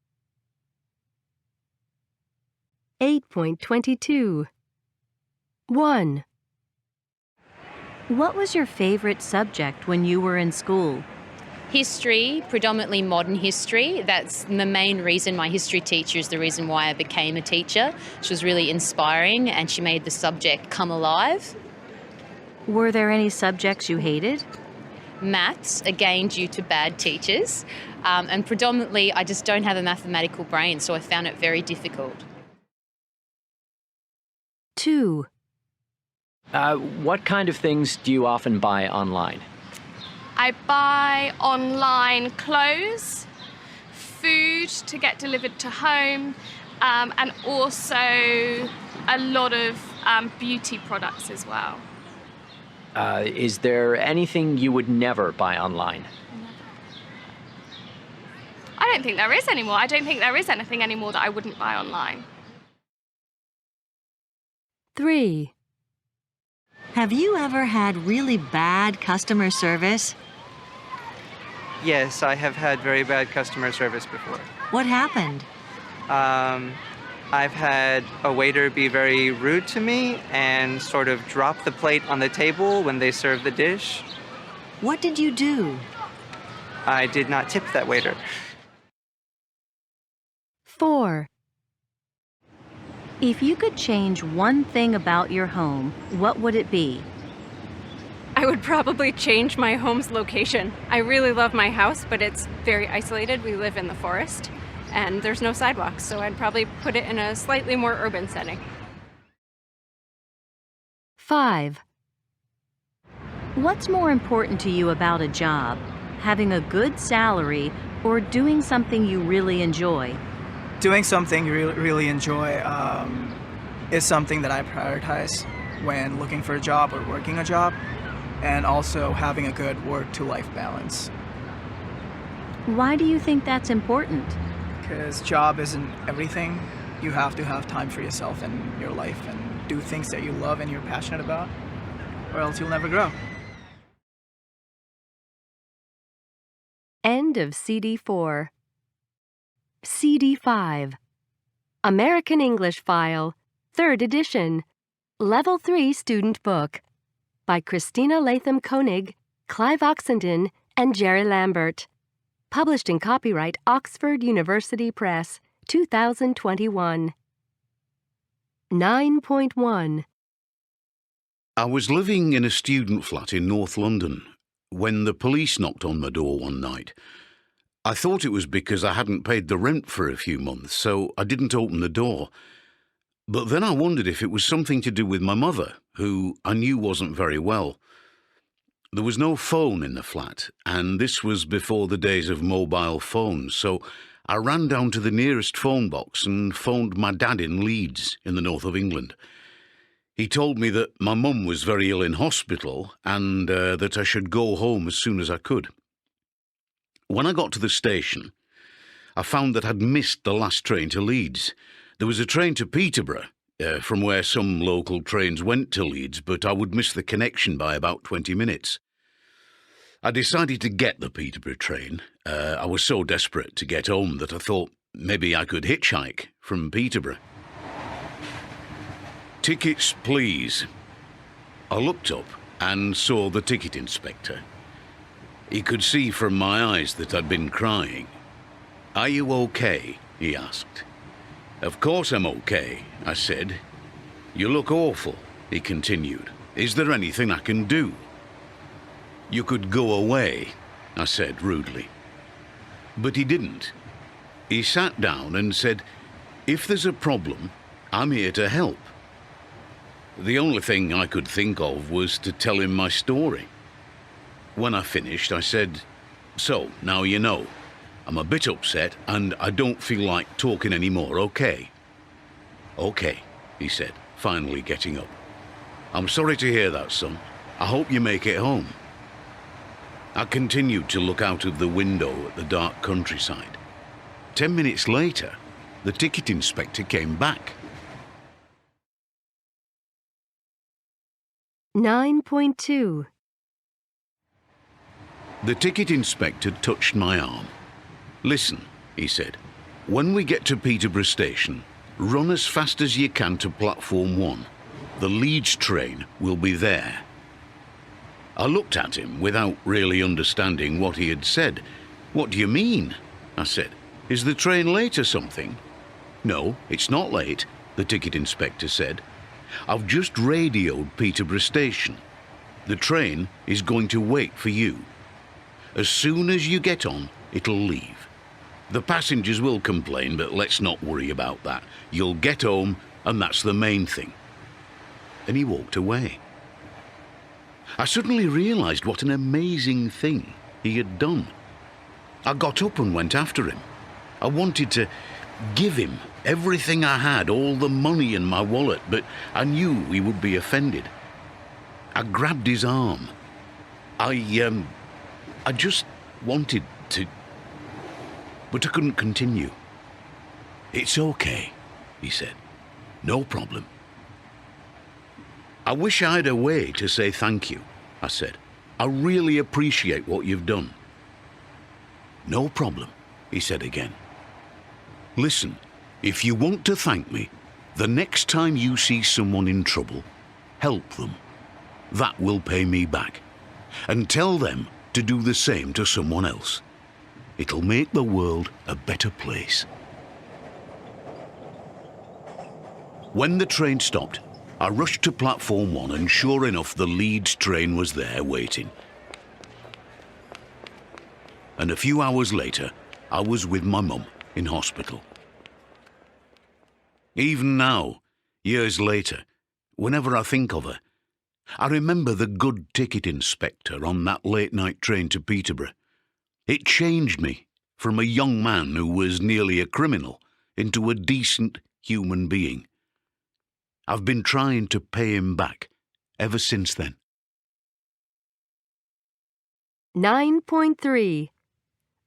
S1: 8.22 1.
S11: What was your favorite subject when you were in school?
S16: History, predominantly modern history. That's the main reason my history teacher is the reason why I became a teacher. She was really inspiring and she made the subject come alive.
S11: Were there any subjects you hated?
S16: Maths, again due to bad teachers. And predominantly I just don't have a mathematical brain, so I found it very difficult.
S1: 2.
S22: What kind of things do you often buy online?
S23: I buy online clothes, food to get delivered to home, and also a lot of beauty products as well.
S22: Is there anything you would never buy online?
S23: I don't think there is anymore. I don't think there is anything anymore that I wouldn't buy online.
S1: 3.
S24: Have you ever had really bad customer service?
S25: Yes, I have had very bad customer service before.
S24: What happened?
S3: I've had a waiter be very rude to me and sort of drop the plate on the table when they serve the dish.
S24: What did you do?
S3: I did not tip that waiter.
S1: 4.
S11: If you could change one thing about your home, what would it be?
S10: I would probably change my home's location. I really love my house, but it's very isolated. We live in the forest, and there's no sidewalks, so I'd probably put it in a slightly more urban setting.
S1: 5.
S11: What's more important to you about a job? Having a good salary or doing something you really enjoy?
S19: Doing something you really enjoy is something that I prioritize when looking for a job or working a job, and also having a good work-to-life balance.
S11: Why do you think that's important?
S19: Because job isn't everything. You have to have time for yourself and your life and do things that you love and you're passionate about, or else you'll never grow.
S1: End of CD 4. CD 5. American English File, 3rd edition, Level 3 Student Book, by Christina Latham Koenig, Clive Oxenden, and Jerry Lambert. Published in copyright Oxford University Press, 2021. 9.1.
S20: I was living in a student flat in North London when the police knocked on my door one night. I thought it was because I hadn't paid the rent for a few months, so I didn't open the door. But then I wondered if it was something to do with my mother, who I knew wasn't very well. There was no phone in the flat, and this was before the days of mobile phones, so I ran down to the nearest phone box and phoned my dad in Leeds, in the north of England. He told me that my mum was very ill in hospital and that I should go home as soon as I could. When I got to the station, I found that I'd missed the last train to Leeds. There was a train to Peterborough, from where some local trains went to Leeds, but I would miss the connection by about 20 minutes. I decided to get the Peterborough train. I was so desperate to get home that I thought maybe I could hitchhike from Peterborough. "Tickets, please." I looked up and saw the ticket inspector. He could see from my eyes that I'd been crying. "Are you okay?" he asked. "Of course I'm okay," I said. "You look awful," he continued. "Is there anything I can do?" "You could go away," I said rudely. But he didn't. He sat down and said, "If there's a problem, I'm here to help." The only thing I could think of was to tell him my story. When I finished, I said, "So, now you know. I'm a bit upset and I don't feel like talking anymore, okay?" "Okay," he said, finally getting up. "I'm sorry to hear that, son. I hope you make it home." I continued to look out of the window at the dark countryside. 10 minutes later, the ticket inspector came back.
S1: 9.2.
S20: The ticket inspector touched my arm. "Listen," he said, "when we get to Peterborough station, run as fast as you can to platform 1. The Leeds train will be there." I looked at him without really understanding what he had said. "What do you mean?" I said. "Is the train late or something?" "No, it's not late," the ticket inspector said. "I've just radioed Peterborough station. The train is going to wait for you. As soon as you get on, it'll leave. The passengers will complain, but let's not worry about that. You'll get home, and that's the main thing." And he walked away. I suddenly realized what an amazing thing he had done. I got up and went after him. I wanted to give him everything I had, all the money in my wallet, but I knew he would be offended. I grabbed his arm. I just wanted to, but I couldn't continue. "It's okay," he said. "No problem." "I wish I had a way to say thank you," I said. "I really appreciate what you've done." "No problem," he said again. "Listen, If you want to thank me, the next time you see someone in trouble, help them. That will pay me back. And tell them to do the same to someone else. It'll make the world a better place. When the train stopped, I rushed to platform 1 and sure enough the Leeds train was there waiting. And a few hours later, I was with my mum in hospital. Even now, years later, whenever I think of her, I remember the good ticket inspector on that late-night train to Peterborough. It changed me from a young man who was nearly a criminal into a decent human being. I've been trying to pay him back ever since then.
S1: 9.3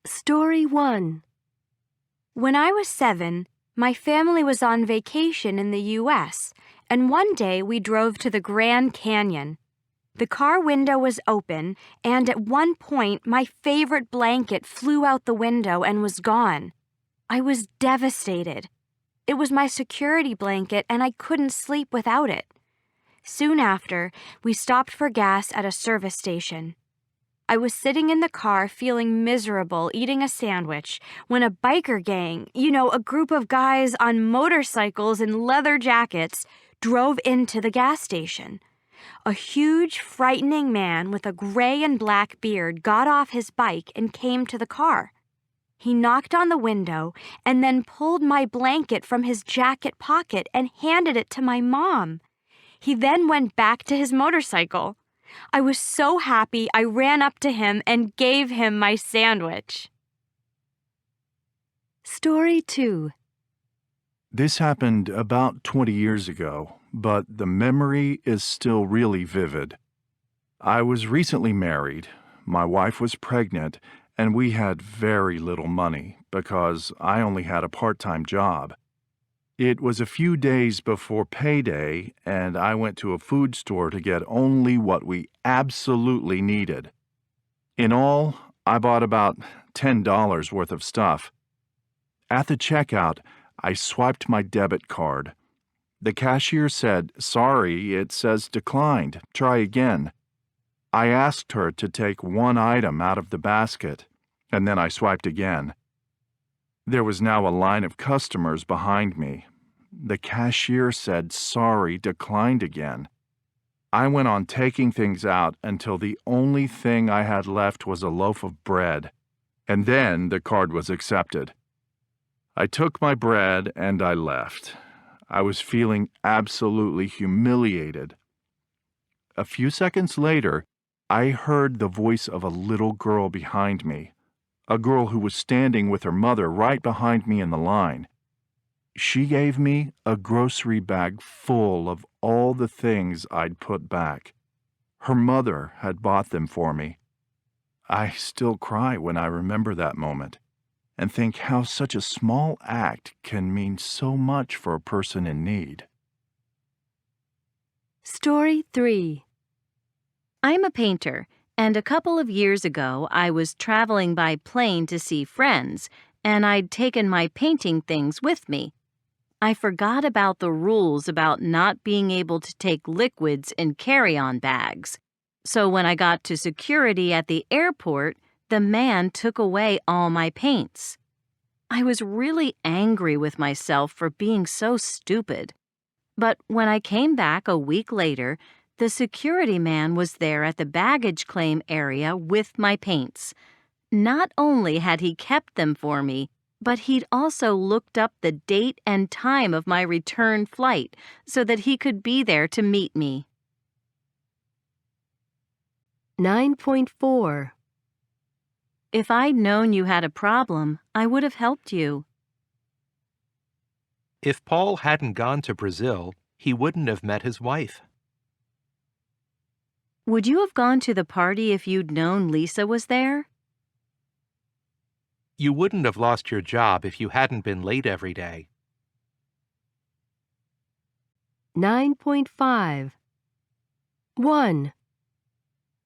S1: Story 1
S13: When I was 7, my family was on vacation in the U.S., and one day we drove to the Grand Canyon. The car window was open, and at one point my favorite blanket flew out the window and was gone. I was devastated. It was my security blanket, and I couldn't sleep without it. Soon after, we stopped for gas at a service station. I was sitting in the car feeling miserable eating a sandwich when a biker gang, a group of guys on motorcycles in leather jackets, drove into the gas station. A huge, frightening man with a gray and black beard got off his bike and came to the car. He knocked on the window and then pulled my blanket from his jacket pocket and handed it to my mom. He then went back to his motorcycle. I was so happy I ran up to him and gave him my sandwich.
S1: Story 2
S7: This happened about 20 years ago, but the memory is still really vivid. I was recently married, my wife was pregnant, and we had very little money because I only had a part-time job. It was a few days before payday, and I went to a food store to get only what we absolutely needed. In all, I bought about $10 worth of stuff. At the checkout, I swiped my debit card. The cashier said, "Sorry, it says declined. Try again." I asked her to take one item out of the basket, and then I swiped again. There was now a line of customers behind me. The cashier said, "Sorry, declined again." I went on taking things out until the only thing I had left was a loaf of bread, and then the card was accepted. I took my bread and I left. I was feeling absolutely humiliated. A few seconds later, I heard the voice of a little girl behind me, a girl who was standing with her mother right behind me in the line. She gave me a grocery bag full of all the things I'd put back. Her mother had bought them for me. I still cry when I remember that moment and think how such a small act can mean so much for a person in need.
S1: Story 3
S11: I'm a painter, and a couple of years ago I was traveling by plane to see friends, and I'd taken my painting things with me. I forgot about the rules about not being able to take liquids in carry-on bags. So when I got to security at the airport, the man took away all my paints. I was really angry with myself for being so stupid. But when I came back a week later, the security man was there at the baggage claim area with my paints. Not only had he kept them for me, but he'd also looked up the date and time of my return flight so that he could be there to meet me.
S1: 9.4
S11: If I'd known you had a problem, I would have helped you.
S6: If Paul hadn't gone to Brazil, he wouldn't have met his wife.
S11: Would you have gone to the party if you'd known Lisa was there?
S6: You wouldn't have lost your job if you hadn't been late every day.
S1: 9.5 1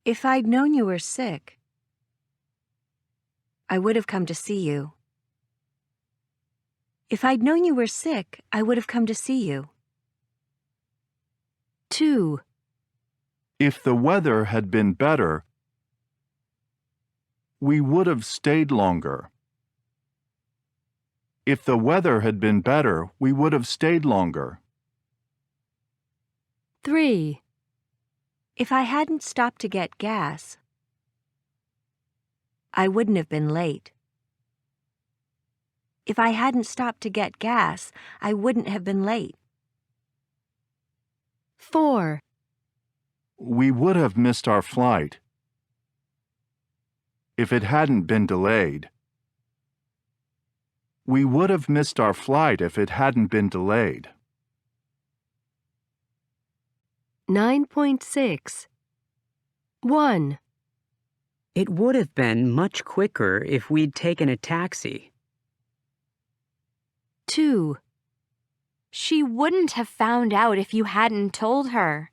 S12: If I'd known you were sick, I would have come to see you. If I'd known you were sick, I would have come to see you.
S1: 2,
S7: If the weather had been better, we would have stayed longer. If the weather had been better, we would have stayed longer.
S1: 3,
S12: If I hadn't stopped to get gas, I wouldn't have been late. If I hadn't stopped to get gas, I wouldn't have been late.
S1: 4,
S7: We would have missed our flight if it hadn't been delayed. We would have missed our flight if it hadn't been delayed.
S1: 9.6. 1,
S2: It would have been much quicker if we'd taken a taxi.
S1: 2,
S13: She wouldn't have found out if you hadn't told her.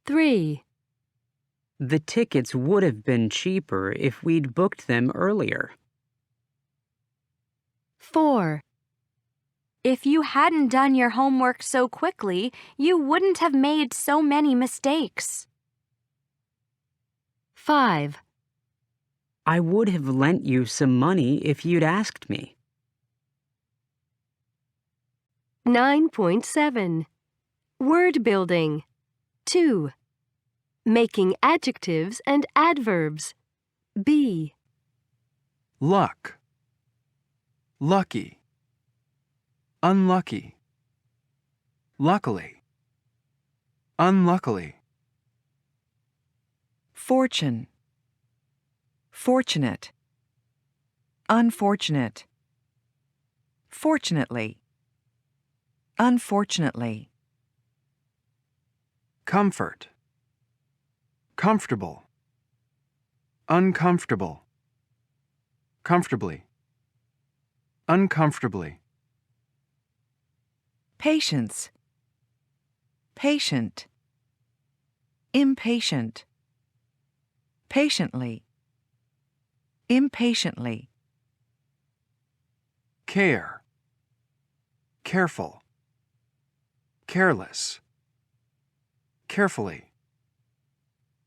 S1: 3,
S2: The tickets would have been cheaper if we'd booked them earlier.
S1: 4,
S13: If you hadn't done your homework so quickly, you wouldn't have made so many mistakes.
S1: 5,
S2: I would have lent you some money if you'd asked me.
S1: 9.7. Word building. 2, Making adjectives and adverbs. B.
S8: Luck. Lucky. Unlucky. Luckily. Unluckily.
S14: Fortune. Fortunate. Unfortunate. Fortunately. Unfortunately.
S8: Comfort. Comfortable. Uncomfortable. Comfortably. Uncomfortably.
S14: Patience. Patient. Impatient. Patiently. Impatiently.
S8: Care. Careful. Careless. Carefully.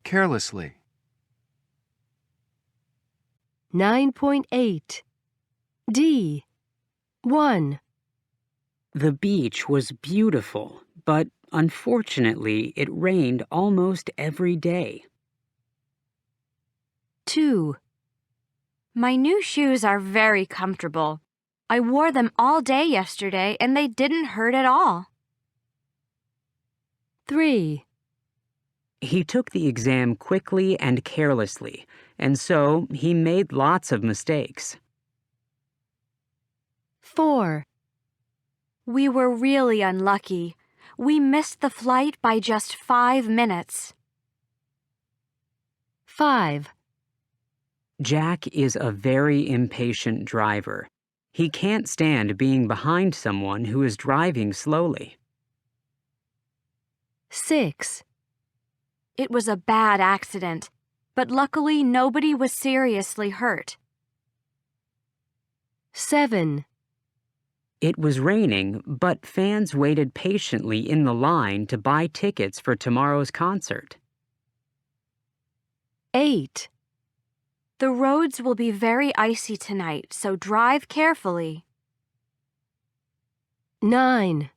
S8: Carelessly.
S1: 9.8. D. 1,
S2: The beach was beautiful, but unfortunately, it rained almost every day.
S1: 2,
S13: My new shoes are very comfortable. I wore them all day yesterday and they didn't hurt at all.
S1: 3,
S2: He took the exam quickly and carelessly, and so he made lots of mistakes.
S1: 4,
S13: We were really unlucky. We missed the flight by just 5 minutes.
S1: 5,
S2: Jack is a very impatient driver. He can't stand being behind someone who is driving slowly.
S1: 6,
S13: It was a bad accident, but luckily nobody was seriously hurt.
S1: 7,
S2: It was raining, but fans waited patiently in the line to buy tickets for tomorrow's concert.
S1: 8,
S13: The roads will be very icy tonight, so drive carefully.
S1: 9,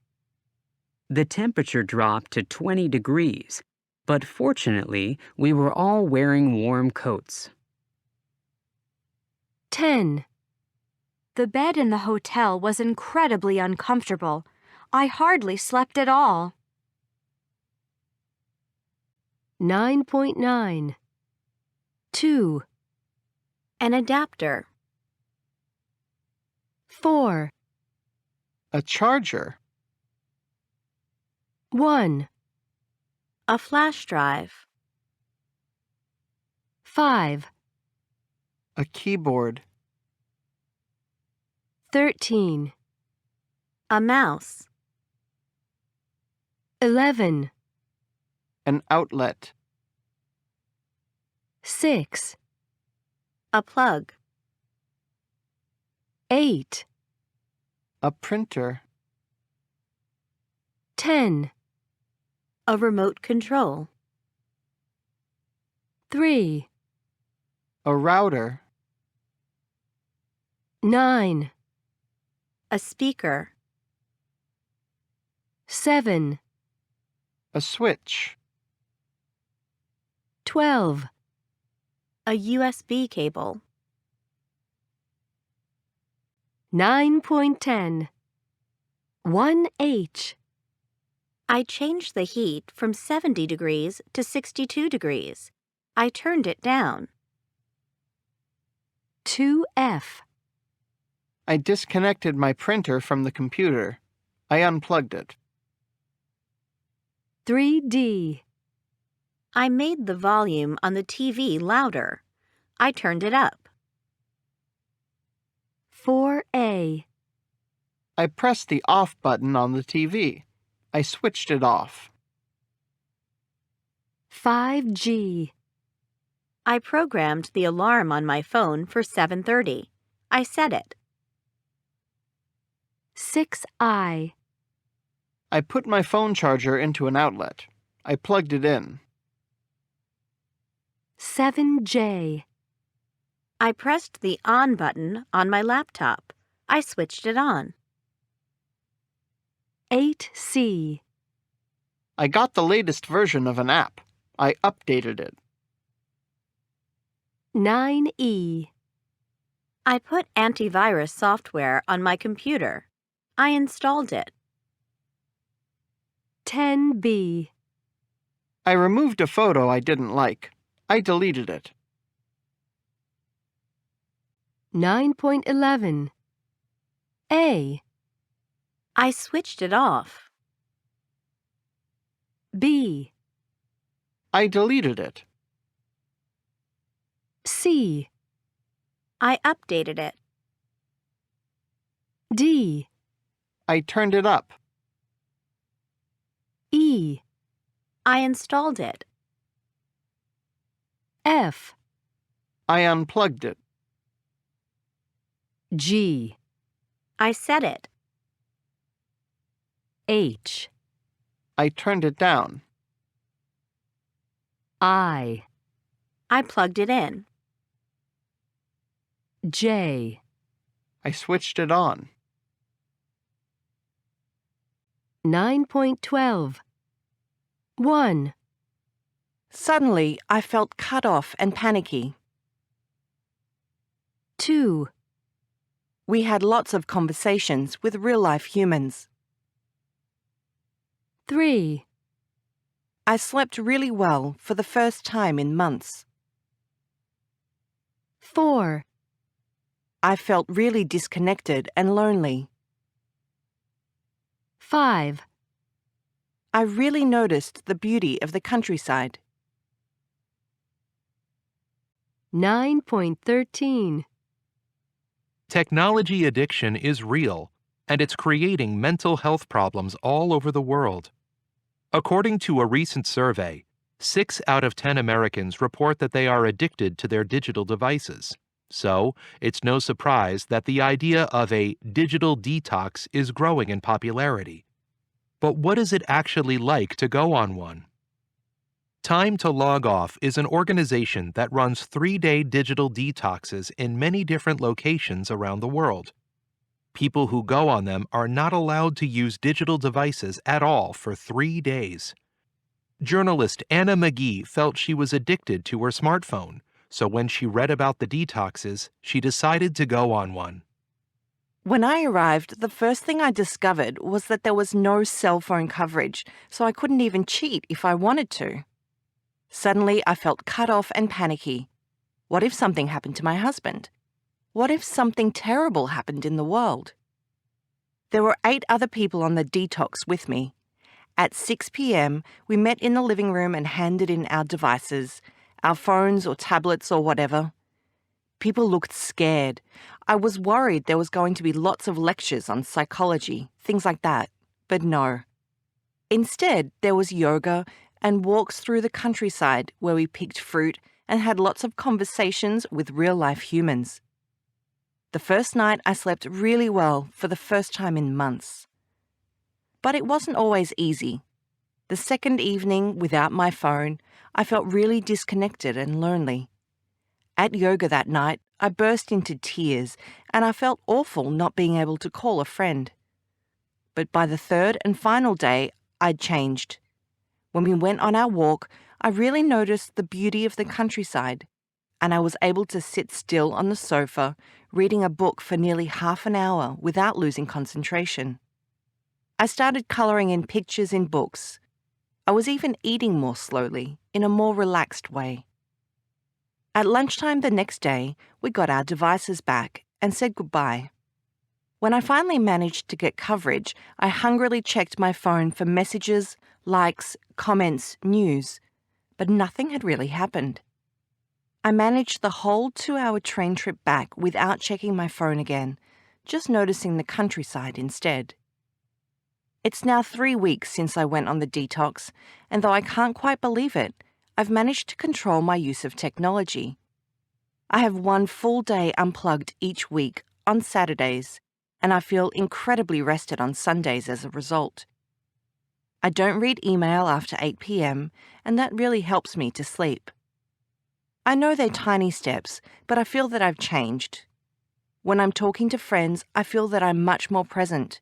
S2: The temperature dropped to 20 degrees, but fortunately, we were all wearing warm coats.
S1: 10,
S13: The bed in the hotel was incredibly uncomfortable. I hardly slept at all.
S1: 9.9. 2,
S4: An adapter.
S1: 4,
S5: A charger.
S1: 1,
S4: A flash drive.
S1: 5,
S5: A keyboard.
S1: 13,
S4: A mouse.
S1: 11,
S5: An outlet.
S1: 6,
S4: A plug.
S1: 8,
S5: A printer.
S1: 10,
S11: A remote control.
S1: 3,
S5: A router.
S1: 9,
S11: A speaker.
S1: 7,
S5: A switch.
S1: 12,
S11: A USB cable.
S1: 9.10, 1H.
S11: I changed the heat from 70 degrees to 62 degrees. I turned it down.
S1: 2F.
S5: I disconnected my printer from the computer. I unplugged it.
S1: 3D.
S11: I made the volume on the TV louder. I turned it up.
S1: 4A.
S5: I pressed the off button on the TV. I switched it off.
S1: 5G.
S11: I programmed the alarm on my phone for 7:30. I set it.
S1: 6I.
S5: I put my phone charger into an outlet. I plugged it in.
S1: 7J.
S11: I pressed the on button on my laptop. I switched it on.
S1: 8C.
S5: I got the latest version of an app. I updated it.
S1: 9E.
S11: I put antivirus software on my computer. I installed it.
S1: 10B.
S5: I removed a photo I didn't like. I deleted it.
S1: 9.11. A.
S11: I switched it off.
S1: B.
S5: I deleted it.
S1: C.
S11: I updated it.
S1: D.
S5: I turned it up.
S1: E.
S11: I installed it.
S1: F.
S5: I unplugged it.
S1: G.
S11: I set it.
S1: H.
S5: I turned it down.
S1: I.
S11: I plugged it in.
S1: J.
S5: I switched it on.
S1: 9.12. 1.
S14: Suddenly, I felt cut off and panicky.
S1: 2.
S14: We had lots of conversations with real-life humans.
S1: 3.
S14: I slept really well for the first time in months.
S1: 4.
S14: I felt really disconnected and lonely.
S1: 5.
S14: I really noticed the beauty of the countryside.
S1: 9.13.
S6: Technology addiction is real, and it's creating mental health problems all over the world. According to a recent survey, 6 out of 10 Americans report that they are addicted to their digital devices. So, it's no surprise that the idea of a digital detox is growing in popularity. But what is it actually like to go on one? Time to Log Off is an organization that runs 3-day digital detoxes in many different locations around the world. People who go on them are not allowed to use digital devices at all for 3 days. Journalist Anna McGee felt she was addicted to her smartphone, so when she read about the detoxes, she decided to go on one.
S14: When I arrived, the first thing I discovered was that there was no cell phone coverage, so I couldn't even cheat if I wanted to. Suddenly, I felt cut off and panicky. What if something happened to my husband? What if something terrible happened in the world? There were 8 other people on the detox with me. At 6 p.m., we met in the living room and handed in our devices, our phones or tablets or whatever. People looked scared. I was worried there was going to be lots of lectures on psychology, things like that, but no. Instead, there was yoga and walks through the countryside where we picked fruit and had lots of conversations with real-life humans. The first night I slept really well for the first time in months. But it wasn't always easy. The second evening without my phone, I felt really disconnected and lonely. At yoga that night, I burst into tears and I felt awful not being able to call a friend. But by the third and final day, I'd changed. When we went on our walk, I really noticed the beauty of the countryside, and I was able to sit still on the sofa, reading a book for nearly half an hour without losing concentration. I started colouring in pictures in books. I was even eating more slowly, in a more relaxed way. At lunchtime the next day, we got our devices back and said goodbye. When I finally managed to get coverage, I hungrily checked my phone for messages, likes, comments, news, but nothing had really happened. I managed the whole 2-hour train trip back without checking my phone again, just noticing the countryside instead. It's now 3 weeks since I went on the detox, and though I can't quite believe it, I've managed to control my use of technology. I have 1 full day unplugged each week on Saturdays, and I feel incredibly rested on Sundays as a result. I don't read email after 8 p.m., and that really helps me to sleep. I know they're tiny steps, but I feel that I've changed. When I'm talking to friends, I feel that I'm much more present.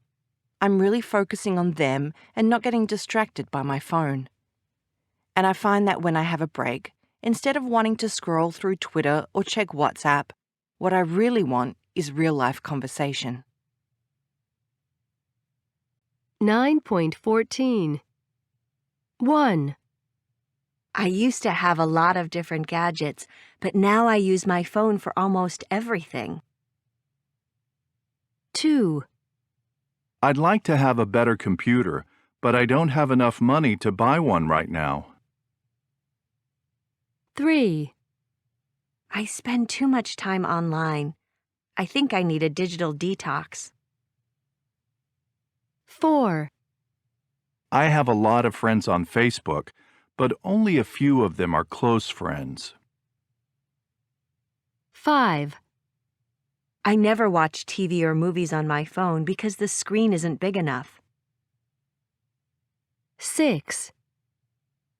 S14: I'm really focusing on them and not getting distracted by my phone. And I find that when I have a break, instead of wanting to scroll through Twitter or check WhatsApp, what I really want is real-life conversation.
S1: 9.14. 1.
S12: I used to have a lot of different gadgets, but now I use my phone for almost everything.
S1: 2.
S7: I'd like to have a better computer, but I don't have enough money to buy one right now.
S1: 3.
S12: I spend too much time online. I think I need a digital detox.
S1: 4.
S7: I have a lot of friends on Facebook, but only a few of them are close friends.
S1: 5.
S12: I never watch TV or movies on my phone because the screen isn't big enough.
S1: 6.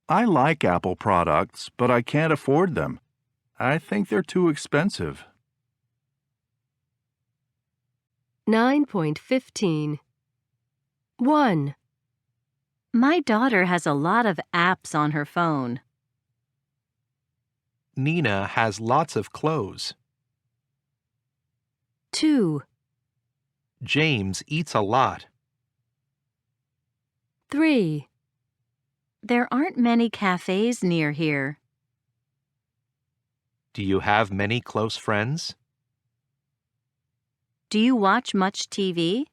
S7: I like Apple products, but I can't afford them. I think they're too expensive.
S1: 9.15. 1.
S11: My daughter has a lot of apps on her phone.
S6: Nina has lots of clothes.
S1: 2.
S6: James eats a lot.
S1: 3.
S11: There aren't many cafes near here.
S6: Do you have many close friends?
S11: Do you watch much TV?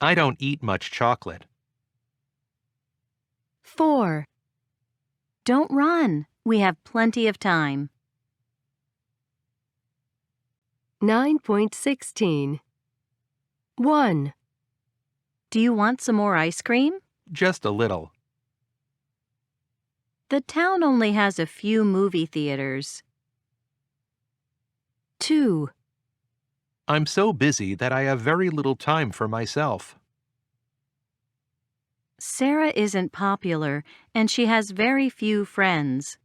S6: I don't eat much chocolate.
S1: 4.
S11: Don't run. We have plenty of time.
S1: 9.16. 1.
S11: Do you want some more ice cream?
S6: Just a little.
S11: The town only has a few movie theaters.
S1: 2.
S6: I'm so busy that I have very little time for myself.
S11: Sarah isn't popular, and she has very few friends.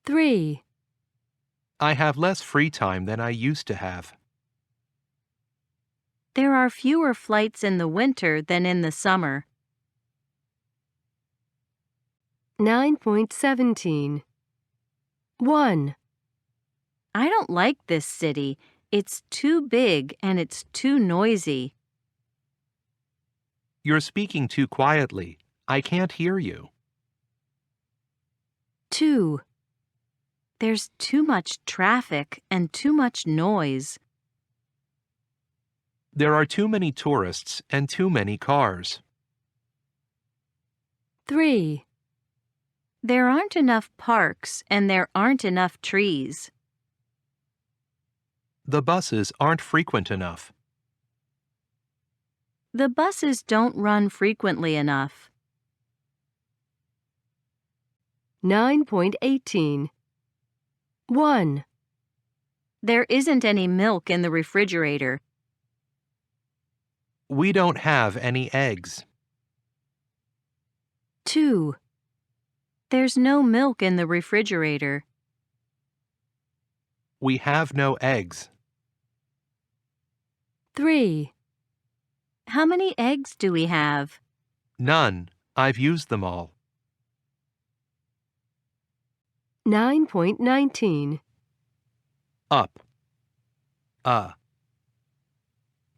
S1: 3.
S6: I have less free time than I used to have.
S11: There are fewer flights in the winter than in the summer.
S1: 9.17. 1.
S11: I don't like this city. It's too big and it's too noisy.
S6: You're speaking too quietly. I can't hear you.
S1: 2.
S11: There's too much traffic and too much noise.
S6: There are too many tourists and too many cars.
S1: 3.
S11: There aren't enough parks and there aren't enough trees.
S6: The buses aren't frequent enough.
S11: The buses don't run frequently enough.
S1: 9.18. 1.
S11: There isn't any milk in the refrigerator.
S6: We don't have any eggs.
S11: 2. There's no milk in the refrigerator.
S6: We have no eggs.
S11: 3. How many eggs do we have?
S6: None. I've used them all.
S1: 9.19.
S6: Up.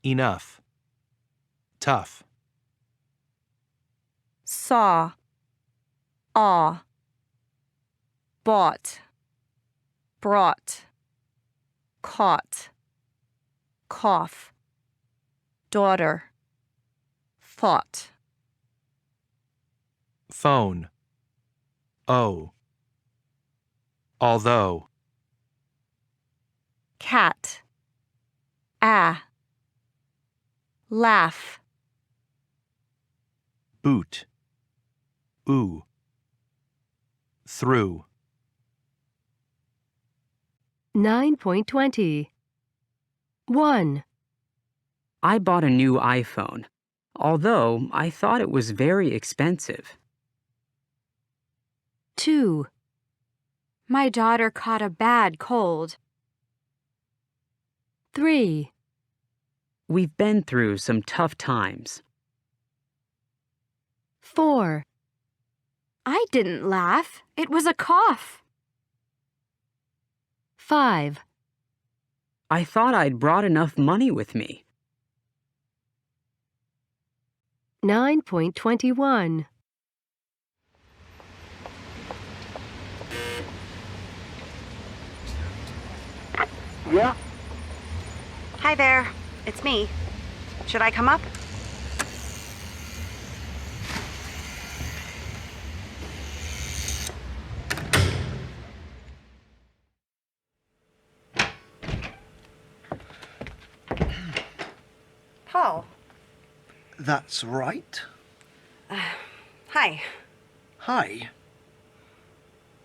S6: Enough. Tough.
S14: Saw. Awe. Bought. Brought. Caught. Cough. Daughter. Thought.
S6: Phone. Oh. Although.
S14: Cat. Laugh.
S6: Boot. Ooh. Through.
S1: 9.20. 1.
S2: I bought a new iPhone, although I thought it was very expensive.
S13: 2. My daughter caught a bad cold.
S1: 3.
S2: We've been through some tough times.
S1: 4.
S13: I didn't laugh. It was a cough.
S1: 5.
S2: I thought I'd brought enough money with me.
S1: 9.21.
S9: Yeah?
S15: Hi there. It's me. Should I come up? Paul.
S9: That's right.
S15: Hi.
S9: Hi.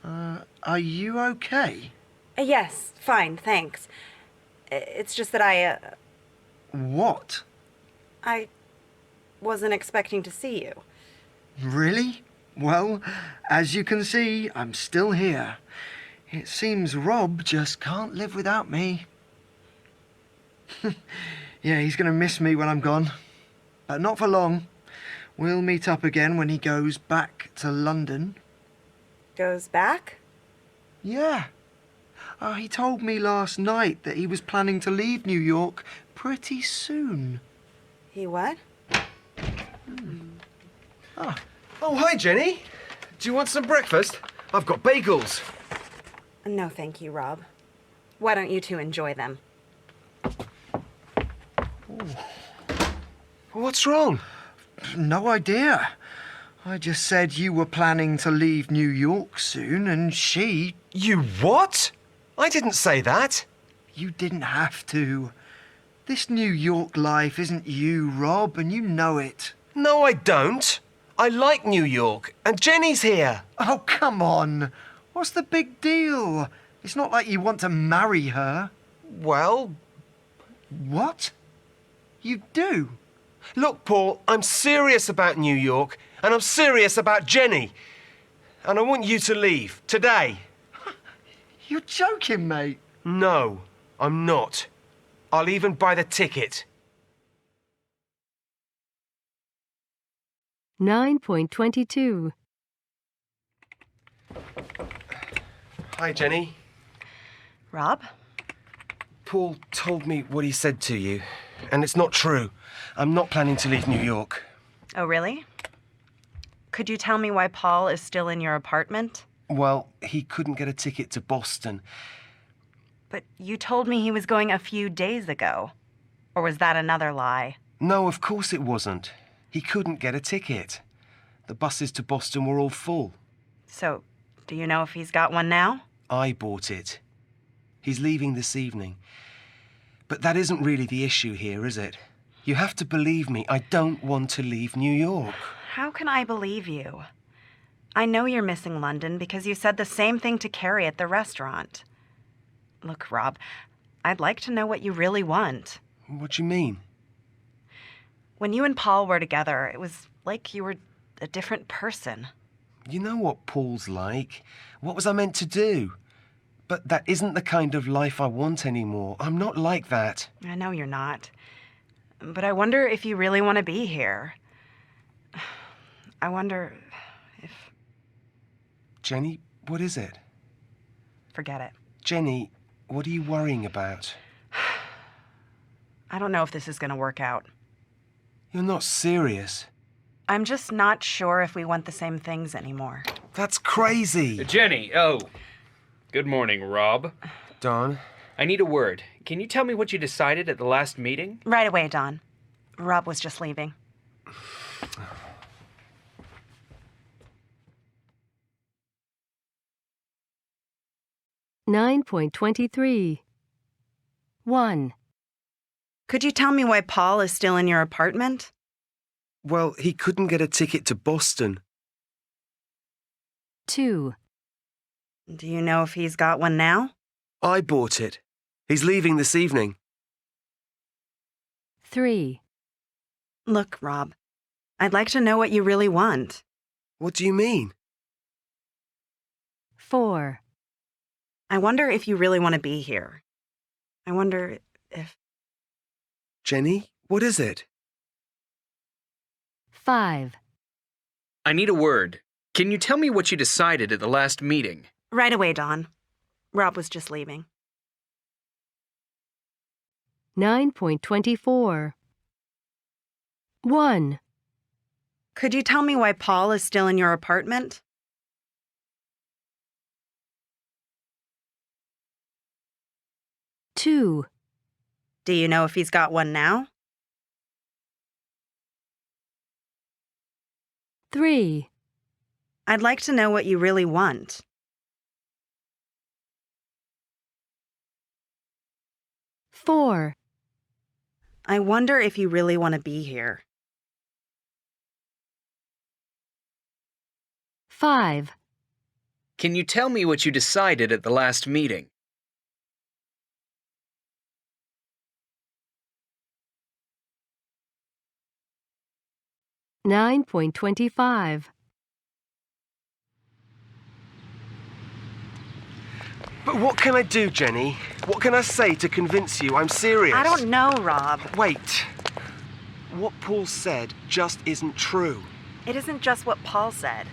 S9: Are you okay?
S15: Yes, fine, thanks. It's just that
S9: What?
S15: I wasn't expecting to see you.
S9: Really? Well, as you can see, I'm still here. It seems Rob just can't live without me. Yeah, he's gonna miss me when I'm gone. But not for long. We'll meet up again when he goes back to London.
S15: Goes back?
S9: Yeah. He told me last night that he was planning to leave New York pretty soon.
S15: He what?
S18: Oh, hi, Jenny. Do you want some breakfast? I've got bagels.
S15: No, thank you, Rob. Why don't you two enjoy them?
S18: What's wrong?
S9: No idea. I just said you were planning to leave New York soon, and she...
S18: You what? I didn't say that.
S9: You didn't have to. This New York life isn't you, Rob, and you know it.
S18: No, I don't. I like New York, and Jenny's here.
S9: Oh, come on. What's the big deal? It's not like you want to marry her.
S18: Well...
S9: What? You do?
S18: Look, Paul, I'm serious about New York, and I'm serious about Jenny. And I want you to leave, today.
S9: You're joking, mate.
S18: No, I'm not. I'll even buy the ticket.
S1: 9.22.
S18: Hi, Jenny.
S15: Rob?
S18: Paul told me what he said to you, and it's not true. I'm not planning to leave New York.
S15: Oh, really? Could you tell me why Paul is still in your apartment?
S18: Well, he couldn't get a ticket to Boston.
S15: But you told me he was going a few days ago. Or was that another lie?
S18: No, of course it wasn't. He couldn't get a ticket. The buses to Boston were all full.
S15: So, do you know if he's got one now?
S18: I bought it. He's leaving this evening. But that isn't really the issue here, is it? You have to believe me. I don't want to leave New York.
S15: How can I believe you? I know you're missing London because you said the same thing to Carrie at the restaurant. Look, Rob, I'd like to know what you really want.
S18: What do you mean?
S15: When you and Paul were together, it was like you were a different person.
S18: You know what Paul's like. What was I meant to do? But that isn't the kind of life I want anymore. I'm not like that.
S15: I know you're not. But I wonder if you really want to be here. I wonder if...
S18: Jenny, what is it?
S15: Forget it.
S18: Jenny, what are you worrying about?
S15: I don't know if this is going to work out.
S18: You're not serious.
S15: I'm just not sure if we want the same things anymore.
S18: That's crazy.
S16: Jenny, oh. Good morning, Rob.
S18: Don?
S16: I need a word. Can you tell me what you decided at the last meeting?
S15: Right away, Don. Rob was just leaving.
S1: (9.23) 1.
S15: Could you tell me why Paul is still in your apartment?
S18: Well, he couldn't get a ticket to Boston.
S1: 2.
S15: Do you know if he's got one now?
S18: I bought it. He's leaving this evening.
S1: 3.
S15: Look, Rob, I'd like to know what you really want.
S18: What do you mean?
S1: 4.
S15: I wonder if you really want to be here. I wonder if...
S18: Jenny, what is it?
S1: 5.
S16: I need a word. Can you tell me what you decided at the last meeting?
S15: Right away, Don. Rob was just leaving.
S1: 9.24 1.
S15: Could you tell me why Paul is still in your apartment?
S1: 2.
S15: Do you know if he's got one now?
S1: 3.
S15: I'd like to know what you really want.
S1: 4.
S15: I wonder if you really want to be here.
S1: 5.
S16: Can you tell me what you decided at the last meeting?
S1: 9.25
S18: But what can I do, Jenny? What can I say to convince you I'm serious?
S15: I don't know, Rob.
S18: Wait. What Paul said just isn't true.
S15: It isn't just what Paul said.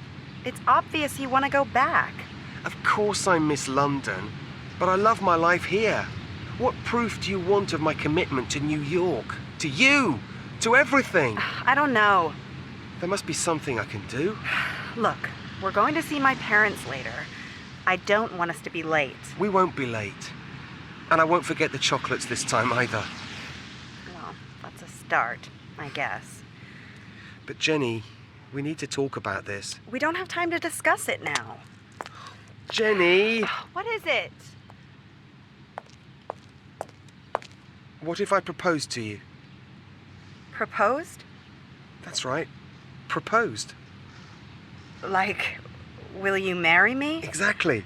S15: It's obvious you want to go back.
S18: Of course I miss London, but I love my life here. What proof do you want of my commitment to New York? To you? To everything?
S15: I don't know.
S18: There must be something I can do.
S15: Look, we're going to see my parents later. I don't want us to be late.
S18: We won't be late. And I won't forget the chocolates this time either.
S15: Well, that's a start, I guess.
S18: But Jenny, we need to talk about this.
S15: We don't have time to discuss it now.
S18: Jenny!
S15: What is it?
S18: What if I proposed to you?
S15: Proposed?
S18: That's right. Proposed.
S15: Like, will you marry me?
S18: Exactly.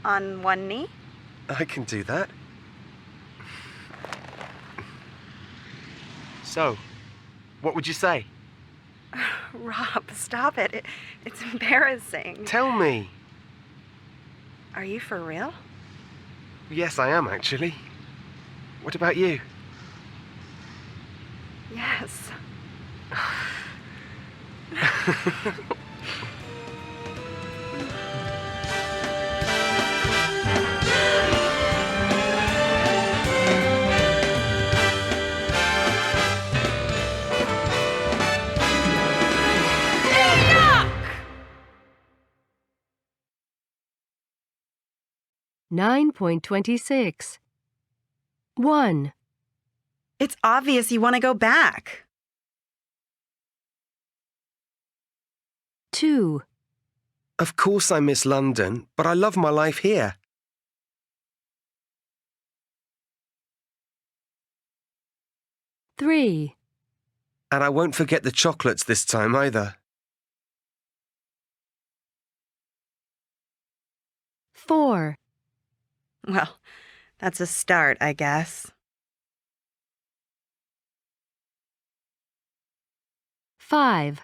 S15: On one knee?
S18: I can do that. So, what would you say?
S15: Rob, stop it. It's embarrassing.
S18: Tell me.
S15: Are you for real?
S18: Yes, I am, actually. What about you?
S15: Yes.
S1: 9.26 1.
S15: It's obvious you want to go back.
S1: 2.
S18: Of course I miss London, but I love my life here.
S1: 3.
S18: And I won't forget the chocolates this time either.
S1: 4.
S15: Well, That's a start, I guess.
S1: 5.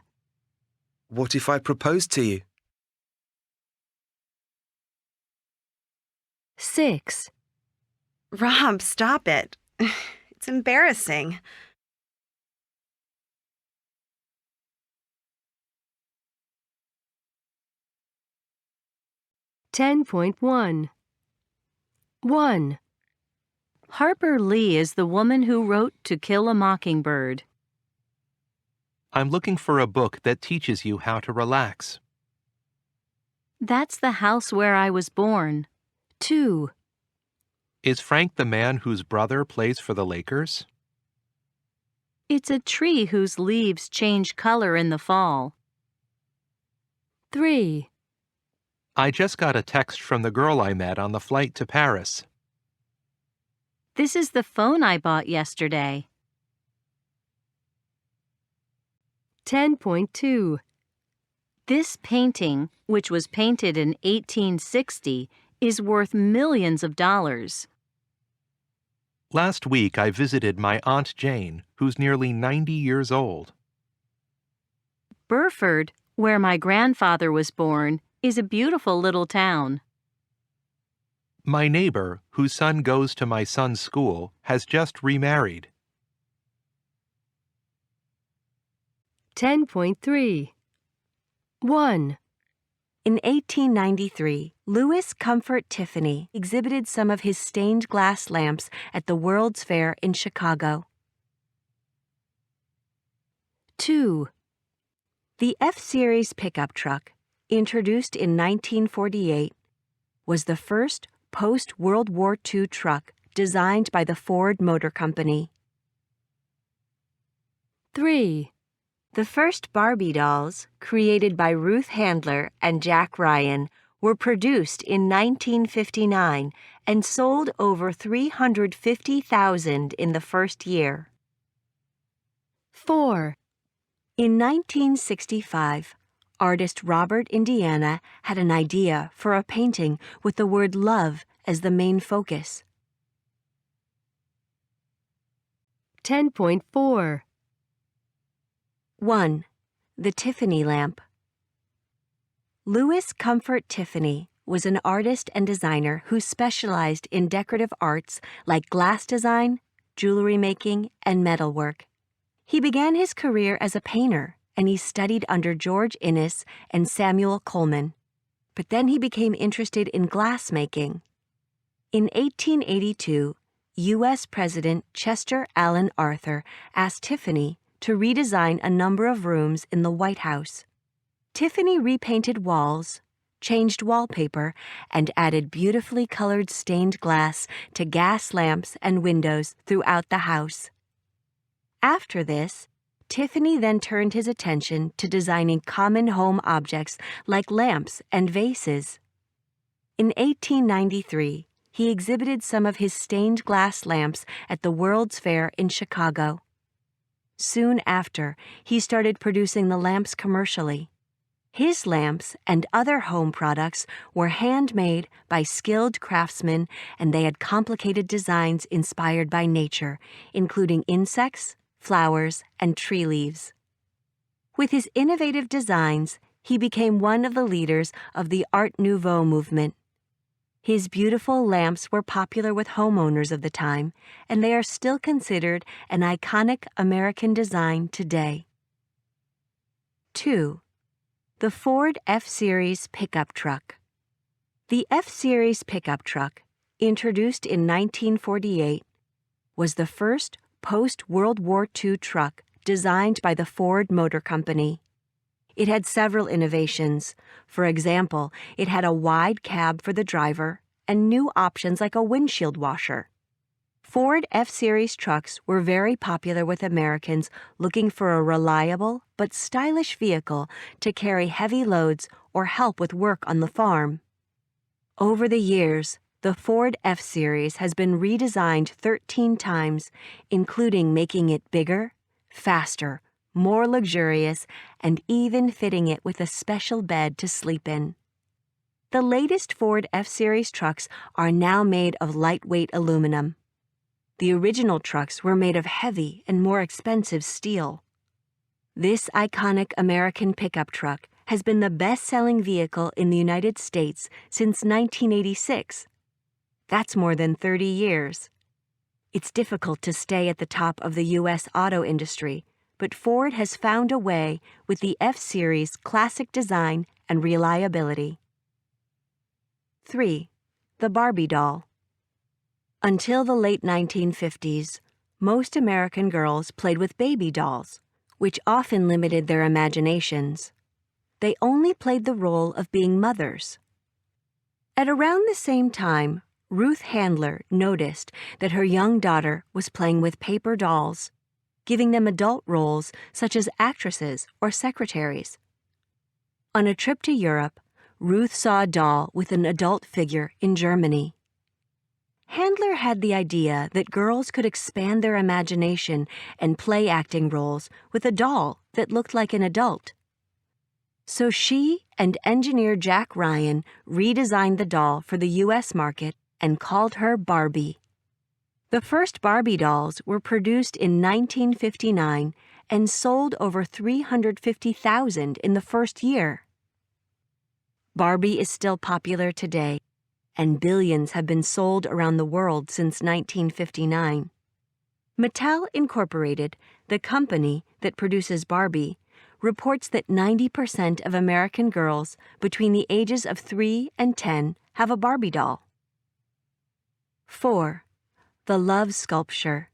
S18: What if I proposed to you?
S1: 6.
S15: Rob, stop it. It's embarrassing.
S1: 10.1. 1.
S11: Harper Lee is the woman who wrote To Kill a Mockingbird.
S6: I'm looking for a book that teaches you how to relax.
S11: That's the house where I was born.
S1: 2.
S6: Is Frank the man whose brother plays for the Lakers?
S11: It's a tree whose leaves change color in the fall.
S1: 3.
S6: I just got a text from the girl I met on the flight to Paris.
S11: This is the phone I bought yesterday.
S1: 10.2.
S11: This painting, which was painted in 1860, is worth millions of dollars.
S6: Last week I visited my Aunt Jane, who's nearly 90 years old.
S11: Burford, where my grandfather was born, is a beautiful little town.
S6: My neighbor, whose son goes to my son's school, has just remarried.
S1: 10.3. 1.
S12: In 1893, Louis Comfort Tiffany exhibited some of his stained glass lamps at the World's Fair in Chicago.
S1: 2.
S12: The F-Series pickup truck, introduced in 1948, was the first post-World War II truck designed by the Ford Motor Company.
S1: 3.
S12: The first Barbie dolls, created by Ruth Handler and Jack Ryan, were produced in 1959 and sold over 350,000 in the first year.
S1: 4.
S12: In 1965, artist Robert Indiana had an idea for a painting with the word love as the main focus.
S1: 10.4.
S12: 1. The Tiffany lamp. Louis Comfort Tiffany was an artist and designer who specialized in decorative arts like glass design, jewelry making, and metalwork. He began his career as a painter, and he studied under George Inness and Samuel Coleman. But then he became interested in glass making. In 1882, U.S. President Chester Alan Arthur asked Tiffany to redesign a number of rooms in the White House. Tiffany repainted walls, changed wallpaper, and added beautifully colored stained glass to gas lamps and windows throughout the house. After this, Tiffany then turned his attention to designing common home objects like lamps and vases. In 1893, he exhibited some of his stained glass lamps at the World's Fair in Chicago. Soon after, he started producing the lamps commercially. His lamps and other home products were handmade by skilled craftsmen, and they had complicated designs inspired by nature, including insects, flowers, and tree leaves. With his innovative designs, he became one of the leaders of the Art Nouveau movement. His beautiful lamps were popular with homeowners of the time, and they are still considered an iconic American design today. 2. The Ford F-Series pickup truck. The F-Series pickup truck, introduced in 1948, was the first post-World War II truck designed by the Ford Motor Company. It had several innovations. For example, it had a wide cab for the driver and new options like a windshield washer. Ford F-Series trucks were very popular with Americans looking for a reliable but stylish vehicle to carry heavy loads or help with work on the farm. Over the years, the Ford F-Series has been redesigned 13 times, including making it bigger, faster, more luxurious, and even fitting it with a special bed to sleep in. The latest Ford F-Series trucks are now made of lightweight aluminum. The original trucks were made of heavy and more expensive steel. This iconic American pickup truck has been the best-selling vehicle in the United States since 1986. That's more than 30 years. It's difficult to stay at the top of the U.S. auto industry, but Ford has found a way with the F-Series classic design and reliability. 3. The Barbie doll. Until the late 1950s, most American girls played with baby dolls, which often limited their imaginations. They only played the role of being mothers. At around the same time, Ruth Handler noticed that her young daughter was playing with paper dolls, giving them adult roles such as actresses or secretaries. On a trip to Europe, Ruth saw a doll with an adult figure in Germany. Handler had the idea that girls could expand their imagination and play acting roles with a doll that looked like an adult. So she and engineer Jack Ryan redesigned the doll for the U.S. market and called her Barbie. The first Barbie dolls were produced in 1959 and sold over 350,000 in the first year. Barbie is still popular today, and billions have been sold around the world since 1959. Mattel Incorporated, the company that produces Barbie, reports that 90% of American girls between the ages of 3 and 10 have a Barbie doll. 4. The Love Sculpture.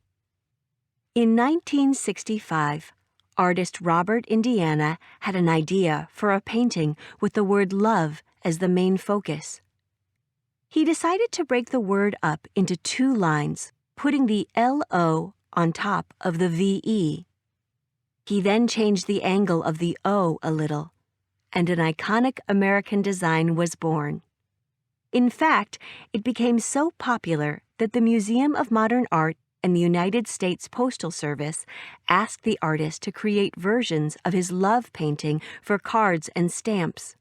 S12: In 1965, artist Robert Indiana had an idea for a painting with the word love as the main focus. He decided to break the word up into 2 lines, putting the L-O on top of the V-E. He then changed the angle of the O a little, and an iconic American design was born. In fact, it became so popular that the Museum of Modern Art and the United States Postal Service asked the artist to create versions of his love painting for cards and stamps.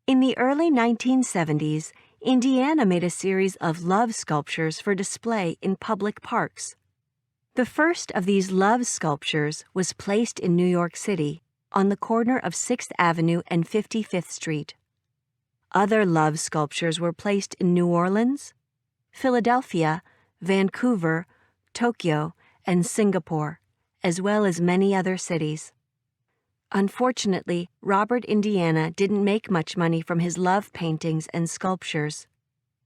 S12: In the early 1970s, Indiana made a series of love sculptures for display in public parks. The first of these love sculptures was placed in New York City, on the corner of 6th Avenue and 55th Street. Other love sculptures were placed in New Orleans, Philadelphia, Vancouver, Tokyo, and Singapore, as well as many other cities. Unfortunately, Robert Indiana didn't make much money from his love paintings and sculptures.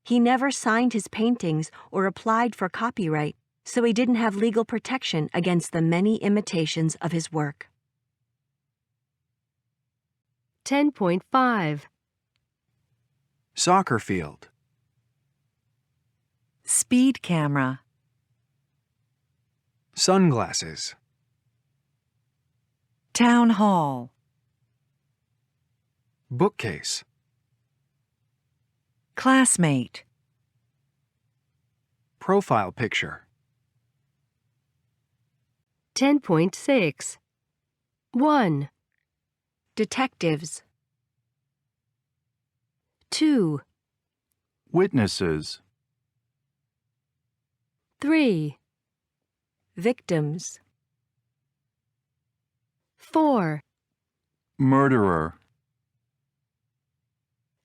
S12: He never signed his paintings or applied for copyright, so he didn't have legal protection against the many imitations of his work.
S1: 10.5.
S8: Soccer field.
S17: Speed camera.
S8: Sunglasses.
S17: Town hall.
S8: Bookcase.
S17: Classmate.
S8: Profile picture.
S1: 10.6. 1. Detectives. 2.
S7: Witnesses.
S1: 3. Victims. 4.
S7: Murderer.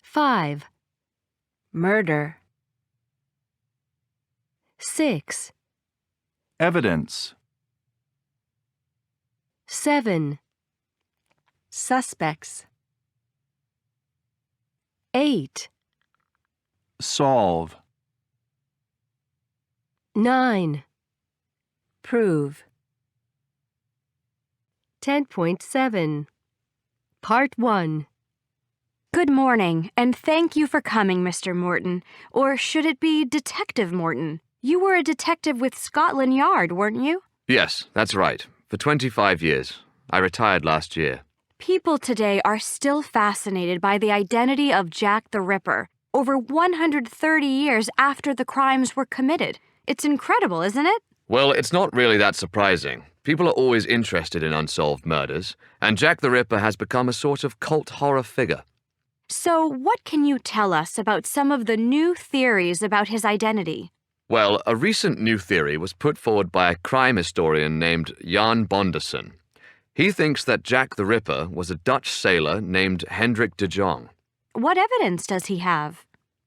S1: 5. Murder. 6.
S7: Evidence.
S1: 7. Suspects. 8.
S7: Solve.
S1: 9. Prove. 10.7. Part 1.
S13: Good morning, and thank you for coming, Mr. Morton. Or should it be Detective Morton? You were a detective with Scotland Yard, weren't you?
S21: Yes, that's right. For 25 years. I retired last year.
S13: People today are still fascinated by the identity of Jack the Ripper, over 130 years after the crimes were committed. It's incredible, isn't it?
S21: Well, it's not really that surprising. People are always interested in unsolved murders, and Jack the Ripper has become a sort of cult horror figure.
S13: So, what can you tell us about some of the new theories about his identity?
S21: Well, a recent new theory was put forward by a crime historian named Jan Bonderson. He thinks that Jack the Ripper was a Dutch sailor named Hendrik de Jong.
S13: What evidence does he have?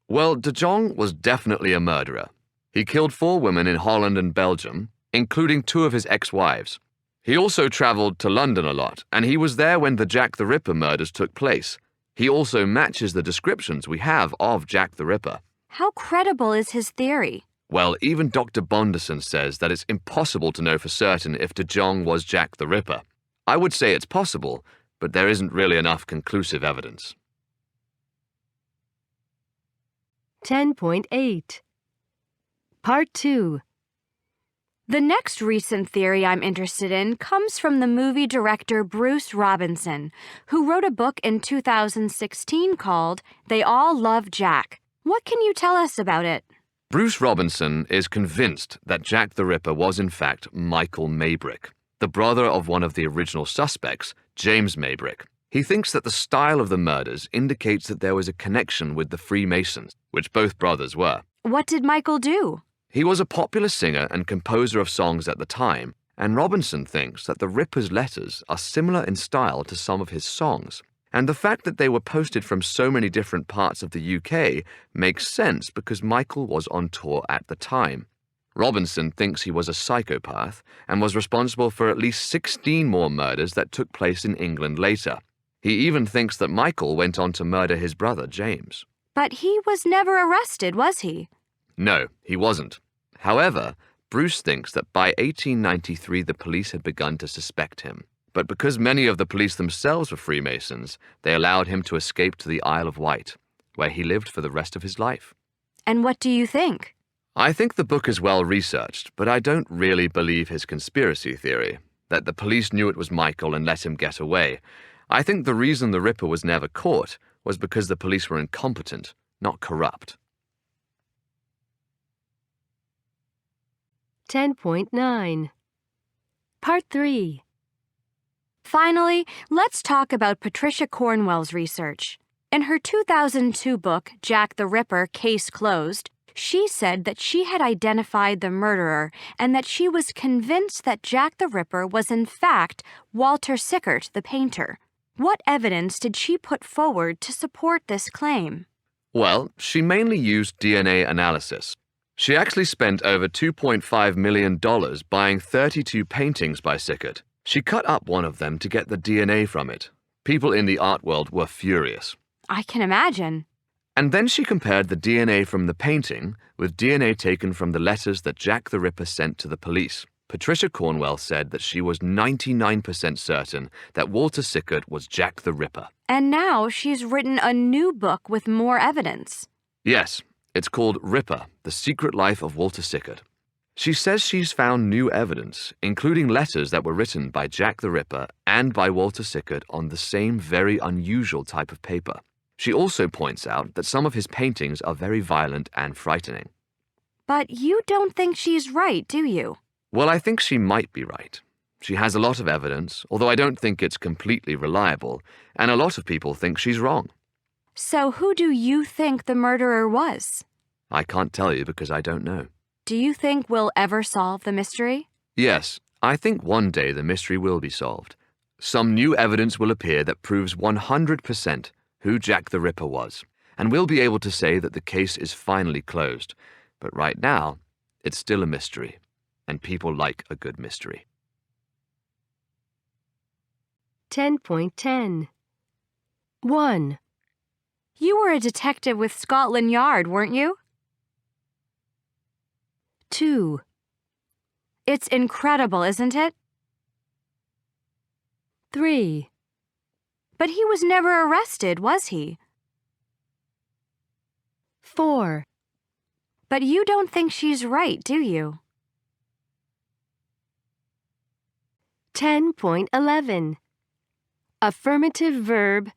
S21: Well, de Jong was definitely a murderer. He killed 4 women in Holland and Belgium, including 2 of his ex-wives. He also traveled to London a lot, and he was there when the Jack the Ripper murders took place. He also matches the descriptions we have of Jack the Ripper.
S13: How credible is his theory?
S21: Well, even Dr. Bonderson says that it's impossible to know for certain if de Jong was Jack the Ripper. I would say it's possible, but there isn't really enough conclusive evidence.
S1: 10.8 Part 2
S13: The next recent theory I'm interested in comes from the movie director Bruce Robinson, who wrote a book in 2016 called They All Love Jack. What can you tell us about it?
S21: Bruce Robinson is convinced that Jack the Ripper was in fact Michael Maybrick, the brother of one of the original suspects, James Maybrick. He thinks that the style of the murders indicates that there was a connection with the Freemasons, which both brothers were.
S13: What did Michael do?
S21: He was a popular singer and composer of songs at the time, and Robinson thinks that the Ripper's letters are similar in style to some of his songs. And the fact that they were posted from so many different parts of the UK makes sense because Michael was on tour at the time. Robinson thinks he was a psychopath and was responsible for at least 16 more murders that took place in England later. He even thinks that Michael went on to murder his brother, James.
S13: But he was never arrested, was he?
S21: No, he wasn't. However, Bruce thinks that by 1893 the police had begun to suspect him. But because many of the police themselves were Freemasons, they allowed him to escape to the Isle of Wight, where he lived for the rest of his life.
S13: And what do you think?
S21: I think the book is well researched, but I don't really believe his conspiracy theory, that the police knew it was Michael and let him get away. I think the reason the Ripper was never caught was because the police were incompetent, not corrupt.
S1: 10.9 Part 3
S13: Finally, let's talk about Patricia Cornwell's research. In her 2002 book, Jack the Ripper, Case Closed, she said that she had identified the murderer and that she was convinced that Jack the Ripper was in fact Walter Sickert, the painter. What evidence did she put forward to support this claim?
S21: Well, she mainly used DNA analysis. She actually spent over $2.5 million buying 32 paintings by Sickert. She cut up one of them to get the DNA from it. People in the art world were furious.
S13: I can imagine.
S21: And then she compared the DNA from the painting with DNA taken from the letters that Jack the Ripper sent to the police. Patricia Cornwell said that she was 99% certain that Walter Sickert was Jack the Ripper.
S13: And now she's written a new book with more evidence.
S21: Yes, it's called Ripper, The Secret Life of Walter Sickert. She says she's found new evidence, including letters that were written by Jack the Ripper and by Walter Sickert on the same very unusual type of paper. She also points out that some of his paintings are very violent and frightening.
S13: But you don't think she's right, do you?
S21: Well, I think she might be right. She has a lot of evidence, although I don't think it's completely reliable, and a lot of people think she's wrong.
S13: So who do you think the murderer was?
S21: I can't tell you because I don't know.
S13: Do you think we'll ever solve the mystery?
S21: Yes, I think one day the mystery will be solved. Some new evidence will appear that proves 100% who Jack the Ripper was, and we'll be able to say that the case is finally closed. But right now, it's still a mystery, and people like a good mystery.
S1: 10.10 1.
S13: You were a detective with Scotland Yard, weren't you?
S1: 2.
S13: It's incredible, isn't it?
S1: 3.
S13: But he was never arrested, was he?
S1: 4.
S13: But you don't think she's right, do you?
S1: 10.11 Affirmative verb,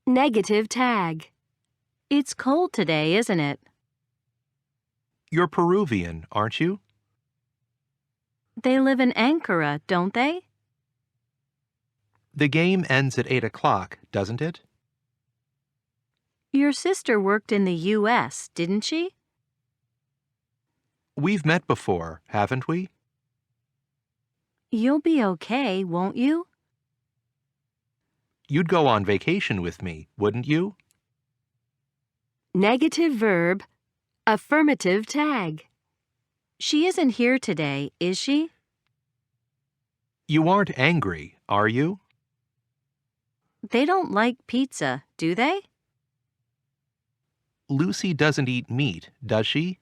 S1: negative tag.
S11: It's cold today, isn't it?
S6: You're Peruvian, aren't you?
S11: They live in Ankara, don't they?
S6: The game ends at 8 o'clock, doesn't it?
S11: Your sister worked in the U.S., didn't she?
S6: We've met before, haven't we?
S11: You'll be okay, won't you?
S6: You'd go on vacation with me, wouldn't you?
S1: Negative verb, affirmative tag.
S11: She isn't here today, is she?
S6: You aren't angry, are you?
S11: They don't like pizza, do they?
S6: Lucy doesn't eat meat, does she?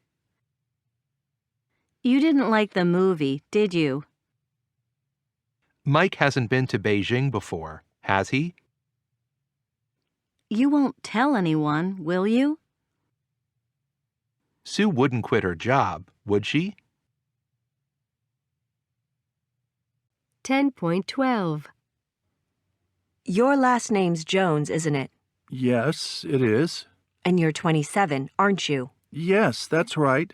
S11: You didn't like the movie, did you?
S6: Mike hasn't been to Beijing before, has he?
S11: You won't tell anyone, will you?
S6: Sue wouldn't quit her job, would she?
S1: 10.12.
S12: Your last name's Jones, isn't it?
S7: Yes, it is.
S12: And you're 27, aren't you?
S7: Yes, that's right.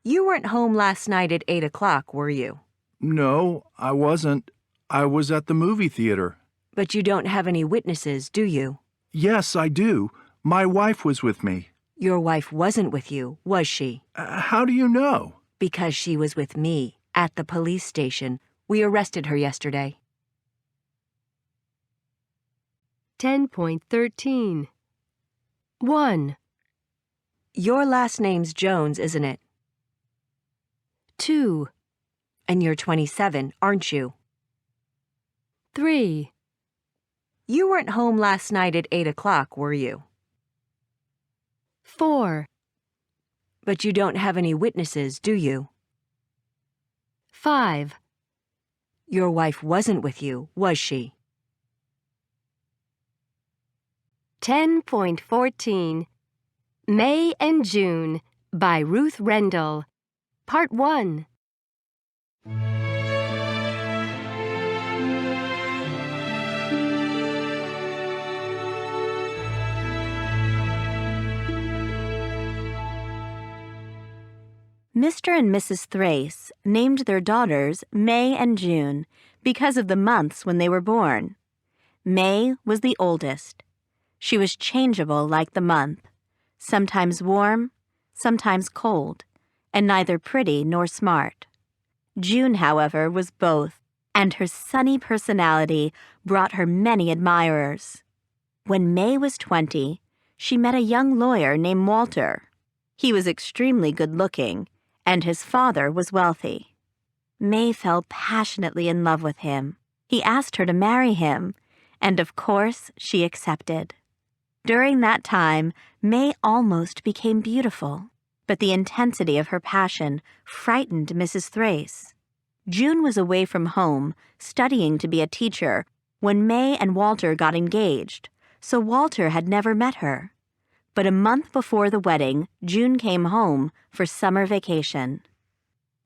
S12: You weren't home last night at 8 o'clock, were you?
S7: No, I wasn't. I was at the movie theater.
S12: But you don't have any witnesses, do you?
S7: Yes, I do. My wife was with me.
S12: Your wife wasn't with you, was she?
S7: How do you know?
S12: Because she was with me at the police station. We arrested her yesterday.
S1: 10.13. 1,
S12: Your last name's Jones, isn't it?
S1: 2,
S12: And you're 27, aren't you?
S1: 3,
S12: You weren't home last night at 8 o'clock, were you?
S1: 4,
S12: But you don't have any witnesses, do you?
S1: 5,
S12: Your wife wasn't with you, was she?
S1: 10.14. May and June by Ruth Rendell. Part 1.
S4: Mr. and Mrs. Thrace named their daughters May and June because of the months when they were born. May was the oldest. She was changeable like the month, sometimes warm, sometimes cold, and neither pretty nor smart. June, however, was both, and her sunny personality brought her many admirers. When May was 20, she met a young lawyer named Walter. He was extremely good-looking, and his father was wealthy. May fell passionately in love with him. He asked her to marry him, and of course she accepted. During that time, May almost became beautiful, but the intensity of her passion frightened Mrs. Thrace. June was away from home, studying to be a teacher, when May and Walter got engaged, so Walter had never met her. But a month before the wedding, June came home for summer vacation.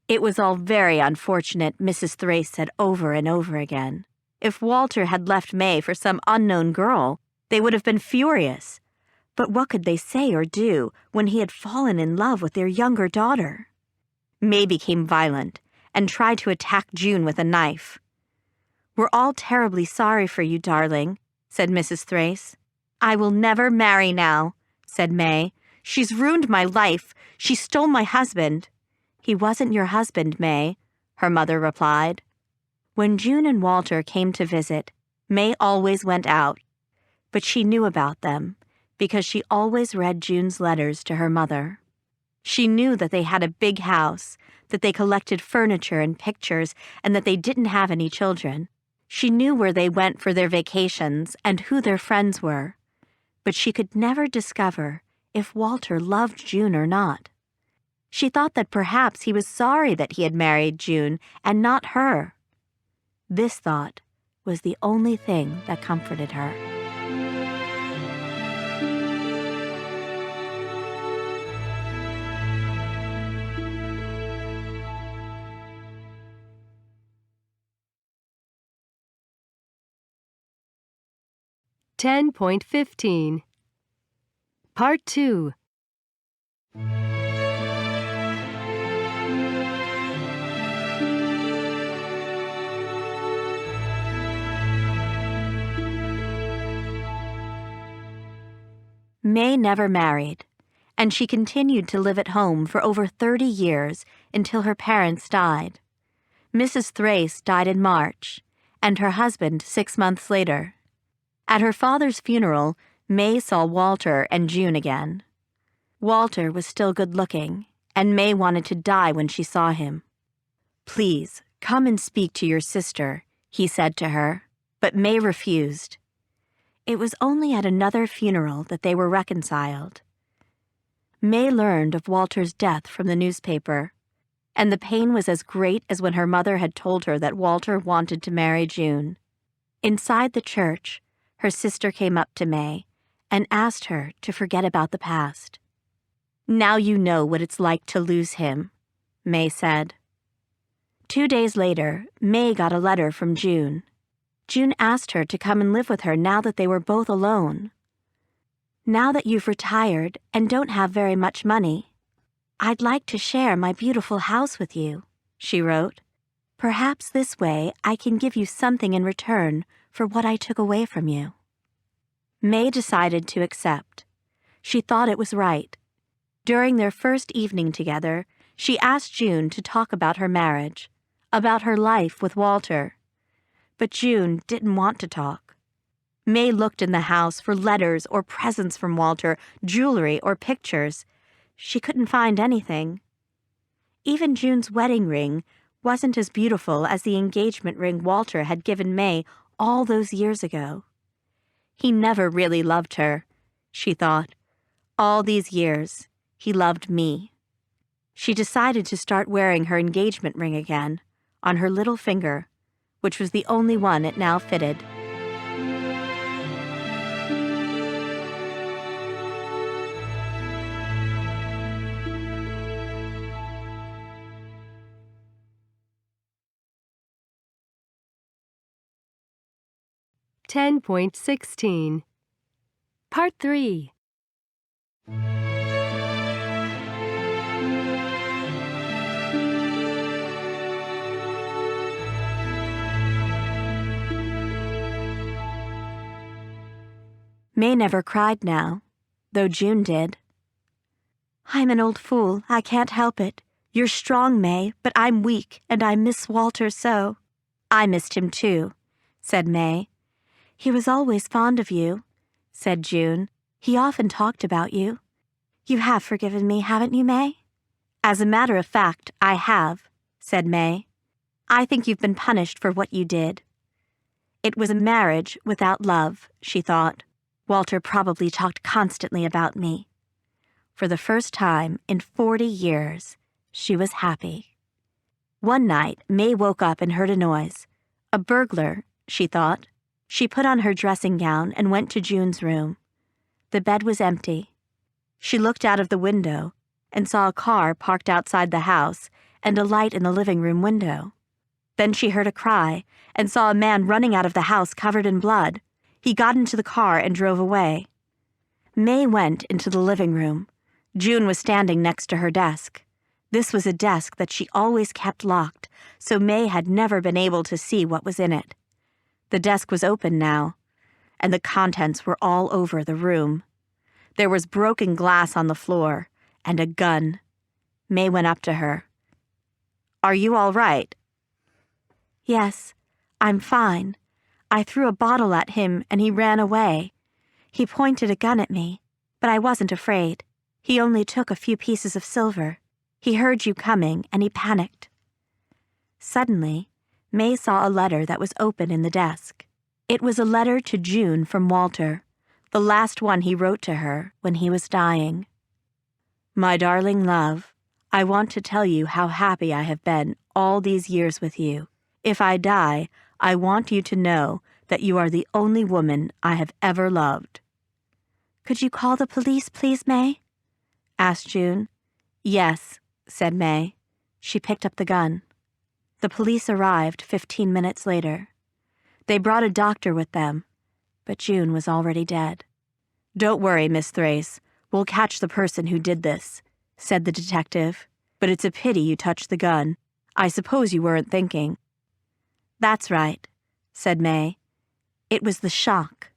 S4: It was all very unfortunate, Mrs. Thrace said over and over again. If Walter had left May for some unknown girl, they would have been furious. But what could they say or do when he had fallen in love with their younger daughter? May became violent and tried to attack June with a knife. "We're all terribly sorry for you, darling," said Mrs. Thrace. "I will never marry now," said May. "She's ruined my life. She stole my husband." "He wasn't your husband, May," her mother replied. When June and Walter came to visit, May always went out. But she knew about them, because she always read June's letters to her mother. She knew that they had a big house, that they collected furniture and pictures, and that they didn't have any children. She knew where they went for their vacations and who their friends were. But she could never discover if Walter loved June or not. She thought that perhaps he was sorry that he had married June and not her. This thought was the only thing that comforted her.
S1: Ten 10.15. Part 2.
S4: May never married, and she continued to live at home for over 30 years until her parents died. Mrs. Thrace died in March, and her husband 6 months later. At her father's funeral, May saw Walter and June again. Walter was still good-looking, and May wanted to die when she saw him. "Please, come and speak to your sister," he said to her, but May refused. It was only at another funeral that they were reconciled. May learned of Walter's death from the newspaper, and the pain was as great as when her mother had told her that Walter wanted to marry June. Inside the church, her sister came up to May and asked her to forget about the past. "Now you know what it's like to lose him," May said. 2 days later, May got a letter from June. June asked her to come and live with her now that they were both alone. "Now that you've retired and don't have very much money, I'd like to share my beautiful house with you," she wrote. "Perhaps this way I can give you something in return for what I took away from you." May decided to accept. She thought it was right. During their first evening together, she asked June to talk about her marriage, about her life with Walter. But June didn't want to talk. May looked in the house for letters or presents from Walter, jewelry or pictures. She couldn't find anything. Even June's wedding ring wasn't as beautiful as the engagement ring Walter had given May all those years ago. He never really loved her, she thought. All these years, he loved me. She decided to start wearing her engagement ring again, on her little finger, which was the only one it now fitted.
S1: (10.16) Part 3.
S4: May never cried now, though June did. "I'm an old fool, I can't help it. You're strong, May, but I'm weak, and I miss Walter so." "I missed him too," said May. "He was always fond of you," said June. "He often talked about you. You have forgiven me, haven't you, May?" "As a matter of fact, I have," said May. "I think you've been punished for what you did." It was a marriage without love, she thought. Walter probably talked constantly about me. For the first time in 40 years, she was happy. One night, May woke up and heard a noise. A burglar, she thought. She put on her dressing gown and went to June's room. The bed was empty. She looked out of the window and saw a car parked outside the house and a light in the living room window. Then she heard a cry and saw a man running out of the house covered in blood. He got into the car and drove away. May went into the living room. June was standing next to her desk. This was a desk that she always kept locked, so May had never been able to see what was in it. The desk was open now, and the contents were all over the room. There was broken glass on the floor, and a gun. May went up to her. "Are you all right?" "Yes, I'm fine. I threw a bottle at him and he ran away. He pointed a gun at me, but I wasn't afraid. He only took a few pieces of silver. He heard you coming and he panicked." Suddenly, May saw a letter that was open in the desk. It was a letter to June from Walter, the last one he wrote to her when he was dying. "My darling love, I want to tell you how happy I have been all these years with you. If I die, I want you to know that you are the only woman I have ever loved." "Could you call the police, please, May?" asked June. "Yes," said May. She picked up the gun. The police arrived 15 minutes later. They brought a doctor with them, but June was already dead. "Don't worry, Miss Thrace. We'll catch the person who did this," said the detective. "But it's a pity you touched the gun. I suppose you weren't thinking." "That's right," said May. "It was the shock.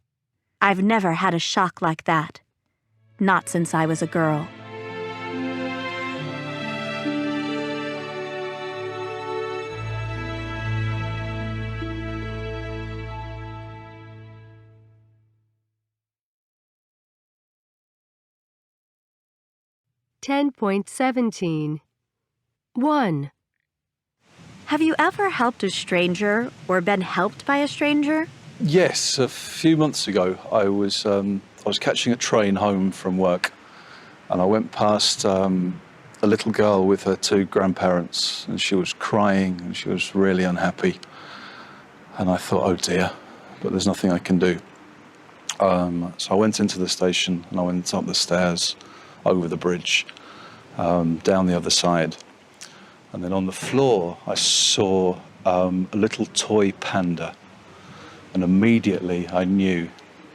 S4: I've never had a shock like that." Not since I was a girl.
S1: Ten point 17. 1.
S4: Have you ever helped a stranger or been helped by a stranger?
S3: Yes, a few months ago I was catching a train home from work, and I went past a little girl with her 2 grandparents, and she was crying and she was really unhappy. And I thought, oh dear, but there's nothing I can do. So I went into the station and I went up the stairs, over the bridge, down the other side. And then on the floor, I saw a little toy panda. And immediately I knew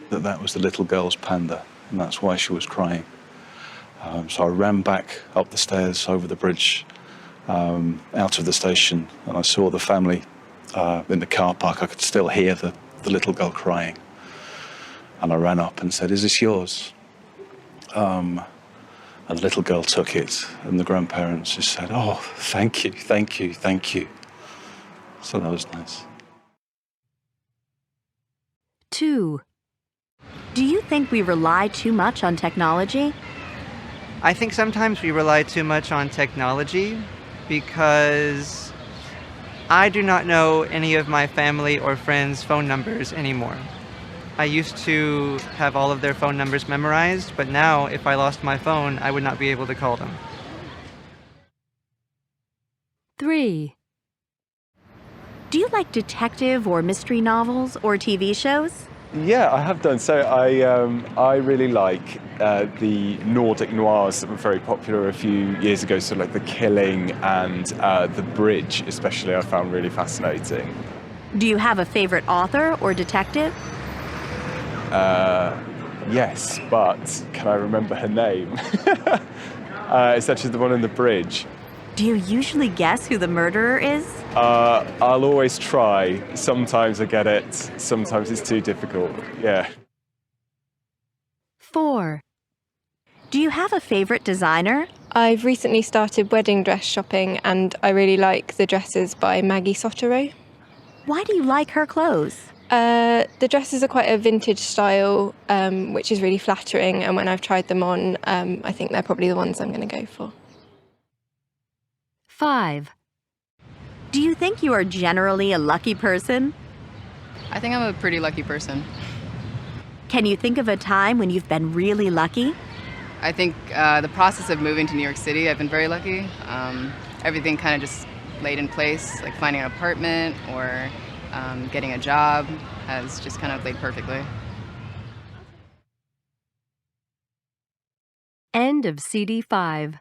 S3: that that was the little girl's panda, and that's why she was crying. So I ran back up the stairs, over the bridge, out of the station, and I saw the family in the car park. I could still hear the little girl crying. And I ran up and said, "Is this yours?" And the little girl took it, and the grandparents just said, "Oh, thank you, thank you, thank you." So that was nice.
S1: 2.
S4: Do you think we rely too much on technology?
S22: I think sometimes we rely too much on technology because I do not know any of my family or friends' phone numbers anymore. I used to have all of their phone numbers memorized, but now if I lost my phone, I would not be able to call them.
S1: 3.
S4: Do you like detective or mystery novels or TV shows?
S23: Yeah, I have done. So I really like the Nordic noirs that were very popular a few years ago. So like The Killing and The Bridge, especially, I found really fascinating.
S4: Do you have a favorite author or detective?
S23: Yes, but can I remember her name? It's actually the one in The Bridge.
S4: Do you usually guess who the murderer is?
S23: I'll always try. Sometimes I get it, sometimes it's too difficult, yeah.
S1: 4.
S4: Do you have a favorite designer?
S24: I've recently started wedding dress shopping, and I really like the dresses by Maggie Sottero.
S4: Why do you like her clothes?
S24: The dresses are quite a vintage style, which is really flattering, and when I've tried them on, I think they're probably the ones I'm going to go for.
S1: 5.
S4: Do you think you are generally a lucky person?
S25: I think I'm a pretty lucky person.
S4: Can you think of a time when you've been really lucky?
S25: I think the process of moving to New York City, I've been very lucky. Everything kind of just laid in place, like finding an apartment or getting a job has just kind of laid perfectly.
S1: End of CD 5.